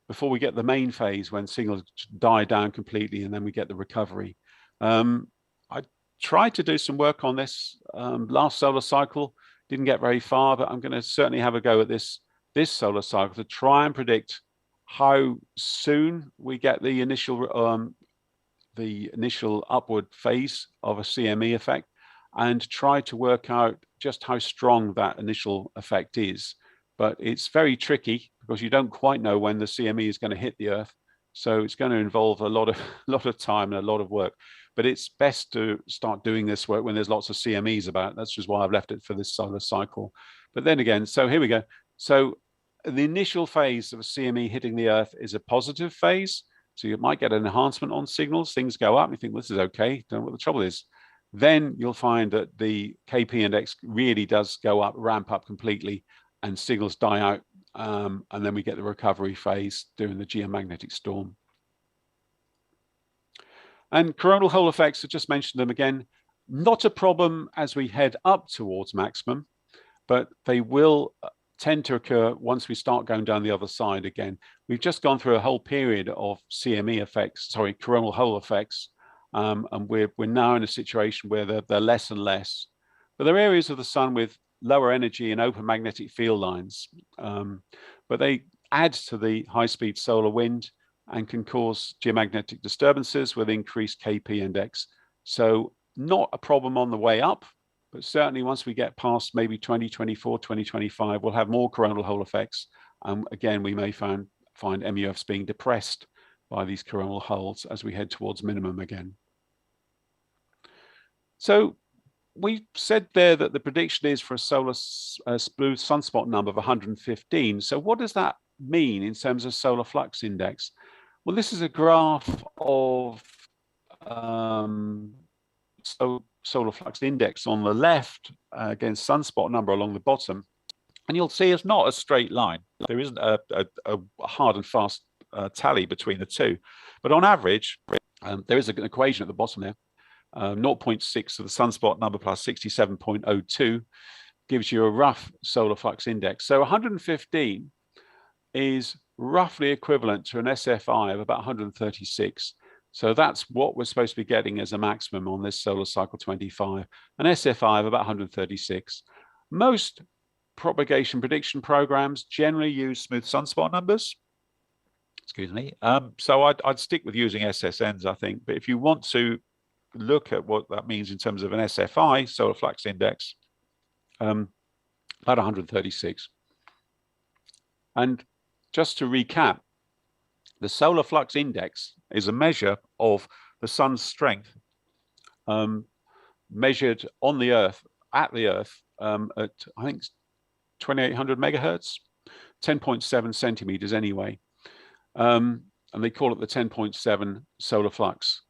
before we get the main phase, when signals die down completely, and then we get the recovery. I tried to do some work on this last solar cycle, didn't get very far, but I'm going to certainly have a go at this solar cycle to try and predict how soon we get the initial upward phase of a CME effect, and try to work out just how strong that initial effect is. But it's very tricky because you don't quite know when the CME is going to hit the Earth. So it's going to involve a lot of time and a lot of work. But it's best to start doing this work when there's lots of CMEs about. That's just why I've left it for this solar cycle. But then again, so here we go. So the initial phase of a CME hitting the Earth is a positive phase. So you might get an enhancement on signals. Things go up. You think, well, this is okay. Don't know what the trouble is. Then you'll find that the KP index really does go up, ramp up completely, and signals die out. And then we get the recovery phase during the geomagnetic storm. And coronal hole effects, I just mentioned them again, not a problem as we head up towards maximum, but they will tend to occur once we start going down the other side again. We've just gone through a whole period of CME effects, sorry, coronal hole effects, and we're now in a situation where they're less and less. But there are areas of the sun with lower energy and open magnetic field lines, but they add to the high-speed solar wind and can cause geomagnetic disturbances with increased KP index. So not a problem on the way up, but certainly once we get past maybe 2024, 2025, we'll have more coronal hole effects. Again, we may find MUFs being depressed by these coronal holes as we head towards minimum again. So we said there that the prediction is for a solar smooth sunspot number of 115. So what does that mean in terms of solar flux index? Well, this is a graph of solar flux index on the left against sunspot number along the bottom. And you'll see it's not a straight line. There isn't a hard and fast tally between the two. But on average, there is an equation at the bottom there. 0.6 of the sunspot number plus 67.02 gives you a rough solar flux index. So 115 is roughly equivalent to an SFI of about 136. So that's what we're supposed to be getting as a maximum on this solar cycle 25, an SFI of about 136. Most propagation prediction programs generally use smooth sunspot numbers. Excuse me. So I'd stick with using SSNs, I think. But if you want to look at what that means in terms of an SFI, solar flux index, about 136. And just to recap, the solar flux index is a measure of the sun's strength measured on the Earth, at the Earth, at I think 2800 megahertz, 10.7 centimeters anyway. And they call it the 10.7 solar flux.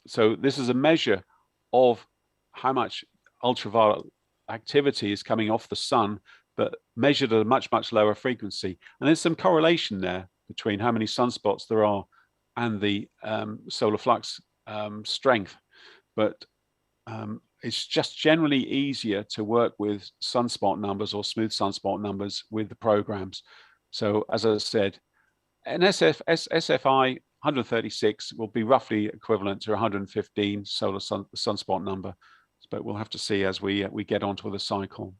So this is a measure of how much ultraviolet activity is coming off the sun, but measured at a much, much lower frequency. And there's some correlation there between how many sunspots there are and the solar flux strength. But it's just generally easier to work with sunspot numbers or smooth sunspot numbers with the programs. So as I said, an SFI 136 will be roughly equivalent to 115 solar sunspot number, but we'll have to see as we get onto the cycle.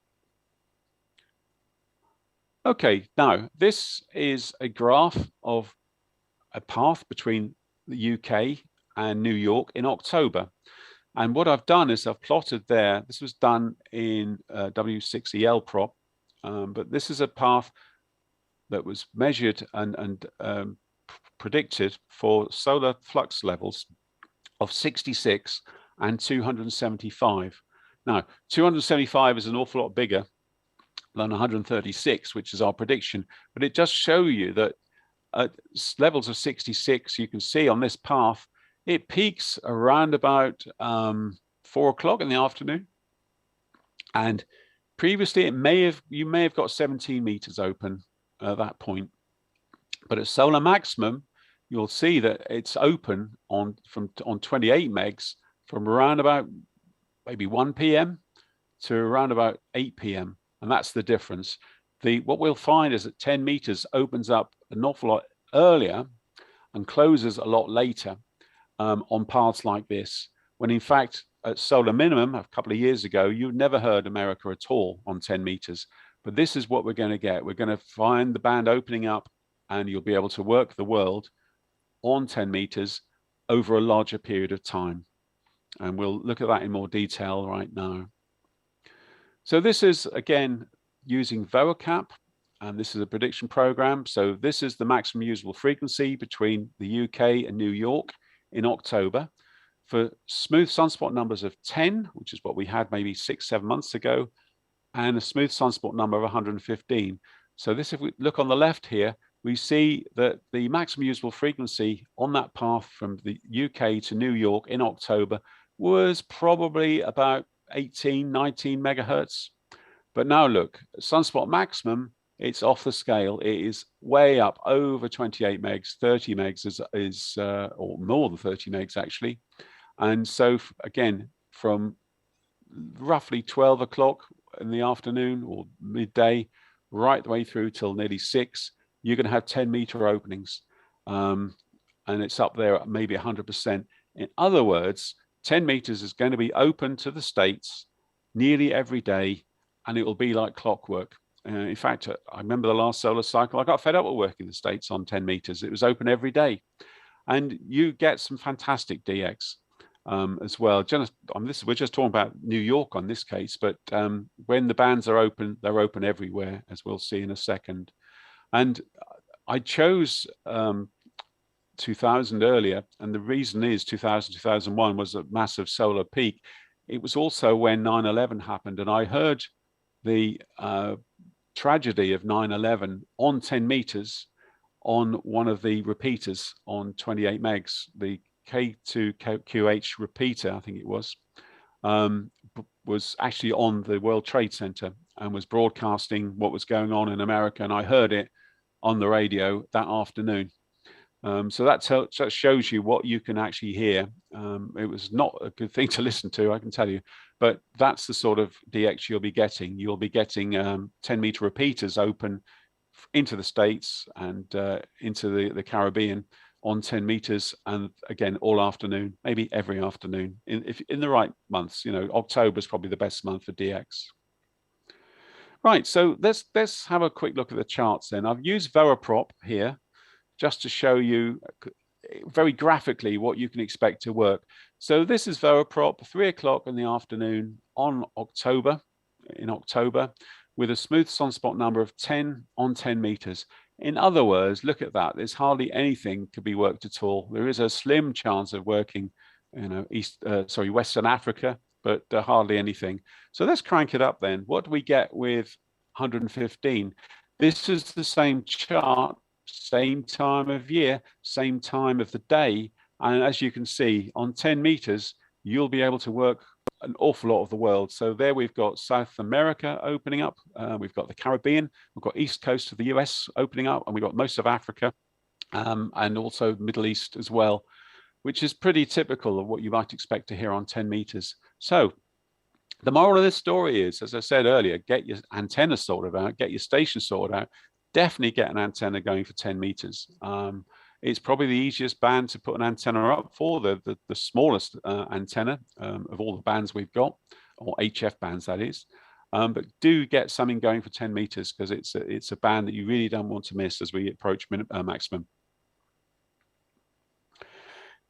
Okay, now this is a graph of a path between the UK and New York in October. And what I've done is I've plotted there, this was done in W6EL prop, but this is a path that was measured and predicted for solar flux levels of 66 and 275. Now, 275 is an awful lot bigger than 136, which is our prediction, but it does show you that at levels of 66, you can see on this path, it peaks around about 4 o'clock in the afternoon. And previously, you may have got 17 meters open at that point. But at solar maximum, you'll see that it's open on 28 megs from around about maybe 1 p.m. to around about 8 p.m. And that's the difference. What we'll find is that 10 meters opens up an awful lot earlier and closes a lot later on paths like this, when in fact at solar minimum a couple of years ago, you never heard America at all on 10 meters. But this is what we're going to get. We're going to find the band opening up and you'll be able to work the world on 10 meters over a larger period of time. And we'll look at that in more detail right now. So this is, again, using VOACAP, and this is a prediction program. So this is the maximum usable frequency between the UK and New York in October for smooth sunspot numbers of 10, which is what we had maybe 6-7 months ago, and a smooth sunspot number of 115. So this, if we look on the left here, we see that the maximum usable frequency on that path from the UK to New York in October was probably about 18, 19 megahertz. But now look, sunspot maximum, it's off the scale. It is way up over 28 megs, 30 megs is or more than 30 megs actually. And so again, from roughly 12 o'clock in the afternoon or midday right the way through till nearly 6, you're going to have 10-meter openings. And it's up there at maybe 100%. In other words, 10 meters is going to be open to the States nearly every day, and it will be like clockwork. In fact, I remember the last solar cycle, I got fed up with working in the States on 10 meters. It was open every day. And you get some fantastic DX as well. We're just talking about New York on this case, but when the bands are open, they're open everywhere, as we'll see in a second. And I chose 2000 earlier, and the reason is 2000, 2001 was a massive solar peak. It was also when 9/11 happened, and I heard the tragedy of 9/11 on 10 meters on one of the repeaters on 28 megs, the K2QH repeater, I think it was actually on the World Trade Center and was broadcasting what was going on in America, and I heard it on the radio that afternoon. So that shows you what you can actually hear. It was not a good thing to listen to, I can tell you, but that's the sort of DX you'll be getting. You'll be getting 10-meter repeaters open into the States and into the Caribbean on 10 meters, and again all afternoon, maybe every afternoon in the right months. October is probably the best month for DX. Right, so let's have a quick look at the charts then. I've used Veriprop here just to show you very graphically what you can expect to work. So this is Veriprop, 3 o'clock in the afternoon in October, with a smooth sunspot number of 10 on 10 meters. In other words, look at that. There's hardly anything to be worked at all. There is a slim chance of working, Western Africa, but hardly anything. So let's crank it up then. What do we get with 115? This is the same chart, same time of year, same time of the day. And as you can see, on 10 meters, you'll be able to work an awful lot of the world. So there we've got South America opening up. We've got the Caribbean, we've got East Coast of the US opening up, and we've got most of Africa and also the Middle East as well, which is pretty typical of what you might expect to hear on 10 meters. So the moral of this story is, as I said earlier, get your antenna sorted out, get your station sorted out. Definitely get an antenna going for 10 meters. It's probably the easiest band to put an antenna up for, the smallest antenna of all the bands we've got, or HF bands that is. But do get something going for 10 meters because it's a band that you really don't want to miss as we approach maximum.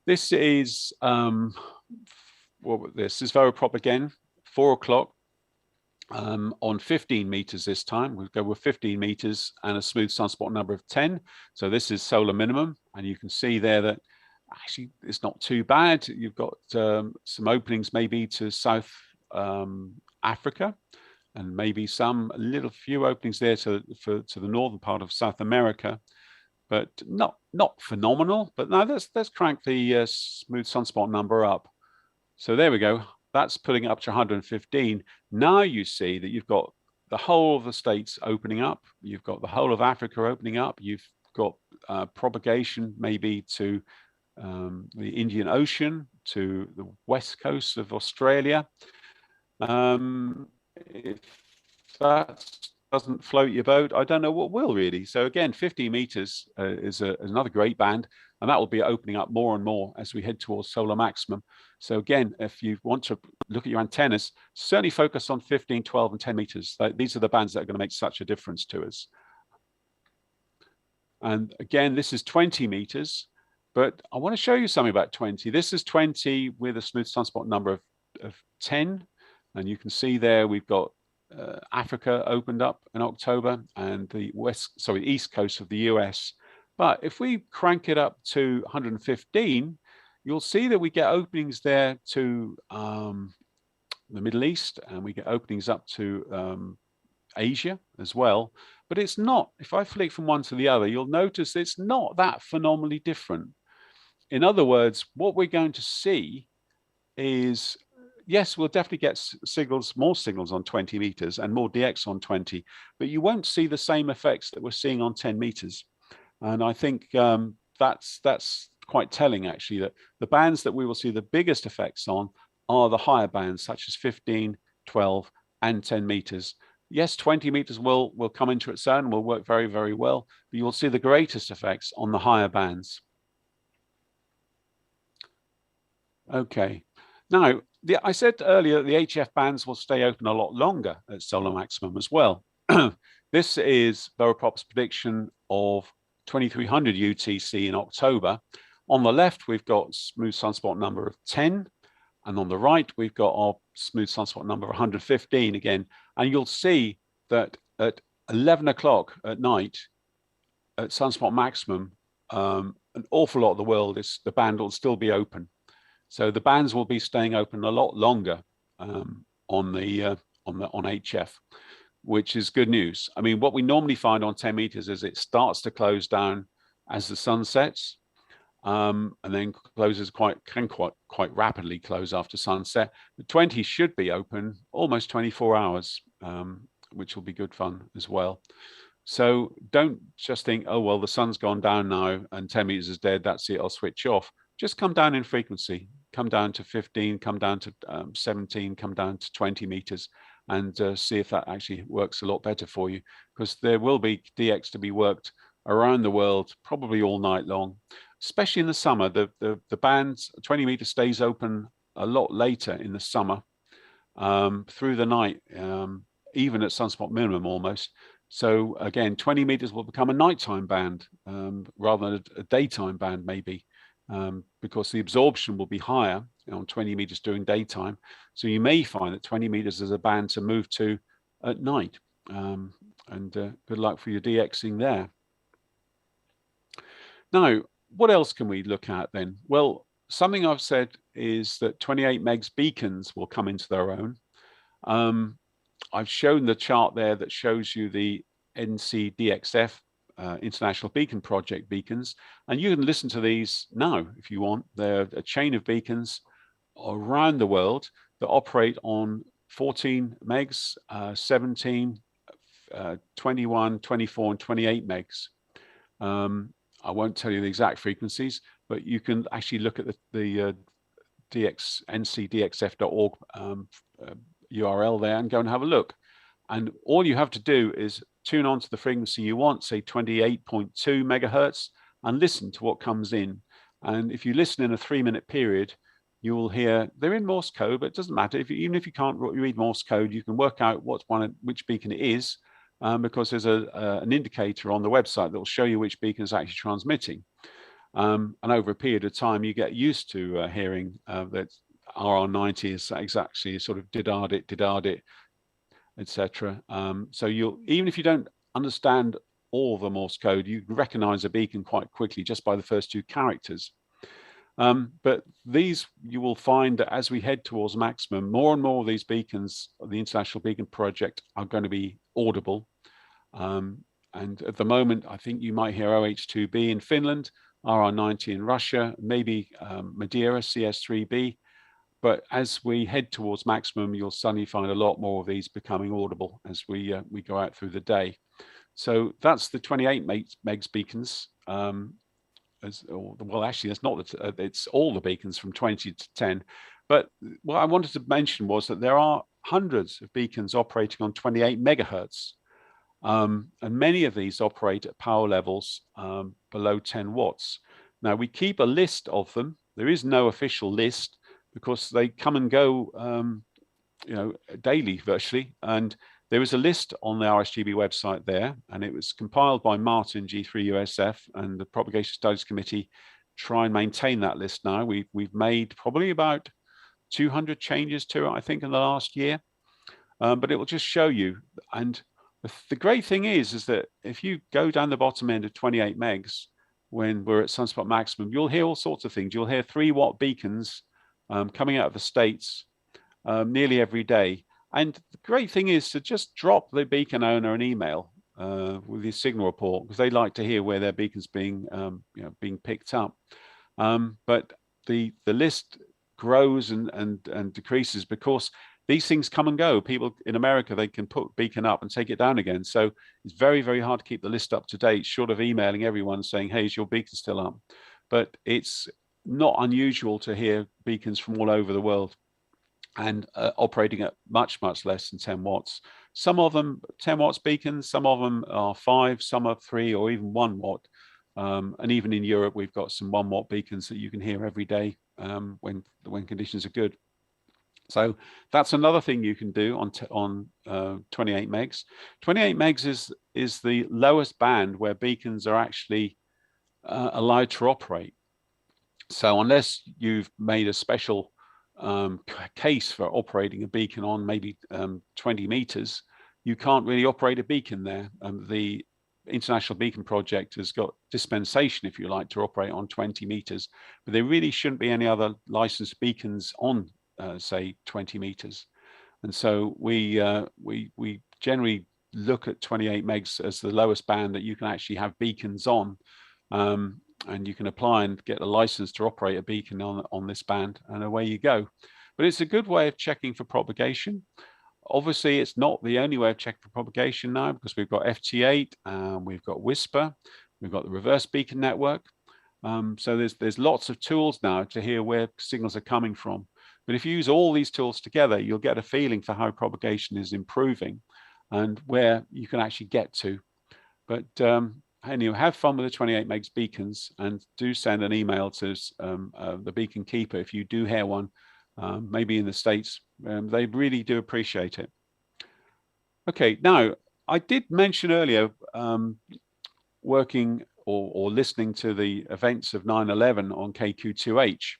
This is this is Veriprop again, 4 o'clock. On 15 meters this time. We'll go with 15 meters and a smooth sunspot number of 10. So this is solar minimum, and you can see there that actually it's not too bad. You've got some openings maybe to South Africa, and maybe a few openings there to the northern part of South America, but not phenomenal. But now let's crank the smooth sunspot number up. So there we go. That's putting it up to 115. Now you see that you've got the whole of the States opening up. You've got the whole of Africa opening up. You've got propagation maybe to the Indian Ocean, to the west coast of Australia. If that doesn't float your boat, I don't know what will really. So again, 50 meters is another great band, and that will be opening up more and more as we head towards solar maximum. So again, if you want to look at your antennas, certainly focus on 15, 12, and 10 meters. These are the bands that are going to make such a difference to us. And again, this is 20 meters, but I want to show you something about 20. This is 20 with a smooth sunspot number of 10. And you can see there we've got Africa opened up in October and the east coast of the US. But if we crank it up to 115, you'll see that we get openings there to the Middle East, and we get openings up to Asia as well. But it's not, if I flick from one to the other, you'll notice it's not that phenomenally different. In other words, what we're going to see is, yes, we'll definitely get more signals on 20 meters and more DX on 20, but you won't see the same effects that we're seeing on 10 meters. And I think that's quite telling, actually, that the bands that we will see the biggest effects on are the higher bands, such as 15, 12, and 10 meters. Yes, 20 meters will come into its own and will work very, very well, but you'll see the greatest effects on the higher bands. Okay. Now, I said earlier that the HF bands will stay open a lot longer at solar maximum as well. This is Veropop's prediction of 2300 UTC in October. On the left, we've got smooth sunspot number of 10. And on the right, we've got our smooth sunspot number of 115 again. And you'll see that at 11 o'clock at night, at sunspot maximum, an awful lot of the world, the band will still be open. So the bands will be staying open a lot longer on HF, which is good news. I mean, what we normally find on 10 meters is it starts to close down as the sun sets. And then closes quite rapidly close after sunset. The 20 should be open almost 24 hours, which will be good fun as well. So don't just think, oh, well, the sun's gone down now and 10 meters is dead. That's it. I'll switch off. Just come down in frequency. Come down to 15, come down to 17, come down to 20 meters and see if that actually works a lot better for you, because there will be DX to be worked around the world, probably all night long. Especially in the summer, the band's 20 meter stays open a lot later in the summer, through the night, even at sunspot minimum almost. So again, 20 meters will become a nighttime band rather than a daytime band maybe, because the absorption will be higher on 20 meters during daytime. So you may find that 20 meters is a band to move to at night. And good luck for your DXing there. Now, what else can we look at then? Well, something I've said is that 28 megs beacons will come into their own. I've shown the chart there that shows you the NCDXF International Beacon Project beacons, and you can listen to these now if you want. They're a chain of beacons around the world that operate on 14 megs, 17, 21, 24, and 28 megs. I won't tell you the exact frequencies, but you can actually look at the ncdxf.org URL there and go and have a look. And all you have to do is tune on to the frequency you want, say 28.2 megahertz, and listen to what comes in. And if you listen in a 3-minute period, you will hear, they're in Morse code, but it doesn't matter. Even if you can't read Morse code, you can work out which beacon it is. Because there's an indicator on the website that will show you which beacon is actually transmitting. And over a period of time, you get used to hearing that RR90 is exactly sort of did it, etc. So even if you don't understand all the Morse code, you recognize a beacon quite quickly just by the first 2 characters. But these, you will find that as we head towards maximum, more and more of these beacons, the International Beacon Project, are going to be audible. And at the moment, I think you might hear OH2B in Finland, RR90 in Russia, maybe Madeira, CS3B. But as we head towards maximum, you'll suddenly find a lot more of these becoming audible as we go out through the day. So that's the 28 megs beacons. Well, actually, that's not it's all the beacons from 20 to 10. But what I wanted to mention was that there are hundreds of beacons operating on 28 megahertz. And many of these operate at power levels below 10 watts. Now, we keep a list of them. There is no official list because they come and go daily virtually. And there is a list on the RSGB website there, and it was compiled by Martin G3USF and the Propagation Studies Committee try and maintain that list now. We've made probably about 200 changes to it, I think, in the last year. But it will just show you. And the great thing is that if you go down the bottom end of 28 megs, when we're at sunspot maximum, you'll hear all sorts of things. You'll hear 3-watt beacons coming out of the States nearly every day. And the great thing is to just drop the beacon owner an email with your signal report, because they like to hear where their beacon's being picked up. But the list grows and decreases because these things come and go. People in America, they can put beacon up and take it down again. So it's very, very hard to keep the list up to date, short of emailing everyone saying, hey, is your beacon still up? But it's not unusual to hear beacons from all over the world and operating at much, much less than 10 watts. Some of them 10 watts beacons, some of them are 5, some are 3 or even 1 watt. And even in Europe, we've got some 1 watt beacons that you can hear every day when conditions are good. So that's another thing you can do on 28 megs. 28 megs is the lowest band where beacons are actually allowed to operate. So unless you've made a special case for operating a beacon on maybe 20 meters, you can't really operate a beacon there. The International Beacon Project has got dispensation, if you like, to operate on 20 meters, but there really shouldn't be any other licensed beacons on say 20 meters. And so we generally look at 28 megs as the lowest band that you can actually have beacons on, and you can apply and get a license to operate a beacon on this band, and away you go. But it's a good way of checking for propagation. Obviously, it's not the only way of checking for propagation now, because we've got FT8, we've got Whisper, we've got the reverse beacon network. So there's lots of tools now to hear where signals are coming from. But if you use all these tools together, you'll get a feeling for how propagation is improving and where you can actually get to. But anyway, have fun with the 28 megs beacons, and do send an email to the beacon keeper if you do hear one, maybe in the States. They really do appreciate it. Okay, now I did mention earlier working or listening to the events of 9/11 on KQ2H.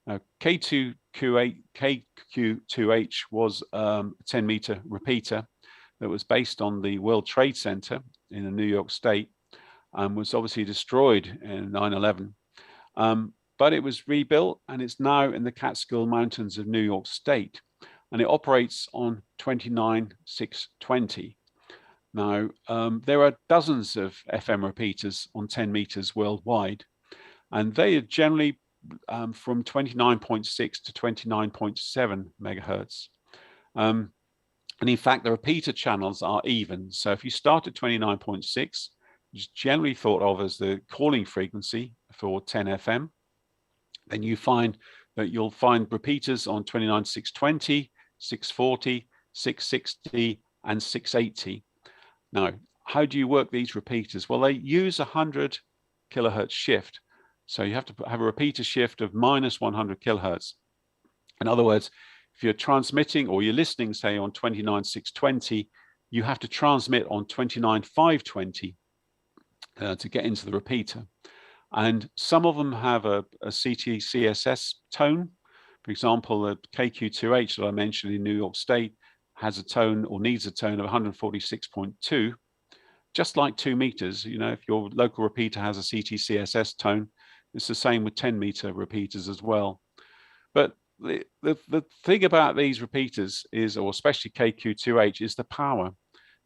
Now, KQ2H was a 10-meter repeater that was based on the World Trade Center in the New York State, and was obviously destroyed in 9/11. But it was rebuilt, and it's now in the Catskill Mountains of New York State, and it operates on 29.620. Now, there are dozens of FM repeaters on 10 meters worldwide, and they are generally from 29.6 to 29.7 megahertz. And in fact, the repeater channels are even. So if you start at 29.6, which is generally thought of as the calling frequency for 10 FM, then you find that you'll find repeaters on 29.620, 640, 660, and 680. Now, how do you work these repeaters? Well, they use 100 kilohertz shift. So you have to have a repeater shift of minus 100 kilohertz. In other words, if you're transmitting or you're listening, say, on 29.620, you have to transmit on 29.520 to get into the repeater. And some of them have a CT-CSS tone. For example, the KQ2H that I mentioned in New York State has a tone, or needs a tone, of 146.2, just like 2 meters. You know, if your local repeater has a CT-CSS tone, it's the same with 10-meter repeaters as well. But the thing about these repeaters is, or especially KQ2H, is the power.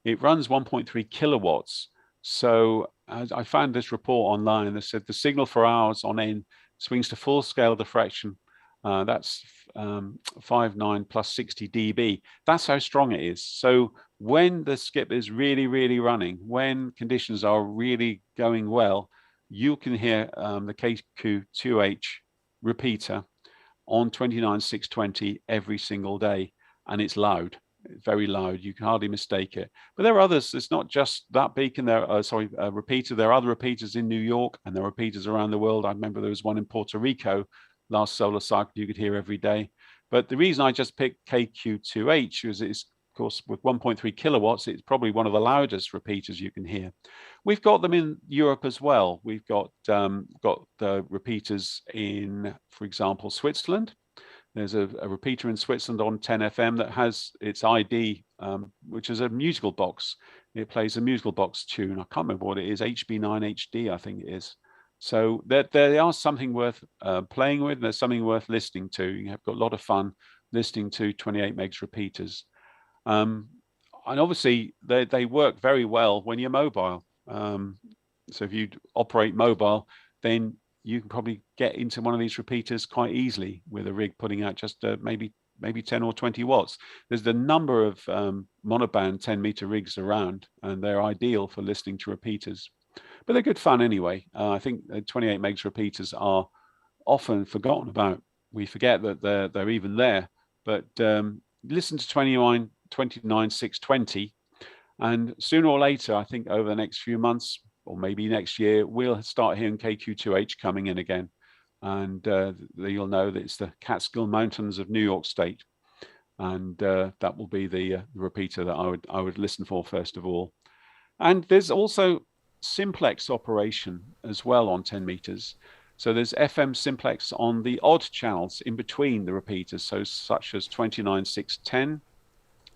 It runs 1.3 kilowatts. So I found this report online that said the signal for hours on end swings to full scale diffraction. That's 59 plus 60 dB. That's how strong it is. So when the skip is really, really running, when conditions are really going well, you can hear the KQ2H repeater on 29.620 every single day, and it's loud. Very loud. You can hardly mistake it. But there are others. It's not just that beacon. There are repeater. There are other repeaters in New York, and there are repeaters around the world. I remember there was one in Puerto Rico last solar cycle you could hear every day. But the reason I just picked KQ2H is it's, of course, with 1.3 kilowatts, it's probably one of the loudest repeaters you can hear. We've got them in Europe as well. We've got the repeaters in, for example, Switzerland. There's a repeater in Switzerland on 10 FM that has its ID, which is a musical box. It plays a musical box tune. I can't remember what it is, HB9HD, I think it is. So there are something worth playing with. There's something worth listening to. You have got a lot of fun listening to 28 megs repeaters. And obviously, they work very well when you're mobile. So if you operate mobile, then you can probably get into one of these repeaters quite easily with a rig putting out just maybe 10 or 20 watts. There's a number of monoband 10-meter rigs around, and they're ideal for listening to repeaters. But they're good fun anyway. I think 28 megs repeaters are often forgotten about. We forget that they're even there. But listen to 29 29,620. And sooner or later, I think over the next few months, or maybe next year, we'll start hearing KQ2H coming in again. And you'll know that it's the Catskill Mountains of New York State. And that will be the repeater that I would listen for first of all. And there's also simplex operation as well on 10 meters. So there's FM simplex on the odd channels in between the repeaters, so such as 29, 610,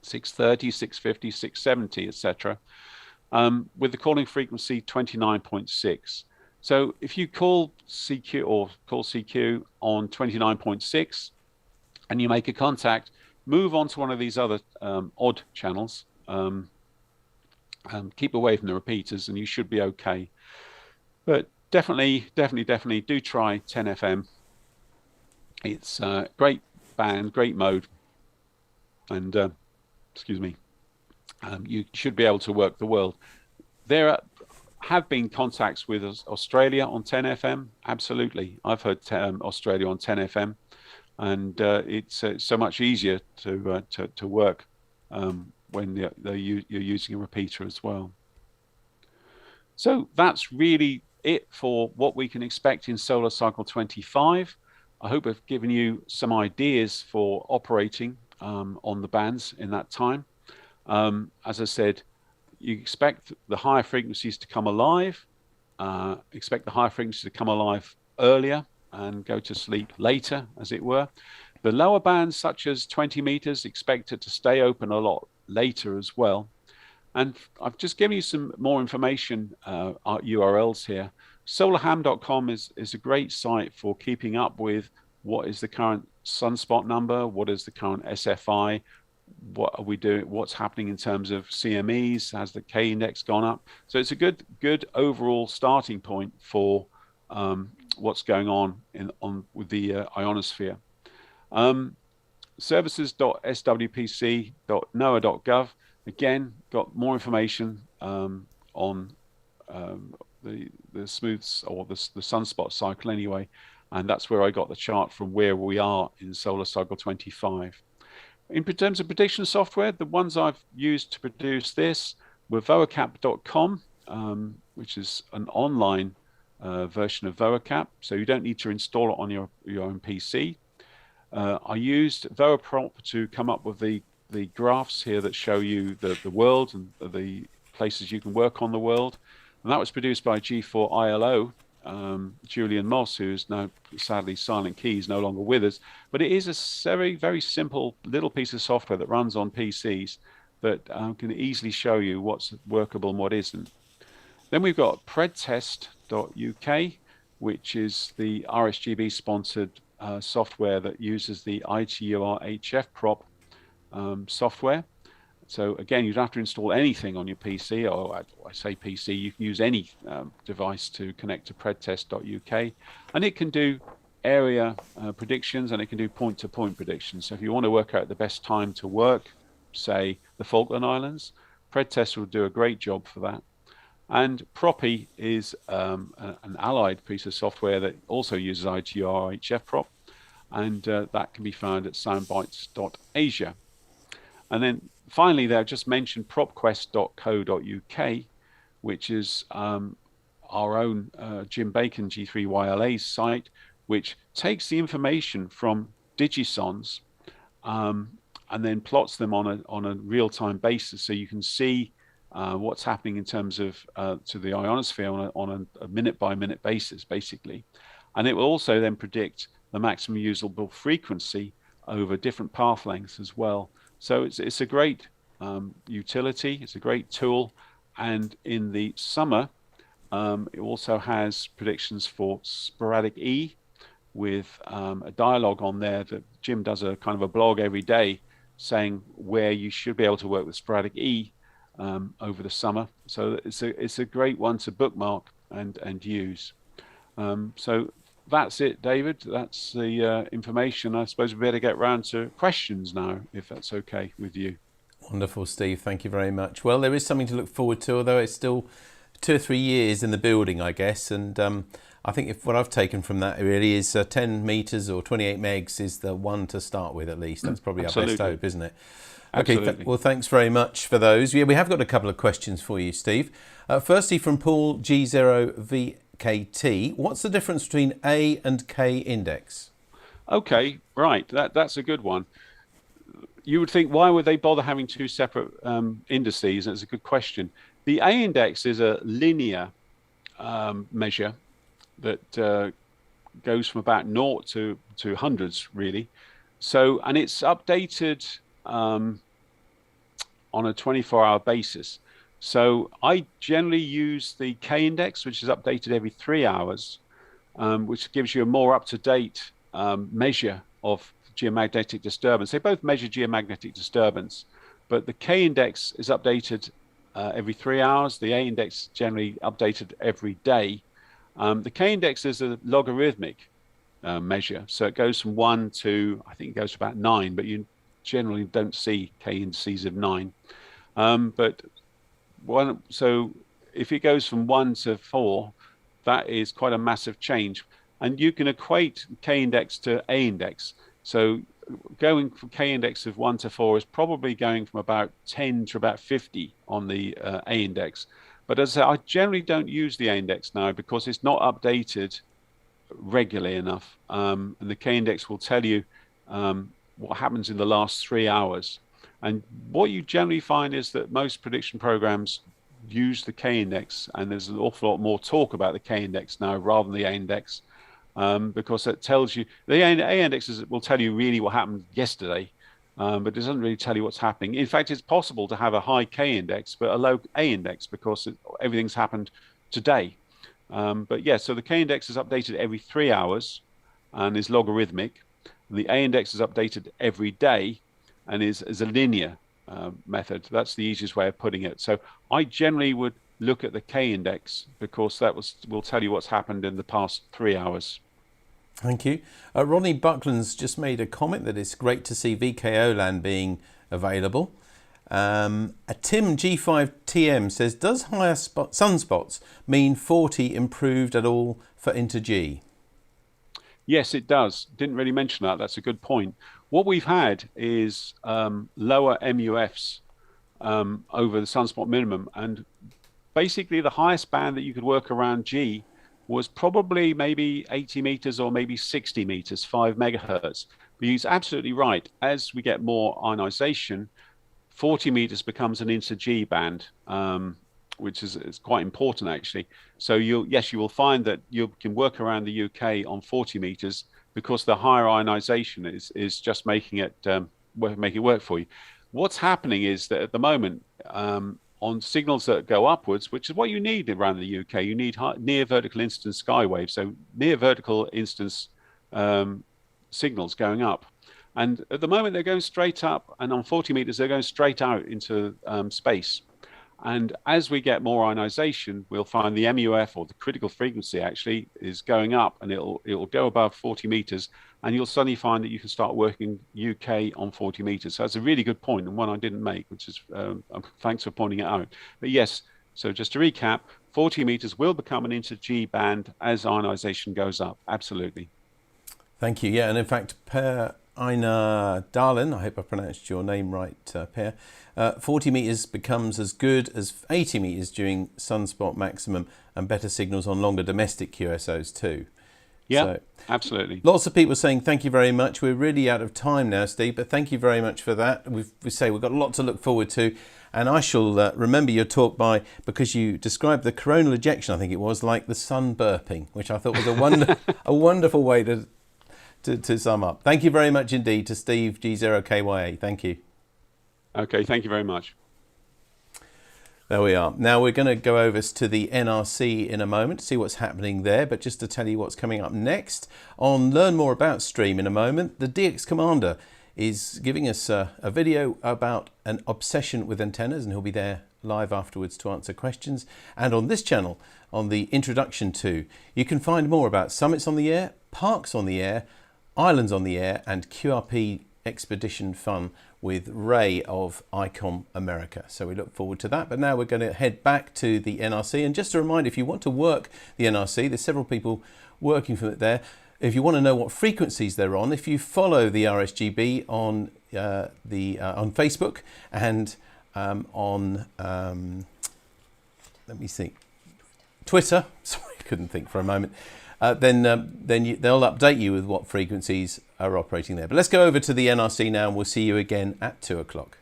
630, 650, 670, etc. With the calling frequency 29.6. So if you call CQ or call CQ on 29.6 and you make a contact, move on to one of these other odd channels, keep away from the repeaters and you should be okay. But definitely do try 10 FM. It's a great band, great mode, and excuse me, you should be able to work the world. There have been contacts with Australia on 10 FM. Absolutely, I've heard Australia on 10 FM, and it's so much easier to work when you're using a repeater as well. So that's really it for what we can expect in Solar Cycle 25. I hope I've given you some ideas for operating on the bands in that time. As I said, you expect the higher frequencies to come alive, expect the higher frequencies to come alive earlier and go to sleep later, as it were. The lower bands, such as 20 meters, expect it to stay open a lot later as well. And I've just given you some more information, URLs here. Solarham.com is a great site for keeping up with what is the current sunspot number, what is the current SFI, what are we doing, what's happening in terms of CMEs, has the K index gone up? So it's a good overall starting point for what's going on with the ionosphere. Services.swpc.noaa.gov, again, got more information on the smooths, or the sunspot cycle anyway, and that's where I got the chart from where we are in Solar Cycle 25. In terms of prediction software, the ones I've used to produce this were vocap.com, which is an online version of vocap, so you don't need to install it on your own PC. I used voaprop to come up with the graphs here that show you the world and the places you can work on the world. And that was produced by G4ILO, Julian Moss, who's now sadly Silent Keys, no longer with us. But it is a very, very simple little piece of software that runs on PCs that can easily show you what's workable and what isn't. Then we've got predtest.uk, which is the RSGB sponsored software that uses the ITUR HF prop software. So again, you don't have to install anything on your PC, or I say PC, you can use any device to connect to predtest.uk, and it can do area predictions, and it can do point-to-point predictions. So if you want to work out the best time to work, say the Falkland Islands, predtest will do a great job for that. And Proppy is an allied piece of software that also uses ITUR HF prop, and that can be found at soundbites.asia. And then finally, there, I've just mentioned propquest.co.uk, which is our own Jim Bacon G3YLA site, which takes the information from digisons and then plots them on a real-time basis, so you can see what's happening in terms of to the ionosphere on a minute-by-minute basis, basically. And it will also then predict the maximum usable frequency over different path lengths as well. So it's a great utility, it's a great tool, and in the summer it also has predictions for sporadic E, with a dialogue on there that Jim does a kind of a blog every day saying where you should be able to work with sporadic E over the summer. So it's a great one to bookmark and use. So that's it, David. That's the information. I suppose we better get round to questions now, if that's okay with you. Wonderful, Steve. Thank you very much. Well, there is something to look forward to, although it's still 2 or 3 years in the building, I guess. And I think what I've taken from that really is 10 meters or 28 megs is the one to start with, at least. That's probably our best hope, isn't it? Absolutely. Okay, well, thanks very much for those. Yeah, we have got a couple of questions for you, Steve. Firstly, from Paul G0VKT, what's the difference between A and K index? Okay, right, that's a good one. You would think, why would they bother having two separate indices? That's a good question. The A index is a linear measure that goes from about 0 to hundreds, really. So, and it's updated on a 24-hour basis. So I generally use the K index, which is updated every 3 hours, which gives you a more up-to-date measure of geomagnetic disturbance. They both measure geomagnetic disturbance, but the K index is updated every 3 hours. The A index is generally updated every day. The K index is a logarithmic measure, so it goes from 1 to, I think it goes to about 9, but you generally don't see K indices of 9. So if it goes from 1 to 4, that is quite a massive change. And you can equate K index to A index. So going from K index of 1 to 4 is probably going from about 10 to about 50 on the A index. But as I say, I generally don't use the A index now because it's not updated regularly enough. And the K index will tell you what happens in the last 3 hours. And what you generally find is that most prediction programs use the K index, and there's an awful lot more talk about the K index now rather than the A index, because it tells you, the A index will tell you really what happened yesterday, but it doesn't really tell you what's happening. In fact, it's possible to have a high K index but a low A index because everything's happened today. But yeah, so the K index is updated every 3 hours and is logarithmic. The A index is updated every day and is a linear method. That's the easiest way of putting it. So I generally would look at the K index because that will tell you what's happened in the past 3 hours. Thank you. Ronnie Buckland's just made a comment that it's great to see VKO land being available. Tim G5TM says, does higher sunspots mean 40 improved at all for Inter G? Yes, it does. Didn't really mention that. That's a good point. What we've had is lower MUFs over the sunspot minimum, and basically the highest band that you could work around G was probably maybe 80 meters or maybe 60 meters, 5 megahertz. But he's absolutely right. As we get more ionization, 40 meters becomes an inter-G band, which is quite important actually. So you will find that you can work around the UK on 40 meters because the higher ionization is just making it work for you. What's happening is that at the moment, on signals that go upwards, which is what you need around the UK, you need near vertical incidence sky waves, so near vertical incidence signals going up. And at the moment, they're going straight up, and on 40 meters, they're going straight out into space. And as we get more ionization, we'll find the MUF, or the critical frequency actually, is going up, and it'll go above 40 meters, and you'll suddenly find that you can start working UK on 40 meters. So that's a really good point, and one I didn't make, which is thanks for pointing it out. But yes, so just to recap, 40 meters will become an inter-G band as ionization goes up. Absolutely. Thank you. Yeah, and in fact, Per Einar Darlin, I hope I pronounced your name right, Per, 40 meters becomes as good as 80 meters during sunspot maximum, and better signals on longer domestic QSOs too. Yeah, so, absolutely. Lots of people saying thank you very much. We're really out of time now, Steve, but thank you very much for that. We've got a lot to look forward to, and I shall remember your talk because you described the coronal ejection, I think it was, like the sun burping, which I thought was a wonderful way to sum up. Thank you very much indeed to Steve G0KYA. Thank you. Okay, thank you very much. There we are. Now we're going to go over to the NRC in a moment to see what's happening there, but just to tell you what's coming up next. On Learn More About Stream in a moment, the DX Commander is giving us a video about an obsession with antennas, and he'll be there live afterwards to answer questions. And on this channel, on the Introduction to, you can find more about summits on the air, parks on the air, islands on the air, and QRP expedition fun with Ray of ICOM America. So we look forward to that. But now we're going to head back to the NRC. And just a reminder, if you want to work the NRC, there's several people working from it there. If you want to know what frequencies they're on, if you follow the RSGB on on Facebook and on let me think, Twitter. Sorry, I couldn't think for a moment. Then they'll update you with what frequencies are operating there. But let's go over to the NRC now, and we'll see you again at 2 o'clock.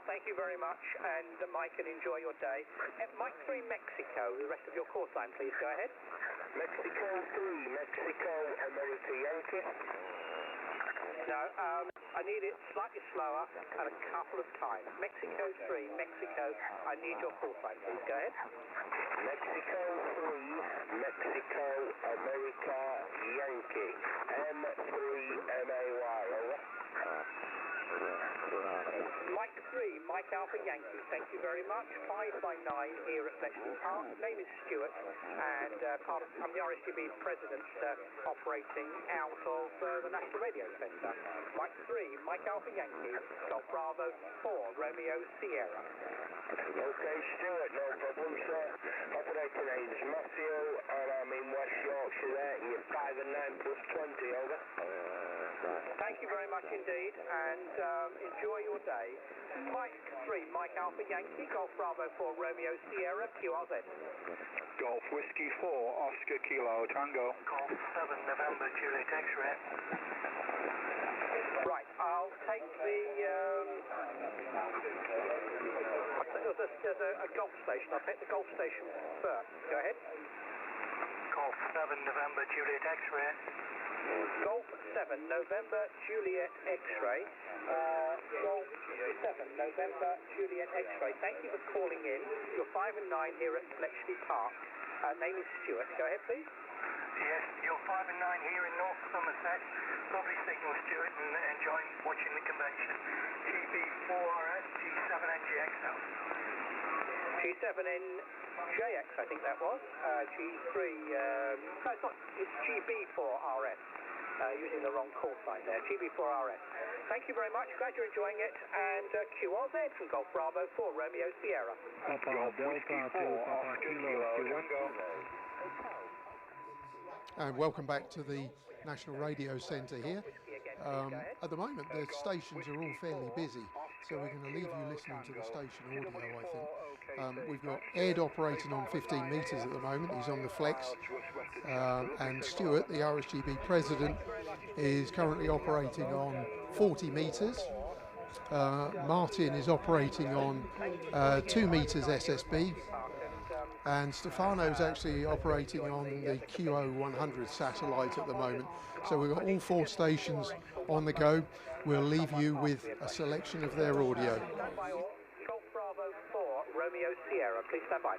Thank you very much, and Mike, and enjoy your day. Mike 3 Mexico, the rest of your call sign, please. Go ahead. Mexico 3, Mexico, America Yankee. No, I need it slightly slower and a couple of times. Mexico 3, Mexico, I need your call sign, please. Go ahead. Mexico 3, Mexico, America Yankee. M3MAY, over. Mike 3, Mike Alpha Yankee, thank you very much. 5 by 9 here at Bletchley Park. Name is Stuart, and I'm the RSGB president operating out of the National Radio Centre. Mike 3, Mike Alpha Yankee, Golf Bravo 4, Romeo Sierra. Okay, Stuart, no problem, sir. Operator name is Matthew, and I'm in West Yorkshire there. You're 5 and 9 plus 20, over. Thank you very much indeed, and enjoy your day. Mike 3, Mike Alpha Yankee, Golf Bravo 4, Romeo Sierra, QRZ. Golf Whiskey 4, Oscar Kilo Tango. Golf 7, November, Juliet X-ray. Right, I'll take the... there's a golf station. I'll take the golf station first. Go ahead. Golf 7, November, Juliet X-ray. Golf 7, November, Juliet X-ray. Golf 7, November, Juliet X-ray. Thank you for calling in. You're 5 and 9 here at Bletchley Park. Name is Stuart. Go ahead, please. Yes, you're 5 and 9 here in North Somerset. Lovely signal, Stuart, and enjoying watching the convention. GB4RS, G7NGXO. G7NJX, I think that was. G3, no, it's not, it's GB4RS. Using the wrong call sign there, GB4RS. Thank you very much, glad you're enjoying it, and QRZ from Golf Bravo 4, Romeo Sierra. Golf Whiskey 4, Oscar Kilo Tango. And welcome back to the National Radio Centre here. At the moment, the stations are all fairly busy, so we're going to leave you listening to the station audio, I think. We've got Ed operating on 15 metres at the moment, he's on the flex, and Stuart, the RSGB president, is currently operating on 40 metres. Martin is operating on 2 metres SSB, and Stefano's actually operating on the QO100 satellite at the moment. So we've got all 4 stations on the go. We'll leave you with a selection of their audio. Golf Bravo 4, Romeo Sierra, please stand by.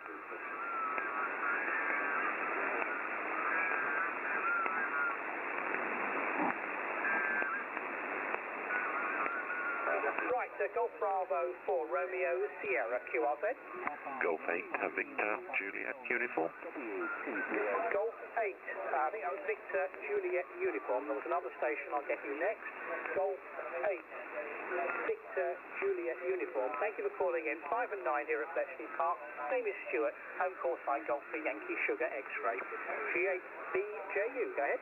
Right, Golf Bravo 4, Romeo Sierra, QRZ. Golf 8, Victor, Juliet, Uniform. Golf 8, I think that was Victor, Juliet, Uniform. There was another station I'll get you next. Golf 8, Victor, Juliet, Uniform. Thank you for calling in. 5 and 9 here at Bletchley Park. Name is Stuart. Home call sign Golf for Yankee Sugar X-ray. G8BJU, go ahead.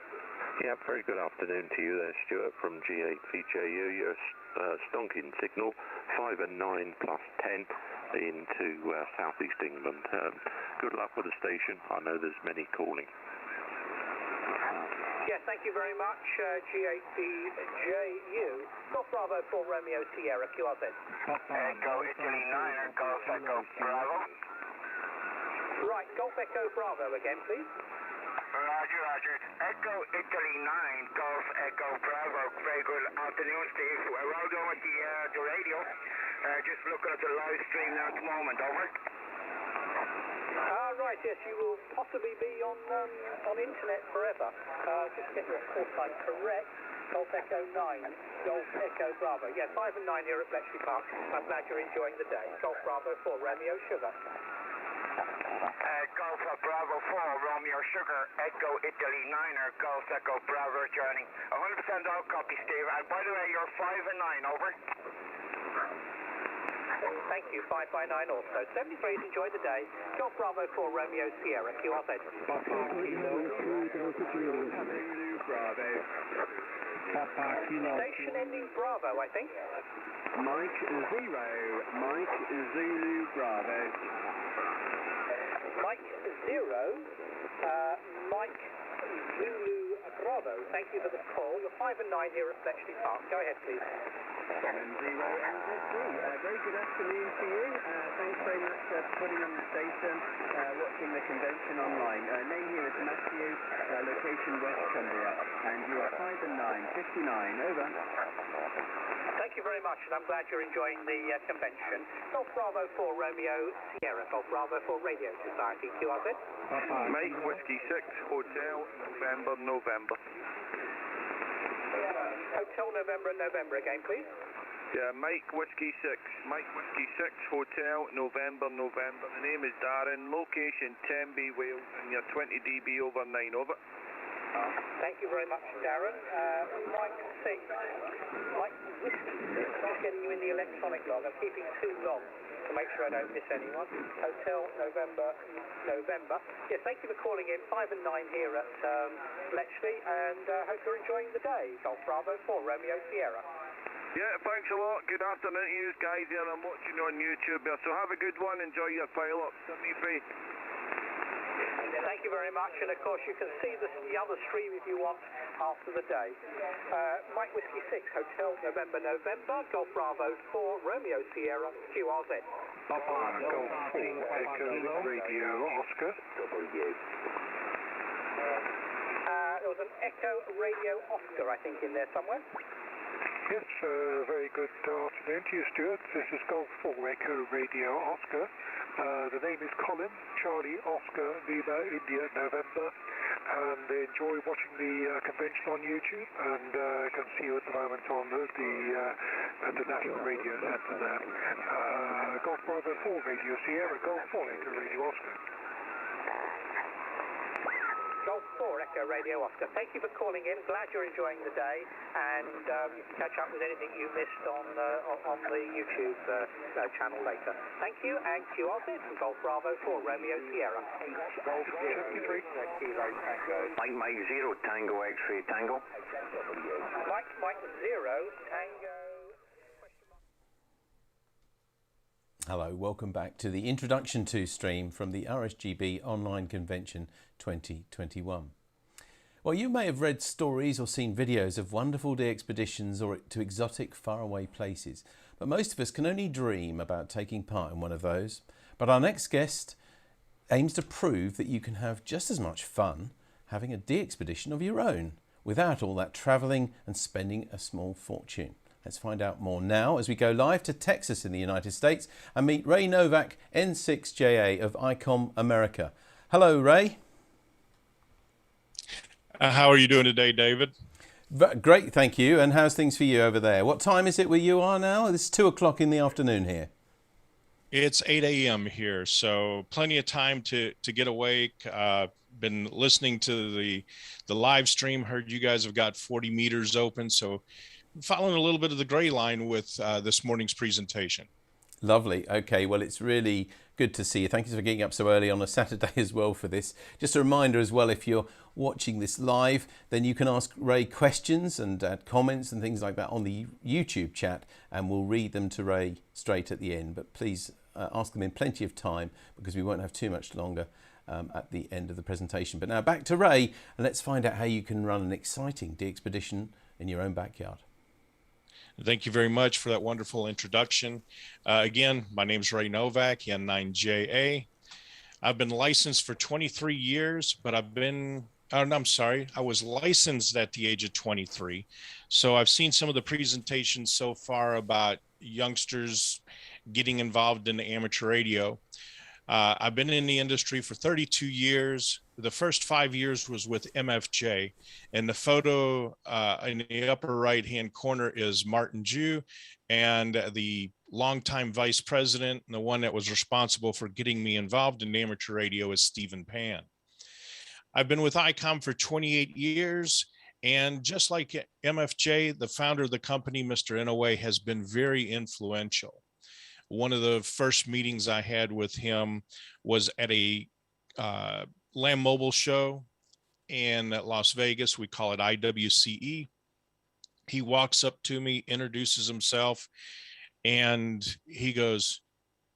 Yeah, very good afternoon to you there, Stuart, from G8VJU. Your stonking signal, 5 and 9 plus 10 into southeast England. Good luck with the station. I know there's many calling. Yes, thank you very much, G8VJU. Golf Bravo 4, Romeo Sierra, QRZ. Echo Italy 9 and Golf Echo Bravo. Right, Golf Echo Bravo again, please. Roger, Roger. Echo Italy 9, Golf Echo Bravo. Very good afternoon, Steve. We're all going with the radio. Just looking at the live stream now at the moment, over. Right, yes, you will possibly be on internet forever. Just get your call sign correct. Golf Echo 9, Golf Echo Bravo. Yeah, 5 and 9 here at Bletchley Park. I'm glad you're enjoying the day. Golf Bravo 4, Romeo Sugar. Golf Bravo 4, Romeo Sugar, Echo Italy 9er, Golf Echo Bravo journey. 100% all copy, Steve. And by the way, you're 5 and 9, over. Thank you, 5 by 9 also. 73's enjoy the day. Golf Bravo 4, Romeo Sierra, QRZ. Papa Kilo, Bravo. Papa Kilo. Station ending Bravo, I think. Mike 0, Mike Zulu Bravo. Mike 0, Mike Zulu Bravo. Thank you for the call. You're 5 and 9 here at Bletchley Park. Go ahead, please. 7-0 very good afternoon to you. Thanks very much for putting on the station, watching the convention online. Name here is Matthew, location West Cumbria, and you are 5 and 9, 59, over. Thank you very much, and I'm glad you're enjoying the convention. Golf Bravo 4 Romeo Sierra, Golf Bravo 4 Radio Society, QRZ. Mike Whiskey 6, Hotel November. Hotel November again, please. Yeah, Mike Whiskey 6, Hotel November. The name is Darren, location Tenby, Wales, and you're 20 dB over 9, over. Thank you very much, Darren. Mike 6, Mike Whiskey 6, I'm getting you in the electronic log. I'm keeping 2 logs to make sure I don't miss anyone. Hotel November. Yes, thank you for calling in. 5 and 9 here at Bletchley, and hope you're enjoying the day. Golf Bravo 4 Romeo Sierra. Yeah, thanks a lot. Good afternoon to you guys here. I'm watching you on YouTube here, so have a good one. Enjoy your pile-up. 73. Thank you very much, and of course you can see the other stream if you want after the day. Mike Whiskey 6, Hotel November, Golf Bravo 4, Romeo Sierra, QRZ. Papa Golf 4, Echo Radio Oscar. There was an Echo Radio Oscar, I think, in there somewhere. Yes, very good afternoon to you, Stuart. This is Golf 4 Echo Radio Oscar. The name is Colin, Charlie Oscar, Lima, India, November, and enjoy watching the convention on YouTube, and I can see you at the moment on the National Radio Centre there. Golf Bravo 4 Radio Sierra, Golf 4 Echo Radio Oscar. Golf 4 Echo Radio Oscar. Thank you for calling in. Glad you're enjoying the day, and you can catch up with anything you missed on the YouTube channel later. Thank you, and QRZ from Golf Bravo 4 Romeo Sierra. Golf 73. Mike 0, Tango X-ray Tango. Mike 0, Tango. Hello, welcome back to the Introduction to stream from the RSGB Online Convention 2021. Well, you may have read stories or seen videos of wonderful day expeditions or to exotic faraway places, but most of us can only dream about taking part in one of those. But our next guest aims to prove that you can have just as much fun having a day expedition of your own without all that travelling and spending a small fortune. Let's find out more now as we go live to Texas in the United States and meet Ray Novak, N6JA of ICOM America. Hello, Ray. How are you doing today, David? Great, thank you. And how's things for you over there? What time is it where you are now? It's 2 o'clock in the afternoon here. It's 8 a.m. here, so plenty of time to get awake. Been listening to the live stream. Heard you guys have got 40 meters open, so following a little bit of the gray line with this morning's presentation. Lovely. Okay, well, it's really good to see you. Thank you for getting up so early on a Saturday as well for this. Just a reminder as well, if you're watching this live, then you can ask Ray questions and add comments and things like that on the YouTube chat, and we'll read them to Ray straight at the end. But please ask them in plenty of time, because we won't have too much longer at the end of the presentation. But now back to Ray, and let's find out how you can run an exciting day expedition in your own backyard. Thank you very much for that wonderful introduction. Again, my name is Ray Novak, N9JA. I've been licensed for 23 years, but I was licensed at the age of 23. So I've seen some of the presentations so far about youngsters getting involved in the amateur radio. I've been in the industry for 32 years. The first 5 years was with MFJ, and the photo in the upper right-hand corner is Martin Jew, and the longtime vice president, and the one that was responsible for getting me involved in amateur radio, is Stephen Pan. I've been with ICOM for 28 years, and just like MFJ, the founder of the company, Mr. Inouye, has been very influential. One of the first meetings I had with him was at a Land Mobile show in Las Vegas. We call it IWCE. He walks up to me, introduces himself, and he goes,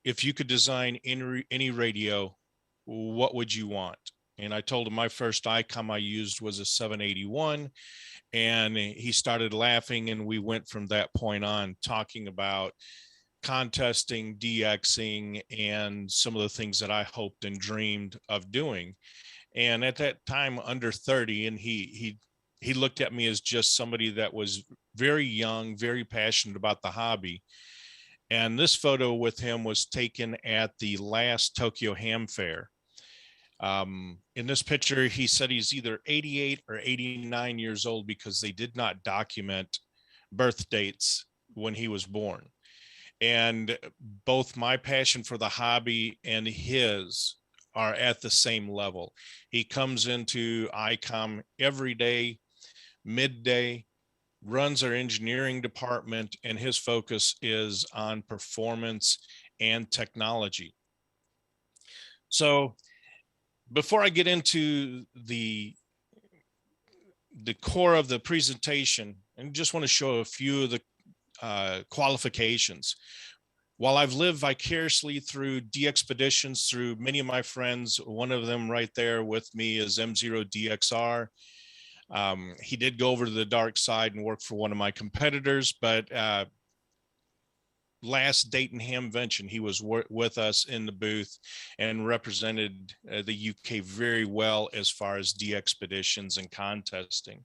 "If you could design any radio, what would you want?" And I told him my first ICOM I used was a 781. And he started laughing, and we went from that point on talking about contesting, DXing, and some of the things that I hoped and dreamed of doing. And at that time, under 30, and he looked at me as just somebody that was very young, very passionate about the hobby. And this photo with him was taken at the last Tokyo Ham Fair. In this picture, he said he's either 88 or 89 years old because they did not document birth dates when he was born. And both my passion for the hobby and his are at the same level. He comes into ICOM every day, midday, runs our engineering department, and his focus is on performance and technology. So before I get into the core of the presentation, I just want to show a few of the qualifications. While I've lived vicariously through DXpeditions through many of my friends, one of them right there with me is M0DXR. He did go over to the dark side and work for one of my competitors, but last Dayton Hamvention, he was with us in the booth and represented the UK very well as far as DXpeditions and contesting.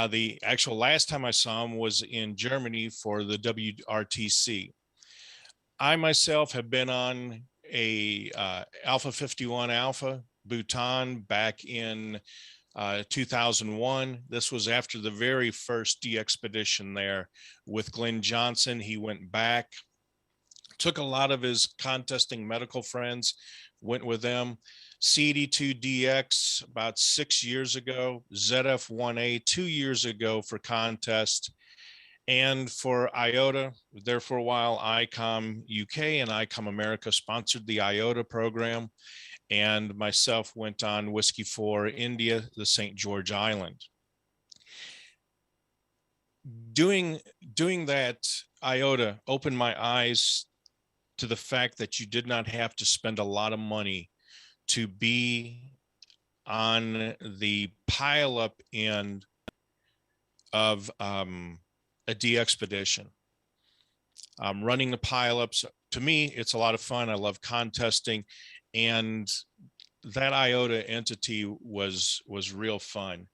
The actual last time I saw him was in Germany for the WRTC. I myself have been on a Alpha 51 Alpha Bhutan back in 2001. This was after the very first DXpedition there with Glenn Johnson. He went back, took a lot of his contesting medical friends, went with them. CD2DX about 6 years ago, ZF1A 2 years ago for contest, and for IOTA, there for a while, ICOM UK and ICOM America sponsored the IOTA program, and myself went on Whiskey 4 India, the St. George Island. Doing that IOTA opened my eyes to the fact that you did not have to spend a lot of money to be on the pile-up end of a DXpedition. Running the pile-ups, to me, it's a lot of fun. I love contesting, and that IOTA entity was real fun.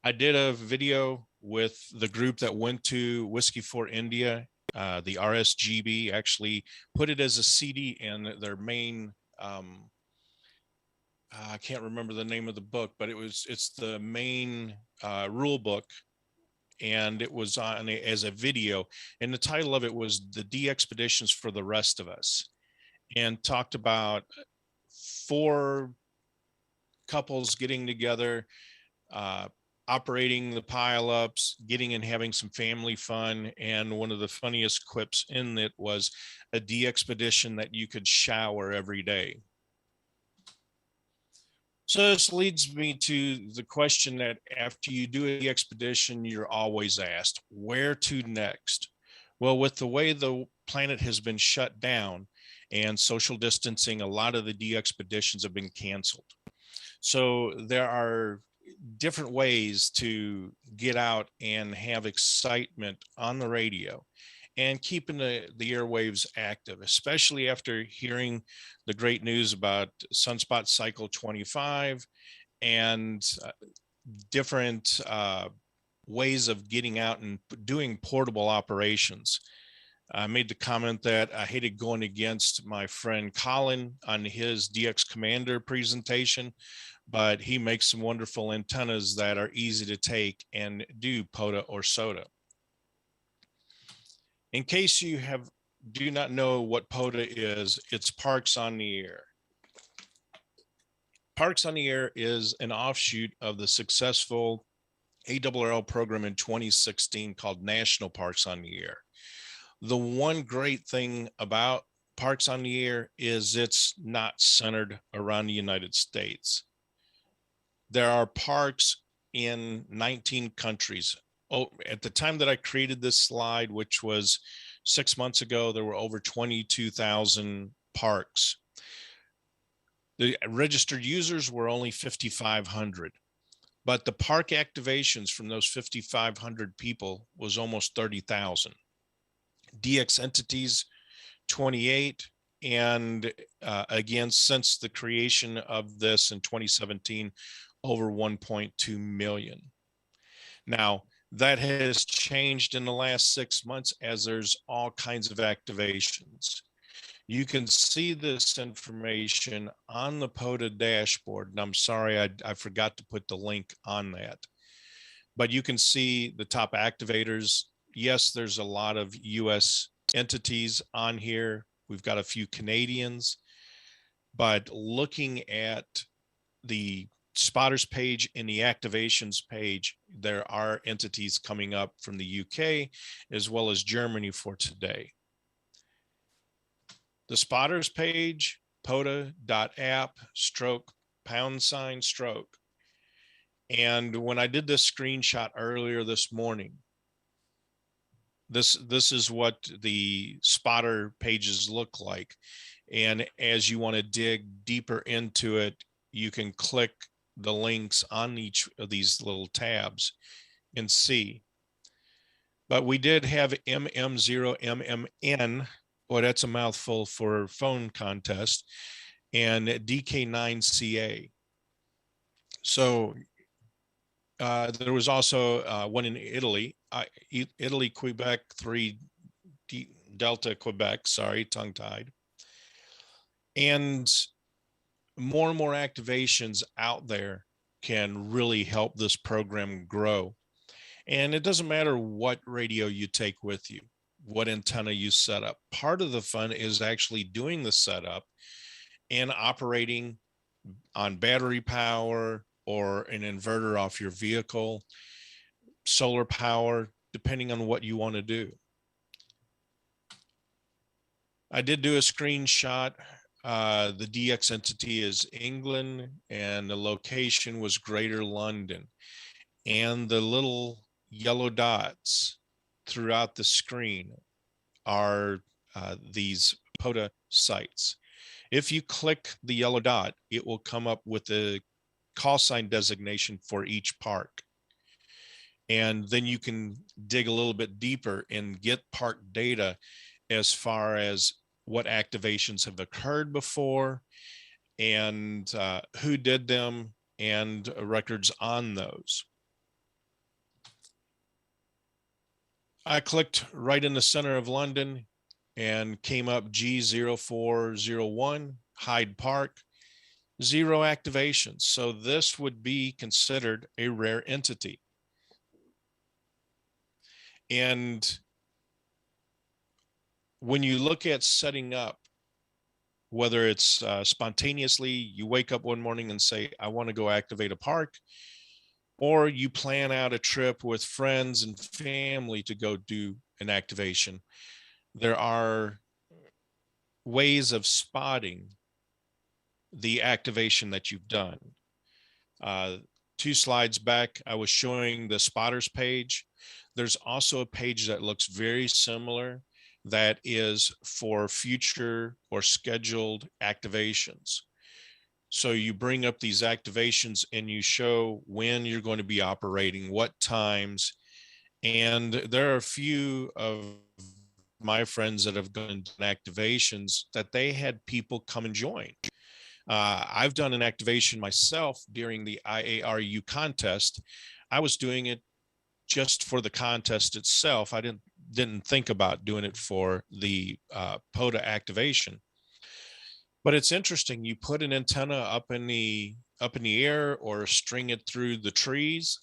I did a video with the group that went to Whiskey 4 India. The RSGB actually put it as a CD in their main I can't remember the name of the book, but it's the main rule book, and it was on as a video, and the title of it was The DXpeditions for the Rest of Us, and talked about 4 couples getting together, operating the pile-ups, getting and having some family fun. And one of the funniest quips in it was a DXpedition that you could shower every day. So this leads me to the question that after you do a DXpedition, you're always asked, where to next? Well, with the way the planet has been shut down and social distancing, a lot of the DXpeditions have been canceled. So there are different ways to get out and have excitement on the radio and keeping the airwaves active, especially after hearing the great news about Sunspot Cycle 25 and different ways of getting out and doing portable operations. I made the comment that I hated going against my friend Colin on his DX Commander presentation, but he makes some wonderful antennas that are easy to take and do POTA or SOTA. In case you do not know what POTA is, it's Parks on the Air. Parks on the Air is an offshoot of the successful ARRL program in 2016 called National Parks on the Air. The one great thing about Parks on the Air is it's not centered around the United States. There are parks in 19 countries. Oh, at the time that I created this slide, which was 6 months ago, there were over 22,000 parks. The registered users were only 5,500, but the park activations from those 5,500 people was almost 30,000. DX entities, 28, and again, since the creation of this in 2017, over 1.2 million. Now, that has changed in the last 6 months as there's all kinds of activations. You can see this information on the POTA dashboard, and I'm sorry, I forgot to put the link on that. But you can see the top activators. Yes, there's a lot of US entities on here. We've got a few Canadians, but looking at the spotters page and the activations page, there are entities coming up from the UK as well as Germany for today. The spotters page, pota.app/#. And when I did this screenshot earlier this morning, this is what the spotter pages look like. And as you want to dig deeper into it, you can click the links on each of these little tabs and see. But we did have MM0MMN, boy, that's a mouthful for phone contest, and DK9CA. So there was also one in Italy, Italy, Quebec, 3 Delta, Quebec, sorry, tongue-tied. And more activations out there can really help this program grow. And it doesn't matter what radio you take with you, what antenna you set up. Part of the fun is actually doing the setup and operating on battery power or an inverter off your vehicle, solar power, depending on what you want to do. I did do a screenshot. The DX entity is England and the location was Greater London. And the little yellow dots throughout the screen are these POTA sites. If you click the yellow dot, it will come up with the call sign designation for each park. And then you can dig a little bit deeper and get park data as far as what activations have occurred before and who did them and records on those. I clicked right in the center of London and came up G0401, Hyde Park, 0 activations. So this would be considered a rare entity. And when you look at setting up, whether it's spontaneously, you wake up one morning and say, I want to go activate a park, or you plan out a trip with friends and family to go do an activation, there are ways of spotting the activation that you've done. 2 slides back, I was showing the spotters page. There's also a page that looks very similar that is for future or scheduled activations. So you bring up these activations and you show when you're going to be operating, what times. And there are a few of my friends that have done activations that they had people come and join. I've done an activation myself during the IARU contest. I was doing it just for the contest itself. I didn't didn't think about doing it for the POTA activation. But it's interesting. You put an antenna up in the air or string it through the trees,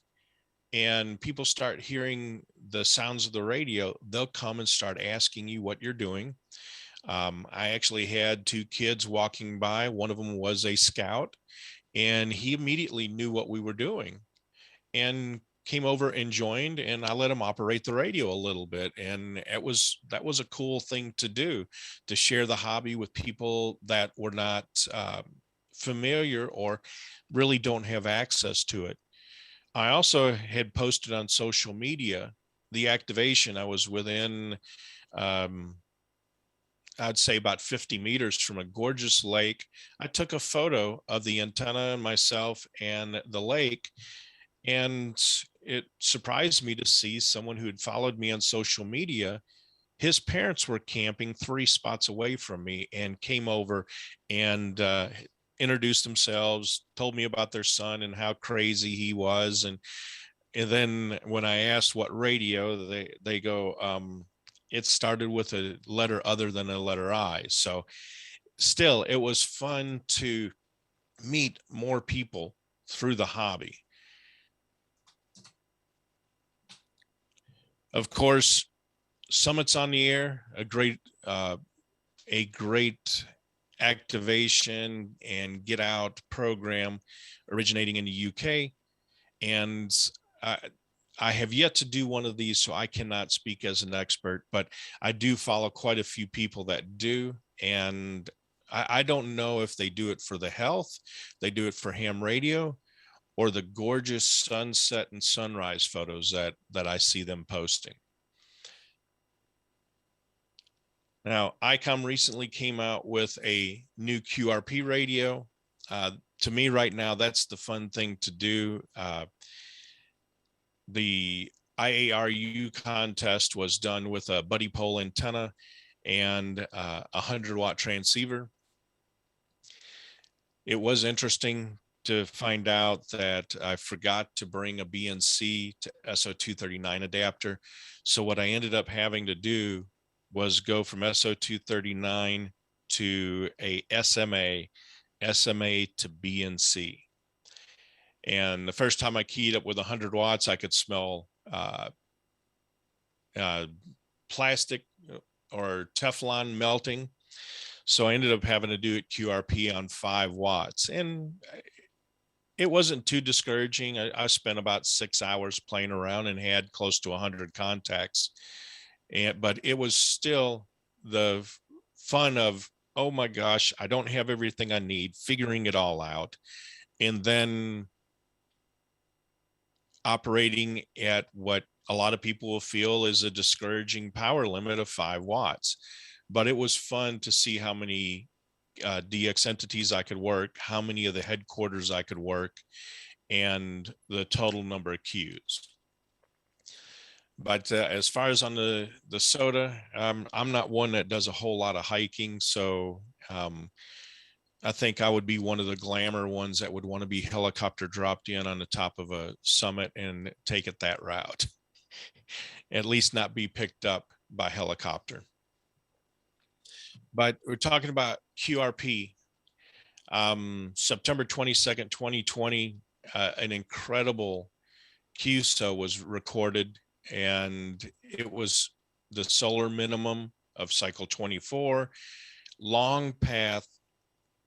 and people start hearing the sounds of the radio. They'll come and start asking you what you're doing. I actually had 2 kids walking by. One of them was a scout, and he immediately knew what we were doing and came over and joined, and I let him operate the radio a little bit. And that was a cool thing to do, to share the hobby with people that were not familiar or really don't have access to it. I also had posted on social media the activation. I was within, I'd say about 50 meters from a gorgeous lake. I took a photo of the antenna and myself and the lake, and it surprised me to see someone who had followed me on social media. His parents were camping 3 spots away from me and came over and introduced themselves, told me about their son and how crazy he was. And then when I asked what radio, they go, it started with a letter other than a letter I. So still, it was fun to meet more people through the hobby. Of course, Summits on the Air, a great activation and get out program originating in the UK. And I have yet to do one of these, so I cannot speak as an expert, but I do follow quite a few people that do. And I don't know if they do it for the health, they do it for ham radio, or the gorgeous sunset and sunrise photos that I see them posting. Now, ICOM recently came out with a new QRP radio. To me right now, that's the fun thing to do. The IARU contest was done with a buddy pole antenna and a 100-watt transceiver. It was interesting to find out that I forgot to bring a BNC to SO239 adapter. So what I ended up having to do was go from SO239 to a SMA to BNC. And the first time I keyed up with 100 watts, I could smell plastic or Teflon melting. So I ended up having to do it QRP on 5 watts. And it wasn't too discouraging. I spent about 6 hours playing around and had close to 100 contacts. But it was still the fun of, oh my gosh, I don't have everything I need, figuring it all out. And then operating at what a lot of people will feel is a discouraging power limit of 5 watts. But it was fun to see how many DX entities I could work, how many of the headquarters I could work, and the total number of queues. But as far as on the SOTA, I'm not one that does a whole lot of hiking. So I think I would be one of the glamour ones that would want to be helicopter dropped in on the top of a summit and take it that route. At least not be picked up by helicopter. But we're talking about QRP. September 22nd, 2020, an incredible QSO was recorded, and it was the solar minimum of cycle 24, long path,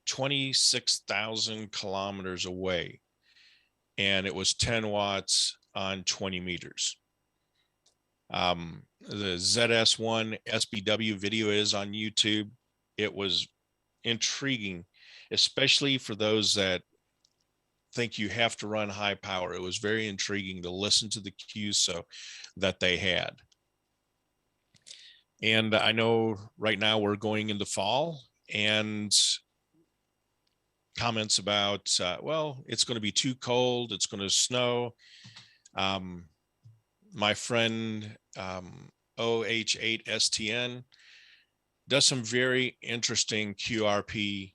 26,000 kilometers away, and it was 10 watts on 20 meters. The ZS1 SBW video is on YouTube. It was intriguing, especially for those that think you have to run high power. It was very intriguing to listen to the QSO that they had. And I know right now we're going into fall, and comments about, well, it's going to be too cold, it's going to snow. My friend OH8STN does some very interesting QRP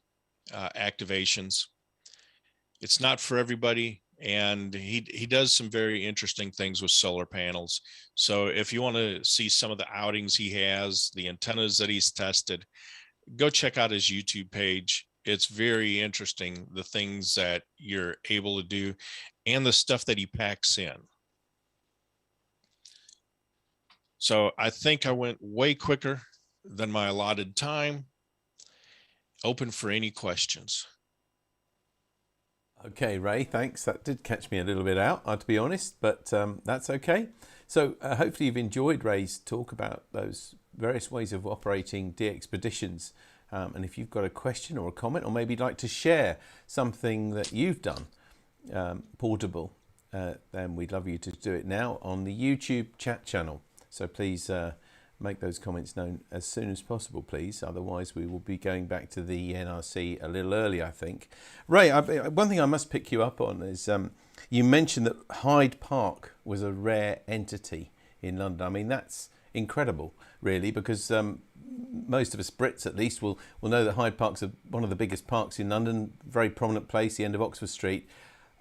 activations. It's not for everybody. and he does some very interesting things with solar panels. So if you want to see some of the outings he has, the antennas that he's tested, go check out his YouTube page. It's very interesting, the things that you're able to do and the stuff that he packs in. So I think I went way quicker than my allotted time. Open for any questions. Okay, Ray, thanks. That did catch me a little bit out, to be honest, but that's okay. So hopefully you've enjoyed Ray's talk about those various ways of operating DXpeditions. And if you've got a question or a comment, or maybe you'd like to share something that you've done portable, then we'd love you to do it now on the YouTube chat channel. So please make those comments known as soon as possible, please. Otherwise, we will be going back to the NRC a little early, I think. Ray, one thing I must pick you up on is you mentioned that Hyde Park was a rare entity in London. I mean, that's incredible, really, because most of us Brits, at least, will know that Hyde Park's one of the biggest parks in London, very prominent place, the end of Oxford Street.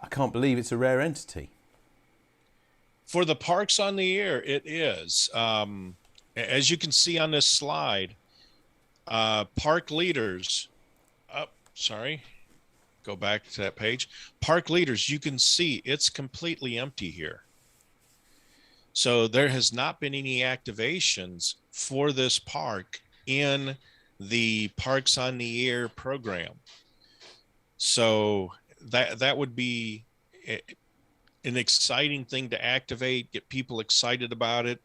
I can't believe it's a rare entity. For the parks on the air, it is. As you can see on this slide, park leaders, go back to that page. Park leaders, you can see it's completely empty here. So there has not been any activations for this park in the Parks on the Air program. So that would be an exciting thing to activate, get people excited about it.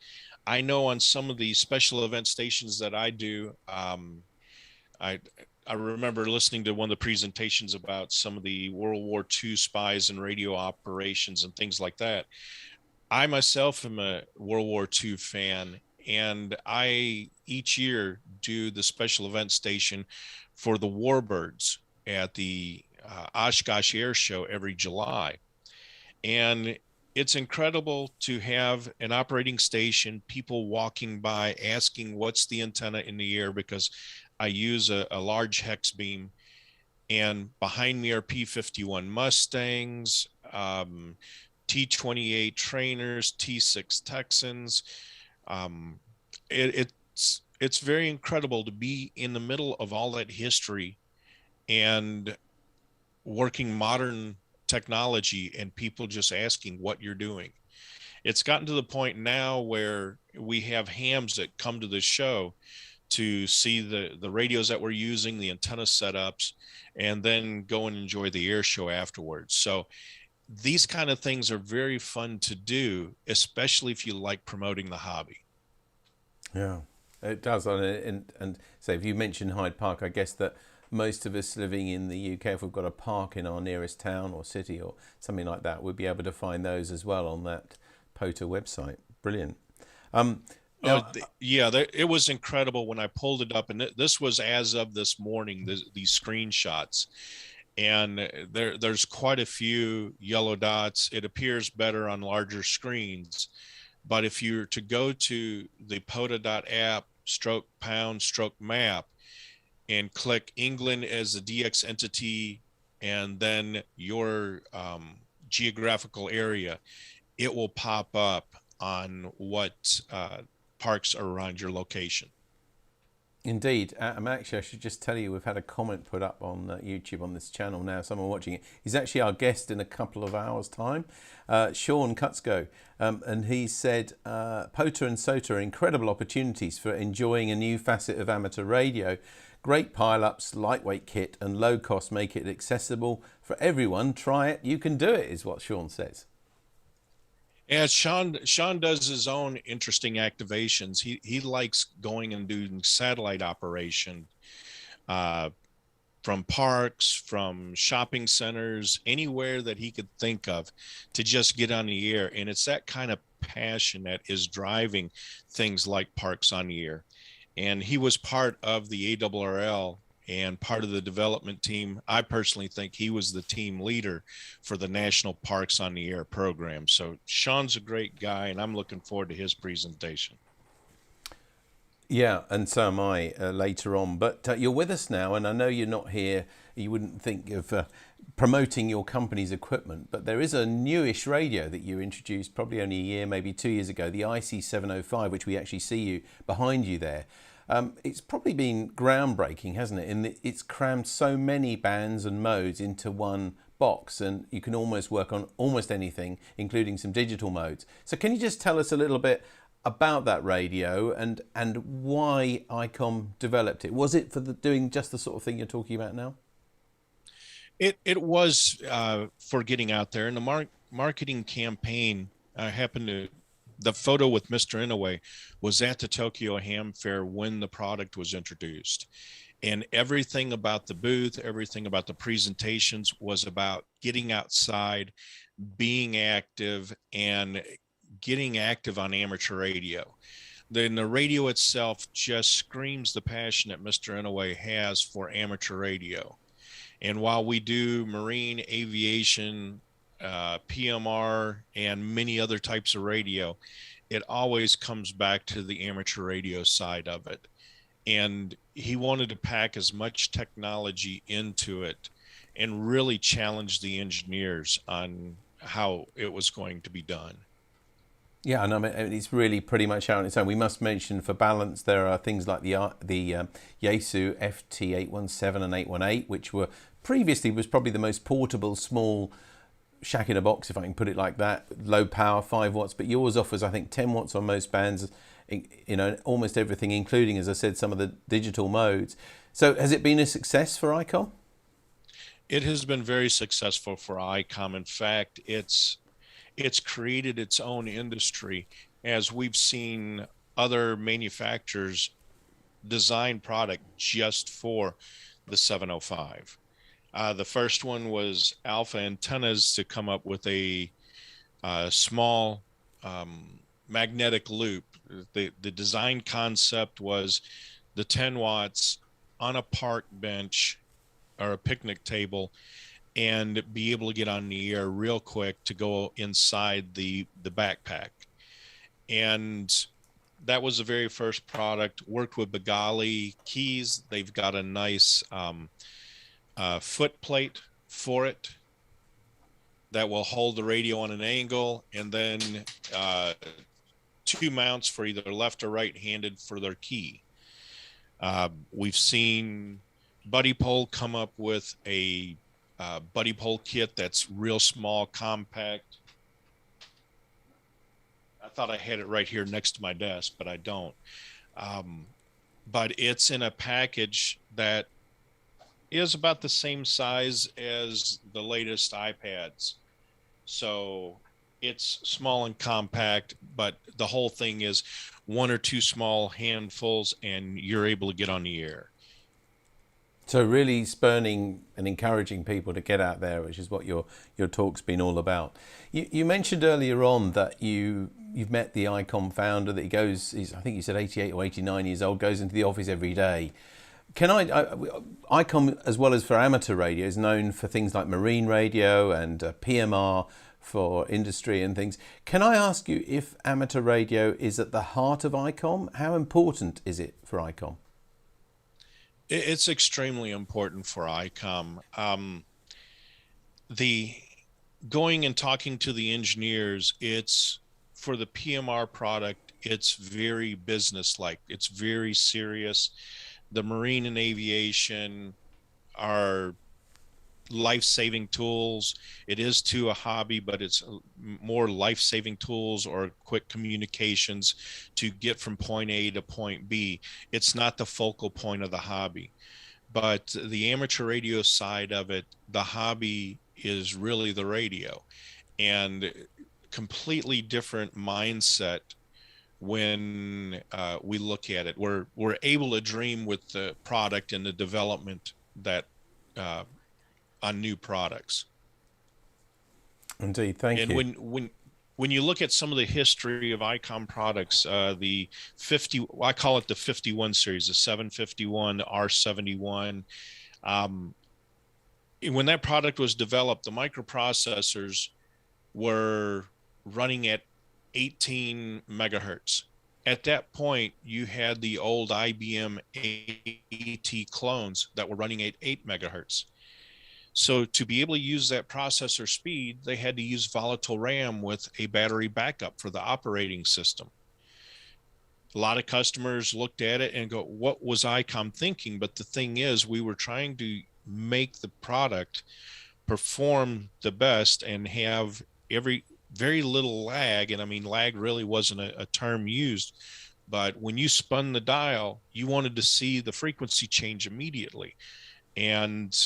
I know on some of the special event stations that I do, I remember listening to one of the presentations about some of the World War II spies and radio operations and things like that. I myself am a World War II fan, and I each year do the special event station for the Warbirds at the Oshkosh Air Show every July. And it's incredible to have an operating station, people walking by asking what's the antenna in the air, because I use a large hex beam, and behind me are P-51 Mustangs, T-28 trainers, T-6 Texans. It's very incredible to be in the middle of all that history and working modern technology and people just asking what you're doing. It's gotten to the point now where we have hams that come to the show to see the radios that we're using, the antenna setups, and then go and enjoy the air show afterwards. So these kind of things are very fun to do, especially if you like promoting the hobby. Yeah, it does. And so if you mention Hyde Park, I guess that most of us living in the UK, if we've got a park in our nearest town or city or something like that, we'll be able to find those as well on that POTA website. Brilliant. It was incredible when I pulled it up, and this was as of this morning, these screenshots. And there's quite a few yellow dots. It appears better on larger screens. But if you're to go to the POTA.app/pound/map and click England as a DX entity and then your geographical area, it will pop up on what parks are around your location. Indeed. Actually, I should just tell you, we've had a comment put up on YouTube on this channel now, someone watching it. He's actually our guest in a couple of hours' time, Sean Kutzko. And he said, POTA and SOTA are incredible opportunities for enjoying a new facet of amateur radio. Great pile-ups, lightweight kit and low cost make it accessible for everyone. Try it, you can do it, is what Sean says. Yeah, Sean does his own interesting activations. He likes going and doing satellite operation from parks, from shopping centers, anywhere that he could think of to just get on the air. And it's that kind of passion that is driving things like Parks on the Air. And he was part of the ARRL and part of the development team. I personally think he was the team leader for the National Parks on the Air program. So Sean's a great guy, and I'm looking forward to his presentation. Yeah, and so am I later on. But you're with us now, and I know you're not here. You wouldn't think of promoting your company's equipment, but there is a newish radio that you introduced probably only a year, maybe 2 years ago, the IC705, which we actually see you behind you there. It's probably been groundbreaking, hasn't it? In that it's crammed so many bands and modes into one box, and you can almost work on almost anything, including some digital modes. So can you just tell us a little bit about that radio and why ICOM developed it? Was it for doing just the sort of thing you're talking about now? It was for getting out there, and the marketing campaign happened to. The photo with Mr. Inouye was at the Tokyo Ham Fair when the product was introduced. And everything about the booth, everything about the presentations was about getting outside, being active, and getting active on amateur radio. Then the radio itself just screams the passion that Mr. Inouye has for amateur radio. And while we do marine, aviation, PMR, and many other types of radio, it always comes back to the amateur radio side of it. And he wanted to pack as much technology into it and really challenge the engineers on how it was going to be done. Yeah, and I mean, it's really pretty much out on its own. We must mention, for balance, there are things like the Yaesu FT817 and 818, which were previously was probably the most portable, small shack in a box, if I can put it like that, low power, 5 watts, but yours offers, I think, 10 watts on most bands, you know, almost everything, including, as I said, some of the digital modes. So has it been a success for ICOM? It has been very successful for ICOM. In fact, it's created its own industry, as we've seen other manufacturers design product just for the 705. The first one was Alpha Antennas to come up with a small magnetic loop. The design concept was the 10 watts on a park bench or a picnic table, and be able to get on the air real quick to go inside the backpack. And that was the very first product. Worked with Bengali Keys. They've got a nice foot plate for it that will hold the radio on an angle, and then 2 mounts for either left or right handed for their key. We've seen Buddy Pole come up with a Buddy Pole kit that's real small, compact. I thought I had it right here next to my desk, but I don't. But it's in a package that is about the same size as the latest iPads. So it's small and compact, but the whole thing is 1 or 2 small handfuls and you're able to get on the air. So really spurning and encouraging people to get out there, which is what your talk's been all about. You mentioned earlier on that you've met the ICOM founder, that I think you said 88 or 89 years old, goes into the office every day. ICOM, as well as for amateur radio, is known for things like marine radio and PMR for industry and things. Can I ask you if amateur radio is at the heart of ICOM? How important is it for ICOM? It's extremely important for ICOM. The going and talking to the engineers, it's for the PMR product, it's very business-like. It's very serious. The marine and aviation are life-saving tools. It is to a hobby, but it's more life-saving tools or quick communications to get from point A to point B. It's not the focal point of the hobby. But the amateur radio side of it, the hobby is really the radio, and completely different mindset when we look at it. We're able to dream with the product and the development that on new products. Indeed, thank you. And when you look at some of the history of ICOM products, the 50, I call it the 51 series, the 751, the R71. When that product was developed, the microprocessors were running at 18 megahertz. At that point, you had the old IBM AT clones that were running at 8 megahertz. So to be able to use that processor speed, they had to use volatile RAM with a battery backup for the operating system. A lot of customers looked at it and go, what was ICOM thinking? But the thing is, we were trying to make the product perform the best and have very little lag. And I mean, lag really wasn't a term used, but when you spun the dial, you wanted to see the frequency change immediately. And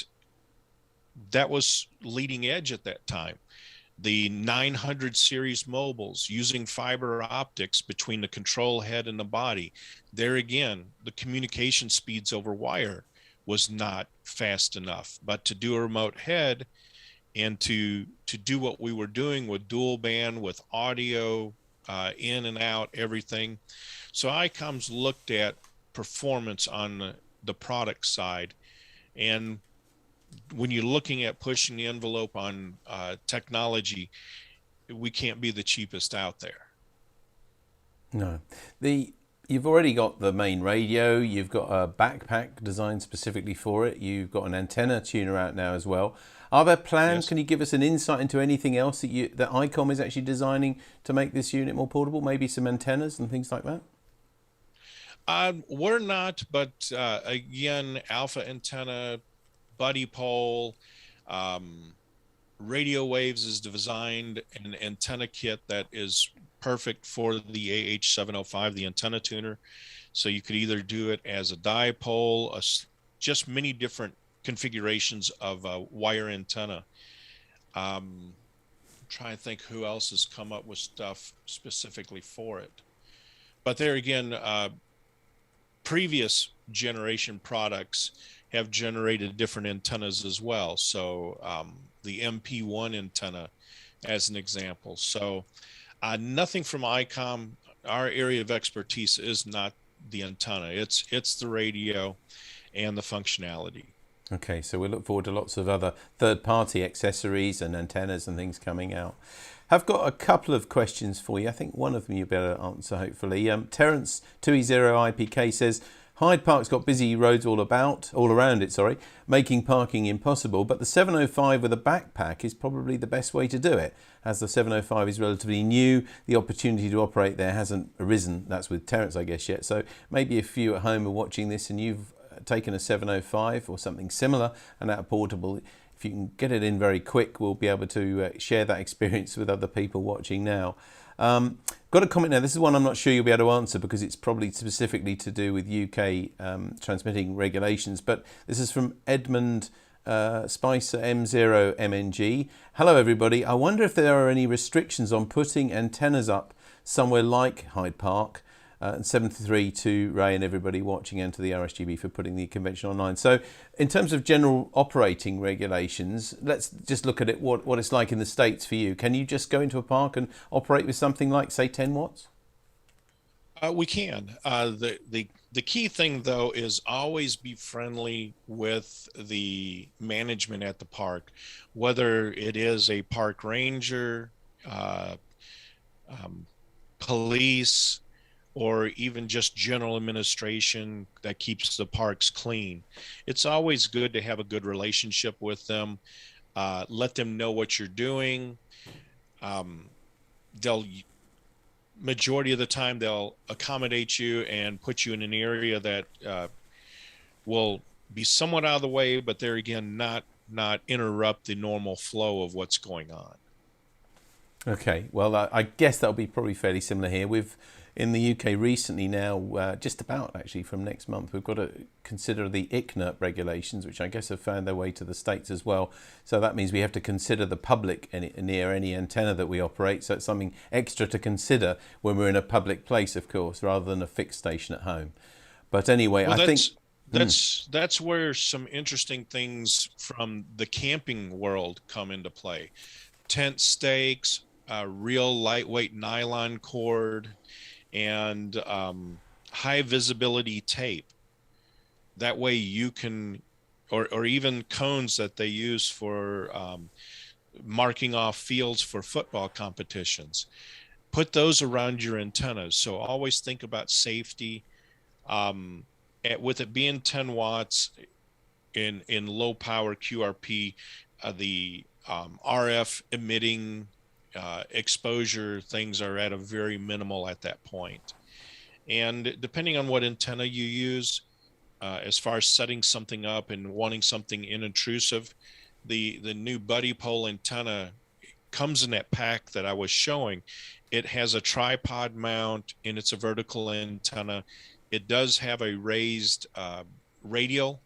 that was leading edge at that time. The 900 series mobiles using fiber optics between the control head and the body. There again, the communication speeds over wire was not fast enough, but to do a remote head and to do what we were doing with dual band, with audio, in and out, everything. So ICOM's looked at performance on the product side. And when you're looking at pushing the envelope on technology, we can't be the cheapest out there. No. You've already got the main radio, you've got a backpack designed specifically for it, you've got an antenna tuner out now as well. Are there plans? Yes. Can you give us an insight into anything else that ICOM is actually designing to make this unit more portable? Maybe some antennas and things like that? We're not, but again, alpha antenna, buddy pole, radio waves is designed an antenna kit that is perfect for the AH705, the antenna tuner. So you could either do it as a dipole, just many different configurations of a wire antenna. I'm trying to think who else has come up with stuff specifically for it. But there again, previous generation products have generated different antennas as well. So the MP1 antenna as an example. So nothing from ICOM. Our area of expertise is not the antenna. It's the radio and the functionality. Okay, so we look forward to lots of other third-party accessories and antennas and things coming out. I've got a couple of questions for you. I think one of them you better answer, hopefully. Terence 2E0IPK says, Hyde Park's got busy roads all around it, making parking impossible, but the 705 with a backpack is probably the best way to do it. As the 705 is relatively new, the opportunity to operate there hasn't arisen. That's with Terence, I guess, yet. So maybe if you at home are watching this and you've taken a 705 or something similar and that portable, if you can get it in very quick, we'll be able to share that experience with other people watching now. Got a comment now. This is one I'm not sure you'll be able to answer because it's probably specifically to do with UK transmitting regulations, but this is from Edmund Spicer M0MNG. Hello everybody. I wonder if there are any restrictions on putting antennas up somewhere like Hyde Park. And 73 to Ray and everybody watching, and to the RSGB for putting the convention online. So in terms of general operating regulations, let's just look at it, what it's like in the States for you. Can you just go into a park and operate with something like, say, 10 watts? We can. The key thing, though, is always be friendly with the management at the park, whether it is a park ranger, police, or even just general administration that keeps the parks clean. It's always good to have a good relationship with them. Let them know what you're doing. Majority of the time, they'll accommodate you and put you in an area that will be somewhat out of the way, but there again, not interrupt the normal flow of what's going on. Okay, well, I guess that'll be probably fairly similar here. In the UK recently now, just about actually from next month, we've got to consider the ICNIRP regulations, which I guess have found their way to the States as well. So that means we have to consider the public near any antenna that we operate. So it's something extra to consider when we're in a public place, of course, rather than a fixed station at home. But anyway, well, I think... That's where some interesting things from the camping world come into play. Tent stakes, real lightweight nylon cord, and high visibility tape. That way you can, or even cones that they use for marking off fields for football competitions. Put those around your antennas. So always think about safety. With it being 10 watts, in low power QRP, the RF emitting exposure things are at a very minimal at that point. And depending on what antenna you use, as far as setting something up and wanting something inintrusive, the new buddy pole antenna comes in that pack that I was showing. It has a tripod mount and it's a vertical antenna. It does have a raised radial,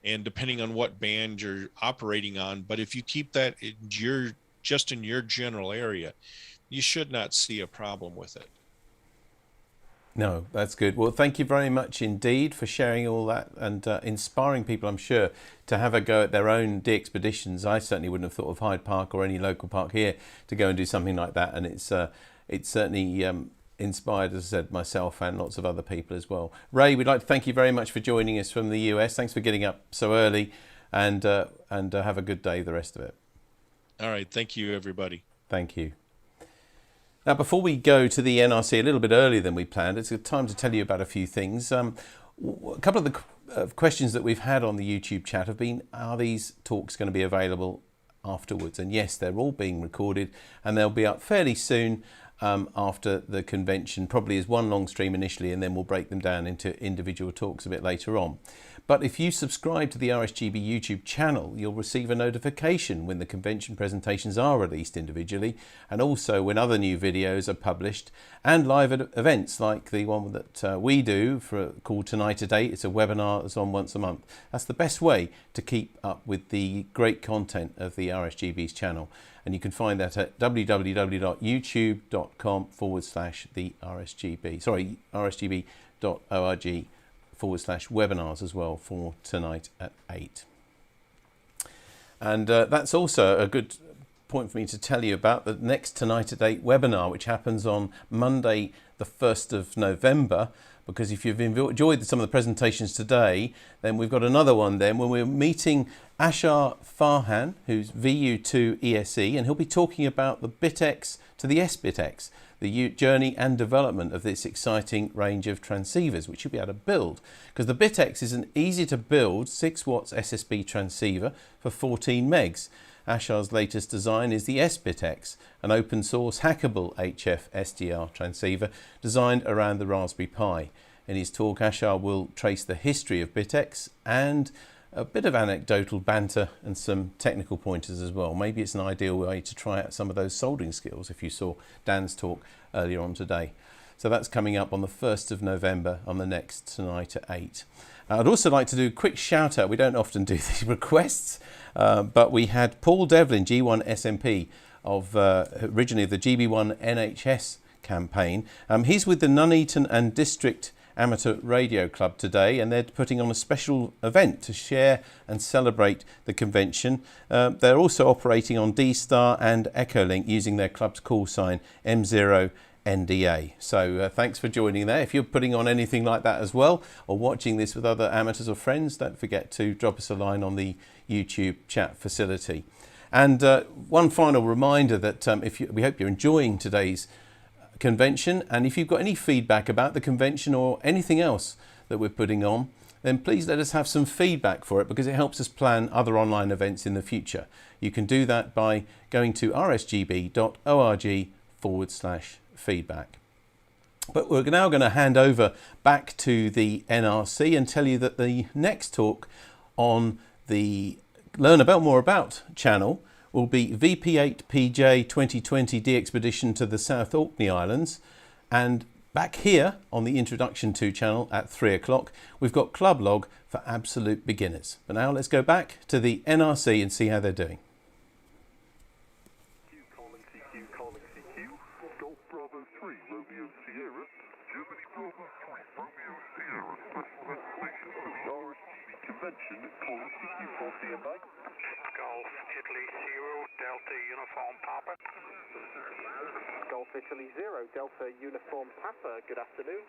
and depending on what band you're operating on, but if you keep that just in your general area, you should not see a problem with it. No, that's good. Well, thank you very much indeed for sharing all that and inspiring people, I'm sure, to have a go at their own de-expeditions. I certainly wouldn't have thought of Hyde Park or any local park here to go and do something like that. And it's certainly inspired, as I said, myself and lots of other people as well. Ray, we'd like to thank you very much for joining us from the US. Thanks for getting up so early, and have a good day, the rest of it. All right. Thank you, everybody. Thank you. Now, before we go to the NRC a little bit earlier than we planned, it's a time to tell you about a few things. A couple of the questions that we've had on the YouTube chat have been, are these talks going to be available afterwards? And yes, they're all being recorded and they'll be up fairly soon after the convention, probably as one long stream initially, and then we'll break them down into individual talks a bit later on. But if you subscribe to the RSGB YouTube channel, you'll receive a notification when the convention presentations are released individually, and also when other new videos are published, and live events like the one that we do called Tonight at 8. It's a webinar that's on once a month. That's the best way to keep up with the great content of the RSGB's channel. And you can find that at rsgb.org/webinars as well for Tonight at 8. And that's also a good point for me to tell you about the next Tonight at 8 webinar, which happens on Monday the 1st of November, because if you've enjoyed some of the presentations today, then we've got another one then when we're meeting Ashar Farhan, who's VU2 ESE, and he'll be talking about the BitX to the SBitX, the journey and development of this exciting range of transceivers, which you'll be able to build. Because the BitX is an easy to build 6 watts SSB transceiver for 14 megs. Ashar's latest design is the SBitX, an open source hackable HF SDR transceiver designed around the Raspberry Pi. In his talk, Ashar will trace the history of BitX and a bit of anecdotal banter and some technical pointers as well. Maybe it's an ideal way to try out some of those soldering skills if you saw Dan's talk earlier on today. So that's coming up on the 1st of November on the next Tonight at 8. I'd also like to do a quick shout out. We don't often do these requests, but we had Paul Devlin, G1 SMP, of originally the GB1 NHS campaign. He's with the Nuneaton and District Amateur Radio Club today, and they're putting on a special event to share and celebrate the convention. They're also operating on D-Star and Echolink using their club's call sign M0NDA. So thanks for joining there. If you're putting on anything like that as well, or watching this with other amateurs or friends, don't forget to drop us a line on the YouTube chat facility. And one final reminder that we hope you're enjoying today's convention, and if you've got any feedback about the convention or anything else that we're putting on, then please let us have some feedback for it, because it helps us plan other online events in the future. You can do that by going to rsgb.org/feedback. But we're now going to hand over back to the NRC and tell you that the next talk on the Learn More About channel will be VP8PJ 2020 de-expedition to the South Orkney Islands. And back here on the Introduction to channel at 3 o'clock, we've got Club Log for absolute beginners. But now let's go back to the NRC and see how they're doing. Golf Italy 0 Delta Uniform Papa. Golf Italy 0 Delta Uniform Papa. Good afternoon.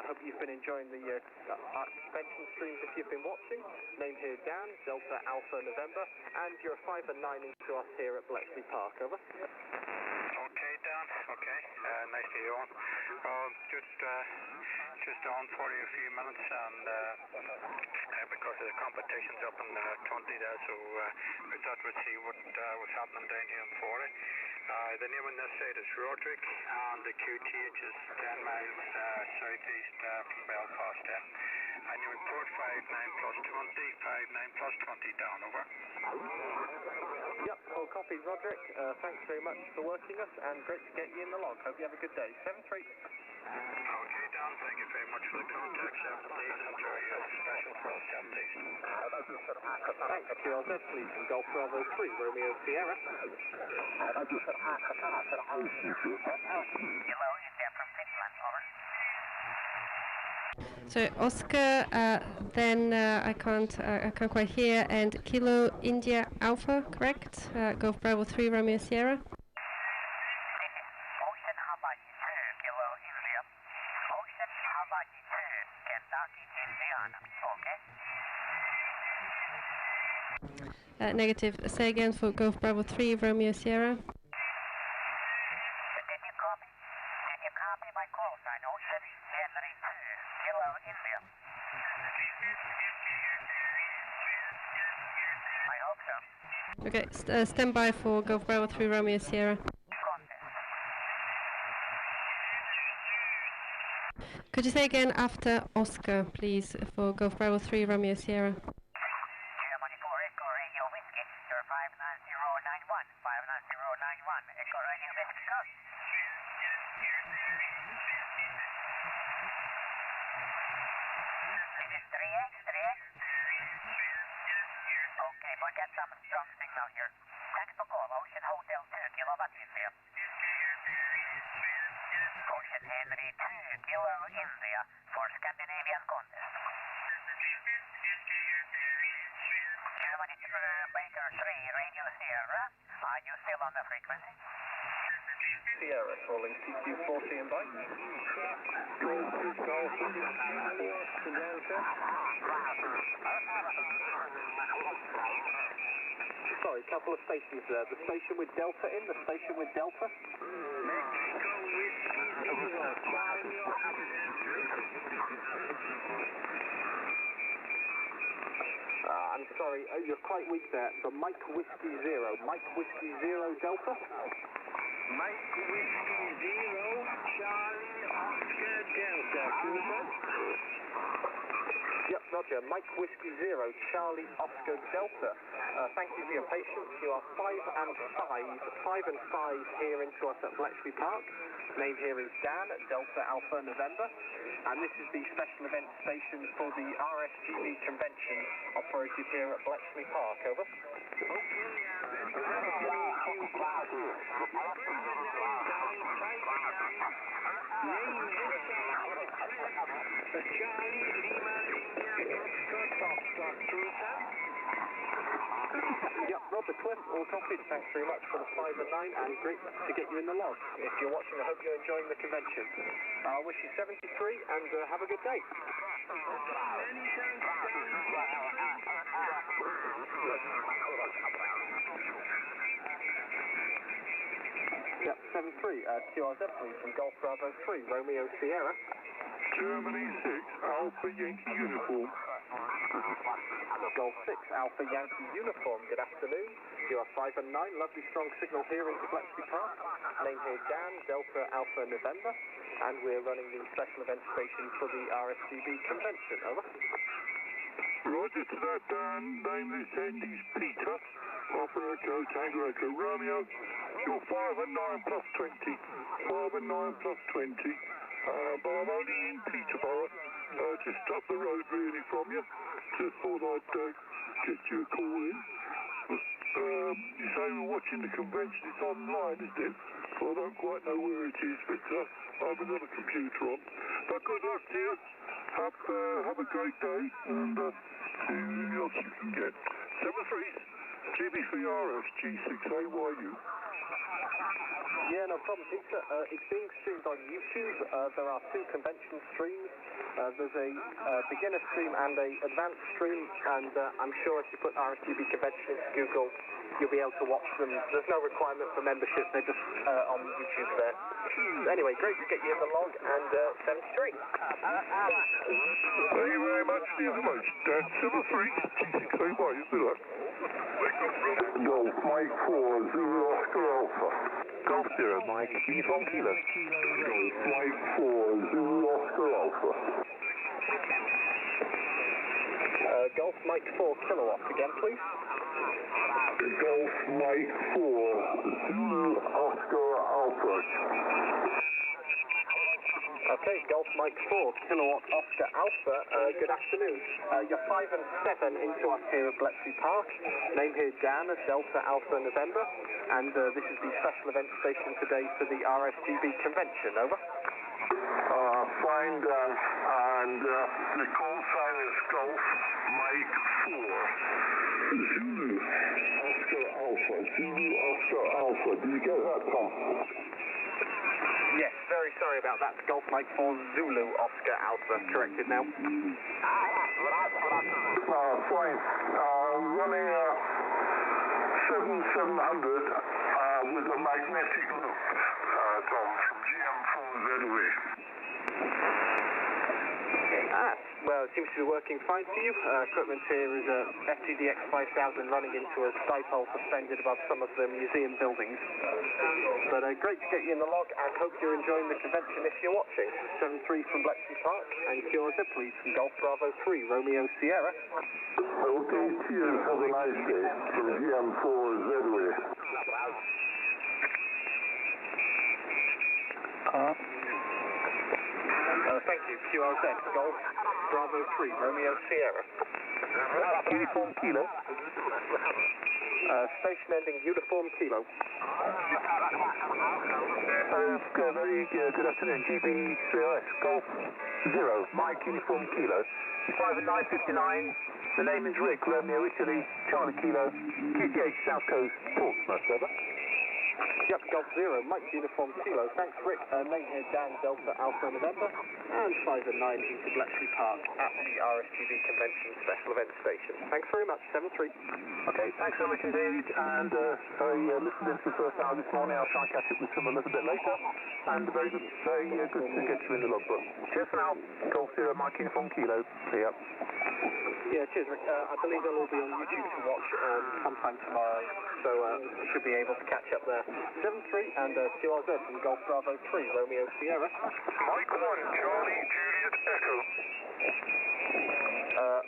Hope you've been enjoying the convention streams if you've been watching. Name here Dan, Delta Alpha November, and you're 5 and 9 into us here at Bletchley Park. Over. Okay, Dan. Okay. Nice to hear you on. Just on for a few minutes, and because the competitions up in 20 there, so we thought we'd see what was happening down here in 40. The name on this side is Roderick, and the QTH is 10 miles southeast from Belfast there. And you report 59 plus 20, 59 plus 20 down, over. Yep, all copied, Roderick. Thanks very much for working us, and great to get you in the log. Hope you have a good day. 7-3. Okay, Dan, thank you very much for the contact. 7 days, enjoy your special program, please. Thanks, QRZ, please, from Golf Bravo 3, Romeo Sierra. So Oscar, then I can't quite hear, and Kilo India Alpha, correct? Golf Bravo 3 Romeo Sierra. Negative. Say again for Golf Bravo 3 Romeo Sierra. Okay, stand by for Golf Bravo 3 Romeo Sierra. Could you say again after Oscar, please, for Golf Bravo 3 Romeo Sierra? Sierra, calling CQ40 and bike. Sorry, a couple of stations there. The station with Delta in, the station with Delta. I'm sorry, you're quite weak there. So Mike Whiskey 0, Mike Whiskey 0 Delta. Mike Whiskey 0, Charlie Oscar Delta. Yep, Roger. Mike Whiskey 0, Charlie Oscar Delta. Thank you for your patience. You are 5 and 5 here into us at Bletchley Park. Name here is Dan at Delta Alpha November. And this is the special event station for the RSGB convention operated here at Bletchley Park. Over. Yep, Robert Cliff, all copied. Thanks very much for the 5 and 9, and great to get you in the log. If you're watching, I hope you're enjoying the convention. I wish you 73 and have a good day. Yep, 73, QRZ please, from Golf Bravo 3, Romeo Sierra. Germany 6, Alpha Yankee Uniform. Golf 6, Alpha Yankee Uniform, good afternoon. You are 5 and 9, lovely strong signal here into Bletchley Park. Name here Dan, Delta Alpha November, and we're running the special event station for the RSGB convention, over. Roger to that, Dan. Name this end is Peter. Alpha Echo Tango Echo Romeo. You're 5 and 9 plus 20. 5 and 9 plus 20. But I'm only in Peterborough, just up the road really from you. Just thought I'd get you a call in. You say we're watching the convention, it's online, isn't it? So I don't quite know where it is, but I haven't got a computer on. But good luck to you. Have a great day, and see anything else you can get. 7-3, GB3RS, G6AYU. Yeah, no problem, Peter. It's being streamed on YouTube. There are two convention streams. There's a beginner stream and a advanced stream, and I'm sure if you put RSGB convention into Google, you'll be able to watch them. There's no requirement for membership. They're just on YouTube there. Anyway, great to get you in the log, and 73. Thank you very much for the information. Dan 73, G6AY, good luck. Golf Mike 4, Zulu Oscar Alpha. Golf 0, Mike, uniform kilo. Golf Mike 4, Zulu Oscar Alpha. Golf Mike 4 kilowatts again, please. Golf Mike 4, Zulu Oscar Alpha. Okay, Golf Mike 4, kilowatt Oscar Alpha, good afternoon. You're 5 and 7 into us here at Bletchley Park. Name here Dan as Delta Alpha November, and this is the special event station today for the RSGB convention, over. Fine, Dan, and the call sign is Golf Mike 4, Zulu Oscar Alpha, Zulu Oscar Alpha. Did you get that, Tom? Yes, very sorry about that. Golf Mike 4 Zulu Oscar Alpha, corrected now. Fine. Running 7700 with a magnetic loop, Tom, from GM4ZW. Well, it seems to be working fine for you. Equipment here is a FTDX 5000 running into a dipole suspended above some of the museum buildings. But great to get you in the log, and hope you're enjoying the convention if you're watching. 73 from Bletchley Park, and QRZ please from Golf Bravo 3, Romeo Sierra. Okay, cheers, have a nice day from GM4ZW. Thank you, QRZ, Golf Bravo 3, Romeo Sierra. Uniform Kilo. Station ending Uniform Kilo. Very good afternoon, GB3OS, Golf 0, Mike Uniform Kilo. 5 and 959, the name is Rick, Romeo Italy, Charlie Kilo, QTH South Coast, Portsmouth, over. Yep, Golf 0, Mike Uniform Kilo. Thanks, Rick. Name here, Dan Delta Alpha November, and 5 and 9 into Bletchley Park at the RSGB Convention Special Event Station. Thanks very much, 73. Okay, thanks very much indeed, and I listened into the first hour this morning. I'll try and catch up with some a little bit later, and very good to get you in the logbook. Cheers for now, Golf 0, Mike Uniform Kilo. See ya. Yeah, cheers, Rick. I believe they'll all be on YouTube to watch sometime tomorrow, so you should be able to catch up there. 73 and QRZ from Golf Bravo 3, Romeo Sierra. Mike 1, Charlie Juliet Echo.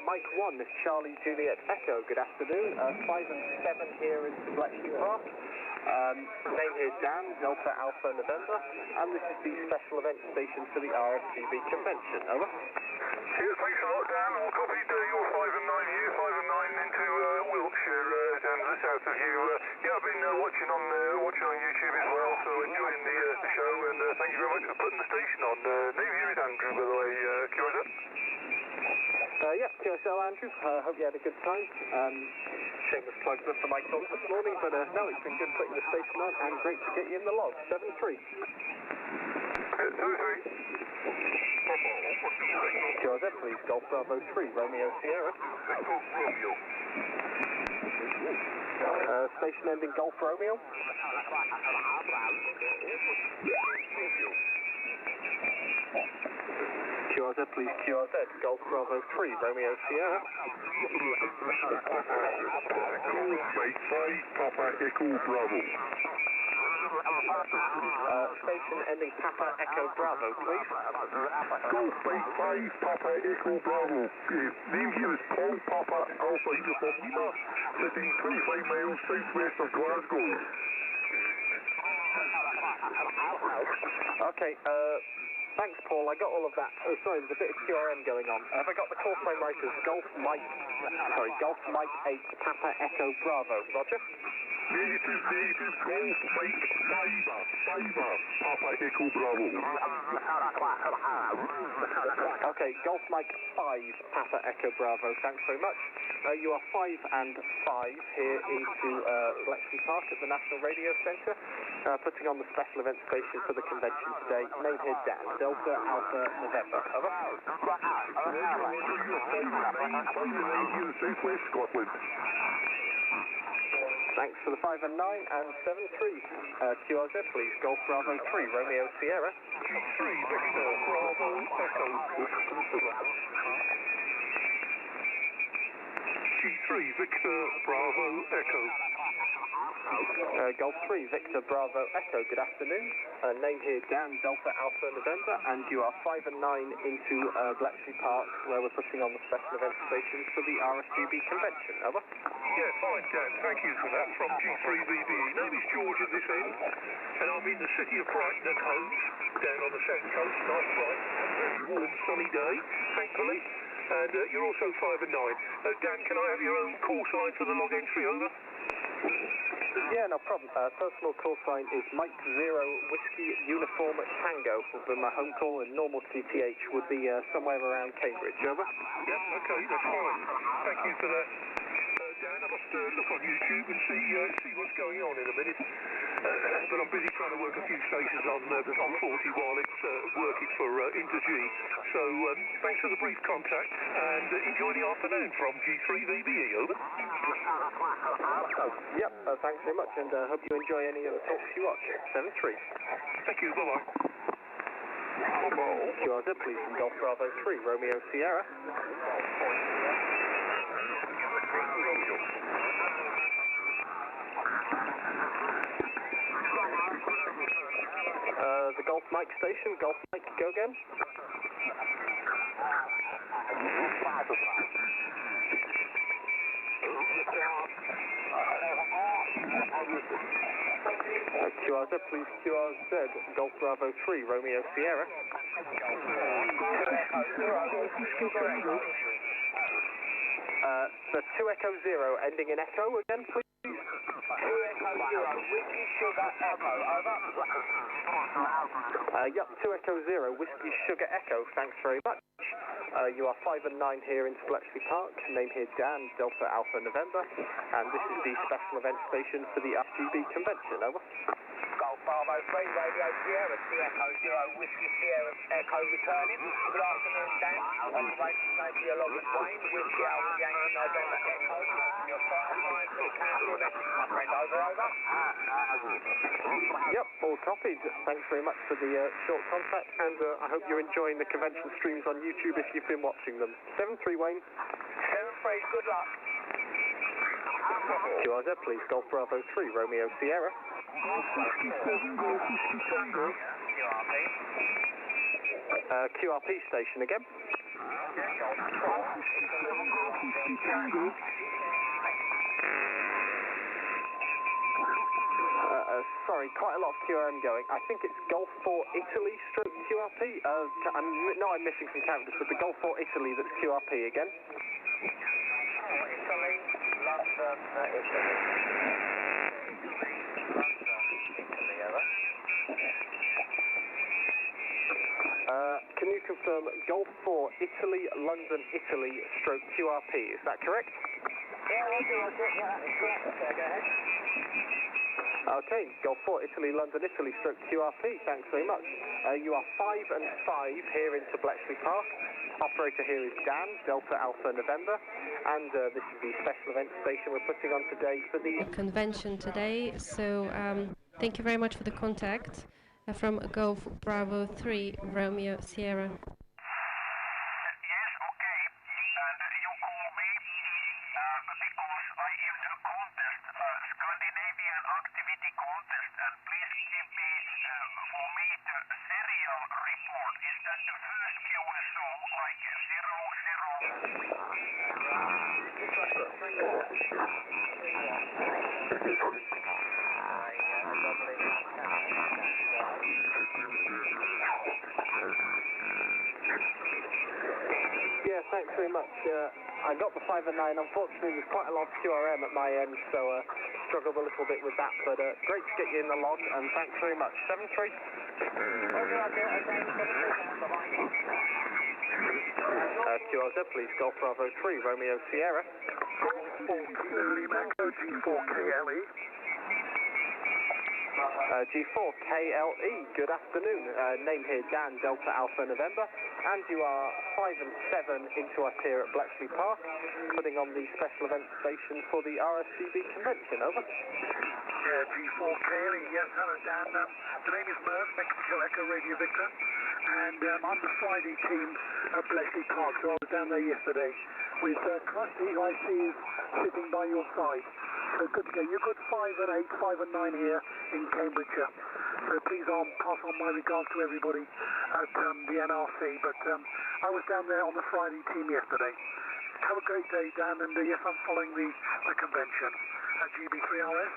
Mike 1, this Charlie Juliet Echo, good afternoon. 5 and 7 here in Bletchley Park. Name here Dan, Delta Alpha November, and this is the special event station for the RSGB convention, over. Cheers, thanks a lot, Dan. We'll copy your 5 and 9 here, 5 and 9 into Wiltshire, down to the south of you. Yeah, I've been watching on YouTube as well, so enjoying the show, and thank you very much for putting the station on. Name here is Andrew, by the way, QRZ. Yeah, QSL Andrew, hope you had a good time. Shameless plug for my talk this morning, but no, it's been good putting the station on, and great to get you in the log, 73. 73. QRZ, please, Golf Bravo 3, Romeo Sierra. Station ending Golf Romeo. QRZ, please, QRZ, Golf Bravo 3, Romeo Sierra. Papa Echo Bravo. Station ending Papa Echo Bravo, please. Golf 5, Papa Echo Bravo. Name here is Paul Papa Alpha Uniform Lima, sitting 25 miles southwest of Glasgow. Okay, thanks, Paul. I got all of that. Oh, sorry, there's a bit of QRM going on. Have I got the call sign right as Golf Mike 8, Papa Echo Bravo? Roger. Negative, Golf Mike Favor, Papa Echo Bravo. Okay, Golf Mike 5, Papa Echo Bravo, thanks very much. You are 5 and 5 here into Bletchley Park at the National Radio Centre, putting on the special event station for the convention today. Name here Dan, Delta Alpha November. Over. Southwest Scotland. Thanks for the 5 and 9 and 7-3. QRZ, please. Golf Bravo 3, Romeo Sierra. 3 Victor Bravo Echo. G3 Victor Bravo Echo. Golf 3, Victor Bravo Echo, good afternoon. Name here Dan, Delta Alpha November, and you are 5 and 9 into Bletchley Park, where we're putting on the special event station for the RSGB convention. Over. Yeah, fine, Dan. Thank you for that. From G3VBE. Name is George at this end, and I'm in the city of Brighton at home, down on the south coast. Nice, bright, very warm, sunny day, thankfully. And you're also 5 and 9. Dan, can I have your own call sign for the log entry? Over. Yeah, no problem. Personal call sign is Mike 0 Whiskey Uniform Tango. For my home call and normal CTH would be somewhere around Cambridge. Over. Yeah, okay, that's fine. Thank you for that. Dan, I must look on YouTube and see what's going on in a minute. But I'm busy trying to work a few stations on 40 while it's working for Inter-G. So thanks for the brief contact and enjoy the afternoon from G3VBE. Over. Yep, thanks very much, and hope you enjoy any of the talks you watch. 7-3. Thank you, bye-bye. QRZ, please, from Golf Bravo 3, Romeo Sierra. The Golf Mike station, Golf Mike, go again. QRZ, please, QRZ, Golf Bravo 3, Romeo Sierra. The 2 Echo 0 ending in Echo again, please. 2 Echo 0, Whiskey Sugar Echo, over. Yep, 2 Echo 0, Whiskey Sugar Echo, thanks very much. You are 5 and 9 here in Bletchley Park. Name here Dan, Delta Alpha November, and this is the special event station for the RSGB convention. Over. Golf Bravo 3, Radio Sierra, 2 Echo 0, Whiskey Sierra Echo returning. Good afternoon, Dan. Operation Safety along the Wayne, Whiskey Alpha Yankee November Echo. You're 5 line for the council message, my friend. Over, over. Yep, all copied. Thanks very much for the short contact, and I hope you're enjoying the convention streams on YouTube if you've been watching them. 7-3, Wayne. 7-3, good luck. QRZ, please. Golf Bravo 3, Romeo Sierra. QRP station again. Sorry, quite a lot of QRM going. I think it's Golf 4 Italy stroke QRP. I'm missing some characters, but the Golf 4 Italy that's QRP again. Italy, London, Italy. Can you confirm Golf 4 Italy, London, Italy stroke QRP? Is that correct? Yeah, I'll get that. Correct. Okay, go ahead. Okay, Golf 4 Italy, London, Italy stroke QRP. Thanks very much. You are 5 and 5 here into Bletchley Park. Operator here is Dan, Delta Alpha November, and this is the special event station we're putting on today for the convention today. So thank you very much for the contact from Golf Bravo 3, Romeo Sierra. Yeah, thanks very much. I got the 5 and 9. Unfortunately, there's quite a lot of QRM at my end, so struggled a little bit with that. But great to get you in the log, and thanks very much. 7-3. QRZ, please. Golf Bravo 3, Romeo Sierra. Golf 4 Kilo Lima, G4 KLE. G4 KLE, good afternoon. Name here Dan, Delta Alpha November, and you are 5 and 7 into us here at Bletchley Park, putting on the special event station for the RSGB convention, over. Yeah, G4 KLE, yes, hello Dan. The name is Merv, Mexico Echo Radio Victor, and I'm the Friday team at Bletchley Park, so I was down there yesterday with trusty ICs sitting by your side. So good to go. You're good 5 and 8, 5 and 9 here in Cambridgeshire. So please pass on my regards to everybody at the NRC. But I was down there on the Friday team yesterday. Have a great day, Dan. And yes, I'm following the convention at GB3RS,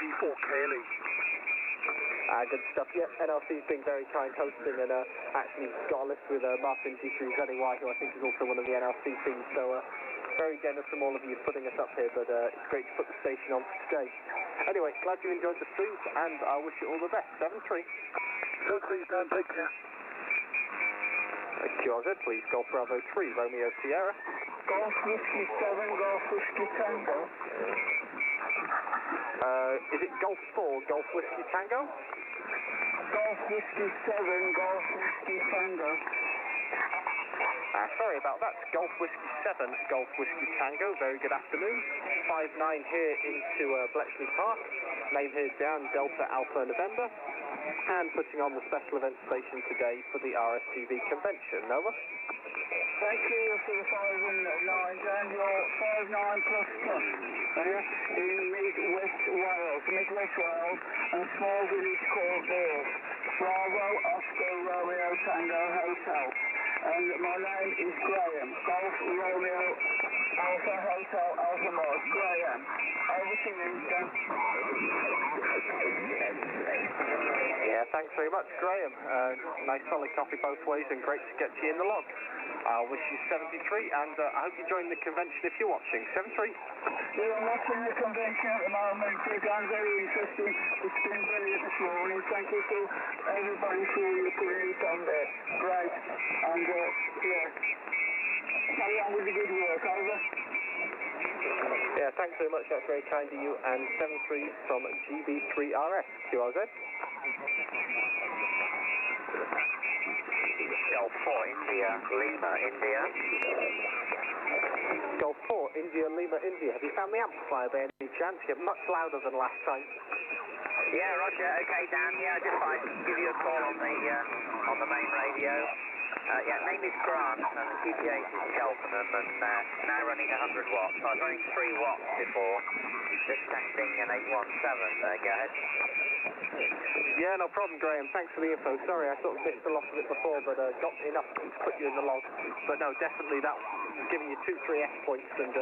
G4 KLE. Good stuff. Yeah, NRC's been very kind hosting, and actually got a list with Martin G3ZY, who I think is also one of the NRC teams. So very generous from all of you putting us up here, but it's great to put the station on for today. Anyway, glad you enjoyed the stream, and I wish you all the best. 7-3. So please, Dan, take care. QRZ, please. Golf Bravo 3, Romeo Sierra. Golf Whiskey 7, Golf Whiskey Tango. Is it Golf 4, Golf Whiskey Tango? Golf Whiskey 7, Golf Whiskey Tango. Sorry about that. Golf Whiskey 7, Golf Whiskey Tango. Very good afternoon. 5-9 here into Bletchley Park. Name here down, Delta Alpha November. And putting on the special event station today for the RSGB convention. Over. Thank you for the 5 and 9, Dan. You're 5-9 plus plus. In Mid-West Wales, and a small village called Beers. Bravo, Oscar, Romeo, Tango, Hotel. And my name is Graham. Golf, Romeo, Alpha, Hotel, Alpha Mars. Graham. Over to you, Dan. Yeah, thanks very much, Graham. Nice solid coffee both ways, and great to get you in the log. I wish you 73, and I hope you join the convention if you're watching. 7-3. Yeah, I'm watching the convention at the moment. Dan, very interesting. It's been brilliant this morning. Thank you to everybody for your putting on there. Great. And, yeah, carry on with the good work. Over. Yeah, thanks very much. That's very kind of you. And 7-3 from GB3RS. QRZ. Golf 4, India, Lima, India. Golf 4, India, Lima, India. Have you found the amplifier by any chance? You're much louder than last time. Yeah, Roger. Okay, Dan. Yeah, just fine. Give you a call on the main radio. Yeah, name is Grant, and the QTH is Cheltenham, and now running 100 watts. I was running 3 watts before, just testing an 817. Go ahead. Yeah, no problem, Graham. Thanks for the info. Sorry, I sort of missed a lot of it before, but got enough to put you in the log. But no, definitely that giving you 2-3 F points, and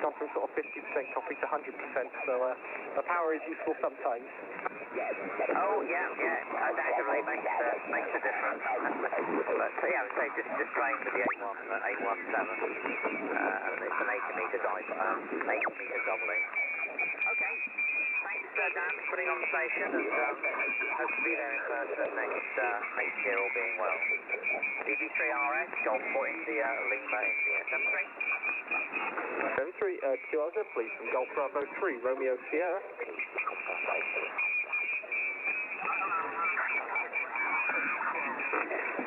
gone from sort of 50% copy to 100%. So the power is useful sometimes. Oh yeah, undoubtedly makes a difference. But yeah, I would say just playing with the 817, and it's an 80 meter dive, 80 meter doubling. Okay. Thanks, Dan, for putting on the station, and hope to be there in person next year, all being well. DB3RS, Golf 4 India, Lima, India. 7-3, QRZ, please, from Golf Bravo 3, Romeo Sierra.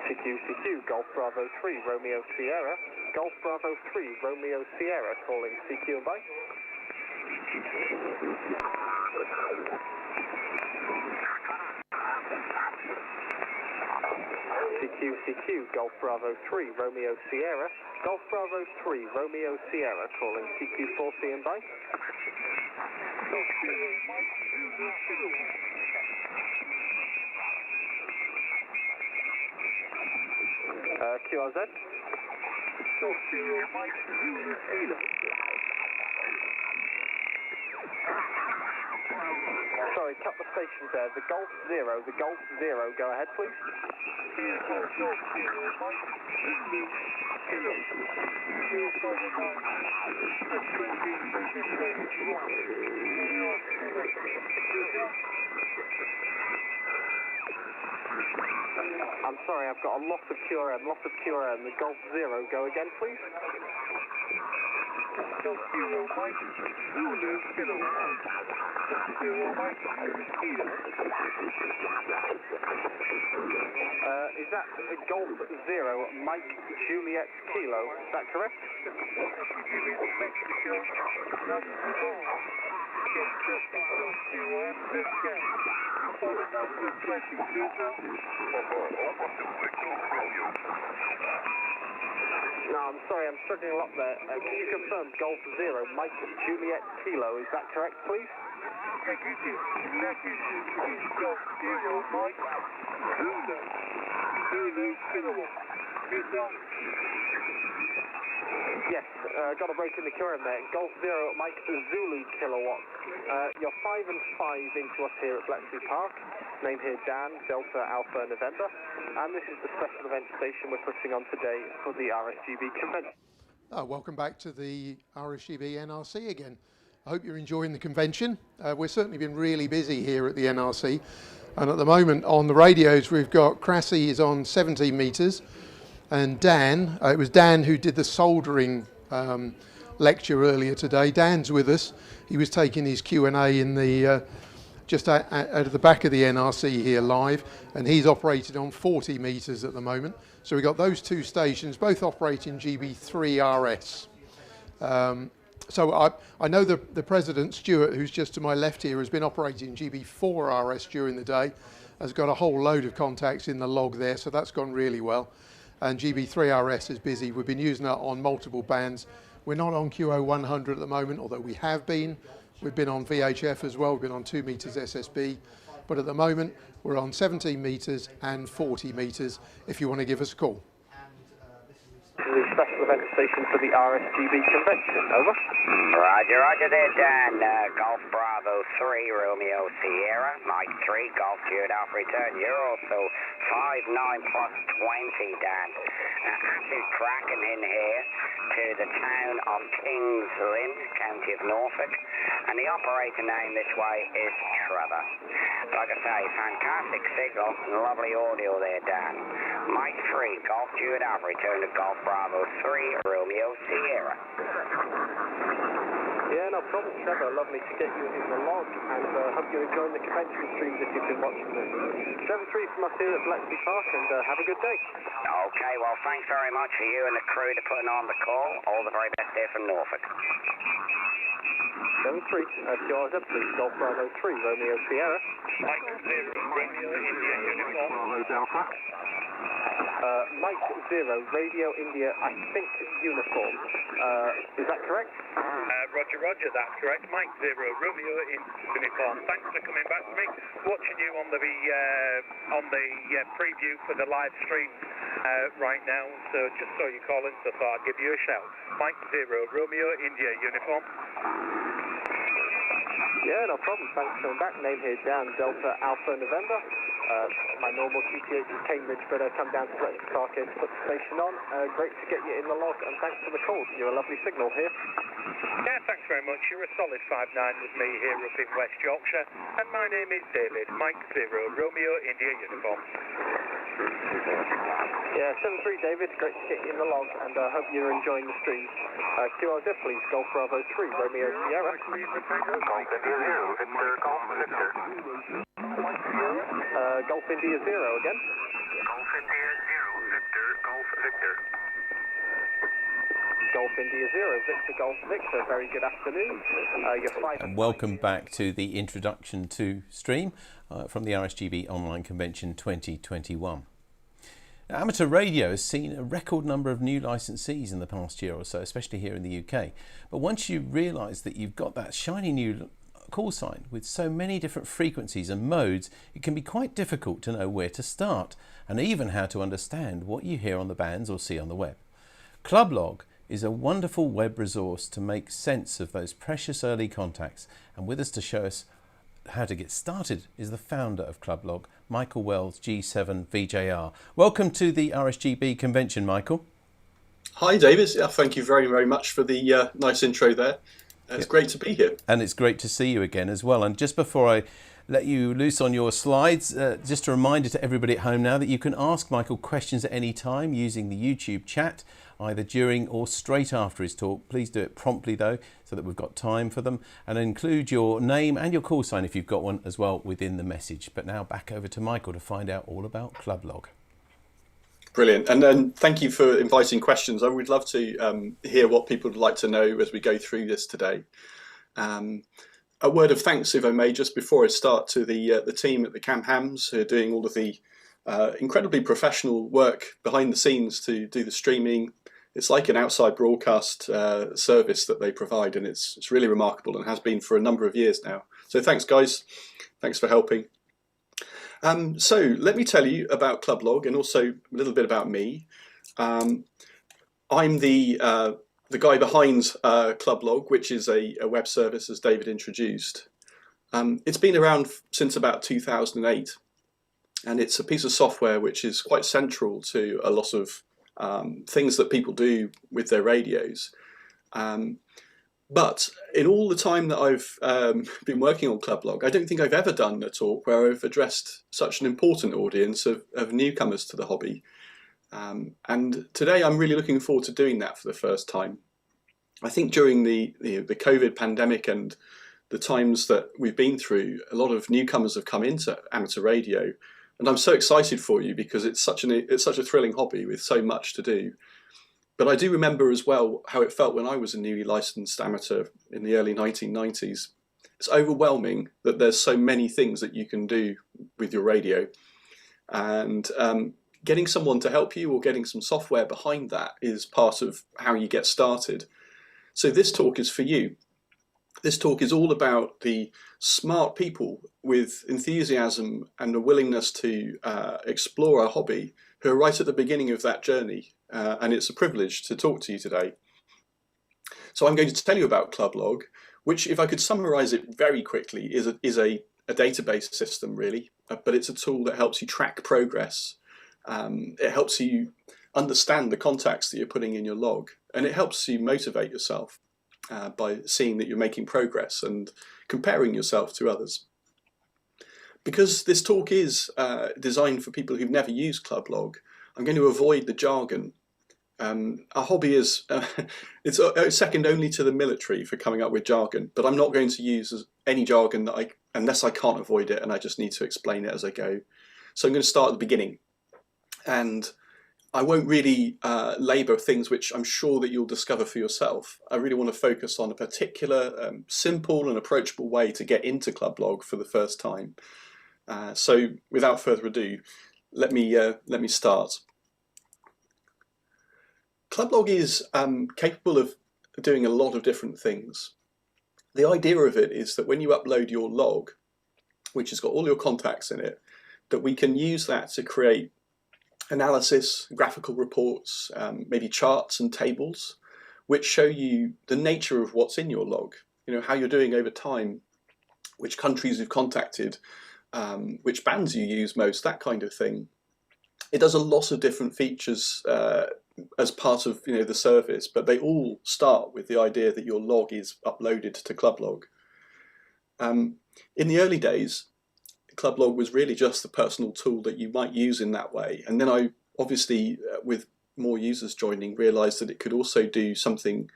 CQ, Golf Bravo 3, Romeo Sierra. Golf Bravo 3, Romeo Sierra, calling CQ and bye. CQ, Golf Bravo 3, Romeo Sierra. Golf Bravo 3, Romeo Sierra, calling CQ4C and bye. QRZ. Sorry, couple of stations there. The Golf Zero, go ahead, please. I'm sorry, I've got a lot of QRM. The Golf Zero, go again, please. Golf Zero, Mike, Zulu, Kilo. Zero, Mike, Kilo. Is that Golf Zero, Mike, Juliet, Kilo? Is that correct? No, I'm sorry, I'm struggling a lot there. Can you confirm Golf Zero, Mike, Juliet, Kilo? Is that correct, please? Golf Zero, Mike, Zulu, Kilo. Yes, got a break in the QRM there. Golf Zero, Mike, Zulu, Kilowatt. You're 5 and 5 into us here at Bletchley Park. Name here Dan, Delta, Alpha, November. And this is the special event station we're putting on today for the RSGB convention. Welcome back to the RSGB NRC again. I hope you're enjoying the convention. We've certainly been really busy here at the NRC. And at the moment on the radios, we've got Crassy is on 17 metres. And Dan, it was Dan who did the soldering lecture earlier today. Dan's with us. He was taking his Q&A in the just out of the back of the NRC here live, and he's operated on 40 metres at the moment. So we've got those two stations, both operating GB3 RS. So I know the President, Stuart, who's just to my left here, has been operating GB4 RS during the day, has got a whole load of contacts in the log there, so that's gone really well. And GB3 RS is busy. We've been using that on multiple bands. We're not on QO100 at the moment, although we have been. We've been on VHF as well. We've been on 2 metres SSB. But at the moment, we're on 17 metres and 40 metres if you want to give us a call. This is the special event station for the RSGB convention. Over. Roger there, Dan. Golf Bravo 3, Romeo Sierra, Mike 3, Golf Jude Alpha Return. You're also 5-9 plus 20, Dan. Acid cracking in here to the town of Kings Lynn, County of Norfolk. And the operator name this way is Trevor. Like I say, fantastic signal and lovely audio there, Dan. Mike 3, Golf Jude Alpha Return to Golf Bravo 3, Romeo Sierra. Yeah, no problem, Trevor. Lovely to get you in the log, and hope you're enjoying the convention streams if you've been watching this. Trevor 3 from us here at Bletchley Park, and have a good day. Okay, well, thanks very much for you and the crew to putting on the call. All the very best here from Norfolk. 7-3, QRZ, please. Golf Bravo 3, Romeo Sierra. Mike 0, Romeo India Uniform. Alpha. Mike 0, Radio India, I think, uniform. Is that correct? Roger, that's correct. Mike 0, Romeo in uniform. Thanks for coming back to me. Watching you on the preview for the live stream right now. So just saw you calling, so thought I'd give you a shout. Mike 0, Romeo India uniform. Yeah, no problem. Thanks for coming back. Name here, Dan, Delta, Alpha, November. My normal QTH is Cambridge, but come down to Bletchley Park here to put the station on. Great to get you in the log, and thanks for the call. You're a lovely signal here. Yeah, thanks very much. You're a solid 5-9 with me here up in West Yorkshire. And my name is David, Mike 0, Romeo India uniform. Yeah, 7-3, David. Great to get you in the log, and hope you're enjoying the stream. QRZ, please. Golf Bravo 3, Romeo Sierra. Golf India 0, Victor, Golf Victor. Golf India 0 again. Golf India 0, Victor, Golf Victor. Golf India 0, Victor, Golf Victor. Very good afternoon. You're 5 and welcome back to the introduction to stream from the RSGB Online Convention 2021. Now, amateur radio has seen a record number of new licensees in the past year or so, especially here in the UK. But once you realise that you've got that shiny new call sign with so many different frequencies and modes, it can be quite difficult to know where to start and even how to understand what you hear on the bands or see on the web. Clublog is a wonderful web resource to make sense of those precious early contacts, and with us to show us how to get started is the founder of Clublog, Michael Wells, G7VJR. Welcome to the RSGB convention, Michael. Hi, David. Thank you very, very much for the nice intro there. It's great to be here. And it's great to see you again as well. And just before I let you loose on your slides, just a reminder to everybody at home now that you can ask Michael questions at any time using the YouTube chat, either during or straight after his talk. Please do it promptly though, so that we've got time for them, and include your name and your call sign if you've got one as well within the message. But now back over to Michael to find out all about Clublog. Brilliant. And then thank you for inviting questions. I would love to hear what people would like to know as we go through this today. A word of thanks, if I may, just before I start, to the team at the Cam Hams who are doing all of the incredibly professional work behind the scenes to do the streaming. It's like an outside broadcast service that they provide, and it's really remarkable and has been for a number of years now. So thanks, guys. Thanks for helping. So let me tell you about Clublog and also a little bit about me. I'm the guy behind Clublog, which is a web service, as David introduced. It's been around since about 2008, and it's a piece of software which is quite central to a lot of things that people do with their radios. But in all the time that I've been working on Clublog, I don't think I've ever done a talk where I've addressed such an important audience of newcomers to the hobby. And today I'm really looking forward to doing that for the first time. I think during the COVID pandemic and the times that we've been through, a lot of newcomers have come into amateur radio, and I'm so excited for you because it's such a thrilling hobby with so much to do. But I do remember as well how it felt when I was a newly licensed amateur in the early 1990s. It's overwhelming that there's so many things that you can do with your radio, and getting someone to help you or getting some software behind that is part of how you get started. So this talk is for you. This talk is all about the smart people with enthusiasm and a willingness to explore our hobby who are right at the beginning of that journey. And it's a privilege to talk to you today. So I'm going to tell you about Clublog, which, if I could summarize it very quickly, is a database system, really, but it's a tool that helps you track progress. It helps you understand the contacts that you're putting in your log, and it helps you motivate yourself by seeing that you're making progress and comparing yourself to others. Because this talk is designed for people who've never used Clublog, I'm going to avoid the jargon. Our hobby is it's second only to the military for coming up with jargon, but I'm not going to use any jargon that unless I can't avoid it and I just need to explain it as I go. So I'm going to start at the beginning, and I won't really labour things which I'm sure that you'll discover for yourself. I really want to focus on a particular simple and approachable way to get into Clublog for the first time. So without further ado, let me start. Clublog is capable of doing a lot of different things. The idea of it is that when you upload your log, which has got all your contacts in it, that we can use that to create analysis, graphical reports, maybe charts and tables, which show you the nature of what's in your log, how you're doing over time, which countries you've contacted, which bands you use most, that kind of thing. It does a lot of different features as part of the service, but they all start with the idea that your log is uploaded to Clublog. In the early days, Clublog was really just the personal tool that you might use in that way, and then I obviously, with more users joining, realised that it could also do something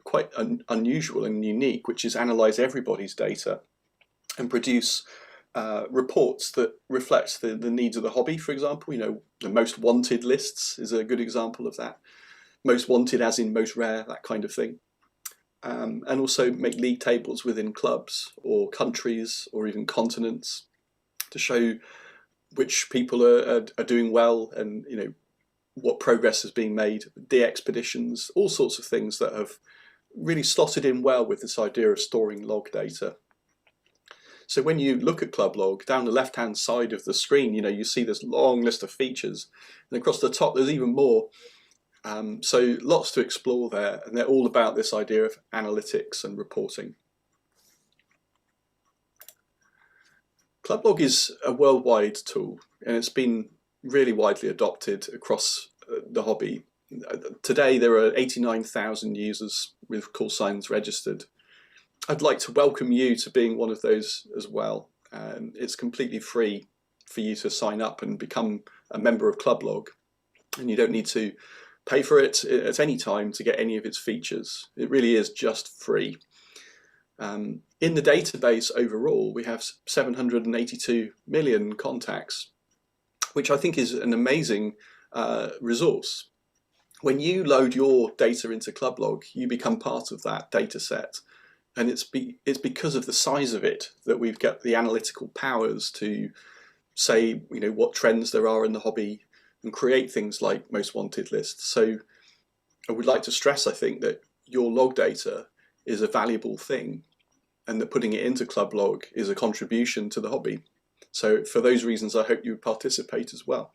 quite unusual and unique, which is analyse everybody's data and produce reports that reflect the needs of the hobby. For example, the most wanted lists is a good example of that. Most wanted as in most rare, that kind of thing. And also make league tables within clubs or countries or even continents to show which people are doing well and what progress is being made, de-expeditions, all sorts of things that have really slotted in well with this idea of storing log data. So when you look at Clublog, down the left-hand side of the screen, you see this long list of features, and across the top there's even more. So lots to explore there, and they're all about this idea of analytics and reporting. Clublog is a worldwide tool, and it's been really widely adopted across the hobby. Today there are 89,000 users with call signs registered. I'd like to welcome you to being one of those as well. It's completely free for you to sign up and become a member of Clublog, and you don't need to pay for it at any time to get any of its features. It really is just free. In the database overall, we have 782 million contacts, which I think is an amazing resource. When you load your data into Clublog, you become part of that data set. And it's because of the size of it that we've got the analytical powers to say, what trends there are in the hobby and create things like most wanted lists. So I would like to stress, I think, that your log data is a valuable thing, and that putting it into Clublog is a contribution to the hobby. So for those reasons, I hope you would participate as well.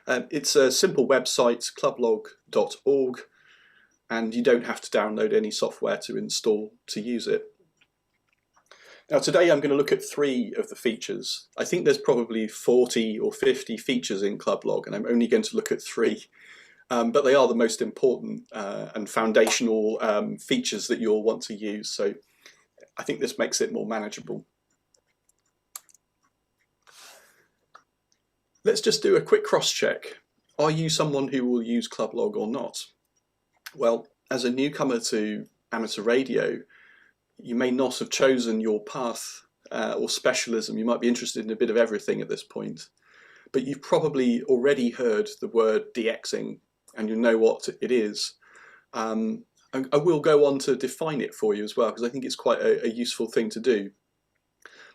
It's a simple website, clublog.org, and you don't have to download any software to install to use it. Now today I'm going to look at 3 of the features. I think there's probably 40 or 50 features in Clublog, and I'm only going to look at 3. But they are the most important and foundational features that you'll want to use. So I think this makes it more manageable. Let's just do a quick cross-check. Are you someone who will use Clublog or not? Well, as a newcomer to amateur radio, you may not have chosen your path or specialism. You might be interested in a bit of everything at this point. But you've probably already heard the word DXing, and you know what it is. I will go on to define it for you as well, because I think it's quite a useful thing to do.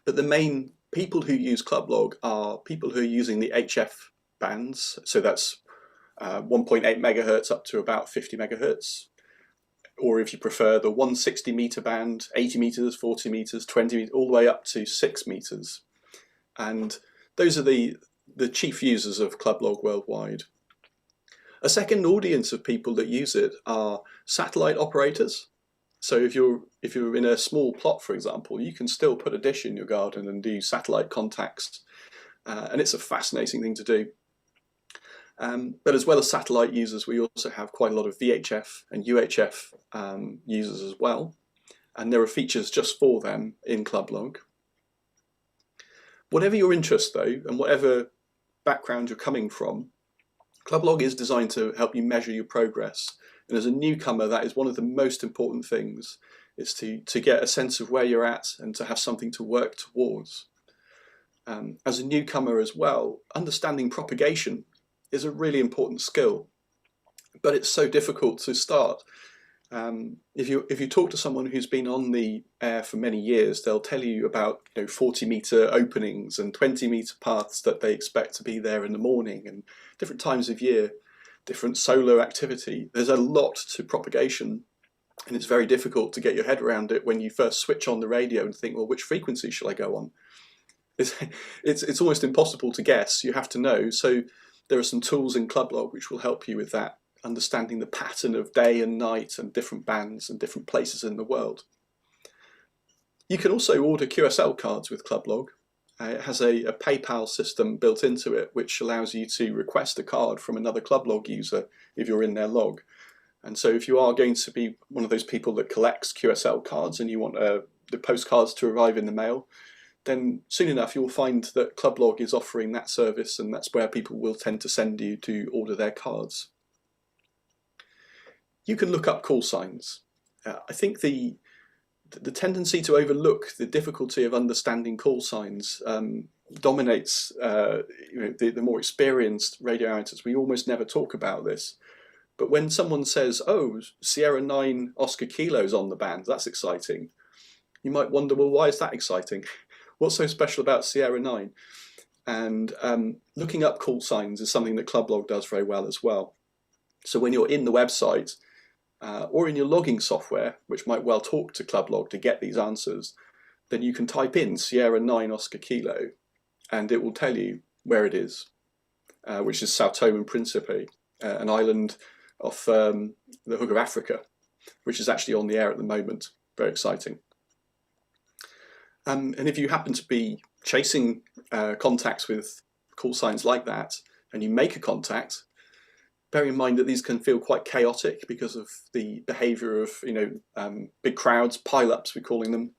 But the main people who use Clublog are people who are using the HF bands, so that's 1.8 megahertz up to about 50 megahertz, or if you prefer the 160 meter band, 80 meters, 40 meters, 20 meters, all the way up to 6 meters. And those are the chief users of Clublog worldwide. A second audience of people that use it are satellite operators. So if you're in a small plot, for example, you can still put a dish in your garden and do satellite contacts, and it's a fascinating thing to do. But as well as satellite users, we also have quite a lot of VHF and UHF users as well, and there are features just for them in Clublog. Whatever your interest though, and whatever background you're coming from, Clublog is designed to help you measure your progress. And as a newcomer, that is one of the most important things, is to get a sense of where you're at and to have something to work towards. As a newcomer as well, understanding propagation is a really important skill, but it's so difficult to start. If you talk to someone who's been on the air for many years, they'll tell you about 40-meter openings and 20-meter paths that they expect to be there in the morning, and different times of year, different solar activity. There's a lot to propagation, and it's very difficult to get your head around it when you first switch on the radio and think, well, which frequency shall I go on? It's almost impossible to guess. You have to know. So there are some tools in Clublog which will help you with that, understanding the pattern of day and night and different bands and different places in the world. You can also order QSL cards with Clublog. It has a PayPal system built into it, which allows you to request a card from another Clublog user if you're in their log. And so if you are going to be one of those people that collects QSL cards and you want the postcards to arrive in the mail, then soon enough you'll find that Clublog is offering that service, and that's where people will tend to send you to order their cards. You can look up call signs. I think the tendency to overlook the difficulty of understanding call signs dominates the more experienced radio amateurs. We almost never talk about this. But when someone says, oh, Sierra 9 Oscar Kilo's on the band, that's exciting, you might wonder, well, why is that exciting? What's so special about Sierra 9? And looking up call signs is something that Clublog does very well as well. So when you're in the website, or in your logging software, which might well talk to Clublog to get these answers, then you can type in Sierra 9 Oscar Kilo, and it will tell you where it is, which is Sao Tome and Principe, an island off the Hook of Africa, which is actually on the air at the moment. Very exciting. And if you happen to be chasing contacts with call signs like that, and you make a contact, bear in mind that these can feel quite chaotic because of the behavior of, big crowds, pile-ups we're calling them.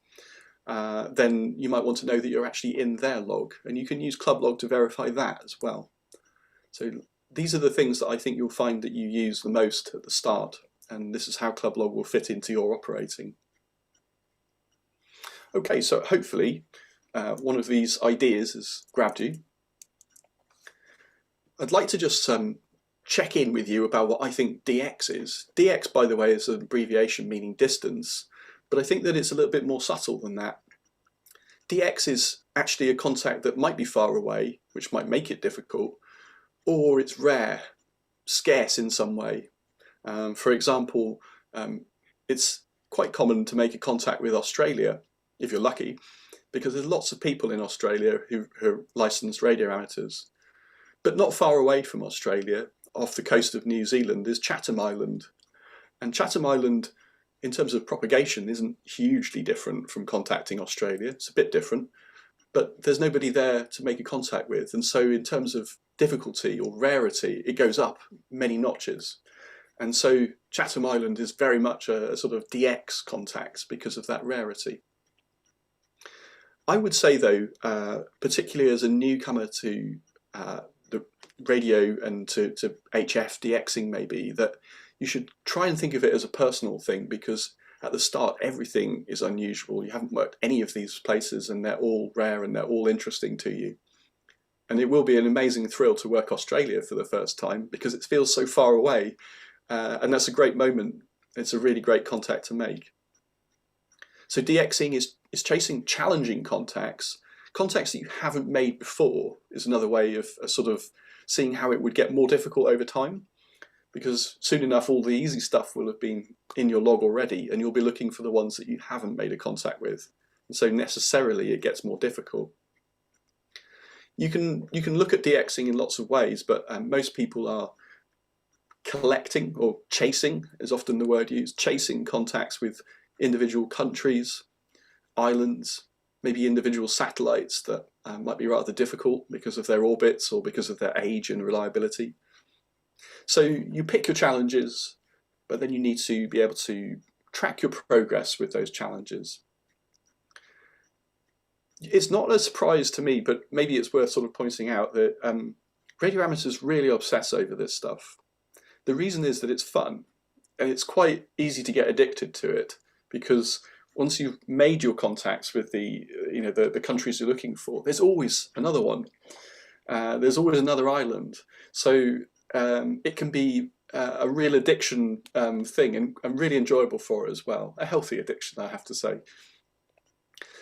Then you might want to know that you're actually in their log, and you can use club log to verify that as well. So these are the things that I think you'll find that you use the most at the start, and this is how club log will fit into your operating. Okay, so hopefully one of these ideas has grabbed you. I'd like to just check in with you about what I think DX is. DX, by the way, is an abbreviation meaning distance, but I think that it's a little bit more subtle than that. DX is actually a contact that might be far away, which might make it difficult, or it's rare, scarce in some way. For example, it's quite common to make a contact with Australia, if you're lucky, because there's lots of people in Australia who are licensed radio amateurs. But not far away from Australia, off the coast of New Zealand, is Chatham Island. And Chatham Island, in terms of propagation, isn't hugely different from contacting Australia. It's a bit different, but there's nobody there to make a contact with. And so in terms of difficulty or rarity, it goes up many notches. And so Chatham Island is very much a sort of DX contact because of that rarity. I would say, though, particularly as a newcomer to the radio and to HF DXing maybe, that you should try and think of it as a personal thing, because at the start everything is unusual. You haven't worked any of these places and they're all rare and they're all interesting to you. And it will be an amazing thrill to work Australia for the first time because it feels so far away, and that's a great moment. It's a really great contact to make. So DXing is chasing challenging contacts. Contacts that you haven't made before is another way of sort of seeing how it would get more difficult over time, because soon enough all the easy stuff will have been in your log already and you'll be looking for the ones that you haven't made a contact with, and so necessarily it gets more difficult. You can look at DXing in lots of ways, but most people are collecting, or chasing is often the word used, chasing contacts with individual countries, islands, maybe individual satellites that might be rather difficult because of their orbits or because of their age and reliability. So you pick your challenges, but then you need to be able to track your progress with those challenges. It's not a surprise to me, but maybe it's worth sort of pointing out that radio amateurs really obsess over this stuff. The reason is that it's fun, and it's quite easy to get addicted to it, because once you've made your contacts with the countries you're looking for, there's always another one. There's always another island. So it can be a real addiction thing, and really enjoyable for it as well. A healthy addiction, I have to say.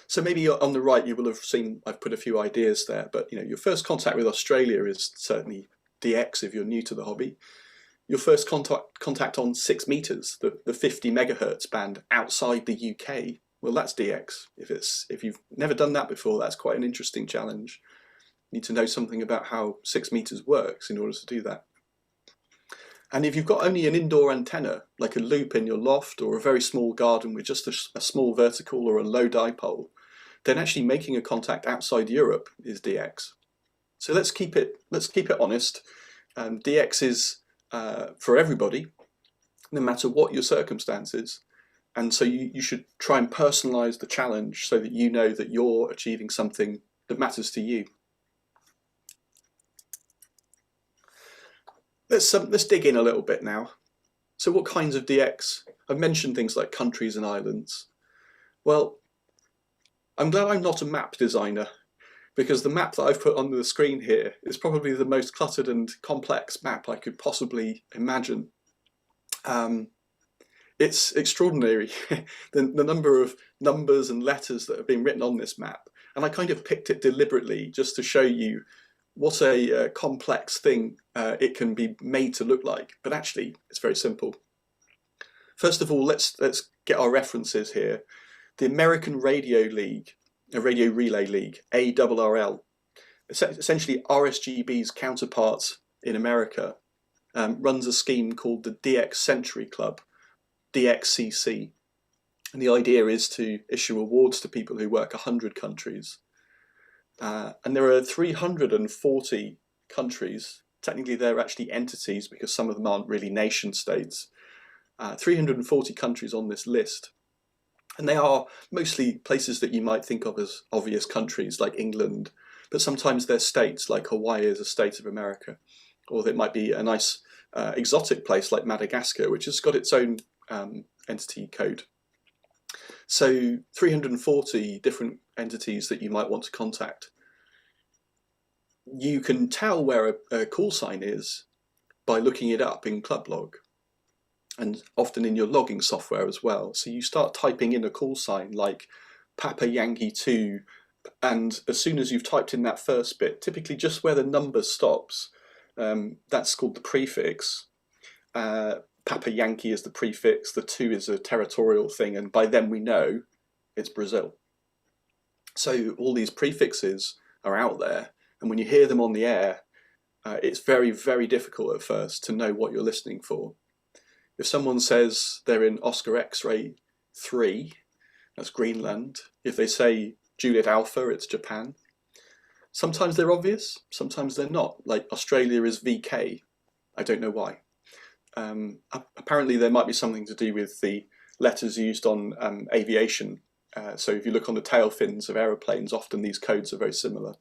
So maybe on the right you will have seen I've put a few ideas there, but your first contact with Australia is certainly DX if you're new to the hobby. Your first contact on 6 meters, the 50 megahertz band outside the UK, well, that's DX. If you've never done that before, that's quite an interesting challenge. You need to know something about how 6 meters works in order to do that. And if you've got only an indoor antenna, like a loop in your loft or a very small garden with just a small vertical or a low dipole, then actually making a contact outside Europe is DX. So let's keep it honest. DX is for everybody, no matter what your circumstances. And so you should try and personalize the challenge so that you know that you're achieving something that matters to you. Let's dig in a little bit now. So what kinds of DX? I've mentioned things like countries and islands. Well, I'm glad I'm not a map designer, because the map that I've put on the screen here is probably the most cluttered and complex map I could possibly imagine. It's extraordinary, the number of numbers and letters that have been written on this map. And I kind of picked it deliberately just to show you what a complex thing it can be made to look like. But actually, it's very simple. First of all, let's get our references here. The American Radio League, a Radio Relay League, ARRL, essentially RSGB's counterpart in America, runs a scheme called the DX Century Club, DXCC. And the idea is to issue awards to people who work 100 countries. And there are 340 countries. Technically, they're actually entities because some of them aren't really nation states. 340 countries on this list. And they are mostly places that you might think of as obvious countries like England, but sometimes they're states like Hawaii is a state of America, or it might be a nice exotic place like Madagascar, which has got its own entity code. So 340 different entities that you might want to contact. You can tell where a call sign is by looking it up in Club Log, and often in your logging software as well. So you start typing in a call sign like Papa Yankee 2, and as soon as you've typed in that first bit, typically just where the number stops, that's called the prefix. Papa Yankee is the prefix, the 2 is a territorial thing, and by then we know it's Brazil. So all these prefixes are out there, and when you hear them on the air, it's very, very difficult at first to know what you're listening for. If someone says they're in Oscar X-ray 3, that's Greenland. If they say Juliet Alpha, it's Japan. Sometimes they're obvious, sometimes they're not. Like Australia is VK. I don't know why. Apparently there might be something to do with the letters used on aviation. So if you look on the tail fins of aeroplanes, often these codes are very similar.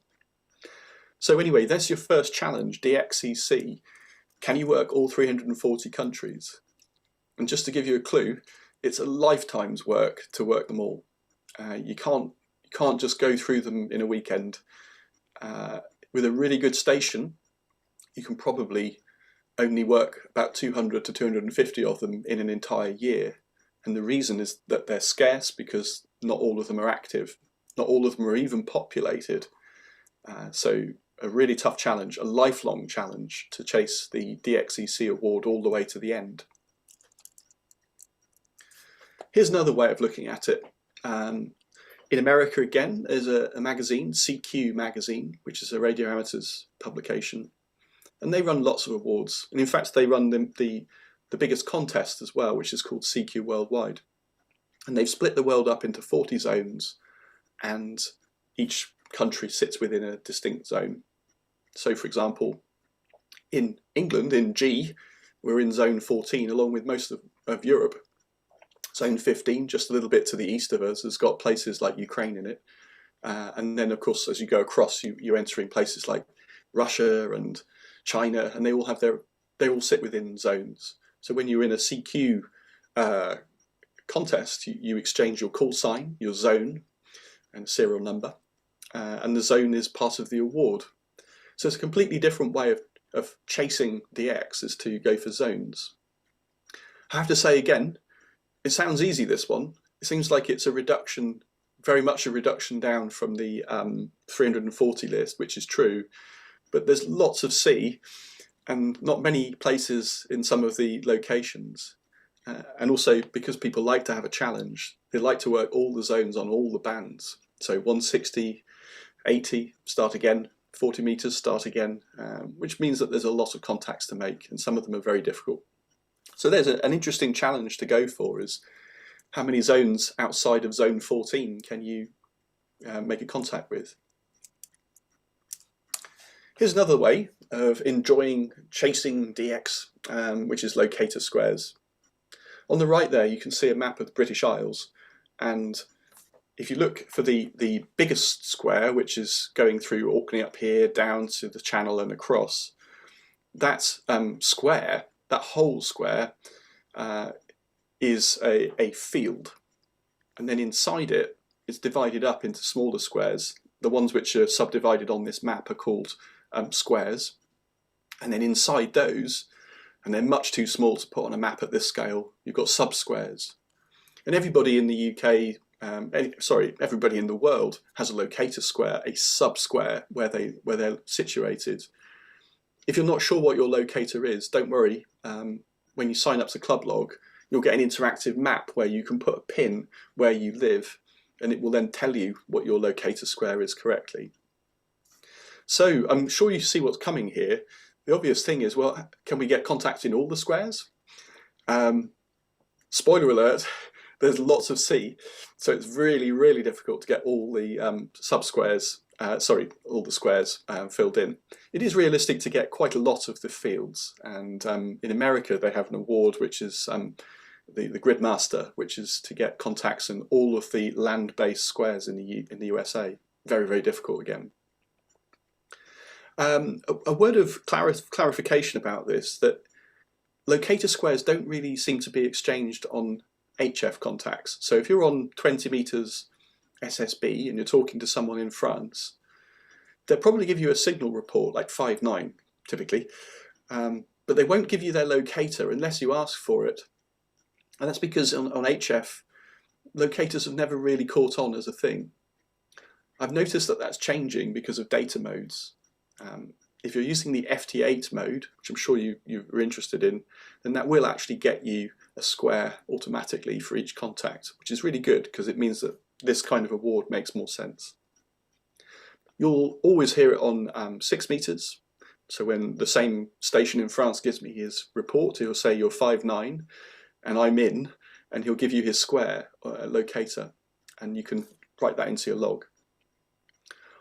So anyway, that's your first challenge, DXCC. Can you work all 340 countries? And just to give you a clue, it's a lifetime's work to work them all. You can't just go through them in a weekend. With a really good station, you can probably only work about 200 to 250 of them in an entire year. And the reason is that they're scarce because not all of them are active. Not all of them are even populated. So a really tough challenge, a lifelong challenge to chase the DXCC award all the way to the end. Here's another way of looking at it. In America, again, there's a magazine, CQ magazine, which is a radio amateurs publication. And they run lots of awards. And in fact, they run the biggest contest as well, which is called CQ Worldwide. And they've split the world up into 40 zones, and each country sits within a distinct zone. So, for example, in England, in G, we're in zone 14, along with most of Europe. Zone 15, just a little bit to the east of us, has got places like Ukraine in it. And then, of course, as you go across, you're entering places like Russia and China, and they all sit within zones. So when you're in a CQ contest, you exchange your call sign, your zone, and serial number, and the zone is part of the award. So it's a completely different way of chasing DX, is to go for zones. I have to say again, it sounds easy, this one. It seems like it's a reduction, very much a reduction down from the 340 list, which is true. But there's lots of C and not many places in some of the locations. And also because people like to have a challenge, they like to work all the zones on all the bands. So 160, 80, start again, 40 meters, start again, which means that there's a lot of contacts to make, and some of them are very difficult. So there's an interesting challenge to go for, is how many zones outside of zone 14 can you make a contact with? Here's another way of enjoying chasing DX, which is locator squares. On the right there, you can see a map of the British Isles, and if you look for the biggest square, which is going through Orkney up here, down to the Channel and across, that square, that whole square, is a field. And then inside it, it's divided up into smaller squares. The ones which are subdivided on this map are called squares. And then inside those, and they're much too small to put on a map at this scale, you've got sub-squares. And everybody in the UK, everybody in the world has a locator square, a sub-square where they're situated. If you're not sure what your locator is, don't worry. When you sign up to Club Log, you'll get an interactive map where you can put a pin where you live, and it will then tell you what your locator square is correctly. So I'm sure you see what's coming here. The obvious thing is, well, can we get contacts in all the squares? Spoiler alert, there's lots of C, so it's really, really difficult to get all the subsquares, all the squares filled in. It is realistic to get quite a lot of the fields, and in America they have an award which is the Grid Master, which is to get contacts in all of the land-based squares in the USA. Very, very difficult again. A word of clarification about this, that locator squares don't really seem to be exchanged on HF contacts. So if you're on 20 meters SSB and you're talking to someone in France, they'll probably give you a signal report like 5.9 typically, but they won't give you their locator unless you ask for it. And that's because on HF, locators have never really caught on as a thing. I've noticed that that's changing because of data modes. If you're using the FT8 mode, which I'm sure you're interested in, then that will actually get you a square automatically for each contact, which is really good because it means that this kind of award makes more sense. You'll always hear it on 6 meters. So when the same station in France gives me his report, he'll say you're 5.9 and I'm in, and he'll give you his square locator, and you can write that into your log.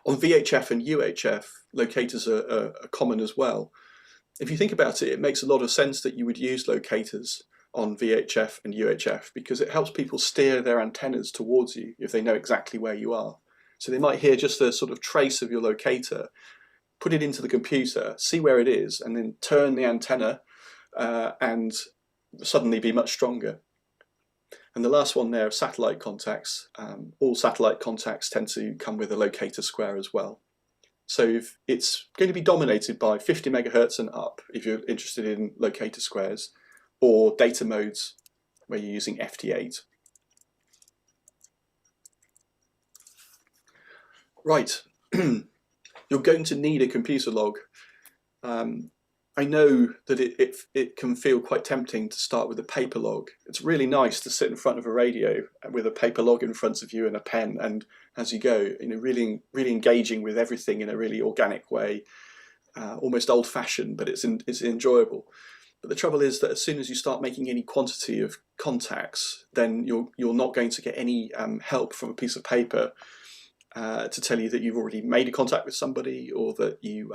On VHF and UHF, locators are common as well. If you think about it, it makes a lot of sense that you would use locators on VHF and UHF because it helps people steer their antennas towards you if they know exactly where you are. So they might hear just a sort of trace of your locator, put it into the computer, see where it is, and then turn the antenna and suddenly be much stronger. And the last one there, satellite contacts. All satellite contacts tend to come with a locator square as well. So if it's going to be dominated by 50 megahertz and up, if you're interested in locator squares, or data modes where you're using FT8. Right, you're going to need a computer log. I know that it can feel quite tempting to start with a paper log. It's really nice to sit in front of a radio with a paper log in front of you and a pen, and as you go, really engaging with everything in a really organic way, almost old-fashioned, but it's enjoyable. But the trouble is that as soon as you start making any quantity of contacts, then you're not going to get any help from a piece of paper to tell you that you've already made a contact with somebody, or that you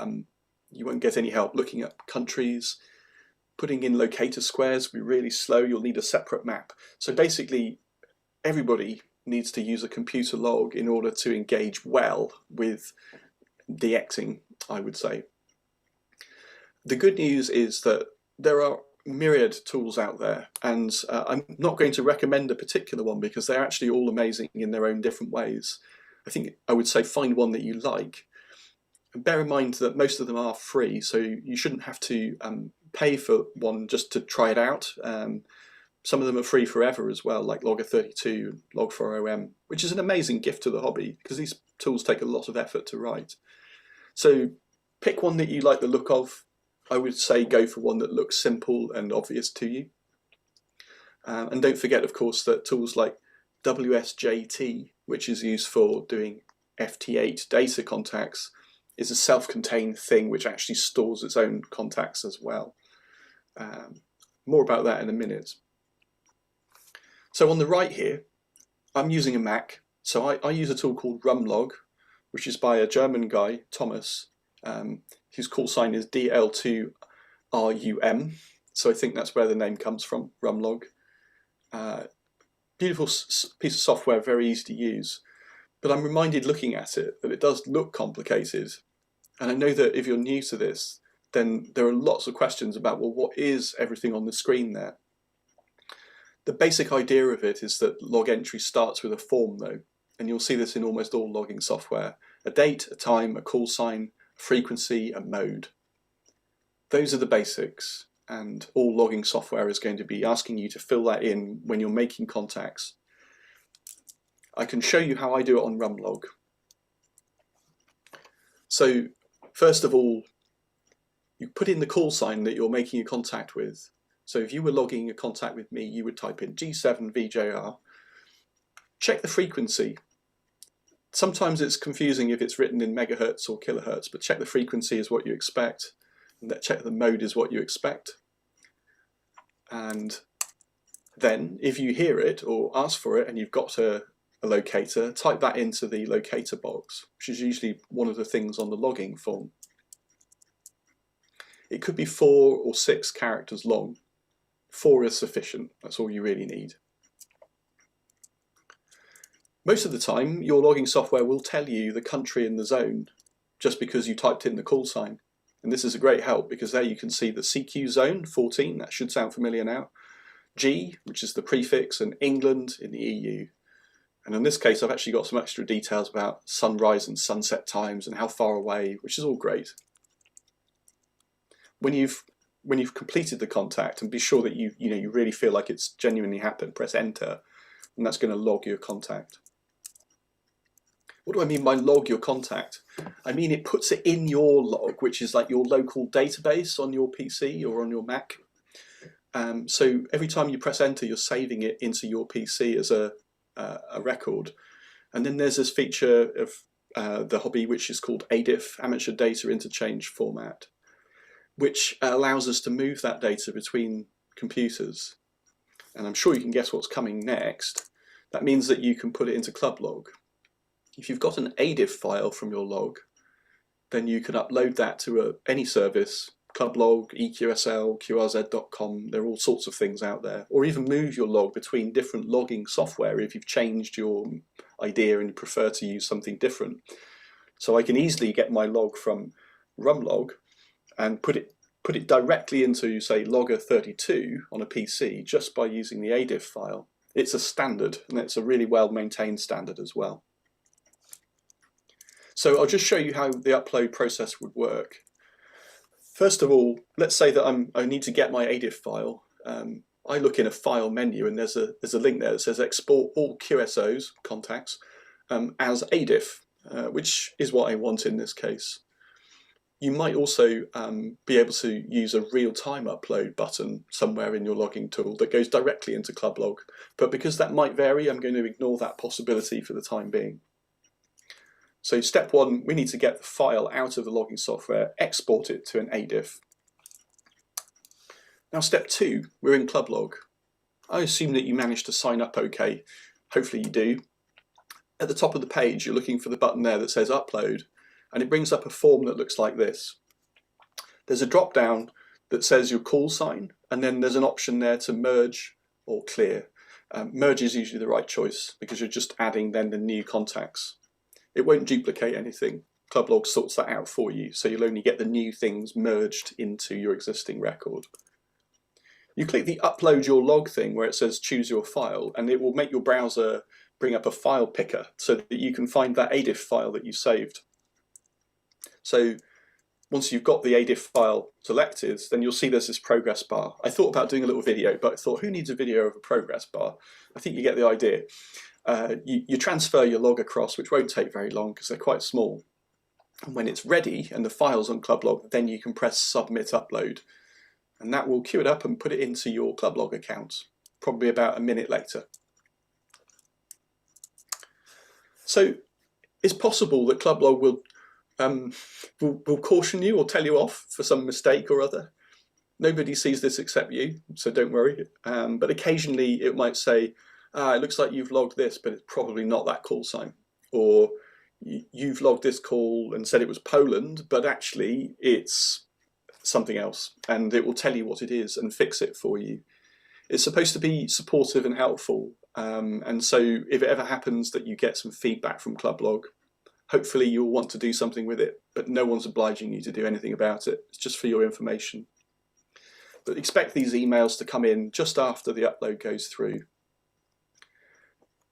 won't get any help looking up countries. Putting in locator squares will be really slow. You'll need a separate map. So basically, everybody needs to use a computer log in order to engage well with DXing, I would say. The good news is that there are myriad tools out there, and I'm not going to recommend a particular one because they're actually all amazing in their own different ways. I think I would say find one that you like. And bear in mind that most of them are free, so you shouldn't have to pay for one just to try it out. Some of them are free forever as well, like Logger32, Log4OM, which is an amazing gift to the hobby because these tools take a lot of effort to write. So pick one that you like the look of. I would say go for one that looks simple and obvious to you. And don't forget, of course, that tools like WSJT, which is used for doing FT8 data contacts, is a self-contained thing which actually stores its own contacts as well. More about that in a minute. So on the right here, I'm using a Mac. So I use a tool called Rumlog, which is by a German guy, Thomas, whose call sign is DL2RUM. So I think that's where the name comes from, Rumlog. Beautiful piece of software, very easy to use. But I'm reminded looking at it that it does look complicated. And I know that if you're new to this, then there are lots of questions about, well, what is everything on the screen there? The basic idea of it is that log entry starts with a form though, and you'll see this in almost all logging software. A date, a time, a call sign, a frequency, a mode. Those are the basics, and all logging software is going to be asking you to fill that in when you're making contacts. I can show you how I do it on Rumlog. So first of all, you put in the call sign that you're making a contact with. So if you were logging a contact with me, you would type in G7VJR. Check the frequency. Sometimes it's confusing if it's written in megahertz or kilohertz, but check the frequency is what you expect, and check the mode is what you expect. And Then, if you hear it or ask for it and you've got a locator, type that into the locator box, which is usually one of the things on the logging form. It could be 4 or 6 characters long. 4 is sufficient, that's all you really need. Most of the time, your logging software will tell you the country and the zone just because you typed in the call sign. And this is a great help because there you can see the CQ zone, 14, that should sound familiar now. G, which is the prefix, and England in the EU. And in this case, I've actually got some extra details about sunrise and sunset times and how far away, which is all great. When you've completed the contact, and be sure that you really feel like it's genuinely happened, press enter, and that's going to log your contact. What do I mean by log your contact? I mean it puts it in your log, which is like your local database on your PC or on your Mac. So every time you press enter, you're saving it into your PC as a record. And then there's this feature of the hobby which is called ADIF, Amateur Data Interchange Format, which allows us to move that data between computers. And I'm sure you can guess what's coming next. That means that you can put it into club log. If you've got an ADIF file from your log, then you can upload that to any service, clublog, EQSL, QRZ.com, there are all sorts of things out there. Or even move your log between different logging software if you've changed your idea and you prefer to use something different. So I can easily get my log from rumlog and put it directly into, say, logger 32 on a PC just by using the ADIF file. It's a standard, and it's a really well-maintained standard as well. So I'll just show you how the upload process would work. First of all, let's say that I need to get my ADIF file. I look in a file menu and there's a link there that says export all QSOs, contacts, as ADIF, which is what I want in this case. You might also be able to use a real-time upload button somewhere in your logging tool that goes directly into clublog. But because that might vary, I'm going to ignore that possibility for the time being. So step 1, we need to get the file out of the logging software, export it to an ADIF. Now step 2, we're in clublog. I assume that you managed to sign up okay. Hopefully you do. At the top of the page, you're looking for the button there that says upload, and it brings up a form that looks like this. There's a drop down that says your call sign, and then there's an option there to merge or clear. Merge is usually the right choice because you're just adding then the new contacts. It won't duplicate anything. Clublog sorts that out for you, so you'll only get the new things merged into your existing record. You click the upload your log thing where it says choose your file, and it will make your browser bring up a file picker so that you can find that ADIF file that you saved. So once you've got the ADIF file selected, then you'll see there's this progress bar. I thought about doing a little video, but I thought, who needs a video of a progress bar? I think you get the idea. You transfer your log across, which won't take very long because they're quite small. And when it's ready and the file's on clublog, then you can press submit upload. And that will queue it up and put it into your clublog account, probably about a minute later. So it's possible that clublog will caution you or tell you off for some mistake or other. Nobody sees this except you, so don't worry. But occasionally it might say, it looks like you've logged this, but it's probably not that call sign. Or you've logged this call and said it was Poland, but actually it's something else. And it will tell you what it is and fix it for you. It's supposed to be supportive and helpful. And so if it ever happens that you get some feedback from clublog, hopefully you'll want to do something with it, but no one's obliging you to do anything about it. It's just for your information. But expect these emails to come in just after the upload goes through.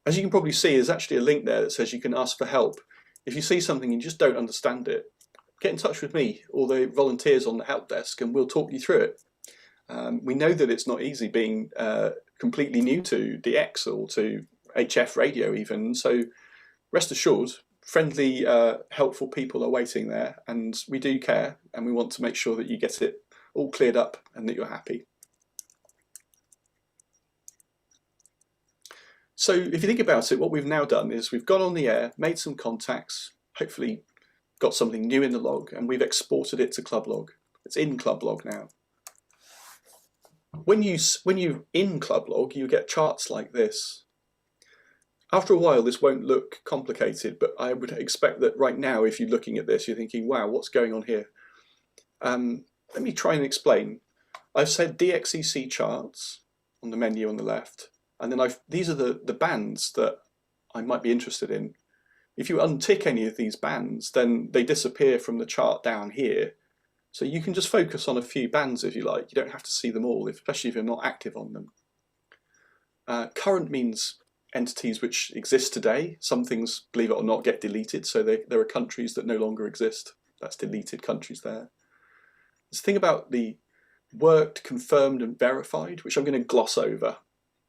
As you can probably see, there's actually a link there that says you can ask for help. If you see something and you just don't understand it, get in touch with me or the volunteers on the help desk and we'll talk you through it. We know that it's not easy being completely new to DX or to HF radio even, so rest assured, friendly, helpful people are waiting there, and we do care, and we want to make sure that you get it all cleared up and that you're happy. So if you think about it, what we've now done is we've gone on the air, made some contacts, hopefully got something new in the log, and we've exported it to clublog. It's in clublog now. when you're in Clublog, you get charts like this. After a while, this won't look complicated, but I would expect that right now, if you're looking at this, you're thinking, wow, what's going on here? Let me try and explain. I've said DXEC charts on the menu on the left, and then these are the bands that I might be interested in. If you untick any of these bands, then they disappear from the chart down here. So you can just focus on a few bands if you like. You don't have to see them all, especially if you're not active on them. Current means entities which exist today. Some things, believe it or not, get deleted. So there are countries that no longer exist. That's deleted countries there. This thing about the worked, confirmed and verified, which I'm going to gloss over.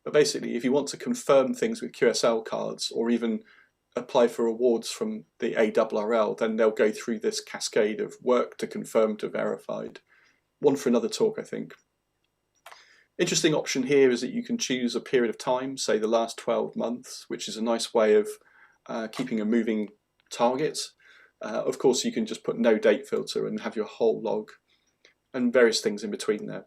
But basically, if you want to confirm things with QSL cards or even apply for awards from the ARRL, then they'll go through this cascade of work to confirm to verified. One for another talk, I think. Interesting option here is that you can choose a period of time, say the last 12 months, which is a nice way of keeping a moving target. Of course, you can just put no date filter and have your whole log and various things in between there.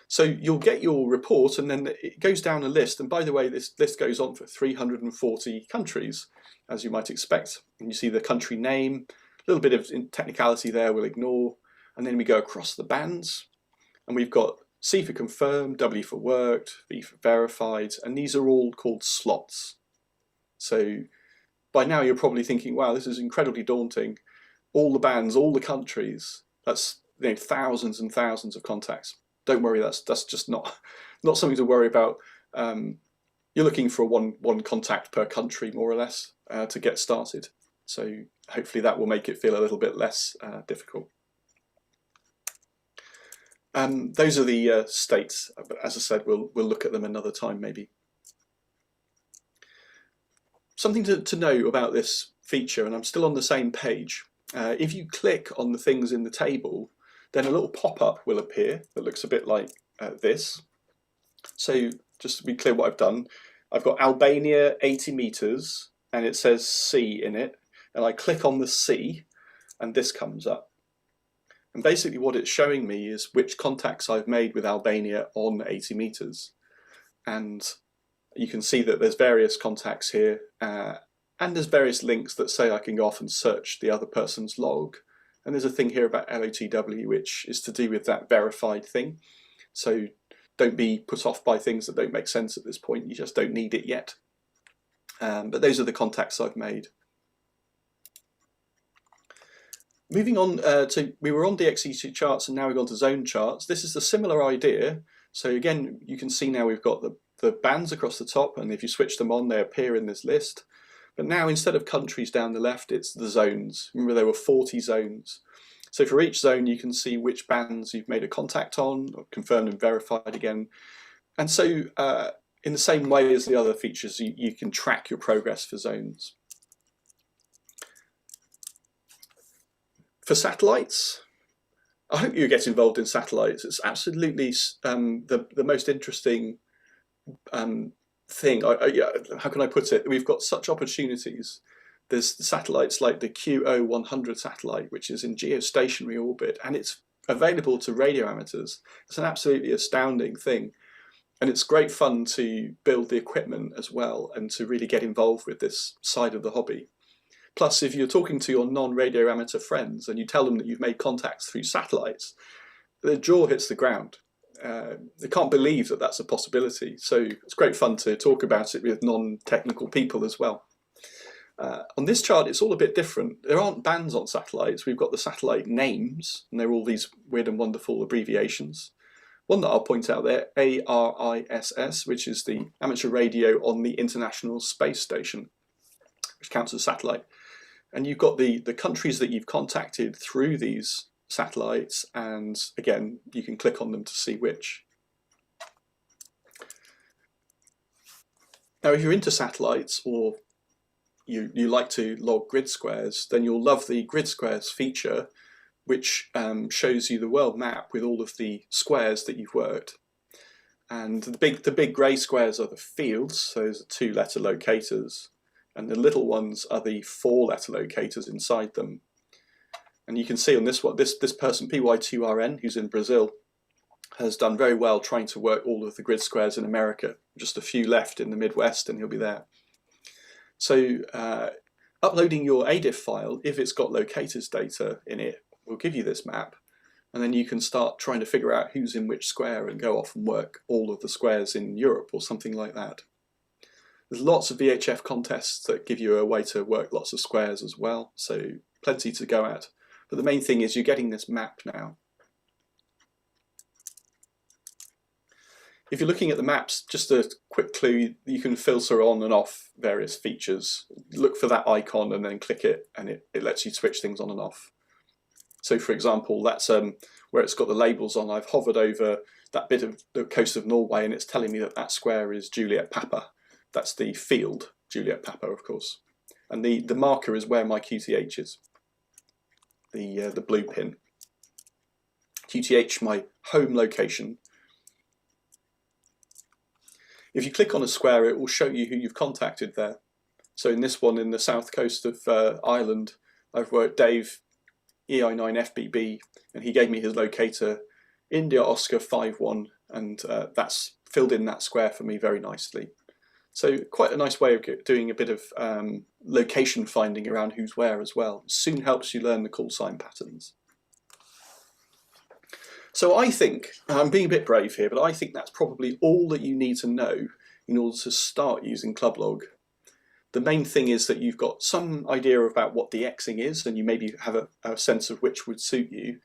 So you'll get your report and then it goes down a list. And by the way, this list goes on for 340 countries, as you might expect. And you see the country name, a little bit of technicality there we'll ignore. And then we go across the bands and we've got C for confirmed, W for worked, V for verified, and these are all called slots. So by now you're probably thinking, wow, this is incredibly daunting. All the bands, all the countries, that's thousands and thousands of contacts. Don't worry, that's just not something to worry about. You're looking for one contact per country, more or less, to get started. So hopefully that will make it feel a little bit less difficult. Those are the states. As I said, we'll look at them another time, maybe. Something to know about this feature, and I'm still on the same page. If you click on the things in the table, then a little pop-up will appear that looks a bit like this. So just to be clear what I've done, I've got Albania 80 meters and it says C in it, and I click on the C and this comes up. And basically what it's showing me is which contacts I've made with Albania on 80 meters. And you can see that there's various contacts here and there's various links that say I can go off and search the other person's log. And there's a thing here about LOTW, which is to do with that verified thing. So don't be put off by things that don't make sense at this point. You just don't need it yet. But those are the contacts I've made. Moving on to, we were on DXEC charts and now we've gone to zone charts. This is a similar idea. So again, you can see now we've got the bands across the top, and if you switch them on, they appear in this list. But now instead of countries down the left, it's the zones. Remember there were 40 zones. So for each zone, you can see which bands you've made a contact on, or confirmed and verified again. And so in the same way as the other features, you can track your progress for zones. For satellites, I hope you get involved in satellites. It's absolutely the most interesting thing. How can I put it? We've got such opportunities. There's satellites like the QO100 satellite, which is in geostationary orbit, and it's available to radio amateurs. It's an absolutely astounding thing. And it's great fun to build the equipment as well and to really get involved with this side of the hobby. Plus, if you're talking to your non-radio amateur friends and you tell them that you've made contacts through satellites, their jaw hits the ground. They can't believe that that's a possibility. So it's great fun to talk about it with non-technical people as well. On this chart, it's all a bit different. There aren't bands on satellites. We've got the satellite names, and they're all these weird and wonderful abbreviations. One that I'll point out there, ARISS, which is the amateur radio on the International Space Station, which counts as satellite. And you've got the countries that you've contacted through these satellites, and again, you can click on them to see which. Now, if you're into satellites or you like to log grid squares, then you'll love the grid squares feature, which shows you the world map with all of the squares that you've worked. And the big grey squares are the fields, so those are 2-letter locators. And the little ones are the 4-letter locators inside them. And you can see on this one, this person, PY2RN, who's in Brazil, has done very well trying to work all of the grid squares in America. Just a few left in the Midwest and he'll be there. So uploading your ADIF file, if it's got locators data in it, will give you this map. And then you can start trying to figure out who's in which square and go off and work all of the squares in Europe or something like that. There's lots of VHF contests that give you a way to work lots of squares as well, so plenty to go at. But the main thing is you're getting this map now. If you're looking at the maps, just a quick clue, you can filter on and off various features. Look for that icon and then click it, and it lets you switch things on and off. So for example, that's where it's got the labels on. I've hovered over that bit of the coast of Norway and it's telling me that that square is Juliet Papa. That's the field, Juliet Papa, of course. And the marker is where my QTH is, the blue pin. QTH, my home location. If you click on a square, it will show you who you've contacted there. So in this one, in the south coast of Ireland, I've worked Dave, EI9FBB, and he gave me his locator, India Oscar 51, and that's filled in that square for me very nicely. So quite a nice way of doing a bit of location finding around who's where as well. It soon helps you learn the call sign patterns. So I think, I'm being a bit brave here, but I think that's probably all that you need to know in order to start using ClubLog. The main thing is that you've got some idea about what DXing is, and you maybe have a sense of which would suit you,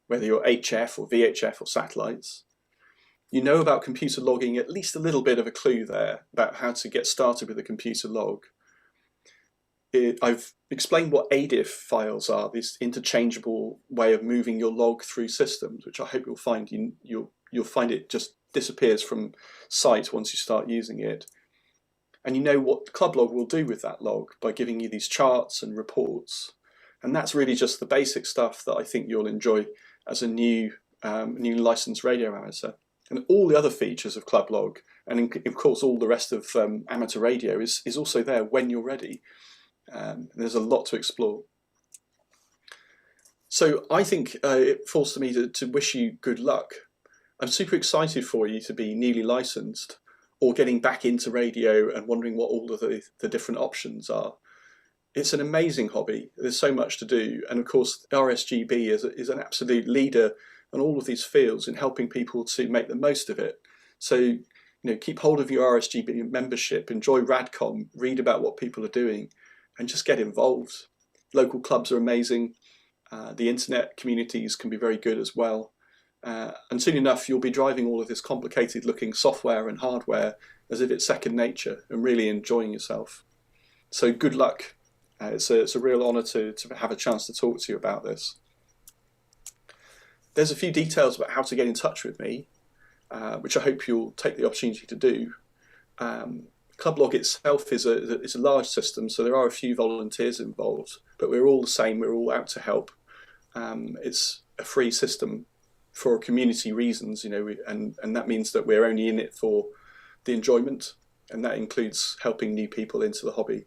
whether you're HF or VHF or satellites. You know about computer logging, at least a little bit of a clue there about how to get started with a computer log. I've explained what ADIF files are, this interchangeable way of moving your log through systems, which I hope you'll find you'll find it just disappears from sight once you start using it. And you know what ClubLog will do with that log by giving you these charts and reports. And that's really just the basic stuff that I think you'll enjoy as a new licensed radio amateur. And all the other features of ClubLog, and of course all the rest of amateur radio is also there when you're ready. There's a lot to explore. So I think it falls to me to wish you good luck. I'm super excited for you to be newly licensed or getting back into radio and wondering what all of the different options are. It's an amazing hobby. There's so much to do. And of course, RSGB is an absolute leader in all of these fields in helping people to make the most of it. So, keep hold of your RSGB membership, enjoy Radcom, read about what people are doing, and just get involved. Local clubs are amazing. The internet communities can be very good as well. And soon enough, you'll be driving all of this complicated looking software and hardware as if it's second nature and really enjoying yourself. So good luck. It's a real honour to have a chance to talk to you about this. There's a few details about how to get in touch with me, which I hope you'll take the opportunity to do. ClubLog itself is a large system, so there are a few volunteers involved, but we're all the same, we're all out to help. It's a free system for community reasons, and that means that we're only in it for the enjoyment, and that includes helping new people into the hobby.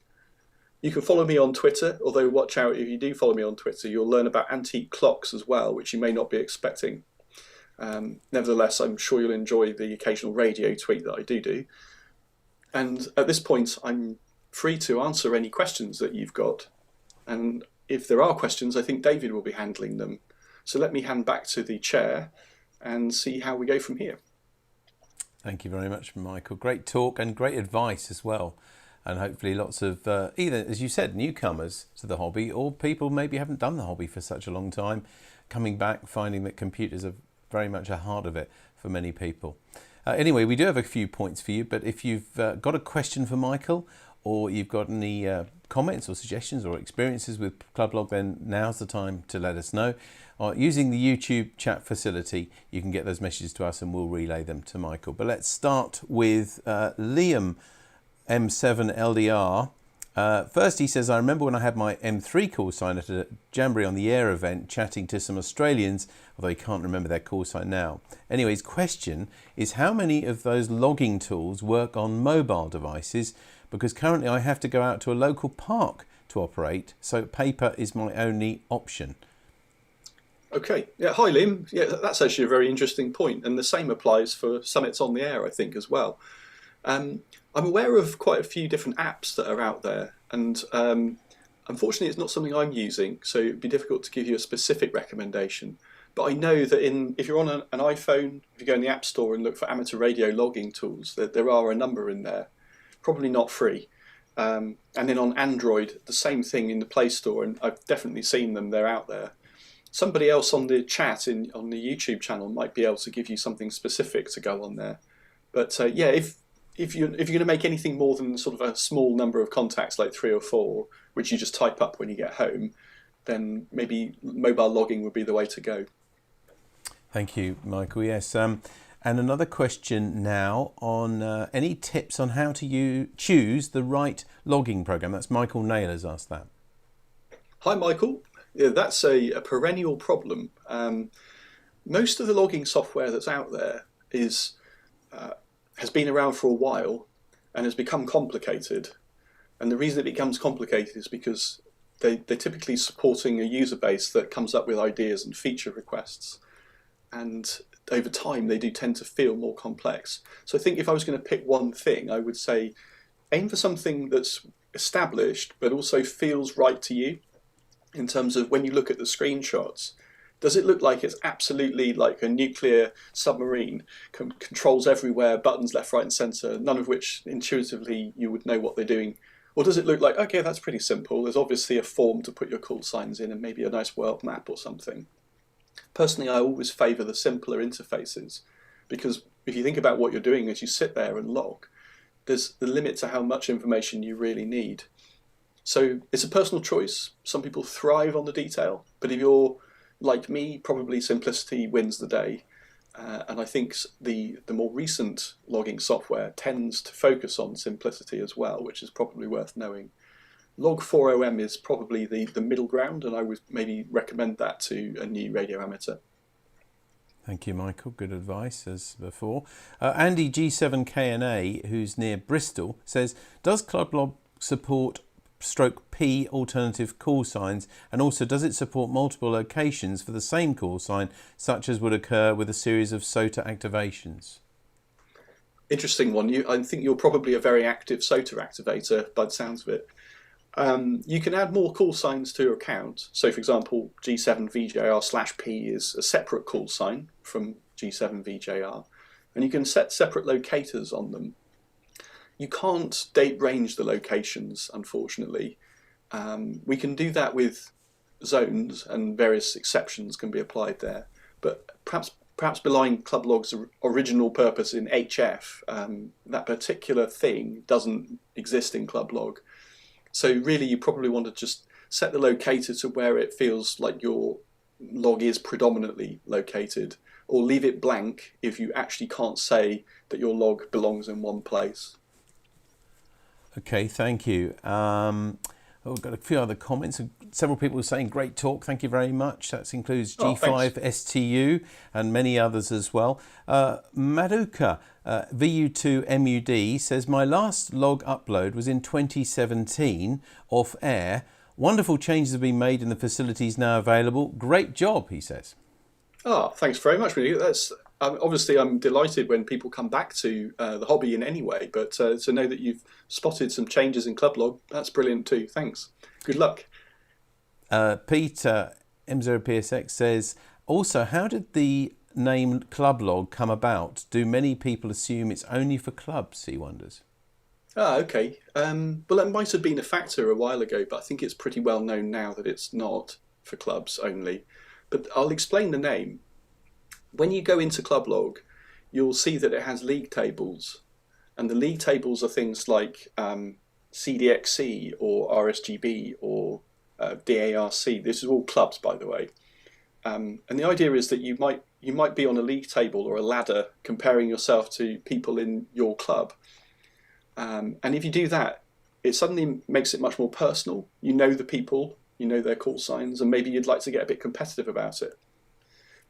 You can follow me on Twitter, although watch out, if you do follow me on Twitter, you'll learn about antique clocks as well, which you may not be expecting. Nevertheless, I'm sure you'll enjoy the occasional radio tweet that I do. And at this point, I'm free to answer any questions that you've got. And if there are questions, I think David will be handling them. So let me hand back to the chair and see how we go from here. Thank you very much, Michael. Great talk and great advice as well. And hopefully lots of either, as you said, newcomers to the hobby, or people maybe haven't done the hobby for such a long time, coming back, finding that computers are very much a heart of it for many people. Anyway, we do have a few points for you, but if you've got a question for Michael, or you've got any comments or suggestions or experiences with ClubLog, then now's the time to let us know. Using the YouTube chat facility, you can get those messages to us and we'll relay them to Michael. But let's start with Liam M7LDR. First, he says, I remember when I had my M3 call sign at a Jamboree on the Air event, chatting to some Australians, although he can't remember their call sign now. Anyway, his question is, how many of those logging tools work on mobile devices? Because currently I have to go out to a local park to operate, so paper is my only option. Okay. Yeah. Hi, Liam. Yeah, that's actually a very interesting point, and the same applies for Summits on the Air, I think, as well. I'm aware of quite a few different apps that are out there, and unfortunately, it's not something I'm using, so it'd be difficult to give you a specific recommendation. But I know that if you're on an iPhone, if you go in the App Store and look for amateur radio logging tools, there are a number in there, probably not free. And then on Android, the same thing in the Play Store, and I've definitely seen them, they're out there. Somebody else on the chat on the YouTube channel might be able to give you something specific to go on there. But yeah, if you're going to make anything more than sort of a small number of contacts, like 3 or 4, which you just type up when you get home, then maybe mobile logging would be the way to go. Thank you, Michael. Yes. And another question now on any tips on how to choose the right logging program. That's Michael Naylor's asked that. Hi, Michael. Yeah, that's a perennial problem. Most of the logging software that's out there has been around for a while and has become complicated. And the reason it becomes complicated is because they're typically supporting a user base that comes up with ideas and feature requests. And over time, they do tend to feel more complex. So I think if I was going to pick one thing, I would say aim for something that's established, but also feels right to you. In terms of when you look at the screenshots, does it look like it's absolutely like a nuclear submarine, controls everywhere, buttons left, right and centre, none of which intuitively you would know what they're doing? Or does it look like, okay, that's pretty simple, there's obviously a form to put your call signs in and maybe a nice world map or something? Personally, I always favour the simpler interfaces, because if you think about what you're doing as you sit there and log, there's the limit to how much information you really need. So it's a personal choice. Some people thrive on the detail, but if you're like me, probably simplicity wins the day. And I think the more recent logging software tends to focus on simplicity as well, which is probably worth knowing. Log4OM is probably the middle ground, and I would maybe recommend that to a new radio amateur. Thank you, Michael. Good advice as before. Andy G7KNA, who's near Bristol, says, does ClubLog support /P alternative call signs, and also does it support multiple locations for the same call sign, such as would occur with a series of SOTA activations? Interesting one. I think you're probably a very active SOTA activator by the sounds of it. You can add more call signs to your account. So for example, G7VJR/P is a separate call sign from G7VJR, and you can set separate locators on them. You can't date range the locations, unfortunately. We can do that with zones, and various exceptions can be applied there. But perhaps belying ClubLog's original purpose in HF, that particular thing doesn't exist in ClubLog. So really, you probably want to just set the locator to where it feels like your log is predominantly located, or leave it blank if you actually can't say that your log belongs in one place. Okay, thank you. We've got a few other comments. Several people saying great talk. Thank you very much. That includes G5STU and many others as well. Maduka VU2MUD says, my last log upload was in 2017 off air. Wonderful changes have been made and the facilities now available. Great job, he says. Oh, thanks very much. That's obviously, I'm delighted when people come back to the hobby in any way, but to know that you've spotted some changes in ClubLog, that's brilliant too. Thanks. Good luck. Peter M0PSX says, also, how did the name ClubLog come about? Do many people assume it's only for clubs, he wonders? Okay. Well, that might have been a factor a while ago, but I think it's pretty well known now that it's not for clubs only. But I'll explain the name. When you go into ClubLog, you'll see that it has league tables, and the league tables are things like CDXC or RSGB or DARC. This is all clubs, by the way. And the idea is that you might be on a league table or a ladder comparing yourself to people in your club. And if you do that, it suddenly makes it much more personal. You know the people, you know their call signs, and maybe you'd like to get a bit competitive about it.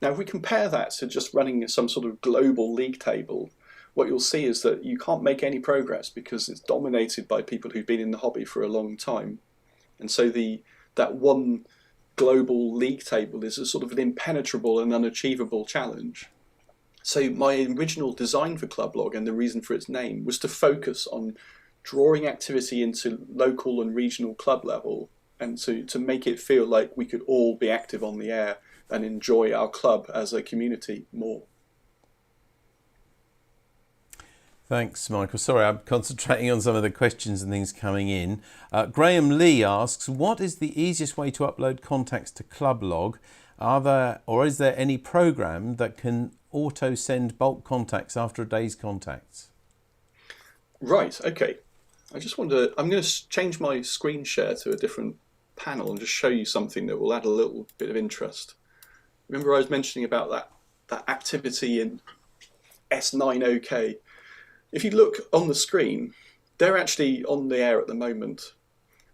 Now, if we compare that to just running some sort of global league table, what you'll see is that you can't make any progress because it's dominated by people who've been in the hobby for a long time. And so that one global league table is a sort of an impenetrable and unachievable challenge. So my original design for Clublog, and the reason for its name, was to focus on drawing activity into local and regional club level, and to make it feel like we could all be active on the air and enjoy our club as a community more. Thanks, Michael. Sorry, I'm concentrating on some of the questions and things coming in. Graham Lee asks, what is the easiest way to upload contacts to Clublog? Is there any program that can auto send bulk contacts after a day's contacts? Right, okay. I'm going to change my screen share to a different panel and just show you something that will add a little bit of interest. Remember I was mentioning about that activity in S9OK. If you look on the screen, they're actually on the air at the moment.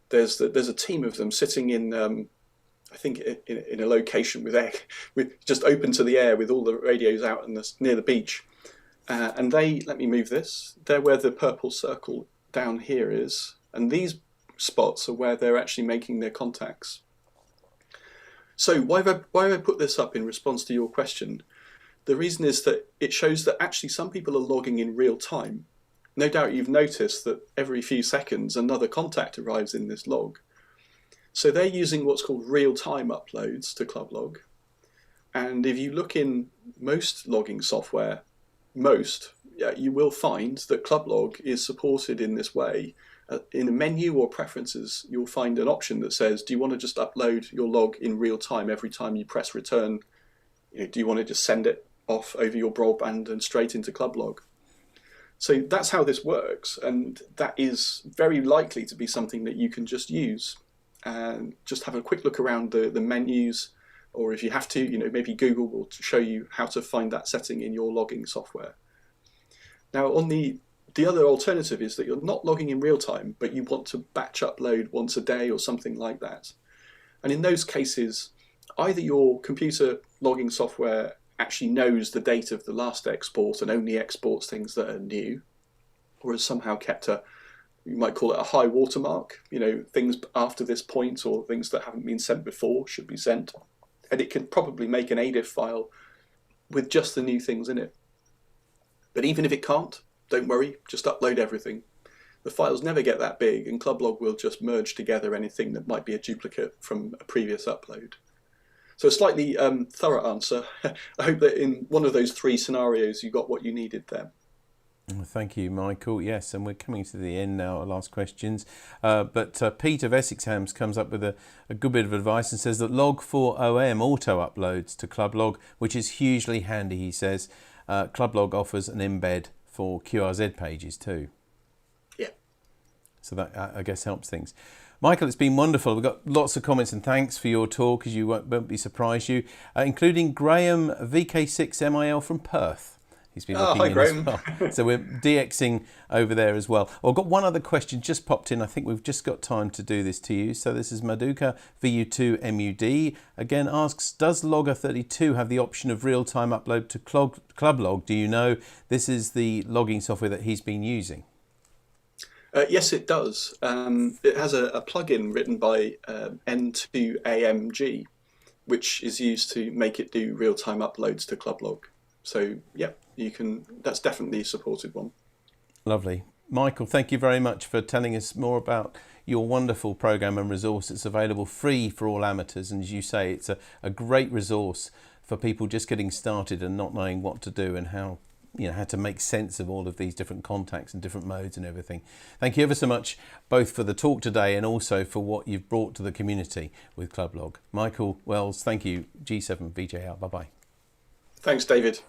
There's a team of them sitting in, I think, in a location with just open to the air with all the radios out near the beach. And let me move this. They're where the purple circle down here is, and these spots are where they're actually making their contacts. So why have I put this up in response to your question? The reason is that it shows that actually some people are logging in real time. No doubt you've noticed that every few seconds another contact arrives in this log. So they're using what's called real-time uploads to Clublog. And if you look in most logging software, you will find that Clublog is supported in this way. In the menu or preferences, you'll find an option that says, do you want to just upload your log in real time every time you press return? Do you want to just send it off over your broadband and straight into Clublog? So that's how this works, and that is very likely to be something that you can just use and just have a quick look around the menus, or if you have to, maybe Google will show you how to find that setting in your logging software. Now, on the other alternative is that you're not logging in real time, but you want to batch upload once a day or something like that. And in those cases, either your computer logging software actually knows the date of the last export and only exports things that are new, or has somehow kept you might call it a high watermark, things after this point or things that haven't been sent before should be sent. And it can probably make an ADIF file with just the new things in it. But even if it can't, don't worry, just upload everything. The files never get that big, and Clublog will just merge together anything that might be a duplicate from a previous upload. So a slightly thorough answer. I hope that in one of those three scenarios you got what you needed there. Thank you, Michael. Yes, and we're coming to the end now, our last questions. But Pete of Essexham comes up with a good bit of advice and says that Log4OM auto uploads to Clublog, which is hugely handy, he says. Clublog offers an embed for QRZ pages too. Yeah. So that, I guess, helps things. Michael, it's been wonderful. We've got lots of comments and thanks for your talk, as you won't be surprised, including Graham VK6MIL from Perth. He's been looking in as well. So we're DXing over there as well. I've got one other question just popped in. I think we've just got time to do this to you. So this is Maduka VU2MUD. Again asks, does Logger32 have the option of real-time upload to Clublog? Do you know? This is the logging software that he's been using. Yes, it does. It has a plugin written by N2AMG, which is used to make it do real-time uploads to Clublog. So, yeah, that's definitely a supported one. Lovely. Michael, thank you very much for telling us more about your wonderful program and resource. It's available free for all amateurs, and as you say, it's a great resource for people just getting started and not knowing what to do and how to make sense of all of these different contacts and different modes and everything. Thank you ever so much, both for the talk today and also for what you've brought to the community with Clublog. Michael Wells, thank you. G7VJR. Bye-bye. Thanks, David.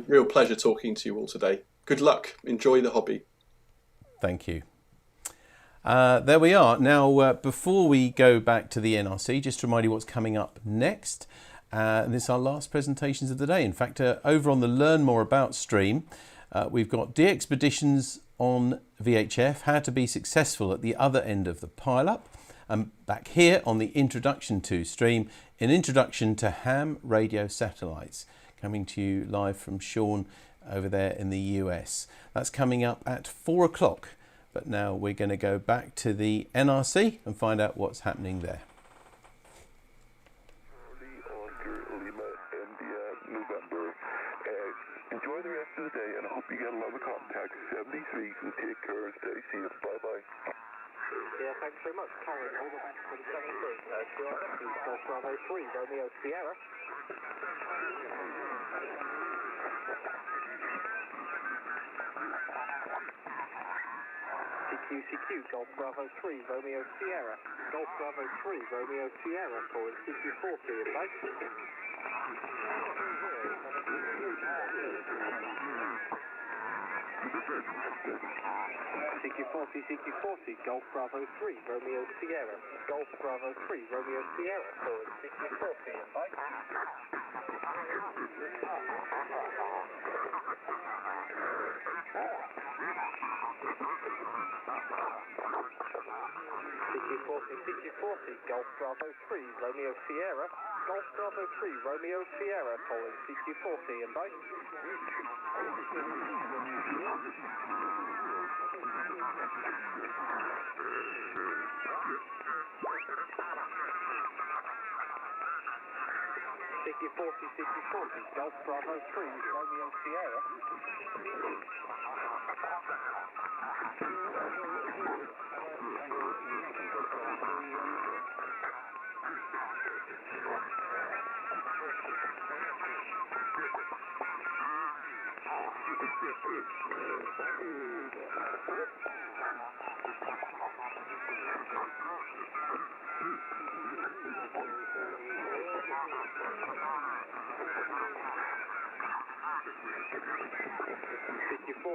Real pleasure talking to you all today. Good luck. Enjoy the hobby. Thank you. There we are. Now, before we go back to the NRC, just to remind you what's coming up next. This is our last presentations of the day. In fact, over on the Learn More About stream, we've got de-expeditions on VHF, how to be successful at the other end of the pile-up. And back here on the Introduction to stream, an introduction to ham radio satellites, coming to you live from Sean over there in the US. That's coming up at 4 o'clock. But now we're going to go back to the NRC and find out what's happening there. and take care. Stay safe. Bye-bye. Yeah, thanks very much. Colin, all the best for the 73. Golf Bravo 3, Romeo Sierra. CQ, Golf Bravo 3, Romeo Sierra. Golf Bravo 3, Romeo Sierra, calling CQ40, advice. CQ40, Golf Bravo 3, Romeo Sierra. Golf Bravo 3, Romeo Sierra, calling CQ40, advice. CQ40, Golf Bravo 3, Romeo Sierra. Golf Bravo 3, Romeo Sierra, calling CQ40, advice. CQ40, Golf Bravo 3, Romeo Sierra.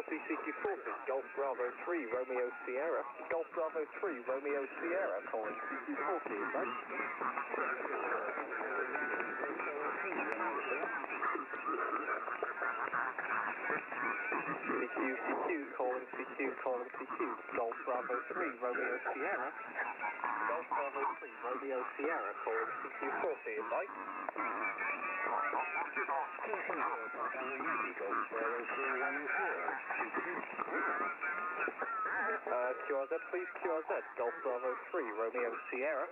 CQ40, Golf Bravo 3, Romeo Sierra. Golf Bravo 3, Romeo Sierra, calling CQ40, advice. CQ, calling CQ, Golf Bravo 3, Romeo Sierra. Golf Bravo 3, Romeo Sierra, calling CQ40, advice. QRZ, please, QRZ, Golf Bravo 3, Romeo Sierra.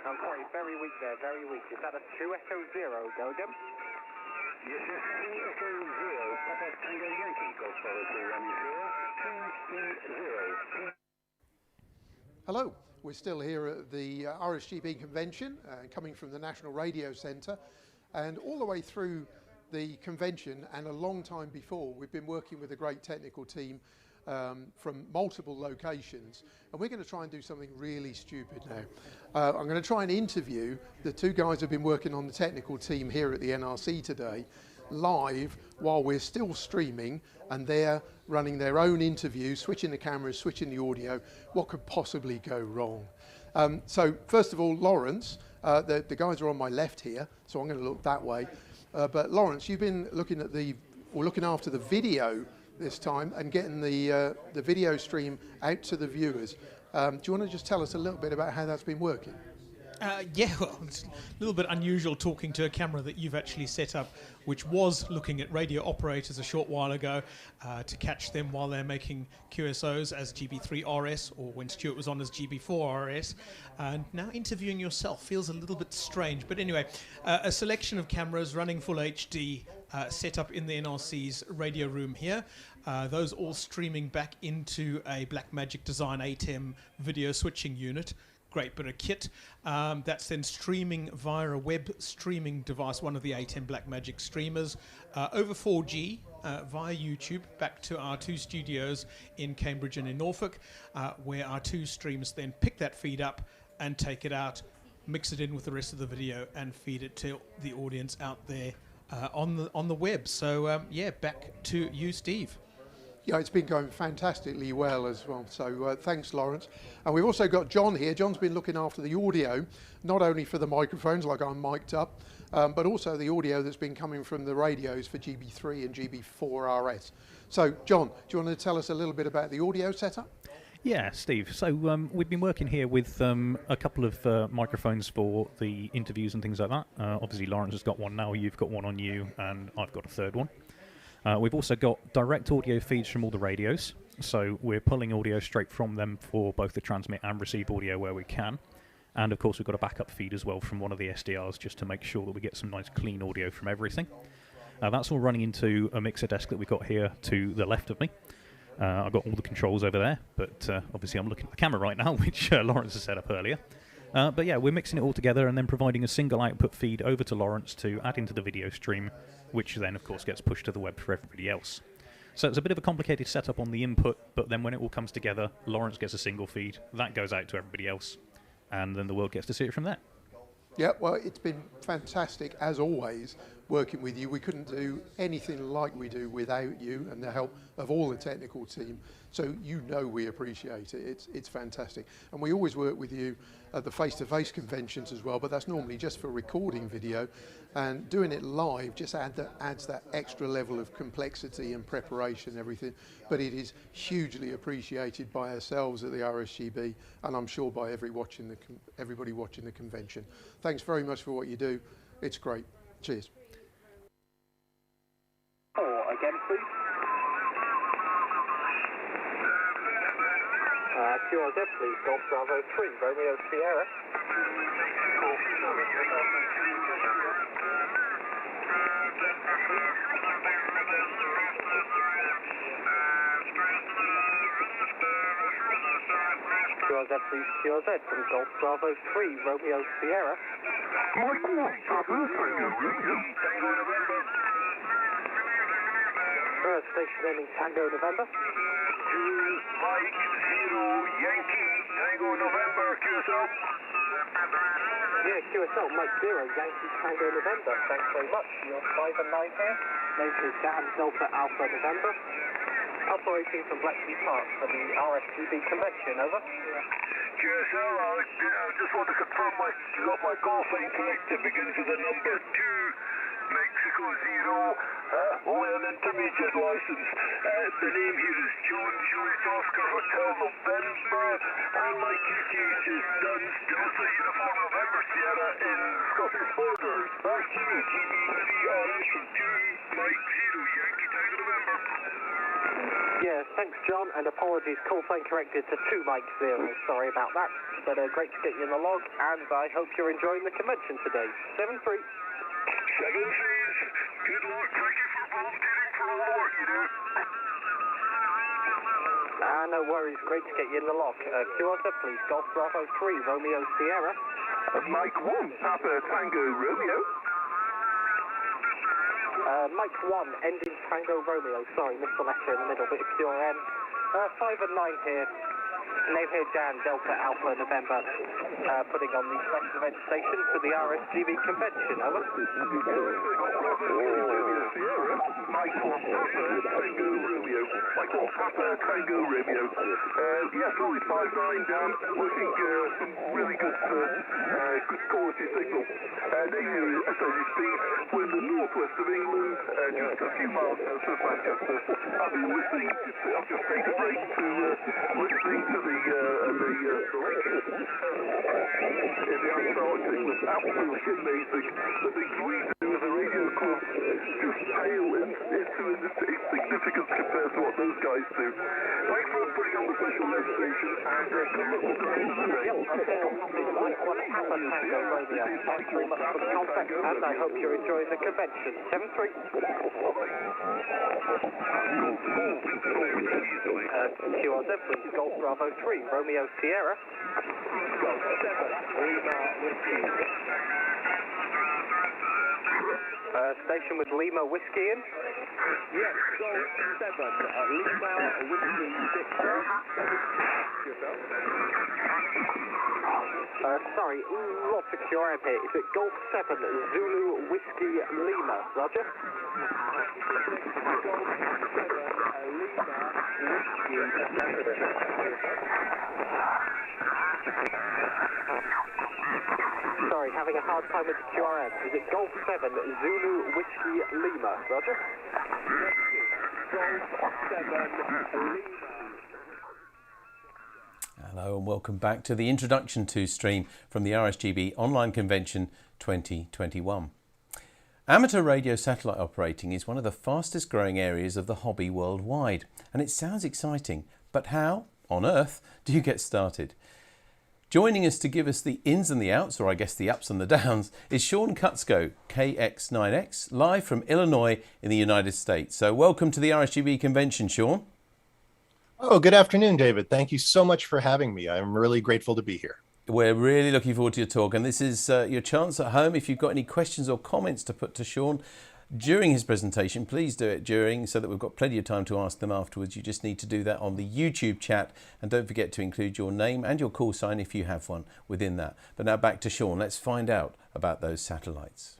I'm sorry, very weak there, very weak. Is that a 2 Echo 0, go again? Yes, 2 Echo 0, Papa Tango Yankee, Golf Bravo 3, Romeo Sierra, 2 0. Hello, we're still here at the RSGB convention, coming from the National Radio Centre, and all the way through the convention and a long time before, we've been working with a great technical team from multiple locations, and we're going to try and do something really stupid now. I'm going to try and interview the two guys who've been working on the technical team here at the NRC today, live while we're still streaming, and they're running their own interview, switching the cameras, switching the audio. What could possibly go wrong? So first of all, Lawrence, the guys are on my left here, so I'm going to look that way. But Lawrence, you've been looking after the video this time and getting the video stream out to the viewers. Do you want to just tell us a little bit about how that's been working? Yeah, well, it's a little bit unusual talking to a camera that you've actually set up, which was looking at radio operators a short while ago to catch them while they're making QSOs as GB3 RS, or when Stuart was on as GB4 RS. And now interviewing yourself feels a little bit strange. But anyway, a selection of cameras running full HD set up in the NRC's radio room here. Those all streaming back into a Blackmagic Design ATEM video switching unit. Great bit of kit. That's then streaming via a web streaming device, one of the ATEM Blackmagic streamers, over 4G via YouTube back to our two studios in Cambridge and in Norfolk, where our two streams then pick that feed up and take it out, mix it in with the rest of the video, and feed it to the audience out there on the web. So yeah, back to you, Steve. Yeah, it's been going fantastically well as well, so thanks, Lawrence. And we've also got John here. John's been looking after the audio, not only for the microphones, like I'm mic'd up, but also the audio that's been coming from the radios for GB3 and GB4 RS. So, John, do you want to tell us a little bit about the audio setup? Yeah, Steve. So we've been working here with a couple of microphones for the interviews and things like that. Obviously, Lawrence has got one now, you've got one on you, and I've got a third one. We've also got direct audio feeds from all the radios, so we're pulling audio straight from them for both the transmit and receive audio where we can. And of course we've got a backup feed as well from one of the SDRs just to make sure that we get some nice clean audio from everything. That's all running into a mixer desk that we've got here to the left of me. I've got all the controls over there, but obviously I'm looking at the camera right now, which Lawrence has set up earlier. But yeah, we're mixing it all together and then providing a single output feed over to Lawrence to add into the video stream, which then of course gets pushed to the web for everybody else. So it's a bit of a complicated setup on the input, but then when it all comes together, Lawrence gets a single feed, that goes out to everybody else, and then the world gets to see it from there. Yeah, well, it's been fantastic, as always, working with you. We couldn't do anything like we do without you and the help of all the technical team. So you know we appreciate it. It's fantastic. And we always work with you at the face-to-face conventions as well, but that's normally just for recording video. And doing it live just adds that extra level of complexity and preparation and everything. But it is hugely appreciated by ourselves at the RSGB, and I'm sure by everybody watching the convention. Thanks very much for what you do. It's great. Cheers. Again, please. QRZ, please. Golf Bravo 3, Romeo Sierra. QRZ, please. QRZ from Golf Bravo 3, Romeo Sierra. Station ending Tango November. Mike 0 Yankee Tango November QSL. Yeah, QSL Mike 0 Yankee Tango November. Thanks very much. You're 5 and 9 here. Name is Dan Delta Alpha November. Operating from Bletchley Park for the RSGB convention. Over. QSL, I just want to confirm you got my call sign correct. It begins with the number 2. Mexico 0, only an intermediate license. The name here is John Julius Oscar Hotel November, and my QT is done. Delta Uniform November Sierra in Scottish Borders. RSGB 2, Mike 0, Yankee Tango November. Yeah, thanks John, and apologies, call sign corrected to 2 Mike 0. Sorry about that, but great to get you in the log, and I hope you're enjoying the convention today. 7-3. 7 trees. Good luck. Thank you for volunteering for all the work you do. No worries. Great to get you in the lock. QRZ, please. Golf Bravo 3, Romeo Sierra. Mike 1, Papa Tango Romeo. Mike 1, ending Tango Romeo. Sorry, missed the letter in the middle, bit of QRM. 5 and 9 here. Name here Dan Delta Alpha November. Putting on the special event station for the RSGB convention. Over. Mike 1, Papa Tango Romeo. Mike 1, Papa Tango Romeo. Yes, only 5-9 Dan. Looking some really good quality signal. They use SOGC. We're in the northwest of England, just a few miles south of Manchester. I've been listening. I've just taken a break to listening to the lectures in the Antarctic was absolutely amazing. The things we do as a radio club just pale into insignificance compared to what those guys do. Thanks for putting on the special event station, and good luck with the rest of the day. Mike 1 Papa Tango Romeo. Thanks very much for the contact, and I hope you're enjoying the convention. 7-3. QRZ, please. Golf Bravo 3, Romeo Sierra. Golf 7, Lima Whiskey. Station with Lima Whiskey in. Yes, Golf 7, Lima Whiskey Victor. Sorry, lots of QRM here. Is it Golf 7, Zulu Whiskey Lima? Roger. Golf 7, Lima Whiskey. Sorry, having a hard time with the QRM. Is it Golf 7, Zulu Whiskey Lima? Roger. Golf 7, Lima. Hello and welcome back to the Introduction to stream from the RSGB Online Convention 2021. Amateur radio satellite operating is one of the fastest growing areas of the hobby worldwide, and it sounds exciting, but how on earth do you get started? Joining us to give us the ins and the outs, or I guess the ups and the downs, is Sean Kutzko, KX9X, live from Illinois in the United States. So welcome to the RSGB convention, Sean. Oh, good afternoon, David. Thank you so much for having me. I'm really grateful to be here. We're really looking forward to your talk, and this is your chance at home. If you've got any questions or comments to put to Sean during his presentation, please do it during, so that we've got plenty of time to ask them afterwards. You just need to do that on the YouTube chat, and don't forget to include your name and your call sign if you have one within that. But now back to Sean. Let's find out about those satellites.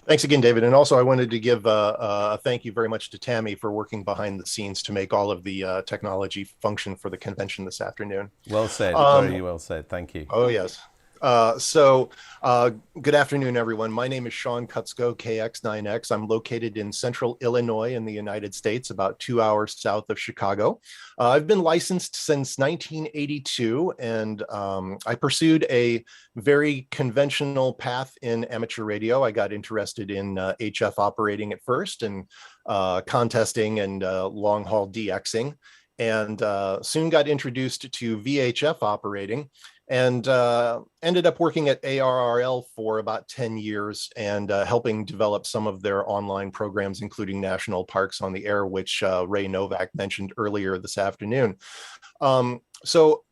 Thanks again, David. And also I wanted to give a thank you very much to Tammy for working behind the scenes to make all of the technology function for the convention this afternoon. Well said, very well said. Thank you. Oh, yes. Good afternoon, everyone. My name is Sean Kutzko, KX9X. I'm located in central Illinois in the United States, about 2 hours south of Chicago. I've been licensed since 1982, and I pursued a very conventional path in amateur radio. I got interested in HF operating at first, and contesting and long-haul DXing, and soon got introduced to VHF operating, and ended up working at ARRL for about 10 years and helping develop some of their online programs, including National Parks on the Air, which Ray Novak mentioned earlier this afternoon. So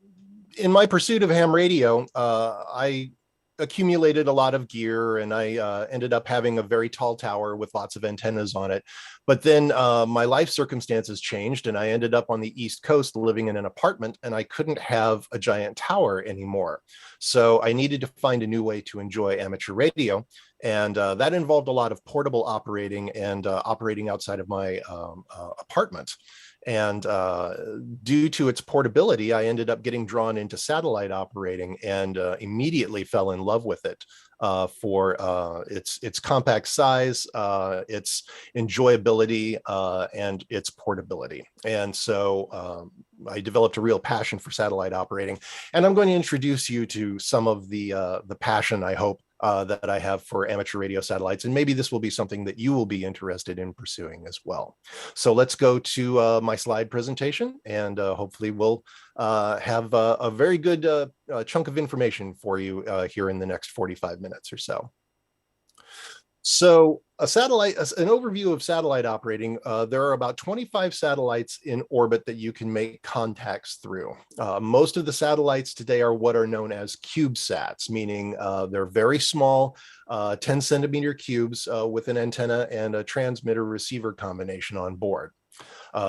in my pursuit of ham radio, I accumulated a lot of gear, and I ended up having a very tall tower with lots of antennas on it. But then my life circumstances changed, and I ended up on the East Coast living in an apartment, and I couldn't have a giant tower anymore. So I needed to find a new way to enjoy amateur radio. And that involved a lot of portable operating and operating outside of my apartment. And due to its portability, I ended up getting drawn into satellite operating, and immediately fell in love with it for its compact size, its enjoyability, and its portability. And so I developed a real passion for satellite operating, and I'm going to introduce you to some of the passion, I hope, that I have for amateur radio satellites, and maybe this will be something that you will be interested in pursuing as well. So let's go to my slide presentation, and hopefully we'll have a very good chunk of information for you here in the next 45 minutes or so. So an overview of satellite operating, there are about 25 satellites in orbit that you can make contacts through. Most of the satellites today are what are known as CubeSats, meaning they're very small, 10 centimeter cubes with an antenna and a transmitter receiver combination on board.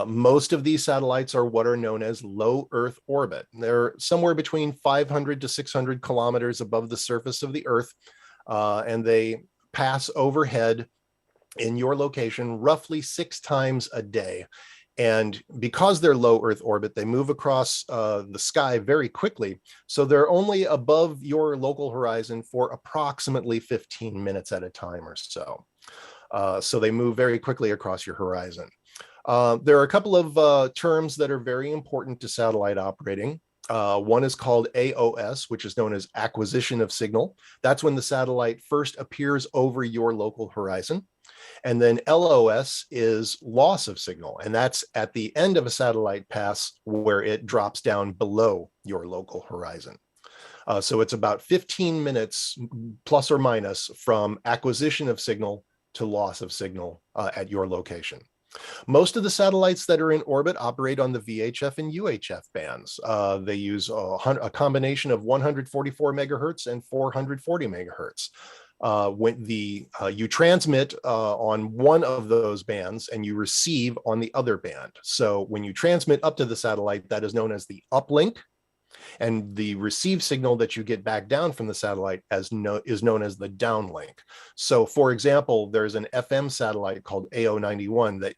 Most of these satellites are what are known as low Earth orbit. They're somewhere between 500 to 600 kilometers above the surface of the Earth, and they pass overhead in your location roughly 6 times a day. And because they're low Earth orbit, they move across the sky very quickly. So they're only above your local horizon for approximately 15 minutes at a time or so. So they move very quickly across your horizon. There are a couple of terms that are very important to satellite operating. One is called AOS, which is known as acquisition of signal. That's when the satellite first appears over your local horizon. And then LOS is loss of signal, and that's at the end of a satellite pass where it drops down below your local horizon. So it's about 15 minutes plus or minus from acquisition of signal to loss of signal at your location. Most of the satellites that are in orbit operate on the VHF and UHF bands. They use a combination of 144 megahertz and 440 megahertz. When you transmit on one of those bands and you receive on the other band. So when you transmit up to the satellite, that is known as the uplink, and the receive signal that you get back down from the satellite is known as the downlink. So for example, there's an FM satellite called AO91 that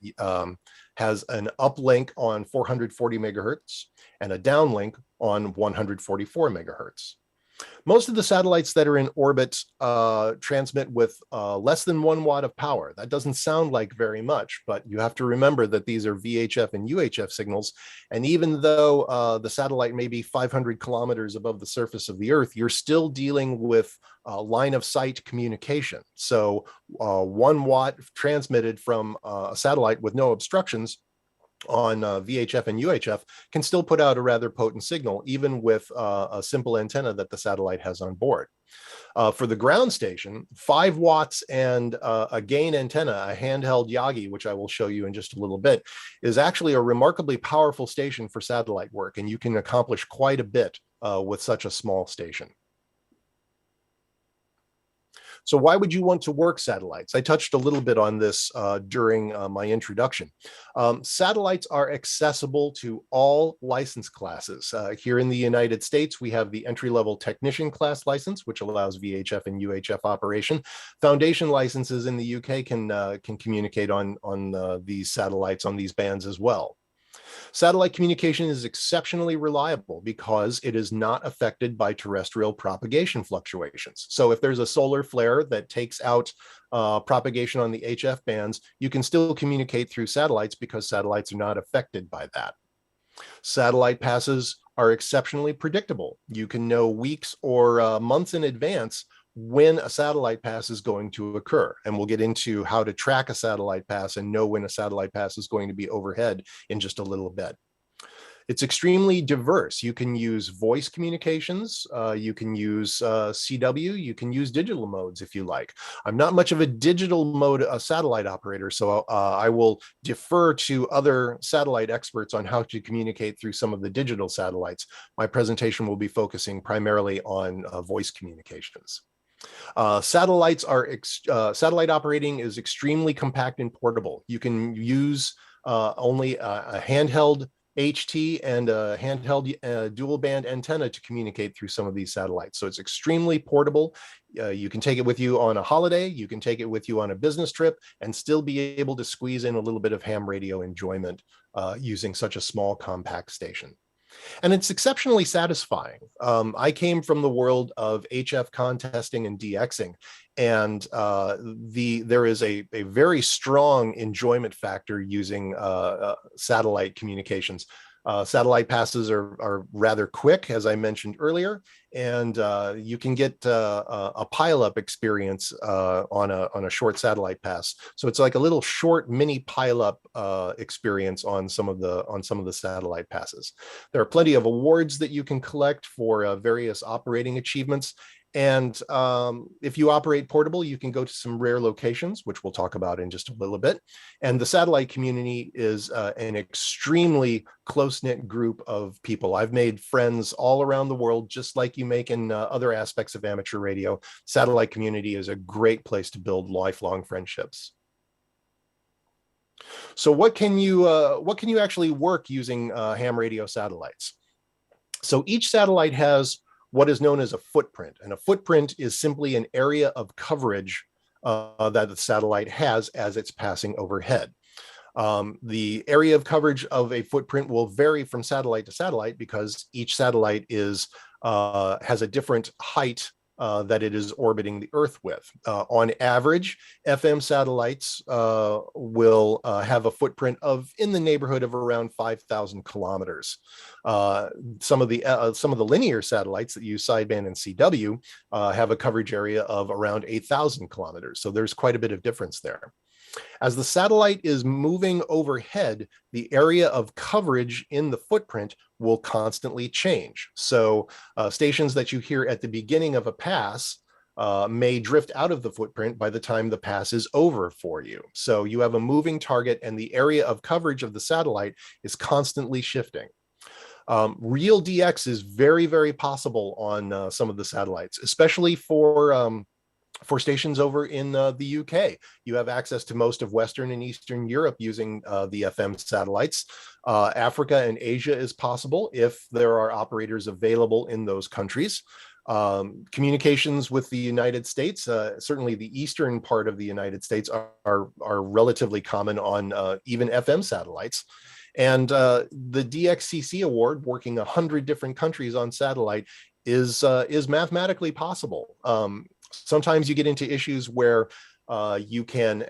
has an uplink on 440 megahertz and a downlink on 144 megahertz. Most of the satellites that are in orbit transmit with less than 1 watt of power. That doesn't sound like very much, but you have to remember that these are VHF and UHF signals. And even though the satellite may be 500 kilometers above the surface of the Earth, you're still dealing with line of sight communication. So 1 watt transmitted from a satellite with no obstructions on VHF and UHF can still put out a rather potent signal, even with a simple antenna that the satellite has on board. For the ground station, 5 watts and a gain antenna, a handheld Yagi, which I will show you in just a little bit, is actually a remarkably powerful station for satellite work, and you can accomplish quite a bit with such a small station. So why would you want to work satellites? I touched a little bit on this during my introduction. Satellites are accessible to all license classes. Here in the United States, we have the entry-level technician class license, which allows VHF and UHF operation. Foundation licenses in the UK can communicate on these satellites on these bands as well. Satellite communication is exceptionally reliable because it is not affected by terrestrial propagation fluctuations. So if there's a solar flare that takes out propagation on the HF bands, you can still communicate through satellites because satellites are not affected by that. Satellite passes are exceptionally predictable. You can know weeks or months in advance when a satellite pass is going to occur. And we'll get into how to track a satellite pass and know when a satellite pass is going to be overhead in just a little bit. It's extremely diverse. You can use voice communications, you can use CW, you can use digital modes if you like. I'm not much of a digital mode satellite operator, so I will defer to other satellite experts on how to communicate through some of the digital satellites. My presentation will be focusing primarily on voice communications. Satellite operating is extremely compact and portable. You can use only a handheld HT and a handheld dual band antenna to communicate through some of these satellites. So it's extremely portable. You can take it with you on a holiday, you can take it with you on a business trip, and still be able to squeeze in a little bit of ham radio enjoyment using such a small compact station. And it's exceptionally satisfying. I came from the world of HF contesting and DXing, and there is a very strong enjoyment factor using satellite communications. Satellite passes are rather quick, as I mentioned earlier, and you can get a pileup experience on a short satellite pass. So it's like a little short mini pileup experience on some of the satellite passes. There are plenty of awards that you can collect for various operating achievements. And if you operate portable, you can go to some rare locations, which we'll talk about in just a little bit. And the satellite community is an extremely close-knit group of people. I've made friends all around the world, just like you make in other aspects of amateur radio. Satellite community is a great place to build lifelong friendships. So what can you actually work using ham radio satellites? So each satellite has what is known as a footprint. And a footprint is simply an area of coverage that the satellite has as it's passing overhead. The area of coverage of a footprint will vary from satellite to satellite because each satellite has a different height that it is orbiting the Earth with. On average, FM satellites will have a footprint in the neighborhood of around 5,000 kilometers. Some of the linear satellites that use sideband and CW have a coverage area of around 8,000 kilometers. So there's quite a bit of difference there. As the satellite is moving overhead, the area of coverage in the footprint will constantly change. So stations that you hear at the beginning of a pass may drift out of the footprint by the time the pass is over for you. So you have a moving target, and the area of coverage of the satellite is constantly shifting. Real DX is very, very possible on some of the satellites, especially for stations over in the UK. You have access to most of Western and Eastern Europe using the FM satellites. Africa and Asia is possible if there are operators available in those countries. Communications with the United States, certainly the eastern part of the United States, are relatively common on even FM satellites. And the DXCC award, working 100 different countries on satellite, is mathematically possible. Sometimes you get into issues where you can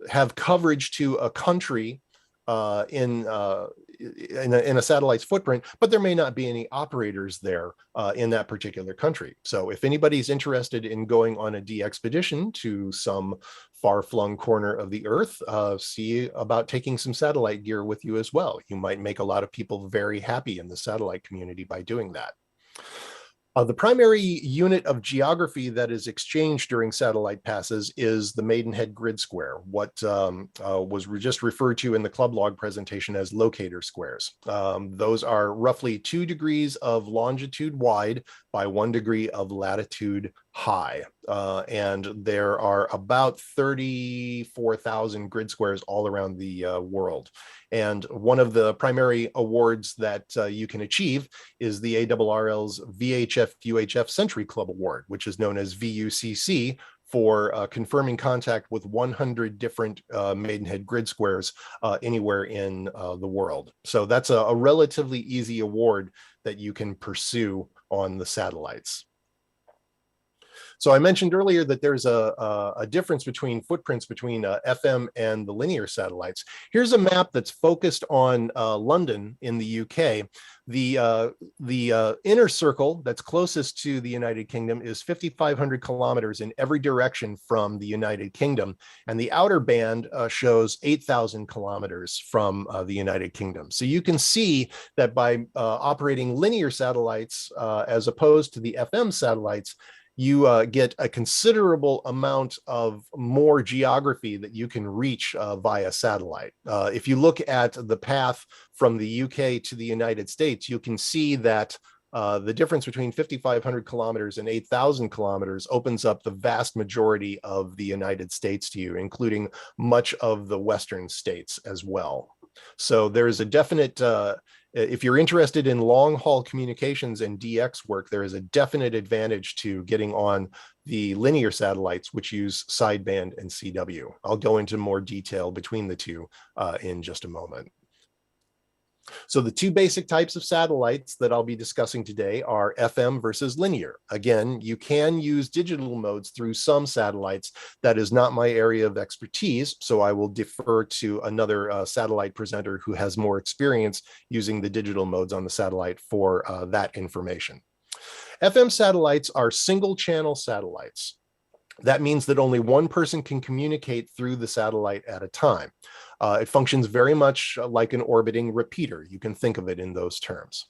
have coverage to a country in a satellite's footprint, but there may not be any operators there in that particular country. So if anybody's interested in going on a de-expedition to some far-flung corner of the Earth, see about taking some satellite gear with you as well. You might make a lot of people very happy in the satellite community by doing that. The primary unit of geography that is exchanged during satellite passes is the Maidenhead grid square, what was just referred to in the club log presentation as locator squares. Those are roughly 2 degrees of longitude wide by 1 degree of latitude high. And there are about 34,000 grid squares all around the world. And one of the primary awards that you can achieve is the ARRL's VHF UHF Century Club Award, which is known as VUCC, for confirming contact with 100 different Maidenhead grid squares anywhere in the world. So that's a relatively easy award that you can pursue on the satellites. So I mentioned earlier that there's a difference between footprints between FM and the linear satellites. Here's a map that's focused on London in the UK. The inner circle that's closest to the United Kingdom is 5,500 kilometers in every direction from the United Kingdom. And the outer band shows 8,000 kilometers from the United Kingdom. So you can see that by operating linear satellites as opposed to the FM satellites, you get a considerable amount of more geography that you can reach via satellite. If you look at the path from the UK to the United States, you can see that the difference between 5,500 kilometers and 8,000 kilometers opens up the vast majority of the United States to you, including much of the Western states as well. So there's a definite, if you're interested in long haul communications and DX work, there is a definite advantage to getting on the linear satellites, which use sideband and CW. I'll go into more detail between the two in just a moment. So the two basic types of satellites that I'll be discussing today are FM versus linear. Again, you can use digital modes through some satellites. That is not my area of expertise, so I will defer to another satellite presenter who has more experience using the digital modes on the satellite for that information. FM satellites are single channel satellites. That means that only one person can communicate through the satellite at a time. It functions very much like an orbiting repeater. You can think of it in those terms.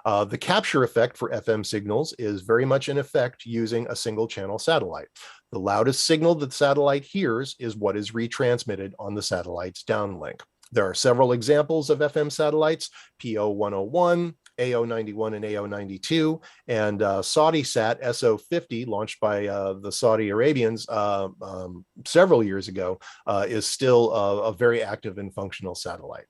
The capture effect for FM signals is very much in effect using a single channel satellite. The loudest signal that the satellite hears is what is retransmitted on the satellite's downlink. There are several examples of FM satellites, PO101, AO91 and AO92, and SaudiSat SO50, launched by the Saudi Arabians several years ago, is still a very active and functional satellite.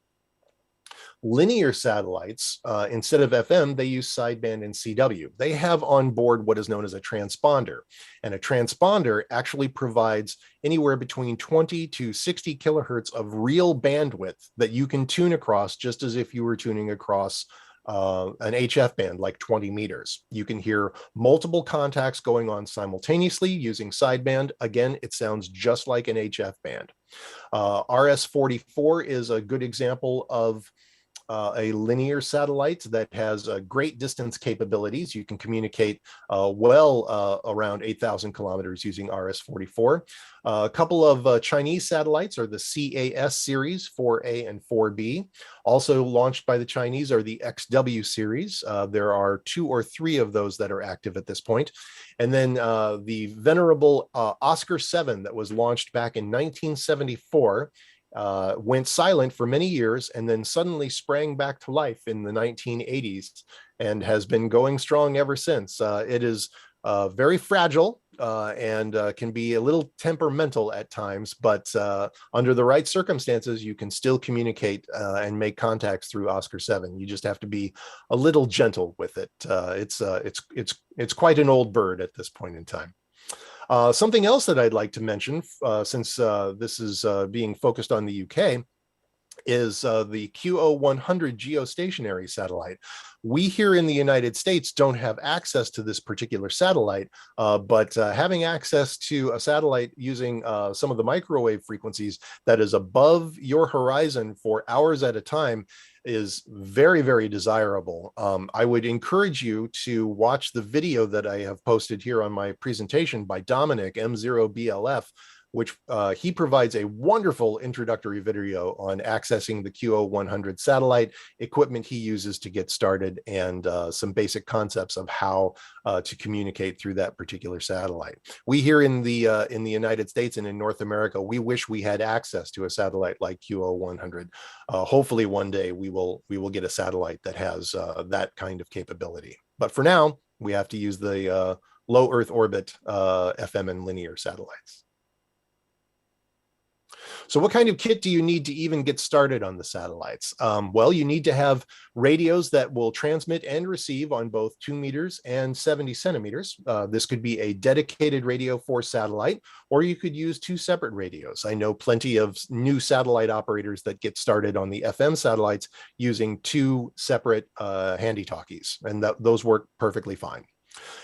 Linear satellites, instead of FM, they use sideband and CW. They have on board what is known as a transponder. And a transponder actually provides anywhere between 20 to 60 kilohertz of real bandwidth that you can tune across just as if you were tuning across an HF band, like 20 meters. You can hear multiple contacts going on simultaneously using sideband. Again, it sounds just like an HF band. RS-44 is a good example of a linear satellite that has great distance capabilities. You can communicate well around 8,000 kilometers using RS-44. A couple of Chinese satellites are the CAS series 4A and 4B. Also launched by the Chinese are the XW series. There are 2 or 3 of those that are active at this point. And then the venerable Oscar 7 that was launched back in 1974 went silent for many years and then suddenly sprang back to life in the 1980s and has been going strong ever since. It is very fragile and can be a little temperamental at times, but under the right circumstances, you can still communicate and make contacts through Oscar 7. You just have to be a little gentle with it. It's quite an old bird at this point in time. Something else that I'd like to mention, since this is being focused on the UK, is the QO100 geostationary satellite. We here in the United States don't have access to this particular satellite, but having access to a satellite using some of the microwave frequencies that is above your horizon for hours at a time is very, very desirable. I would encourage you to watch the video that I have posted here on my presentation by Dominic, M0BLF, which he provides a wonderful introductory video on accessing the QO100 satellite, equipment he uses to get started, and some basic concepts of how to communicate through that particular satellite. We here in the United States and in North America, we wish we had access to a satellite like QO100. Hopefully one day we will get a satellite that has that kind of capability. But for now, we have to use the low Earth orbit FM and linear satellites. So what kind of kit do you need to even get started on the satellites? Well, you need to have radios that will transmit and receive on both 2 meters and 70 centimeters. This could be a dedicated radio for satellite, or you could use 2 separate radios. I know plenty of new satellite operators that get started on the FM satellites using 2 separate handy-talkies, and those work perfectly fine.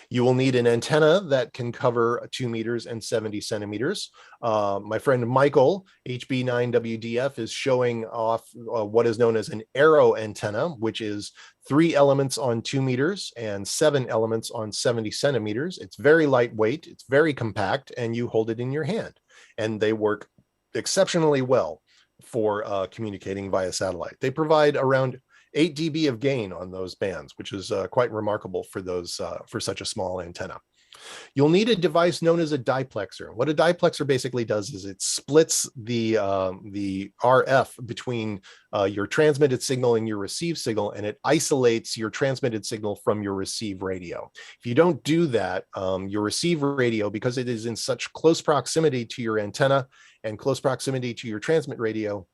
You will need an antenna that can cover 2 meters and 70 centimeters. My friend Michael, HB9WDF, is showing off what is known as an arrow antenna, which is 3 elements on 2 meters and 7 elements on 70 centimeters. It's very lightweight, it's very compact, and you hold it in your hand. And they work exceptionally well for communicating via satellite. They provide around 8 dB of gain on those bands, which is quite remarkable for those for such a small antenna. You'll need a device known as a diplexer. What a diplexer basically does is it splits the RF between your transmitted signal and your received signal, and it isolates your transmitted signal from your receive radio. If you don't do that, your receive radio, because it is in such close proximity to your antenna and close proximity to your transmit radio,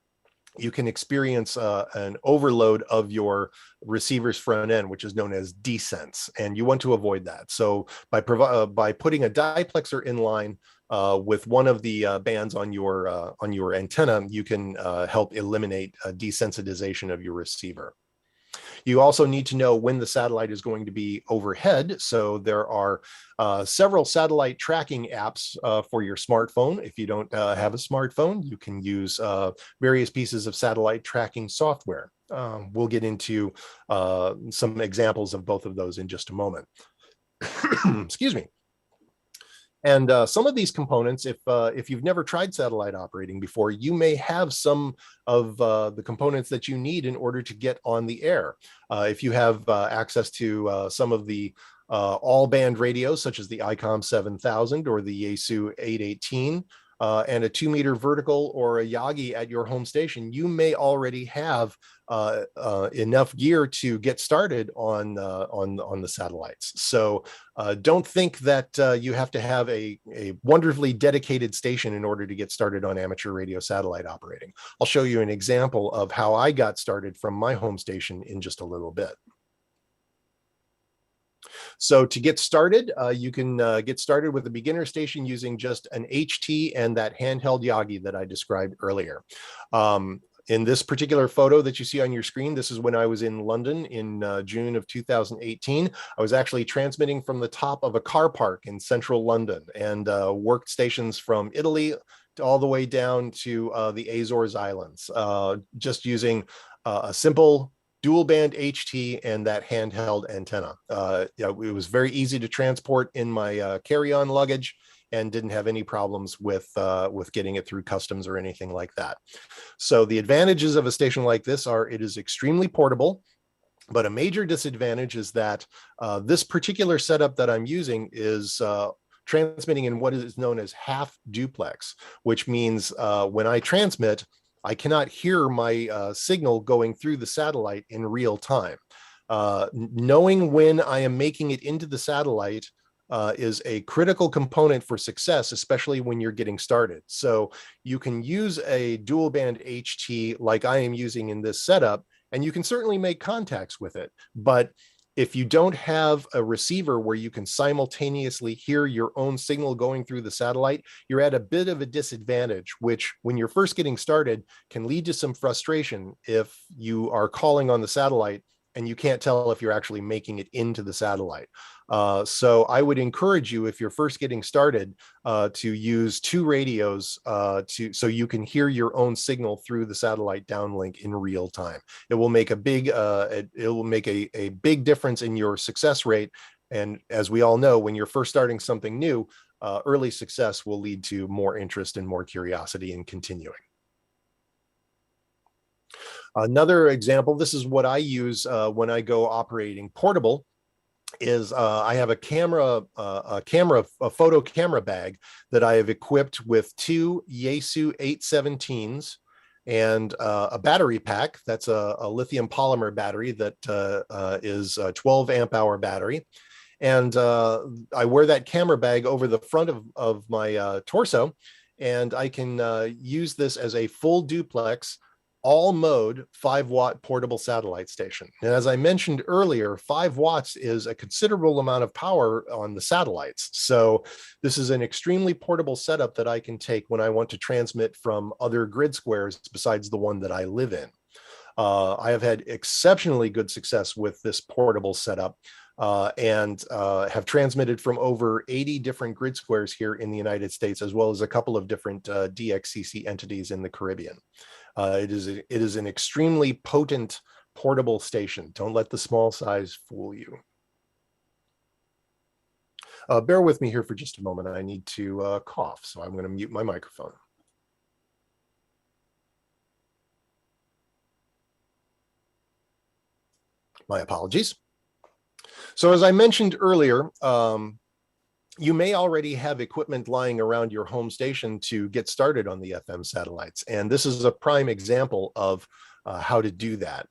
you can experience an overload of your receiver's front end, which is known as desense, and you want to avoid that. So by putting a diplexer in line with one of the bands on your antenna, you can help eliminate desensitization of your receiver. You also need to know when the satellite is going to be overhead. So there are several satellite tracking apps for your smartphone. If you don't have a smartphone, you can use various pieces of satellite tracking software. We'll get into some examples of both of those in just a moment. Excuse me. And some of these components, if you've never tried satellite operating before, you may have some of the components that you need in order to get on the air. If you have access to some of the all-band radios, such as the ICOM 7000 or the Yaesu 818, and a 2 meter vertical or a Yagi at your home station, you may already have enough gear to get started on the satellites. So don't think that you have to have a wonderfully dedicated station in order to get started on amateur radio satellite operating. I'll show you an example of how I got started from my home station in just a little bit. So to get started, you can get started with a beginner station using just an HT and that handheld Yagi that I described earlier. In this particular photo that you see on your screen, this is when I was in London in June of 2018. I was actually transmitting from the top of a car park in central London and worked stations from Italy all the way down to the Azores Islands, just using a simple dual band HT and that handheld antenna. It was very easy to transport in my carry-on luggage and didn't have any problems with getting it through customs or anything like that. So the advantages of a station like this are it is extremely portable, but a major disadvantage is that this particular setup that I'm using is transmitting in what is known as half duplex, which means when I transmit, I cannot hear my signal going through the satellite in real time. Knowing when I am making it into the satellite is a critical component for success, especially when you're getting started. So you can use a dual band HT like I am using in this setup, and you can certainly make contacts with it. But if you don't have a receiver where you can simultaneously hear your own signal going through the satellite, you're at a bit of a disadvantage, which when you're first getting started can lead to some frustration if you are calling on the satellite and you can't tell if you're actually making it into the satellite. So I would encourage you, if you're first getting started, to use 2 radios so you can hear your own signal through the satellite downlink in real time. It will make a big a big difference in your success rate. And as we all know, when you're first starting something new, early success will lead to more interest and more curiosity in continuing. Another example, this is what I use when I go operating portable, is I have a photo camera bag that I have equipped with 2 Yaesu 817s and a battery pack. That's a lithium polymer battery that is a 12 amp hour battery. And I wear that camera bag over the front of my torso, and I can use this as a full duplex all mode 5-watt portable satellite station. And as I mentioned earlier, 5 watts is a considerable amount of power on the satellites. So this is an extremely portable setup that I can take when I want to transmit from other grid squares besides the one that I live in. I have had exceptionally good success with this portable setup and have transmitted from over 80 different grid squares here in the United States, as well as a couple of different DXCC entities in the Caribbean. It is an extremely potent portable station. Don't let the small size fool you. Bear with me here for just a moment. I need to cough, so I'm going to mute my microphone. My apologies. So as I mentioned earlier, you may already have equipment lying around your home station to get started on the FM satellites. And this is a prime example of how to do that.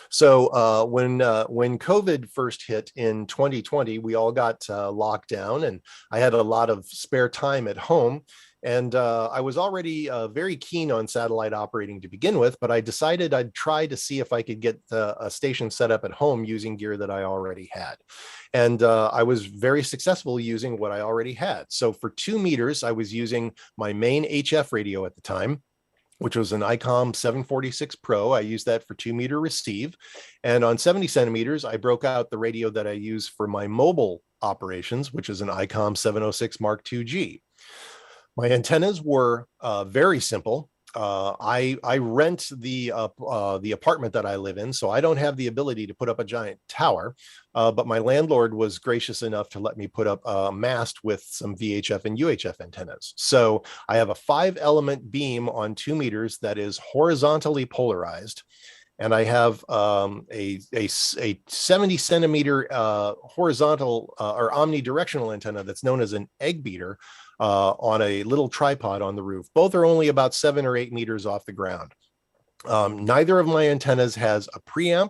So when COVID first hit in 2020, we all got locked down, and I had a lot of spare time at home. And I was already very keen on satellite operating to begin with, but I decided I'd try to see if I could get a station set up at home using gear that I already had. And I was very successful using what I already had. So for 2 meters, I was using my main HF radio at the time, which was an ICOM 746 Pro. I used that for 2 meter receive. And on 70 centimeters, I broke out the radio that I use for my mobile operations, which is an ICOM 706 Mark II-G. My antennas were very simple. I rent the apartment that I live in, so I don't have the ability to put up a giant tower, but my landlord was gracious enough to let me put up a mast with some VHF and UHF antennas. So I have a 5-element beam on 2 meters that is horizontally polarized, and I have a 70 centimeter horizontal or omnidirectional antenna that's known as an egg beater on a little tripod on the roof. Both are only about 7 or 8 meters off the ground. Neither of my antennas has a preamp.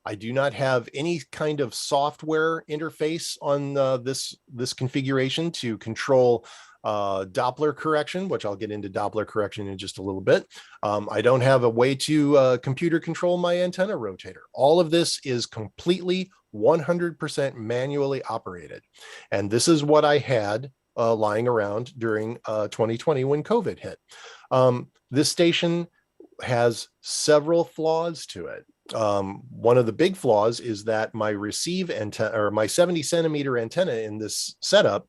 I do not have any kind of software interface on this configuration to control Doppler correction, which I'll get into Doppler correction in just a little bit. I don't have a way to computer control my antenna rotator. All of this is completely 100% manually operated. And this is what I had lying around during 2020 when COVID hit. This station has several flaws to it. One of the big flaws is that my receive antenna, or my 70 centimeter antenna in this setup,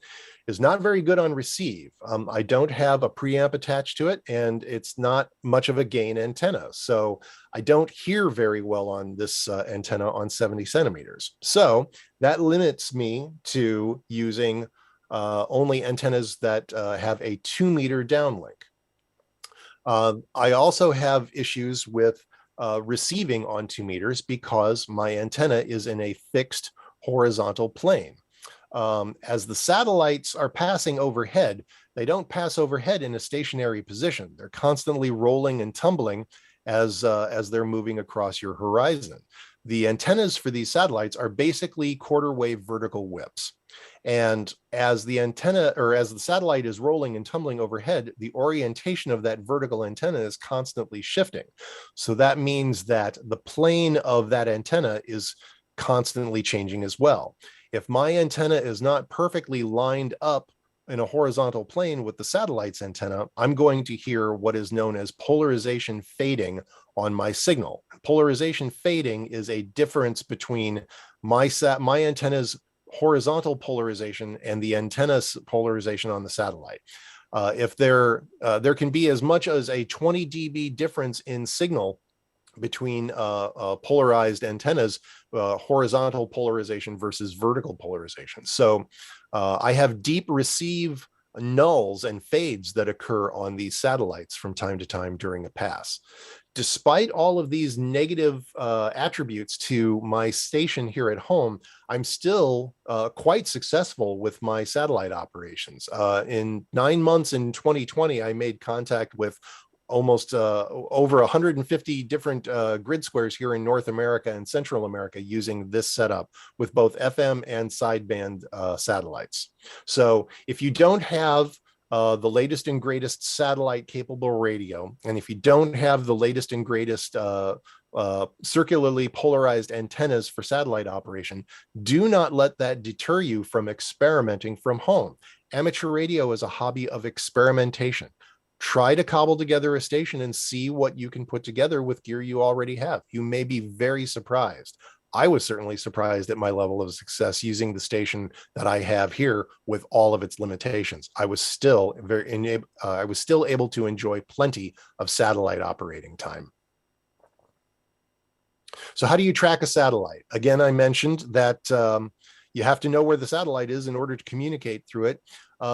is not very good on receive. I don't have a preamp attached to it, and it's not much of a gain antenna. So I don't hear very well on this antenna on 70 centimeters. So that limits me to using only antennas that have a 2 meter downlink. I also have issues with receiving on 2 meters because my antenna is in a fixed horizontal plane. As the satellites are passing overhead, they don't pass overhead in a stationary position. They're constantly rolling and tumbling as they're moving across your horizon. The antennas for these satellites are basically quarter wave vertical whips. And as the antenna, or as the satellite is rolling and tumbling overhead, the orientation of that vertical antenna is constantly shifting. So that means that the plane of that antenna is constantly changing as well. If my antenna is not perfectly lined up in a horizontal plane with the satellite's antenna, I'm going to hear what is known as polarization fading on my signal. Polarization fading is a difference between my antenna's horizontal polarization and the antenna's polarization on the satellite. If there can be as much as a 20 dB difference in signal between polarized antennas, horizontal polarization versus vertical polarization. So I have deep receive nulls and fades that occur on these satellites from time to time during a pass. Despite all of these negative attributes to my station here at home, I'm still quite successful with my satellite operations. In 9 months in 2020, I made contact with almost over 150 different grid squares here in North America and Central America using this setup with both FM and sideband satellites. So if you don't have the latest and greatest satellite capable radio, and if you don't have the latest and greatest circularly polarized antennas for satellite operation, do not let that deter you from experimenting from home. Amateur radio is a hobby of experimentation. Try to cobble together a station and see what you can put together with gear you already have. You may be very surprised. I was certainly surprised at my level of success using the station that I have here with all of its limitations. I was still able to enjoy plenty of satellite operating time. So how do you track a satellite? Again, I mentioned that you have to know where the satellite is in order to communicate through it.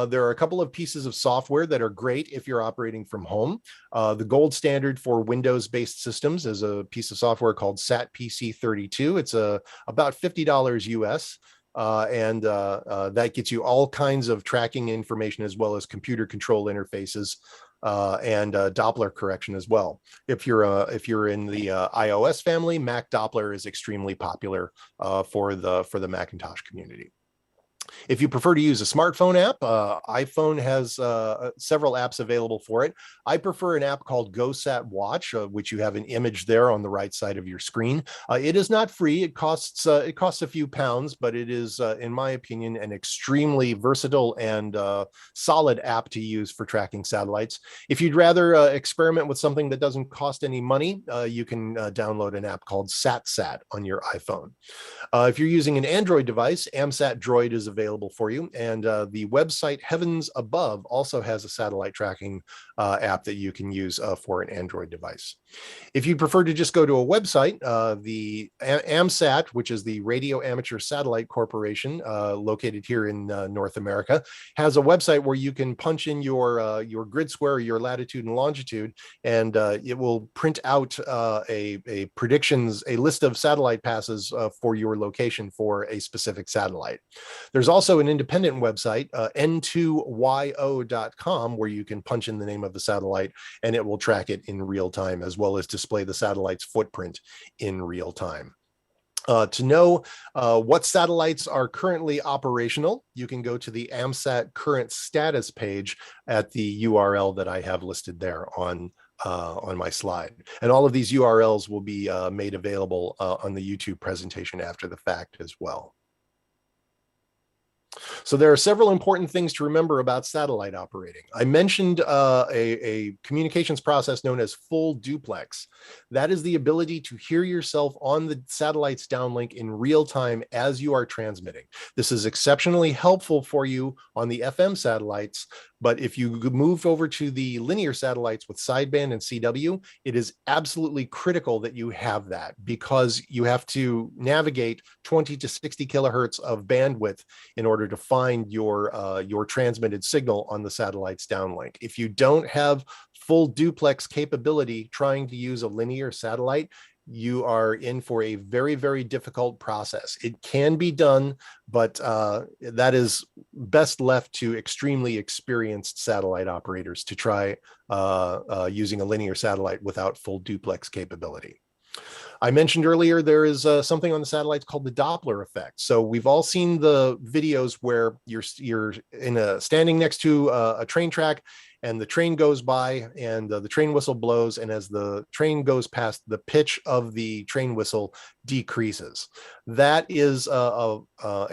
There are a couple of pieces of software that are great if you're operating from home. The gold standard for Windows-based systems is a piece of software called SatPC32. It's about $50 US. And that gets you all kinds of tracking information as well as computer control interfaces and Doppler correction as well. If you're in the iOS family, Mac Doppler is extremely popular for the Macintosh community. If you prefer to use a smartphone app, iPhone has several apps available for it. I prefer an app called GoSat Watch, which you have an image there on the right side of your screen. It is not free. It costs a few pounds, but it is, in my opinion, an extremely versatile and solid app to use for tracking satellites. If you'd rather experiment with something that doesn't cost any money, you can download an app called SatSat on your iPhone. If you're using an Android device, AMSat Droid is available for you, and the website Heavens Above also has a satellite tracking app that you can use for an Android device. If you prefer to just go to a website, the AMSat, which is the Radio Amateur Satellite Corporation, located here in North America, has a website where you can punch in your grid square, your latitude and longitude, and it will print out a list of satellite passes for your location for a specific satellite. There's also an independent website, n2yo.com, where you can punch in the name of the satellite and it will track it in real time, as well as display the satellite's footprint in real time. To know what satellites are currently operational, you can go to the AMSat current status page at the URL that I have listed there on my slide. And all of these URLs will be made available on the YouTube presentation after the fact as well. So there are several important things to remember about satellite operating. I mentioned a communications process known as full duplex. That is the ability to hear yourself on the satellite's downlink in real time as you are transmitting. This is exceptionally helpful for you on the FM satellites, but if you move over to the linear satellites with sideband and CW, it is absolutely critical that you have that, because you have to navigate 20 to 60 kilohertz of bandwidth in order to find your transmitted signal on the satellite's downlink. If you don't have full duplex capability trying to use a linear satellite, you are in for a very, very difficult process. It can be done, but that is best left to extremely experienced satellite operators to try using a linear satellite without full duplex capability. I mentioned earlier there is something on the satellites called the Doppler effect. So we've all seen the videos where you're standing next to a train track and the train goes by, and the train whistle blows, and as the train goes past, the pitch of the train whistle decreases. That is a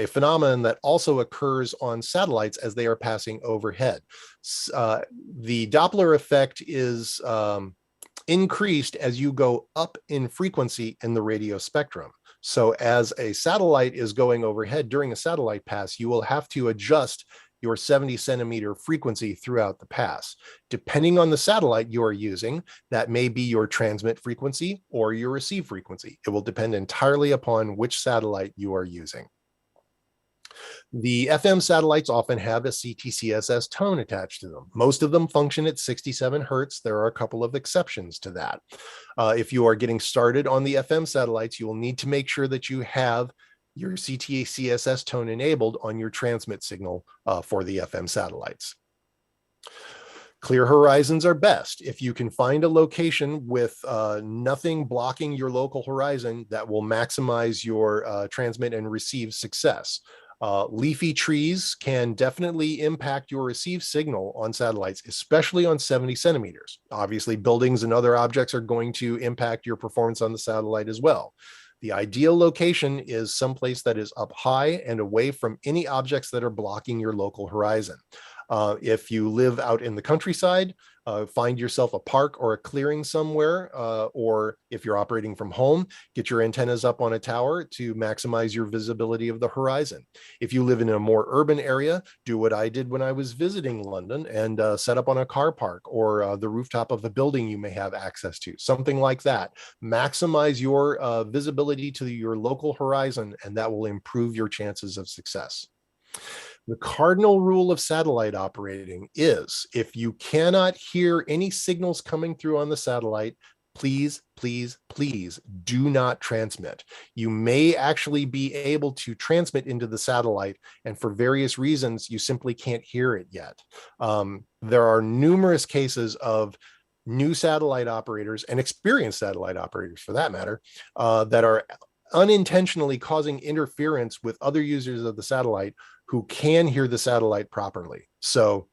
phenomenon that also occurs on satellites as they are passing overhead. The Doppler effect is increased as you go up in frequency in the radio spectrum. So as a satellite is going overhead during a satellite pass, you will have to adjust your 70 centimeter frequency throughout the pass. Depending on the satellite you are using, that may be your transmit frequency or your receive frequency. It will depend entirely upon which satellite you are using. The FM satellites often have a CTCSS tone attached to them. Most of them function at 67 hertz. There are a couple of exceptions to that. If you are getting started on the FM satellites, you will need to make sure that you have your CTCSS tone enabled on your transmit signal for the FM satellites. Clear horizons are best. If you can find a location with nothing blocking your local horizon, that will maximize your transmit and receive success. Leafy trees can definitely impact your receive signal on satellites, especially on 70 centimeters. Obviously, buildings and other objects are going to impact your performance on the satellite as well. The ideal location is someplace that is up high and away from any objects that are blocking your local horizon. If you live out in the countryside, find yourself a park or a clearing somewhere, or if you're operating from home, get your antennas up on a tower to maximize your visibility of the horizon. If you live in a more urban area, do what I did when I was visiting London and set up on a car park or the rooftop of a building you may have access to, something like that. Maximize your visibility to your local horizon, and that will improve your chances of success. The cardinal rule of satellite operating is if you cannot hear any signals coming through on the satellite, please, please, please do not transmit. You may actually be able to transmit into the satellite, and for various reasons, you simply can't hear it yet. There are numerous cases of new satellite operators and experienced satellite operators, for that matter, that are unintentionally causing interference with other users of the satellite who can hear the satellite properly. So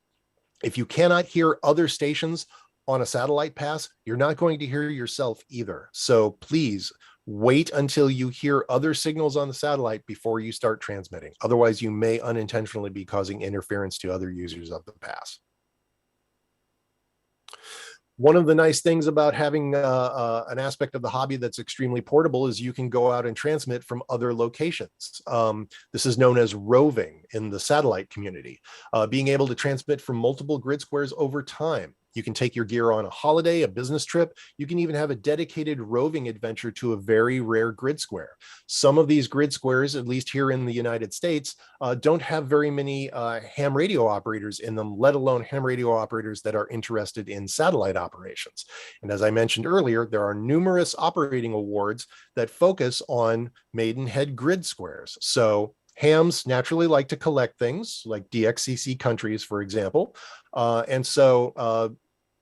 if you cannot hear other stations on a satellite pass, you're not going to hear yourself either. So please wait until you hear other signals on the satellite before you start transmitting. Otherwise, you may unintentionally be causing interference to other users of the pass. One of the nice things about having an aspect of the hobby that's extremely portable is you can go out and transmit from other locations. This is known as roving in the satellite community, being able to transmit from multiple grid squares over time. You can take your gear on a holiday, a business trip. You can even have a dedicated roving adventure to a very rare grid square. Some of these grid squares, at least here in the United States, don't have very many ham radio operators in them, let alone ham radio operators that are interested in satellite operations. And as I mentioned earlier, there are numerous operating awards that focus on Maidenhead grid squares. So hams naturally like to collect things like DXCC countries, for example. And so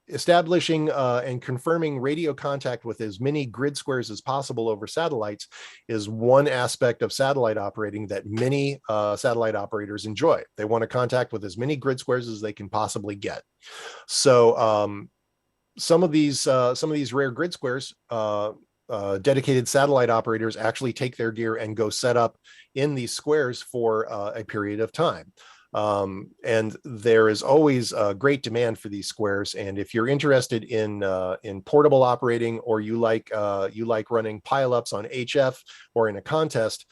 establishing and confirming radio contact with as many grid squares as possible over satellites is one aspect of satellite operating that many satellite operators enjoy. They want to contact with as many grid squares as they can possibly get. So some of these rare grid squares, dedicated satellite operators actually take their gear and go set up in these squares for a period of time. And there is always a great demand for these squares. And if you're interested in portable operating, or you like running pileups on HF or in a contest,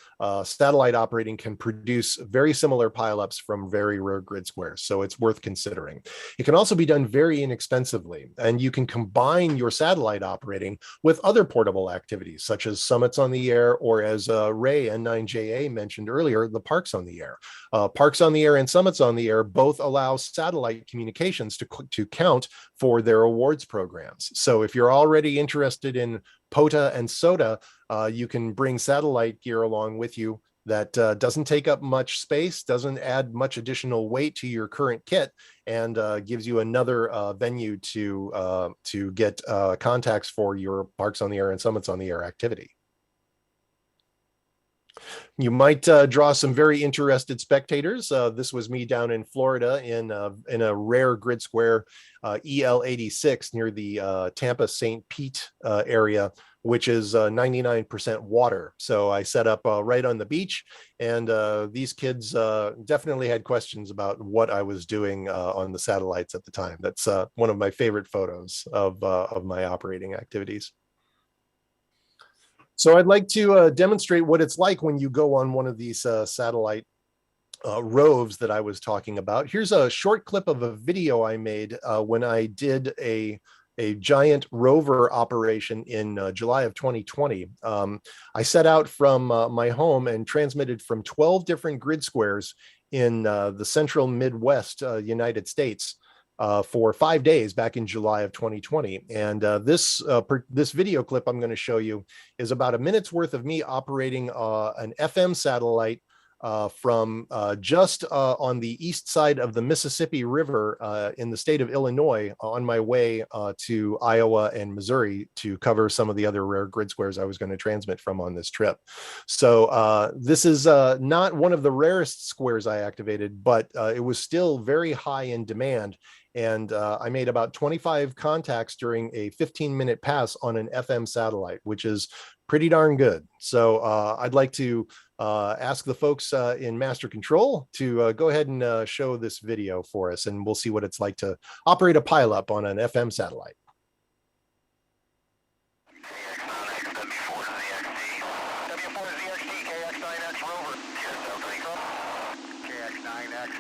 satellite operating can produce very similar pileups from very rare grid squares. So it's worth considering. It can also be done very inexpensively, and you can combine your satellite operating with other portable activities, such as summits on the air, or as Ray N9JA mentioned earlier, the parks on the air. Parks on the air and summits on the air both allow satellite communications to count for their awards programs. So if you're already interested in POTA and SOTA, you can bring satellite gear along with you that doesn't take up much space, doesn't add much additional weight to your current kit, and gives you another venue to get contacts for your parks on the air and summits on the air activity. You might draw some very interested spectators. This was me down in Florida in a rare grid square, EL86, near the Tampa St. Pete area, which is 99% water. So I set up right on the beach, and these kids definitely had questions about what I was doing on the satellites at the time. That's one of my favorite photos of my operating activities. So I'd like to demonstrate what it's like when you go on one of these satellite roves that I was talking about. Here's a short clip of a video I made when I did a giant rover operation in July of 2020. I set out from my home and transmitted from 12 different grid squares in the central Midwest United States for 5 days back in July of 2020. And this video clip I'm going to show you is about a minute's worth of me operating an FM satellite from just on the east side of the Mississippi River in the state of Illinois, on my way to Iowa and Missouri to cover some of the other rare grid squares I was going to transmit from on this trip. So this is not one of the rarest squares I activated, but it was still very high in demand. And I made about 25 contacts during a 15-minute pass on an FM satellite, which is pretty darn good. So I'd like to ask the folks in Master Control to go ahead and show this video for us, and we'll see what it's like to operate a pileup on an FM satellite.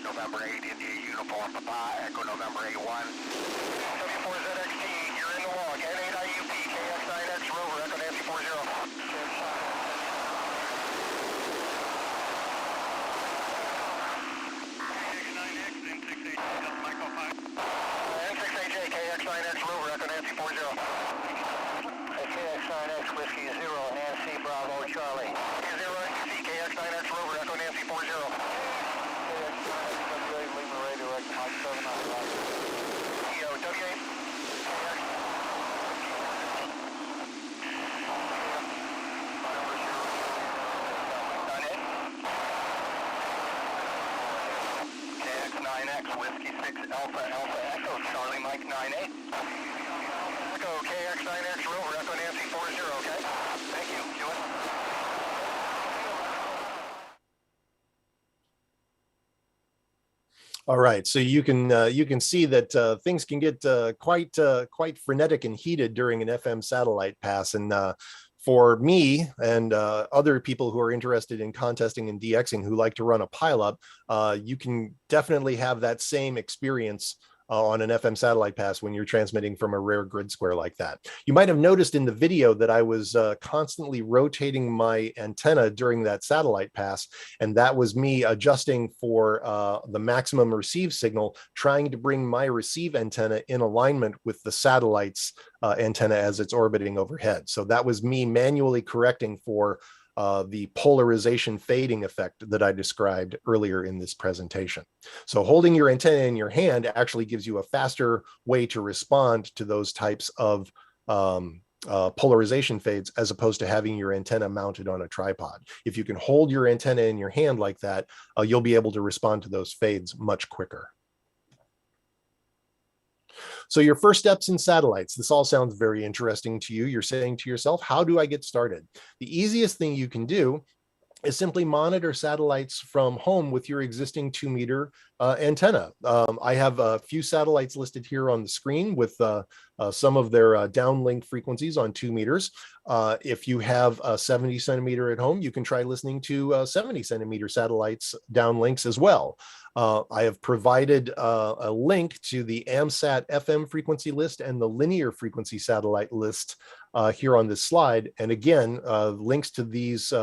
November 8, India Uniform Papa, Echo November 81. W4ZXT, you're in the log. N8IUP, KX9X Rover, Echo Nancy 40. KX9X, N6AJ, Michael 5. N6AJ, KX9X Rover, Echo Nancy 40. KX9X Whiskey 0, Nancy Bravo Charlie. 0XC, KX9X Rover, Echo Nancy 40. KX9X Whiskey 6 Alpha Alpha Echo Charlie Mike 98. Echo KX9X Rover Echo Nancy 40. Okay. Thank you. All right, so you can see that things can get quite frenetic and heated during an FM satellite pass, and for me and other people who are interested in contesting and DXing who like to run a pileup, you can definitely have that same experience on an FM satellite pass when you're transmitting from a rare grid square like that. You might have noticed in the video that I was constantly rotating my antenna during that satellite pass, and that was me adjusting for the maximum receive signal, trying to bring my receive antenna in alignment with the satellite's antenna as it's orbiting overhead. So that was me manually correcting for the polarization fading effect that I described earlier in this presentation. So holding your antenna in your hand actually gives you a faster way to respond to those types of polarization fades, as opposed to having your antenna mounted on a tripod. If you can hold your antenna in your hand like that, you'll be able to respond to those fades much quicker. So your first steps in satellites, this all sounds very interesting to you. You're saying to yourself, how do I get started? The easiest thing you can do is simply monitor satellites from home with your existing 2-meter antenna. I have a few satellites listed here on the screen with some of their downlink frequencies on 2 meters. If you have a 70 centimeter at home, you can try listening to 70 centimeter satellites downlinks as well. I have provided a link to the AMSAT FM frequency list and the linear frequency satellite list here on this slide. And again, links to these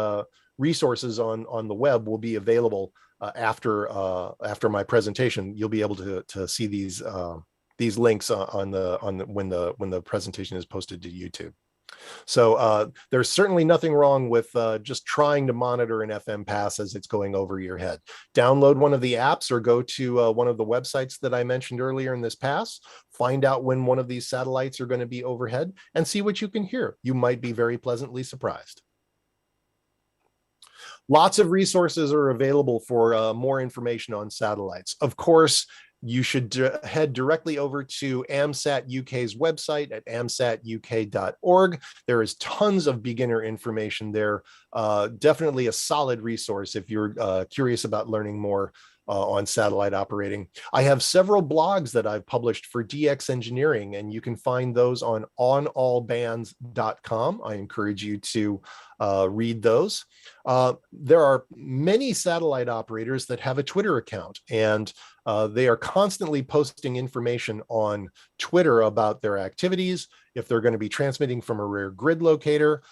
resources on the web will be available after my presentation. You'll be able to see these links when the presentation is posted to YouTube. So there's certainly nothing wrong with just trying to monitor an FM pass as it's going over your head. Download one of the apps or go to one of the websites that I mentioned earlier in this pass. Find out when one of these satellites are going to be overhead and see what you can hear. You might be very pleasantly surprised. Lots of resources are available for more information on satellites. Of course, you should head directly over to AMSAT UK's website at amsatuk.org. There is tons of beginner information there. Definitely a solid resource if you're curious about learning more on satellite operating. I have several blogs that I've published for DX Engineering, and you can find those on onallbands.com. I encourage you to read those. There are many satellite operators that have a Twitter account, and they are constantly posting information on Twitter about their activities, if they're going to be transmitting from a rare grid locator.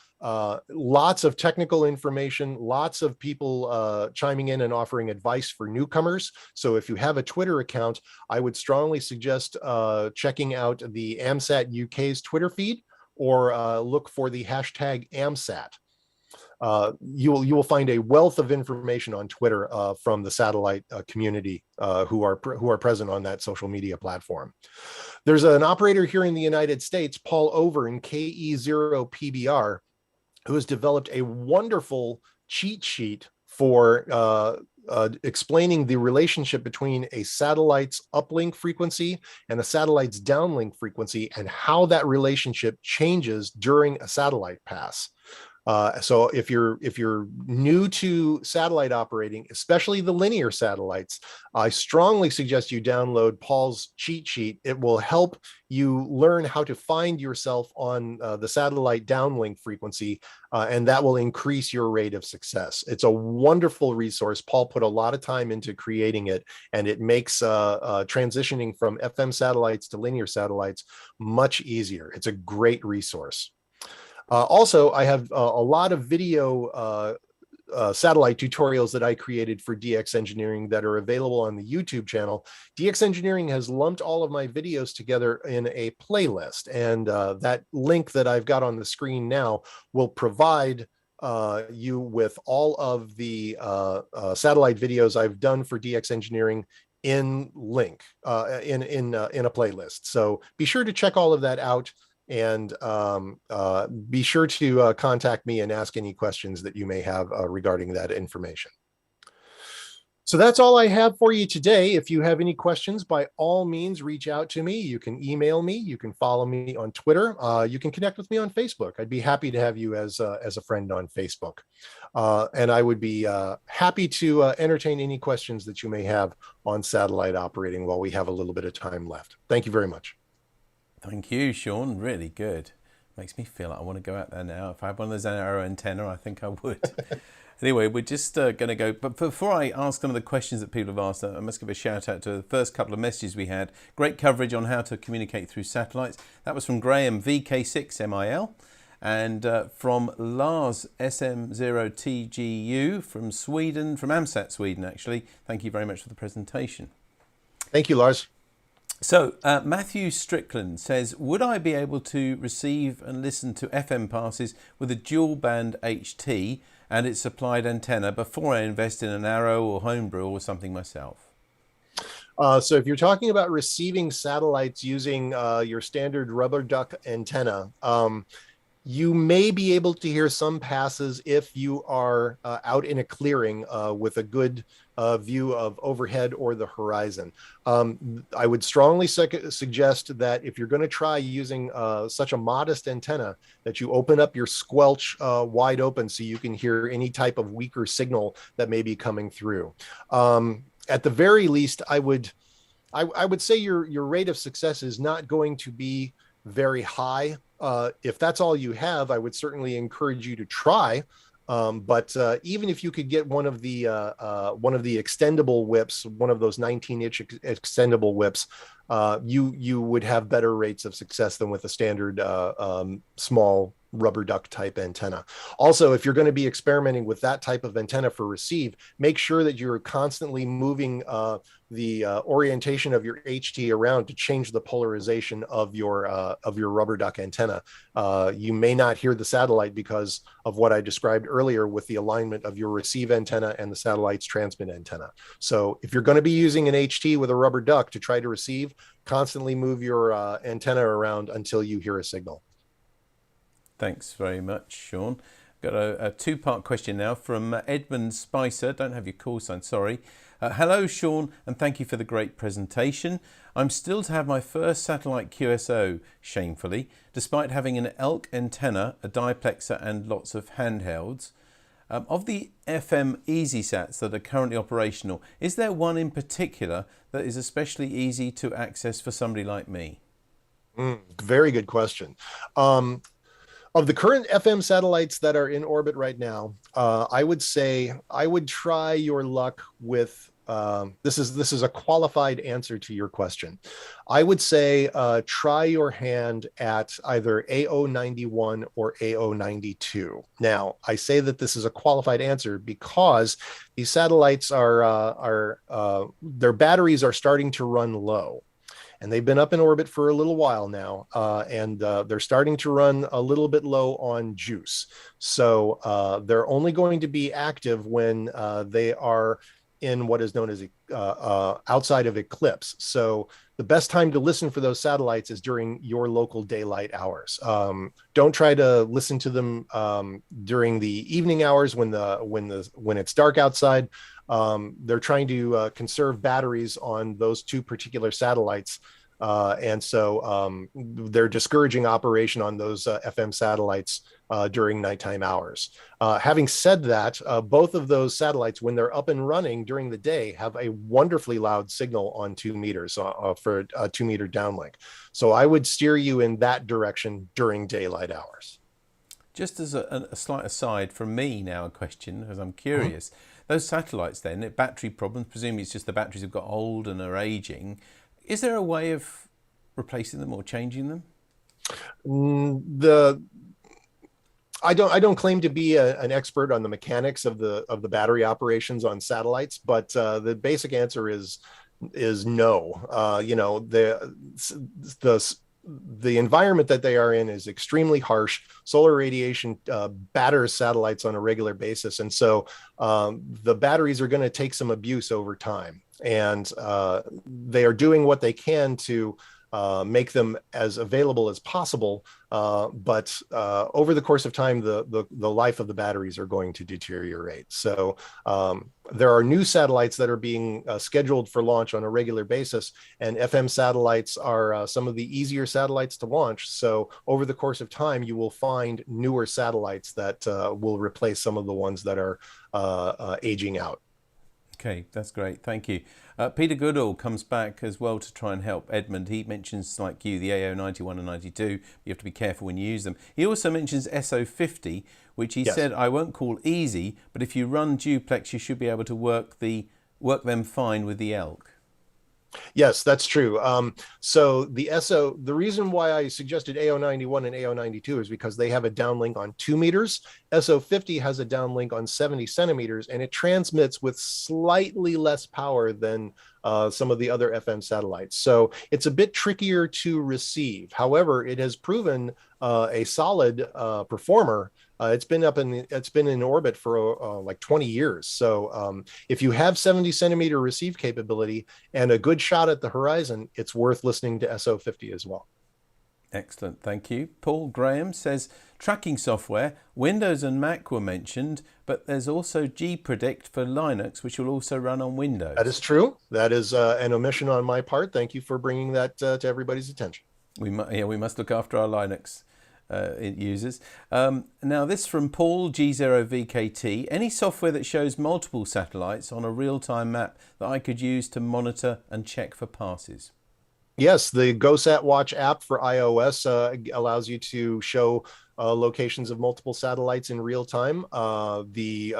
Lots of technical information, lots of people chiming in and offering advice for newcomers. So if you have a Twitter account, I would strongly suggest checking out the AMSAT UK's Twitter feed, or look for the hashtag AMSAT. You will find a wealth of information on Twitter from the satellite community who are present on that social media platform. There's an operator here in the United States, Paul Over in KE0PBR, who has developed a wonderful cheat sheet for explaining the relationship between a satellite's uplink frequency and a satellite's downlink frequency, and how that relationship changes during a satellite pass. So if you're new to satellite operating, especially the linear satellites, I strongly suggest you download Paul's cheat sheet. It will help you learn how to find yourself on the satellite downlink frequency, and that will increase your rate of success. It's a wonderful resource. Paul put a lot of time into creating it, and it makes transitioning from FM satellites to linear satellites much easier. It's a great resource. Also, I have a lot of video satellite tutorials that I created for DX Engineering that are available on the YouTube channel. DX Engineering has lumped all of my videos together in a playlist, and that link that I've got on the screen now will provide you with all of the satellite videos I've done for DX Engineering in a playlist. So be sure to check all of that out. And be sure to contact me and ask any questions that you may have regarding that information. So that's all I have for you today. If you have any questions, by all means, reach out to me. You can email me. You can follow me on Twitter. You can connect with me on Facebook. I'd be happy to have you as a friend on Facebook. And I would be happy to entertain any questions that you may have on satellite operating while we have a little bit of time left. Thank you very much. Thank you, Sean. Really good. Makes me feel like I want to go out there now. If I had one of those arrow antenna, I think I would. Anyway, we're just going to go. But before I ask some of the questions that people have asked, I must give a shout out to the first couple of messages we had. Great coverage on how to communicate through satellites. That was from Graham VK6MIL, and from Lars SM0TGU from Sweden, from AMSAT Sweden, actually. Thank you very much for the presentation. Thank you, Lars. So Matthew Strickland says, would I be able to receive and listen to FM passes with a dual band HT and its supplied antenna before I invest in an Arrow or Homebrew or something myself? So if you're talking about receiving satellites using your standard rubber duck antenna, you may be able to hear some passes if you are out in a clearing with a good view of overhead or the horizon. I would strongly suggest that if you're going to try using such a modest antenna, that you open up your squelch wide open so you can hear any type of weaker signal that may be coming through. At the very least, I would say your rate of success is not going to be very high. If that's all you have, I would certainly encourage you to try. But even if you could get one of the extendable whips, one of those 19-inch extendable whips, you would have better rates of success than with a standard small rubber duck type antenna. Also, if you're going to be experimenting with that type of antenna for receive, make sure that you're constantly moving the orientation of your HT around to change the polarization of your rubber duck antenna. You may not hear the satellite because of what I described earlier with the alignment of your receive antenna and the satellite's transmit antenna. So if you're going to be using an HT with a rubber duck to try to receive, constantly move your antenna around until you hear a signal. Thanks very much, Sean. Got a two-part question now from Edmund Spicer. Don't have your call sign, sorry. Hello, Sean, and thank you for the great presentation. I'm still to have my first satellite QSO, shamefully, despite having an ELK antenna, a diplexer, and lots of handhelds. Of the FM EasySats that are currently operational, is there one in particular that is especially easy to access for somebody like me? Very good question. Of the current FM satellites that are in orbit right now, I would say I would try your luck with, this is a qualified answer to your question. I would say try your hand at either AO91 or AO92. Now, I say that this is a qualified answer because these satellites their batteries are starting to run low. And they've been up in orbit for a little while now, and they're starting to run a little bit low on juice. So they're only going to be active when they are in what is known as outside of eclipse. So the best time to listen for those satellites is during your local daylight hours. Don't try to listen to them during the evening hours when it's dark outside. They're trying to conserve batteries on those two particular satellites. And so they're discouraging operation on those FM satellites during nighttime hours. Having said that, both of those satellites, when they're up and running during the day, have a wonderfully loud signal on 2 meters for a 2-meter downlink. So I would steer you in that direction during daylight hours. Just as a slight aside from me now, a question, because I'm curious. Those satellites then, battery problems, presumably it's just the batteries have got old and are aging. Is there a way of replacing them or changing them? I don't claim to be an expert on the mechanics of the battery operations on satellites, but the basic answer is no. You know, the environment that they are in is extremely harsh. Solar radiation batters satellites on a regular basis. And so the batteries are going to take some abuse over time. And they are doing what they can to make them as available as possible. But over the course of time, the life of the batteries are going to deteriorate. So there are new satellites that are being scheduled for launch on a regular basis, and FM satellites are some of the easier satellites to launch. So over the course of time, you will find newer satellites that will replace some of the ones that are aging out. Okay, that's great. Thank you. Peter Goodall comes back as well to try and help Edmund. He mentions, like you, the AO91 and 92. You have to be careful when you use them. He also mentions SO50, which he said I won't call easy, but if you run duplex, you should be able to work them fine with the ELK. Yes, that's true. So the reason why I suggested AO91 and AO92 is because they have a downlink on 2 meters. SO50 has a downlink on 70 centimeters, and it transmits with slightly less power than some of the other FM satellites. So it's a bit trickier to receive. However, it has proven a solid performer. It's been in orbit for like 20 years. So if you have 70 centimeter receive capability and a good shot at the horizon, it's worth listening to SO50 as well. Excellent, thank you. Paul Graham says tracking software, Windows and Mac were mentioned, but there's also gpredict for Linux, which will also run on Windows. That is true. That is an omission on my part. Thank you for bringing that to everybody's attention. We must look after our Linux users. Now this from Paul G0VKT. Any software that shows multiple satellites on a real-time map that I could use to monitor and check for passes? Yes, the GoSat Watch app for iOS allows you to show locations of multiple satellites in real time. The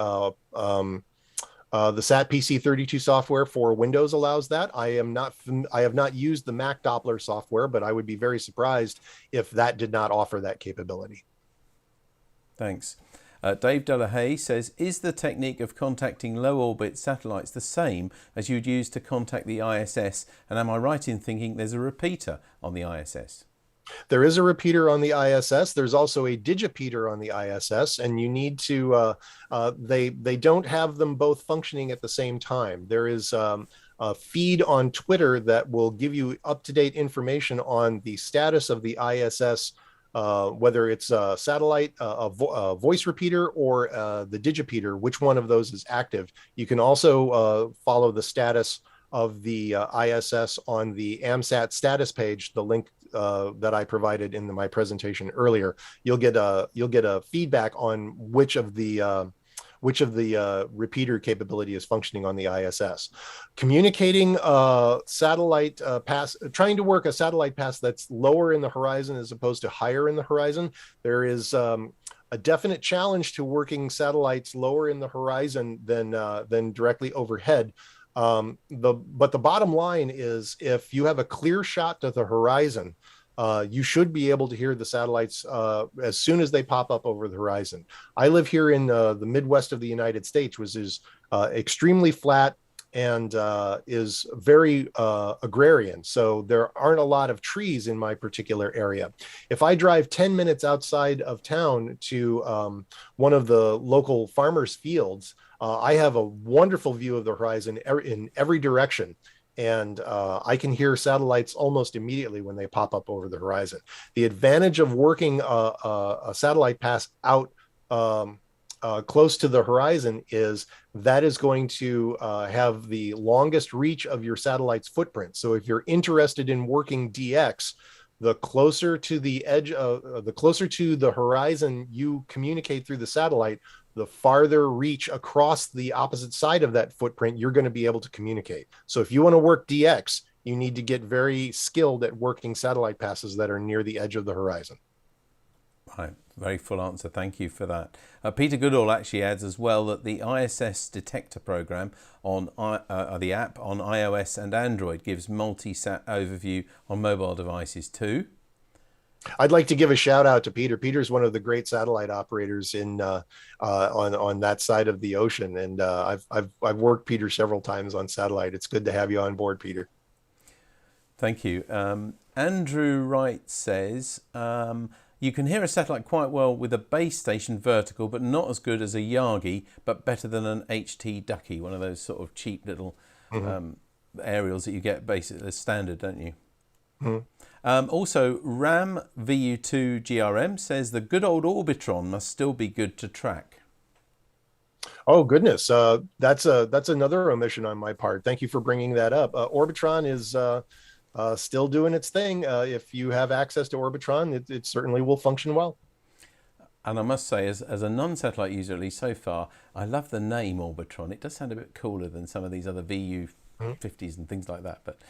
Sat PC32 software for Windows allows that. I have not used the Mac Doppler software, but I would be very surprised if that did not offer that capability. Thanks. Dave Delahaye says, is the technique of contacting low orbit satellites the same as you'd use to contact the ISS? And am I right in thinking there's a repeater on the ISS? There is a repeater on the ISS. There's also a digipeater on the ISS, and you need to, they don't have them both functioning at the same time. There is a feed on Twitter that will give you up-to-date information on the status of the ISS whether it's a satellite, a voice repeater, or the digipeater, which one of those is active. You can also follow the status of the ISS on the AMSAT status page, the link that I provided in my presentation earlier. You'll get a feedback on which of the repeater capability is functioning on the ISS. Communicating satellite pass, trying to work a satellite pass that's lower in the horizon as opposed to higher in the horizon. There is a definite challenge to working satellites lower in the horizon than directly overhead. But the bottom line is, if you have a clear shot to the horizon, you should be able to hear the satellites as soon as they pop up over the horizon. I live here in the Midwest of the United States, which is extremely flat and is very agrarian. So there aren't a lot of trees in my particular area. If I drive 10 minutes outside of town to one of the local farmers' fields, I have a wonderful view of the horizon in every direction. And I can hear satellites almost immediately when they pop up over the horizon. The advantage of working a satellite pass out close to the horizon is that is going to have the longest reach of your satellite's footprint. So if you're interested in working DX, the closer to the edge of the closer to the horizon you communicate through the satellite, the farther reach across the opposite side of that footprint you're going to be able to communicate. So if you want to work DX, you need to get very skilled at working satellite passes that are near the edge of the horizon. Right, very full answer. Thank you for that. Peter Goodall actually adds as well that the ISS detector program on the app on iOS and Android gives multi-sat overview on mobile devices too. I'd like to give a shout out to Peter. Peter's one of the great satellite operators in on that side of the ocean, and I've worked Peter several times on satellite. It's good to have you on board, Peter. Thank you. Andrew Wright says you can hear a satellite quite well with a base station vertical, but not as good as a Yagi, but better than an HT Ducky, one of those sort of cheap little aerials that you get basically as standard, don't you? Also, RAM VU2 GRM says the good old Orbitron must still be good to track. Oh goodness, that's another omission on my part. Thank you for bringing that up. Orbitron is still doing its thing. If you have access to Orbitron, it certainly will function well. And I must say, as a non-satellite user, at least so far, I love the name Orbitron. It does sound a bit cooler than some of these other VU50s and things like that. But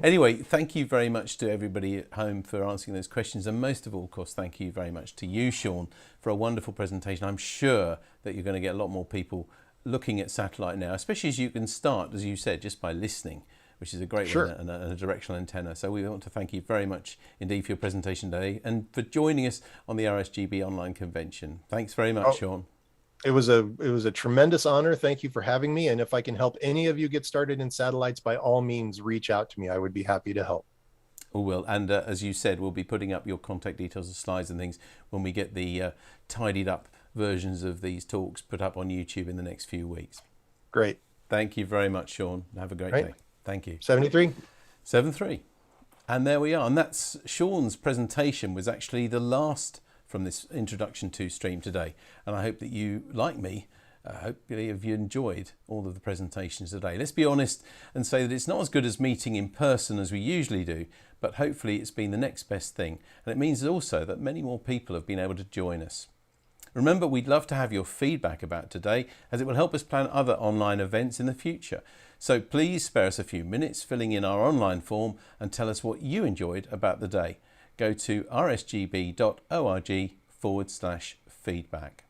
anyway, thank you very much to everybody at home for answering those questions. And most of all, of course, thank you very much to you, Sean, for a wonderful presentation. I'm sure that you're going to get a lot more people looking at satellite now, especially as you can start, as you said, just by listening, which is a great one, and a directional antenna. So we want to thank you very much indeed for your presentation today and for joining us on the RSGB online convention. Thanks very much, Sean. It was a tremendous honor. Thank you for having me. And if I can help any of you get started in satellites, by all means, reach out to me. I would be happy to help. Oh, well, and as you said, we'll be putting up your contact details and slides and things when we get the tidied up versions of these talks put up on YouTube in the next few weeks. Great. Thank you very much, Sean. Have a great day. Thank you. 73. 73. And there we are. And that's Sean's presentation was actually the last from this introduction to stream today. And I hope that you, like me, hopefully have you enjoyed all of the presentations today. Let's be honest and say that it's not as good as meeting in person as we usually do, but hopefully it's been the next best thing. And it means also that many more people have been able to join us. Remember, we'd love to have your feedback about today, as it will help us plan other online events in the future. So please spare us a few minutes filling in our online form and tell us what you enjoyed about the day. Go to rsgb.org/feedback.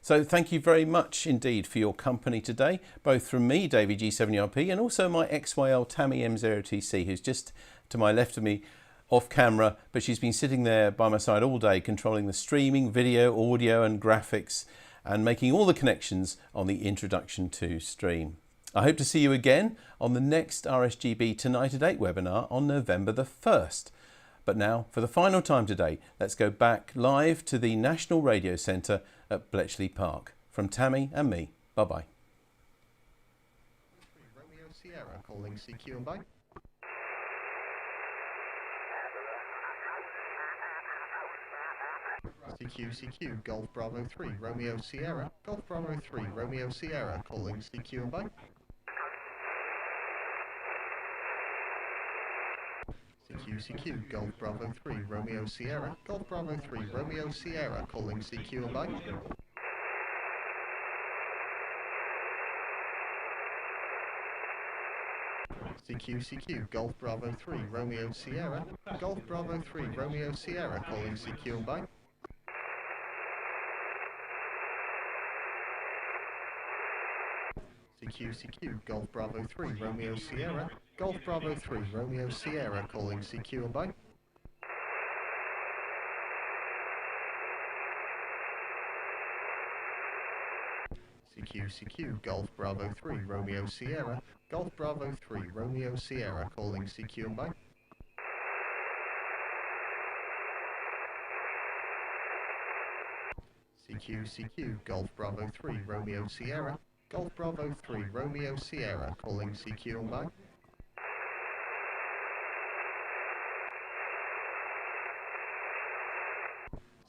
So thank you very much indeed for your company today, both from me, Davey G7URP, and also my XYL Tammy M0TC, who's just to my left of me off camera, but she's been sitting there by my side all day controlling the streaming, video, audio and graphics and making all the connections on the introduction to stream. I hope to see you again on the next RSGB Tonight at 8 webinar on November the 1st. But now, for the final time today, let's go back live to the National Radio Centre at Bletchley Park. From Tammy and me, bye-bye. Romeo Sierra calling CQ and bye. CQ, Golf Bravo 3, Romeo Sierra, Golf Bravo 3, Romeo Sierra, calling CQ and bye. CQ, Golf Bravo 3, Romeo Sierra, Golf Bravo 3, Romeo Sierra, calling CQ and bye. CQ, Golf Bravo 3, Romeo Sierra, Golf Bravo 3, Romeo Sierra, calling CQ and bye. CQ, Golf Bravo 3, Romeo Sierra, Golf Bravo 3, Romeo Sierra, calling CQ and bye. CQ, Golf Bravo 3, Romeo Sierra, Golf Bravo 3, Romeo Sierra, calling CQ and bye. CQ, Golf Bravo 3, Romeo Sierra, Golf Bravo 3, Romeo Sierra, calling CQ and bye.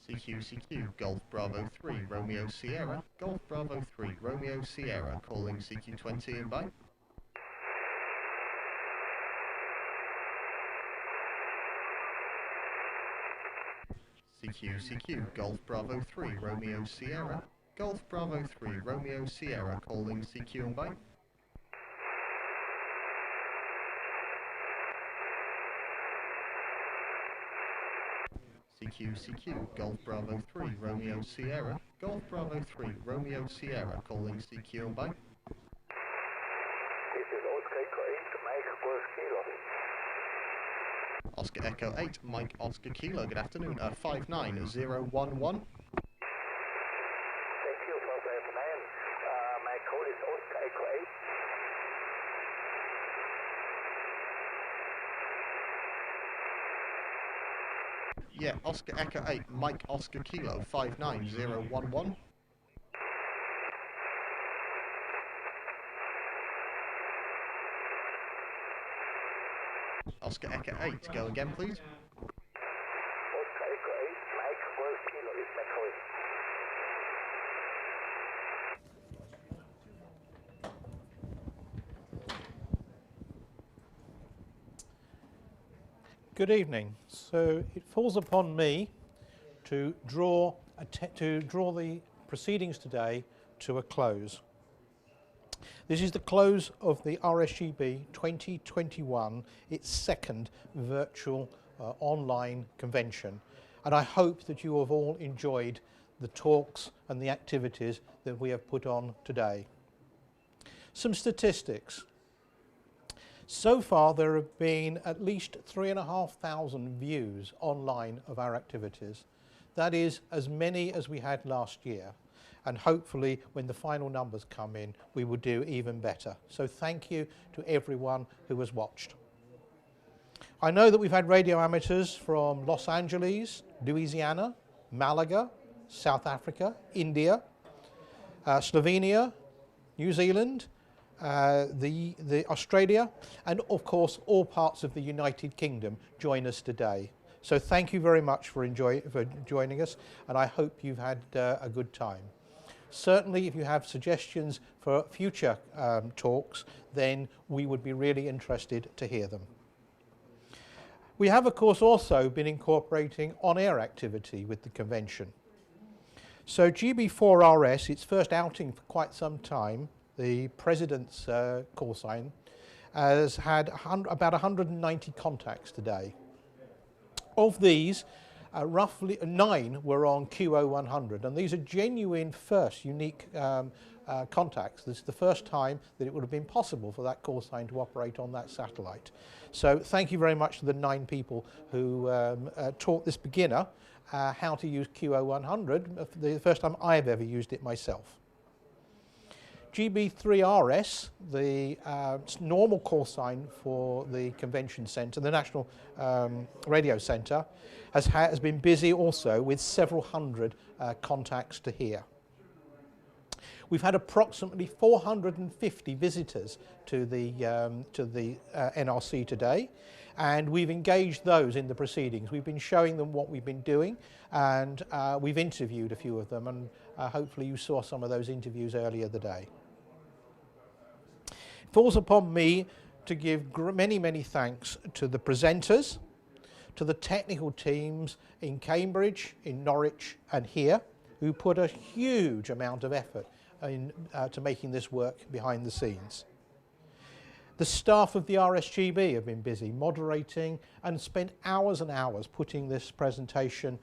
CQ, Golf Bravo 3, Romeo Sierra, Golf Bravo 3, Romeo Sierra, calling CQ20 and bye. CQ, Golf Bravo 3, Romeo Sierra, Golf Bravo 3, Romeo Sierra, calling CQ and bye. CQ, Golf Bravo 3, Romeo Sierra, Golf Bravo 3, Romeo Sierra, calling CQ and bye. This is Oscar Echo 8, Mike Golf Kilo. Oscar Echo 8, Mike Oscar Kilo, good afternoon, 59011. Thank you for that, man. My code is Oscar Echo 8. Yeah, Oscar Echo 8, Mike Oscar Kilo, 59011. Oscar Echo 8, go again please. Oscar Echo 8, Mike Golf Kilo is my code. Good evening. So it falls upon me to draw the proceedings today to a close. This is the close of the RSGB 2021, its second virtual online convention, and I hope that you have all enjoyed the talks and the activities that we have put on today. Some statistics. So far there have been at least 3,500 views online of our activities. That is as many as we had last year, and hopefully when the final numbers come in we will do even better. So thank you to everyone who has watched. I know that we've had radio amateurs from Los Angeles, Louisiana, Malaga, South Africa, India, Slovenia, New Zealand, the Australia, and of course all parts of the United Kingdom join us today. So thank you very much for joining us, and I hope you've had a good time. Certainly if you have suggestions for future talks, then we would be really interested to hear them. We have of course also been incorporating on-air activity with the convention. So GB4RS, its first outing for quite some time, the President's call sign, has had about 190 contacts today. Of these, roughly 9 were on QO100, and these are genuine first unique contacts. This is the first time that it would have been possible for that call sign to operate on that satellite. So thank you very much to the 9 people who taught this beginner how to use QO100, the first time I've ever used it myself. GB3RS, the normal call sign for the convention centre, the National Radio Centre, has been busy also with several hundred contacts to hear. We've had approximately 450 visitors to the NRC today, And we've engaged those in the proceedings. We've been showing them what we've been doing, and we've interviewed a few of them, and hopefully you saw some of those interviews earlier today. It falls upon me to give many, many thanks to the presenters, to the technical teams in Cambridge, in Norwich and here, who put a huge amount of effort to making this work behind the scenes. The staff of the RSGB have been busy moderating and spent hours and hours putting this presentation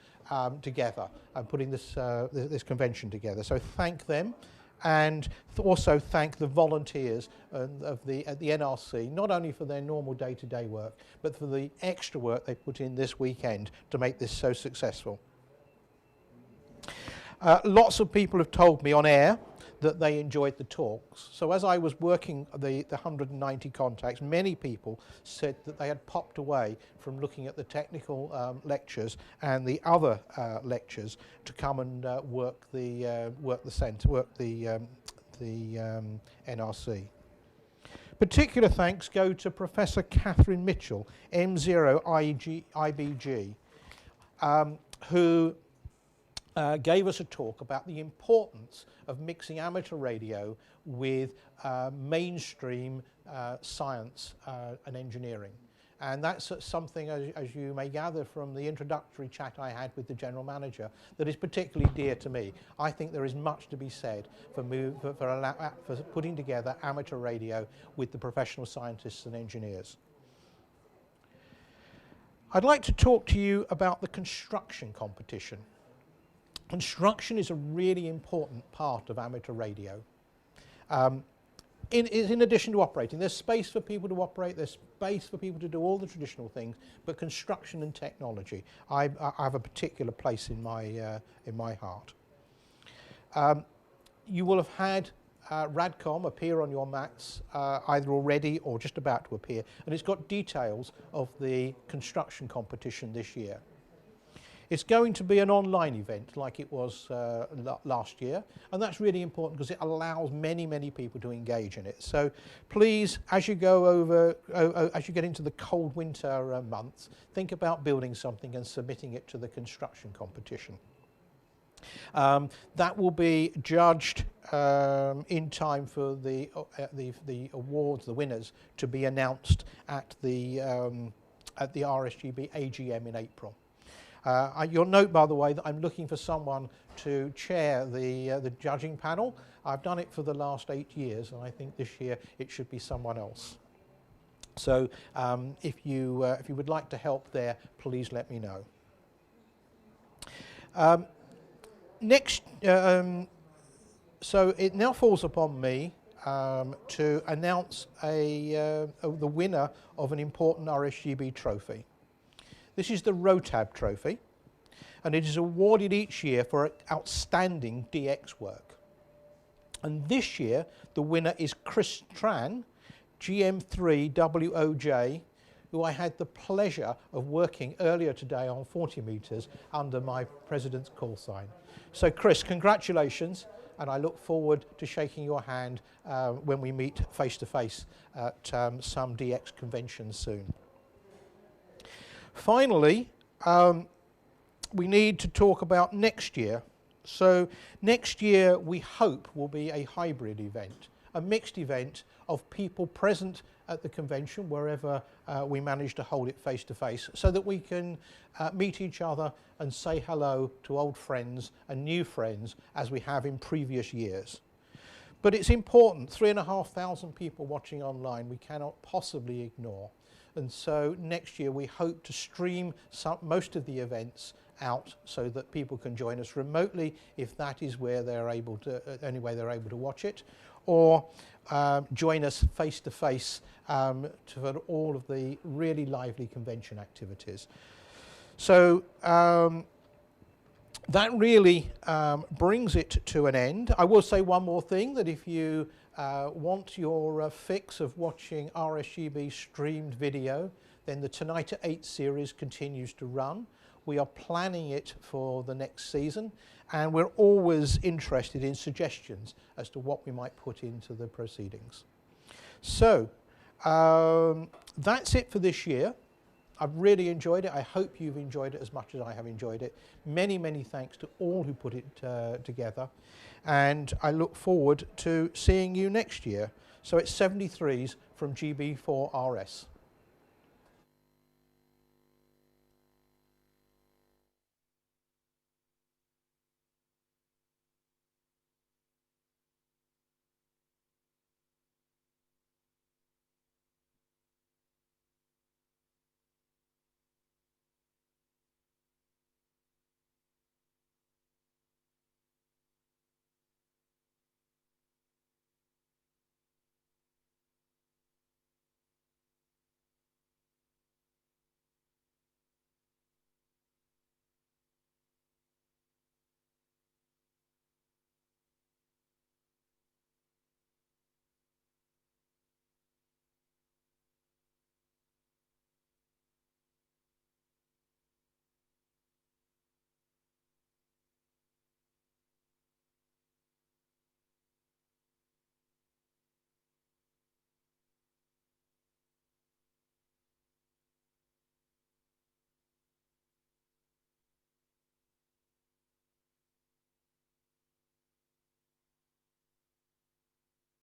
together and putting this, this convention together. So thank them, and also thank the volunteers at the NRC, not only for their normal day-to-day work, but for the extra work they put in this weekend to make this so successful. Lots of people have told me on air that they enjoyed the talks. So as I was working the 190 contacts, many people said that they had popped away from looking at the technical lectures and the other lectures to come and work the NRC. Particular thanks go to Professor Catherine Mitchell, M0IBG, who gave us a talk about the importance of mixing amateur radio with mainstream science and engineering. And that's something, as you may gather from the introductory chat I had with the General Manager, that is particularly dear to me. I think there is much to be said for putting together amateur radio with the professional scientists and engineers. I'd like to talk to you about the construction competition. Construction is a really important part of amateur radio. In addition to operating, there's space for people to operate, there's space for people to do all the traditional things, but construction and technology, I have a particular place in my heart. You will have had RADCOM appear on your mats either already or just about to appear, and it's got details of the construction competition this year. It's going to be an online event like it was last year, and that's really important because it allows many, many people to engage in it. So please, as you go over, as you get into the cold winter months, think about building something and submitting it to the construction competition. That will be judged in time for the awards, the winners, to be announced at the RSGB AGM in April. You'll note, by the way, that I'm looking for someone to chair the judging panel. I've done it for the last 8 years, and I think this year it should be someone else. So if you would like to help there, please let me know. So it now falls upon me to announce the winner of an important RSGB trophy. This is the ROTAB trophy, and it is awarded each year for outstanding DX work. And this year, the winner is Chris Tran, GM3WOJ, who I had the pleasure of working earlier today on 40 metres under my president's call sign. So Chris, congratulations, and I look forward to shaking your hand when we meet face to face at some DX conventions soon. Finally, we need to talk about next year. So next year we hope will be a hybrid event, a mixed event of people present at the convention wherever we manage to hold it face to face, so that we can meet each other and say hello to old friends and new friends as we have in previous years. But it's important, 3,500 people watching online, we cannot possibly ignore. And so next year we hope to stream most of the events out so that people can join us remotely if that is where they're able to, only way they're able to watch it, or join us face to face for all of the really lively convention activities. So that really brings it to an end. I will say one more thing, that if you want your fix of watching RSGB streamed video, then the Tonight at 8 series continues to run. We are planning it for the next season, and we're always interested in suggestions as to what we might put into the proceedings. So that's it for this year. I've really enjoyed it. I hope you've enjoyed it as much as I have enjoyed it. Many, many thanks to all who put it together. And I look forward to seeing you next year. So it's 73s from GB4RS.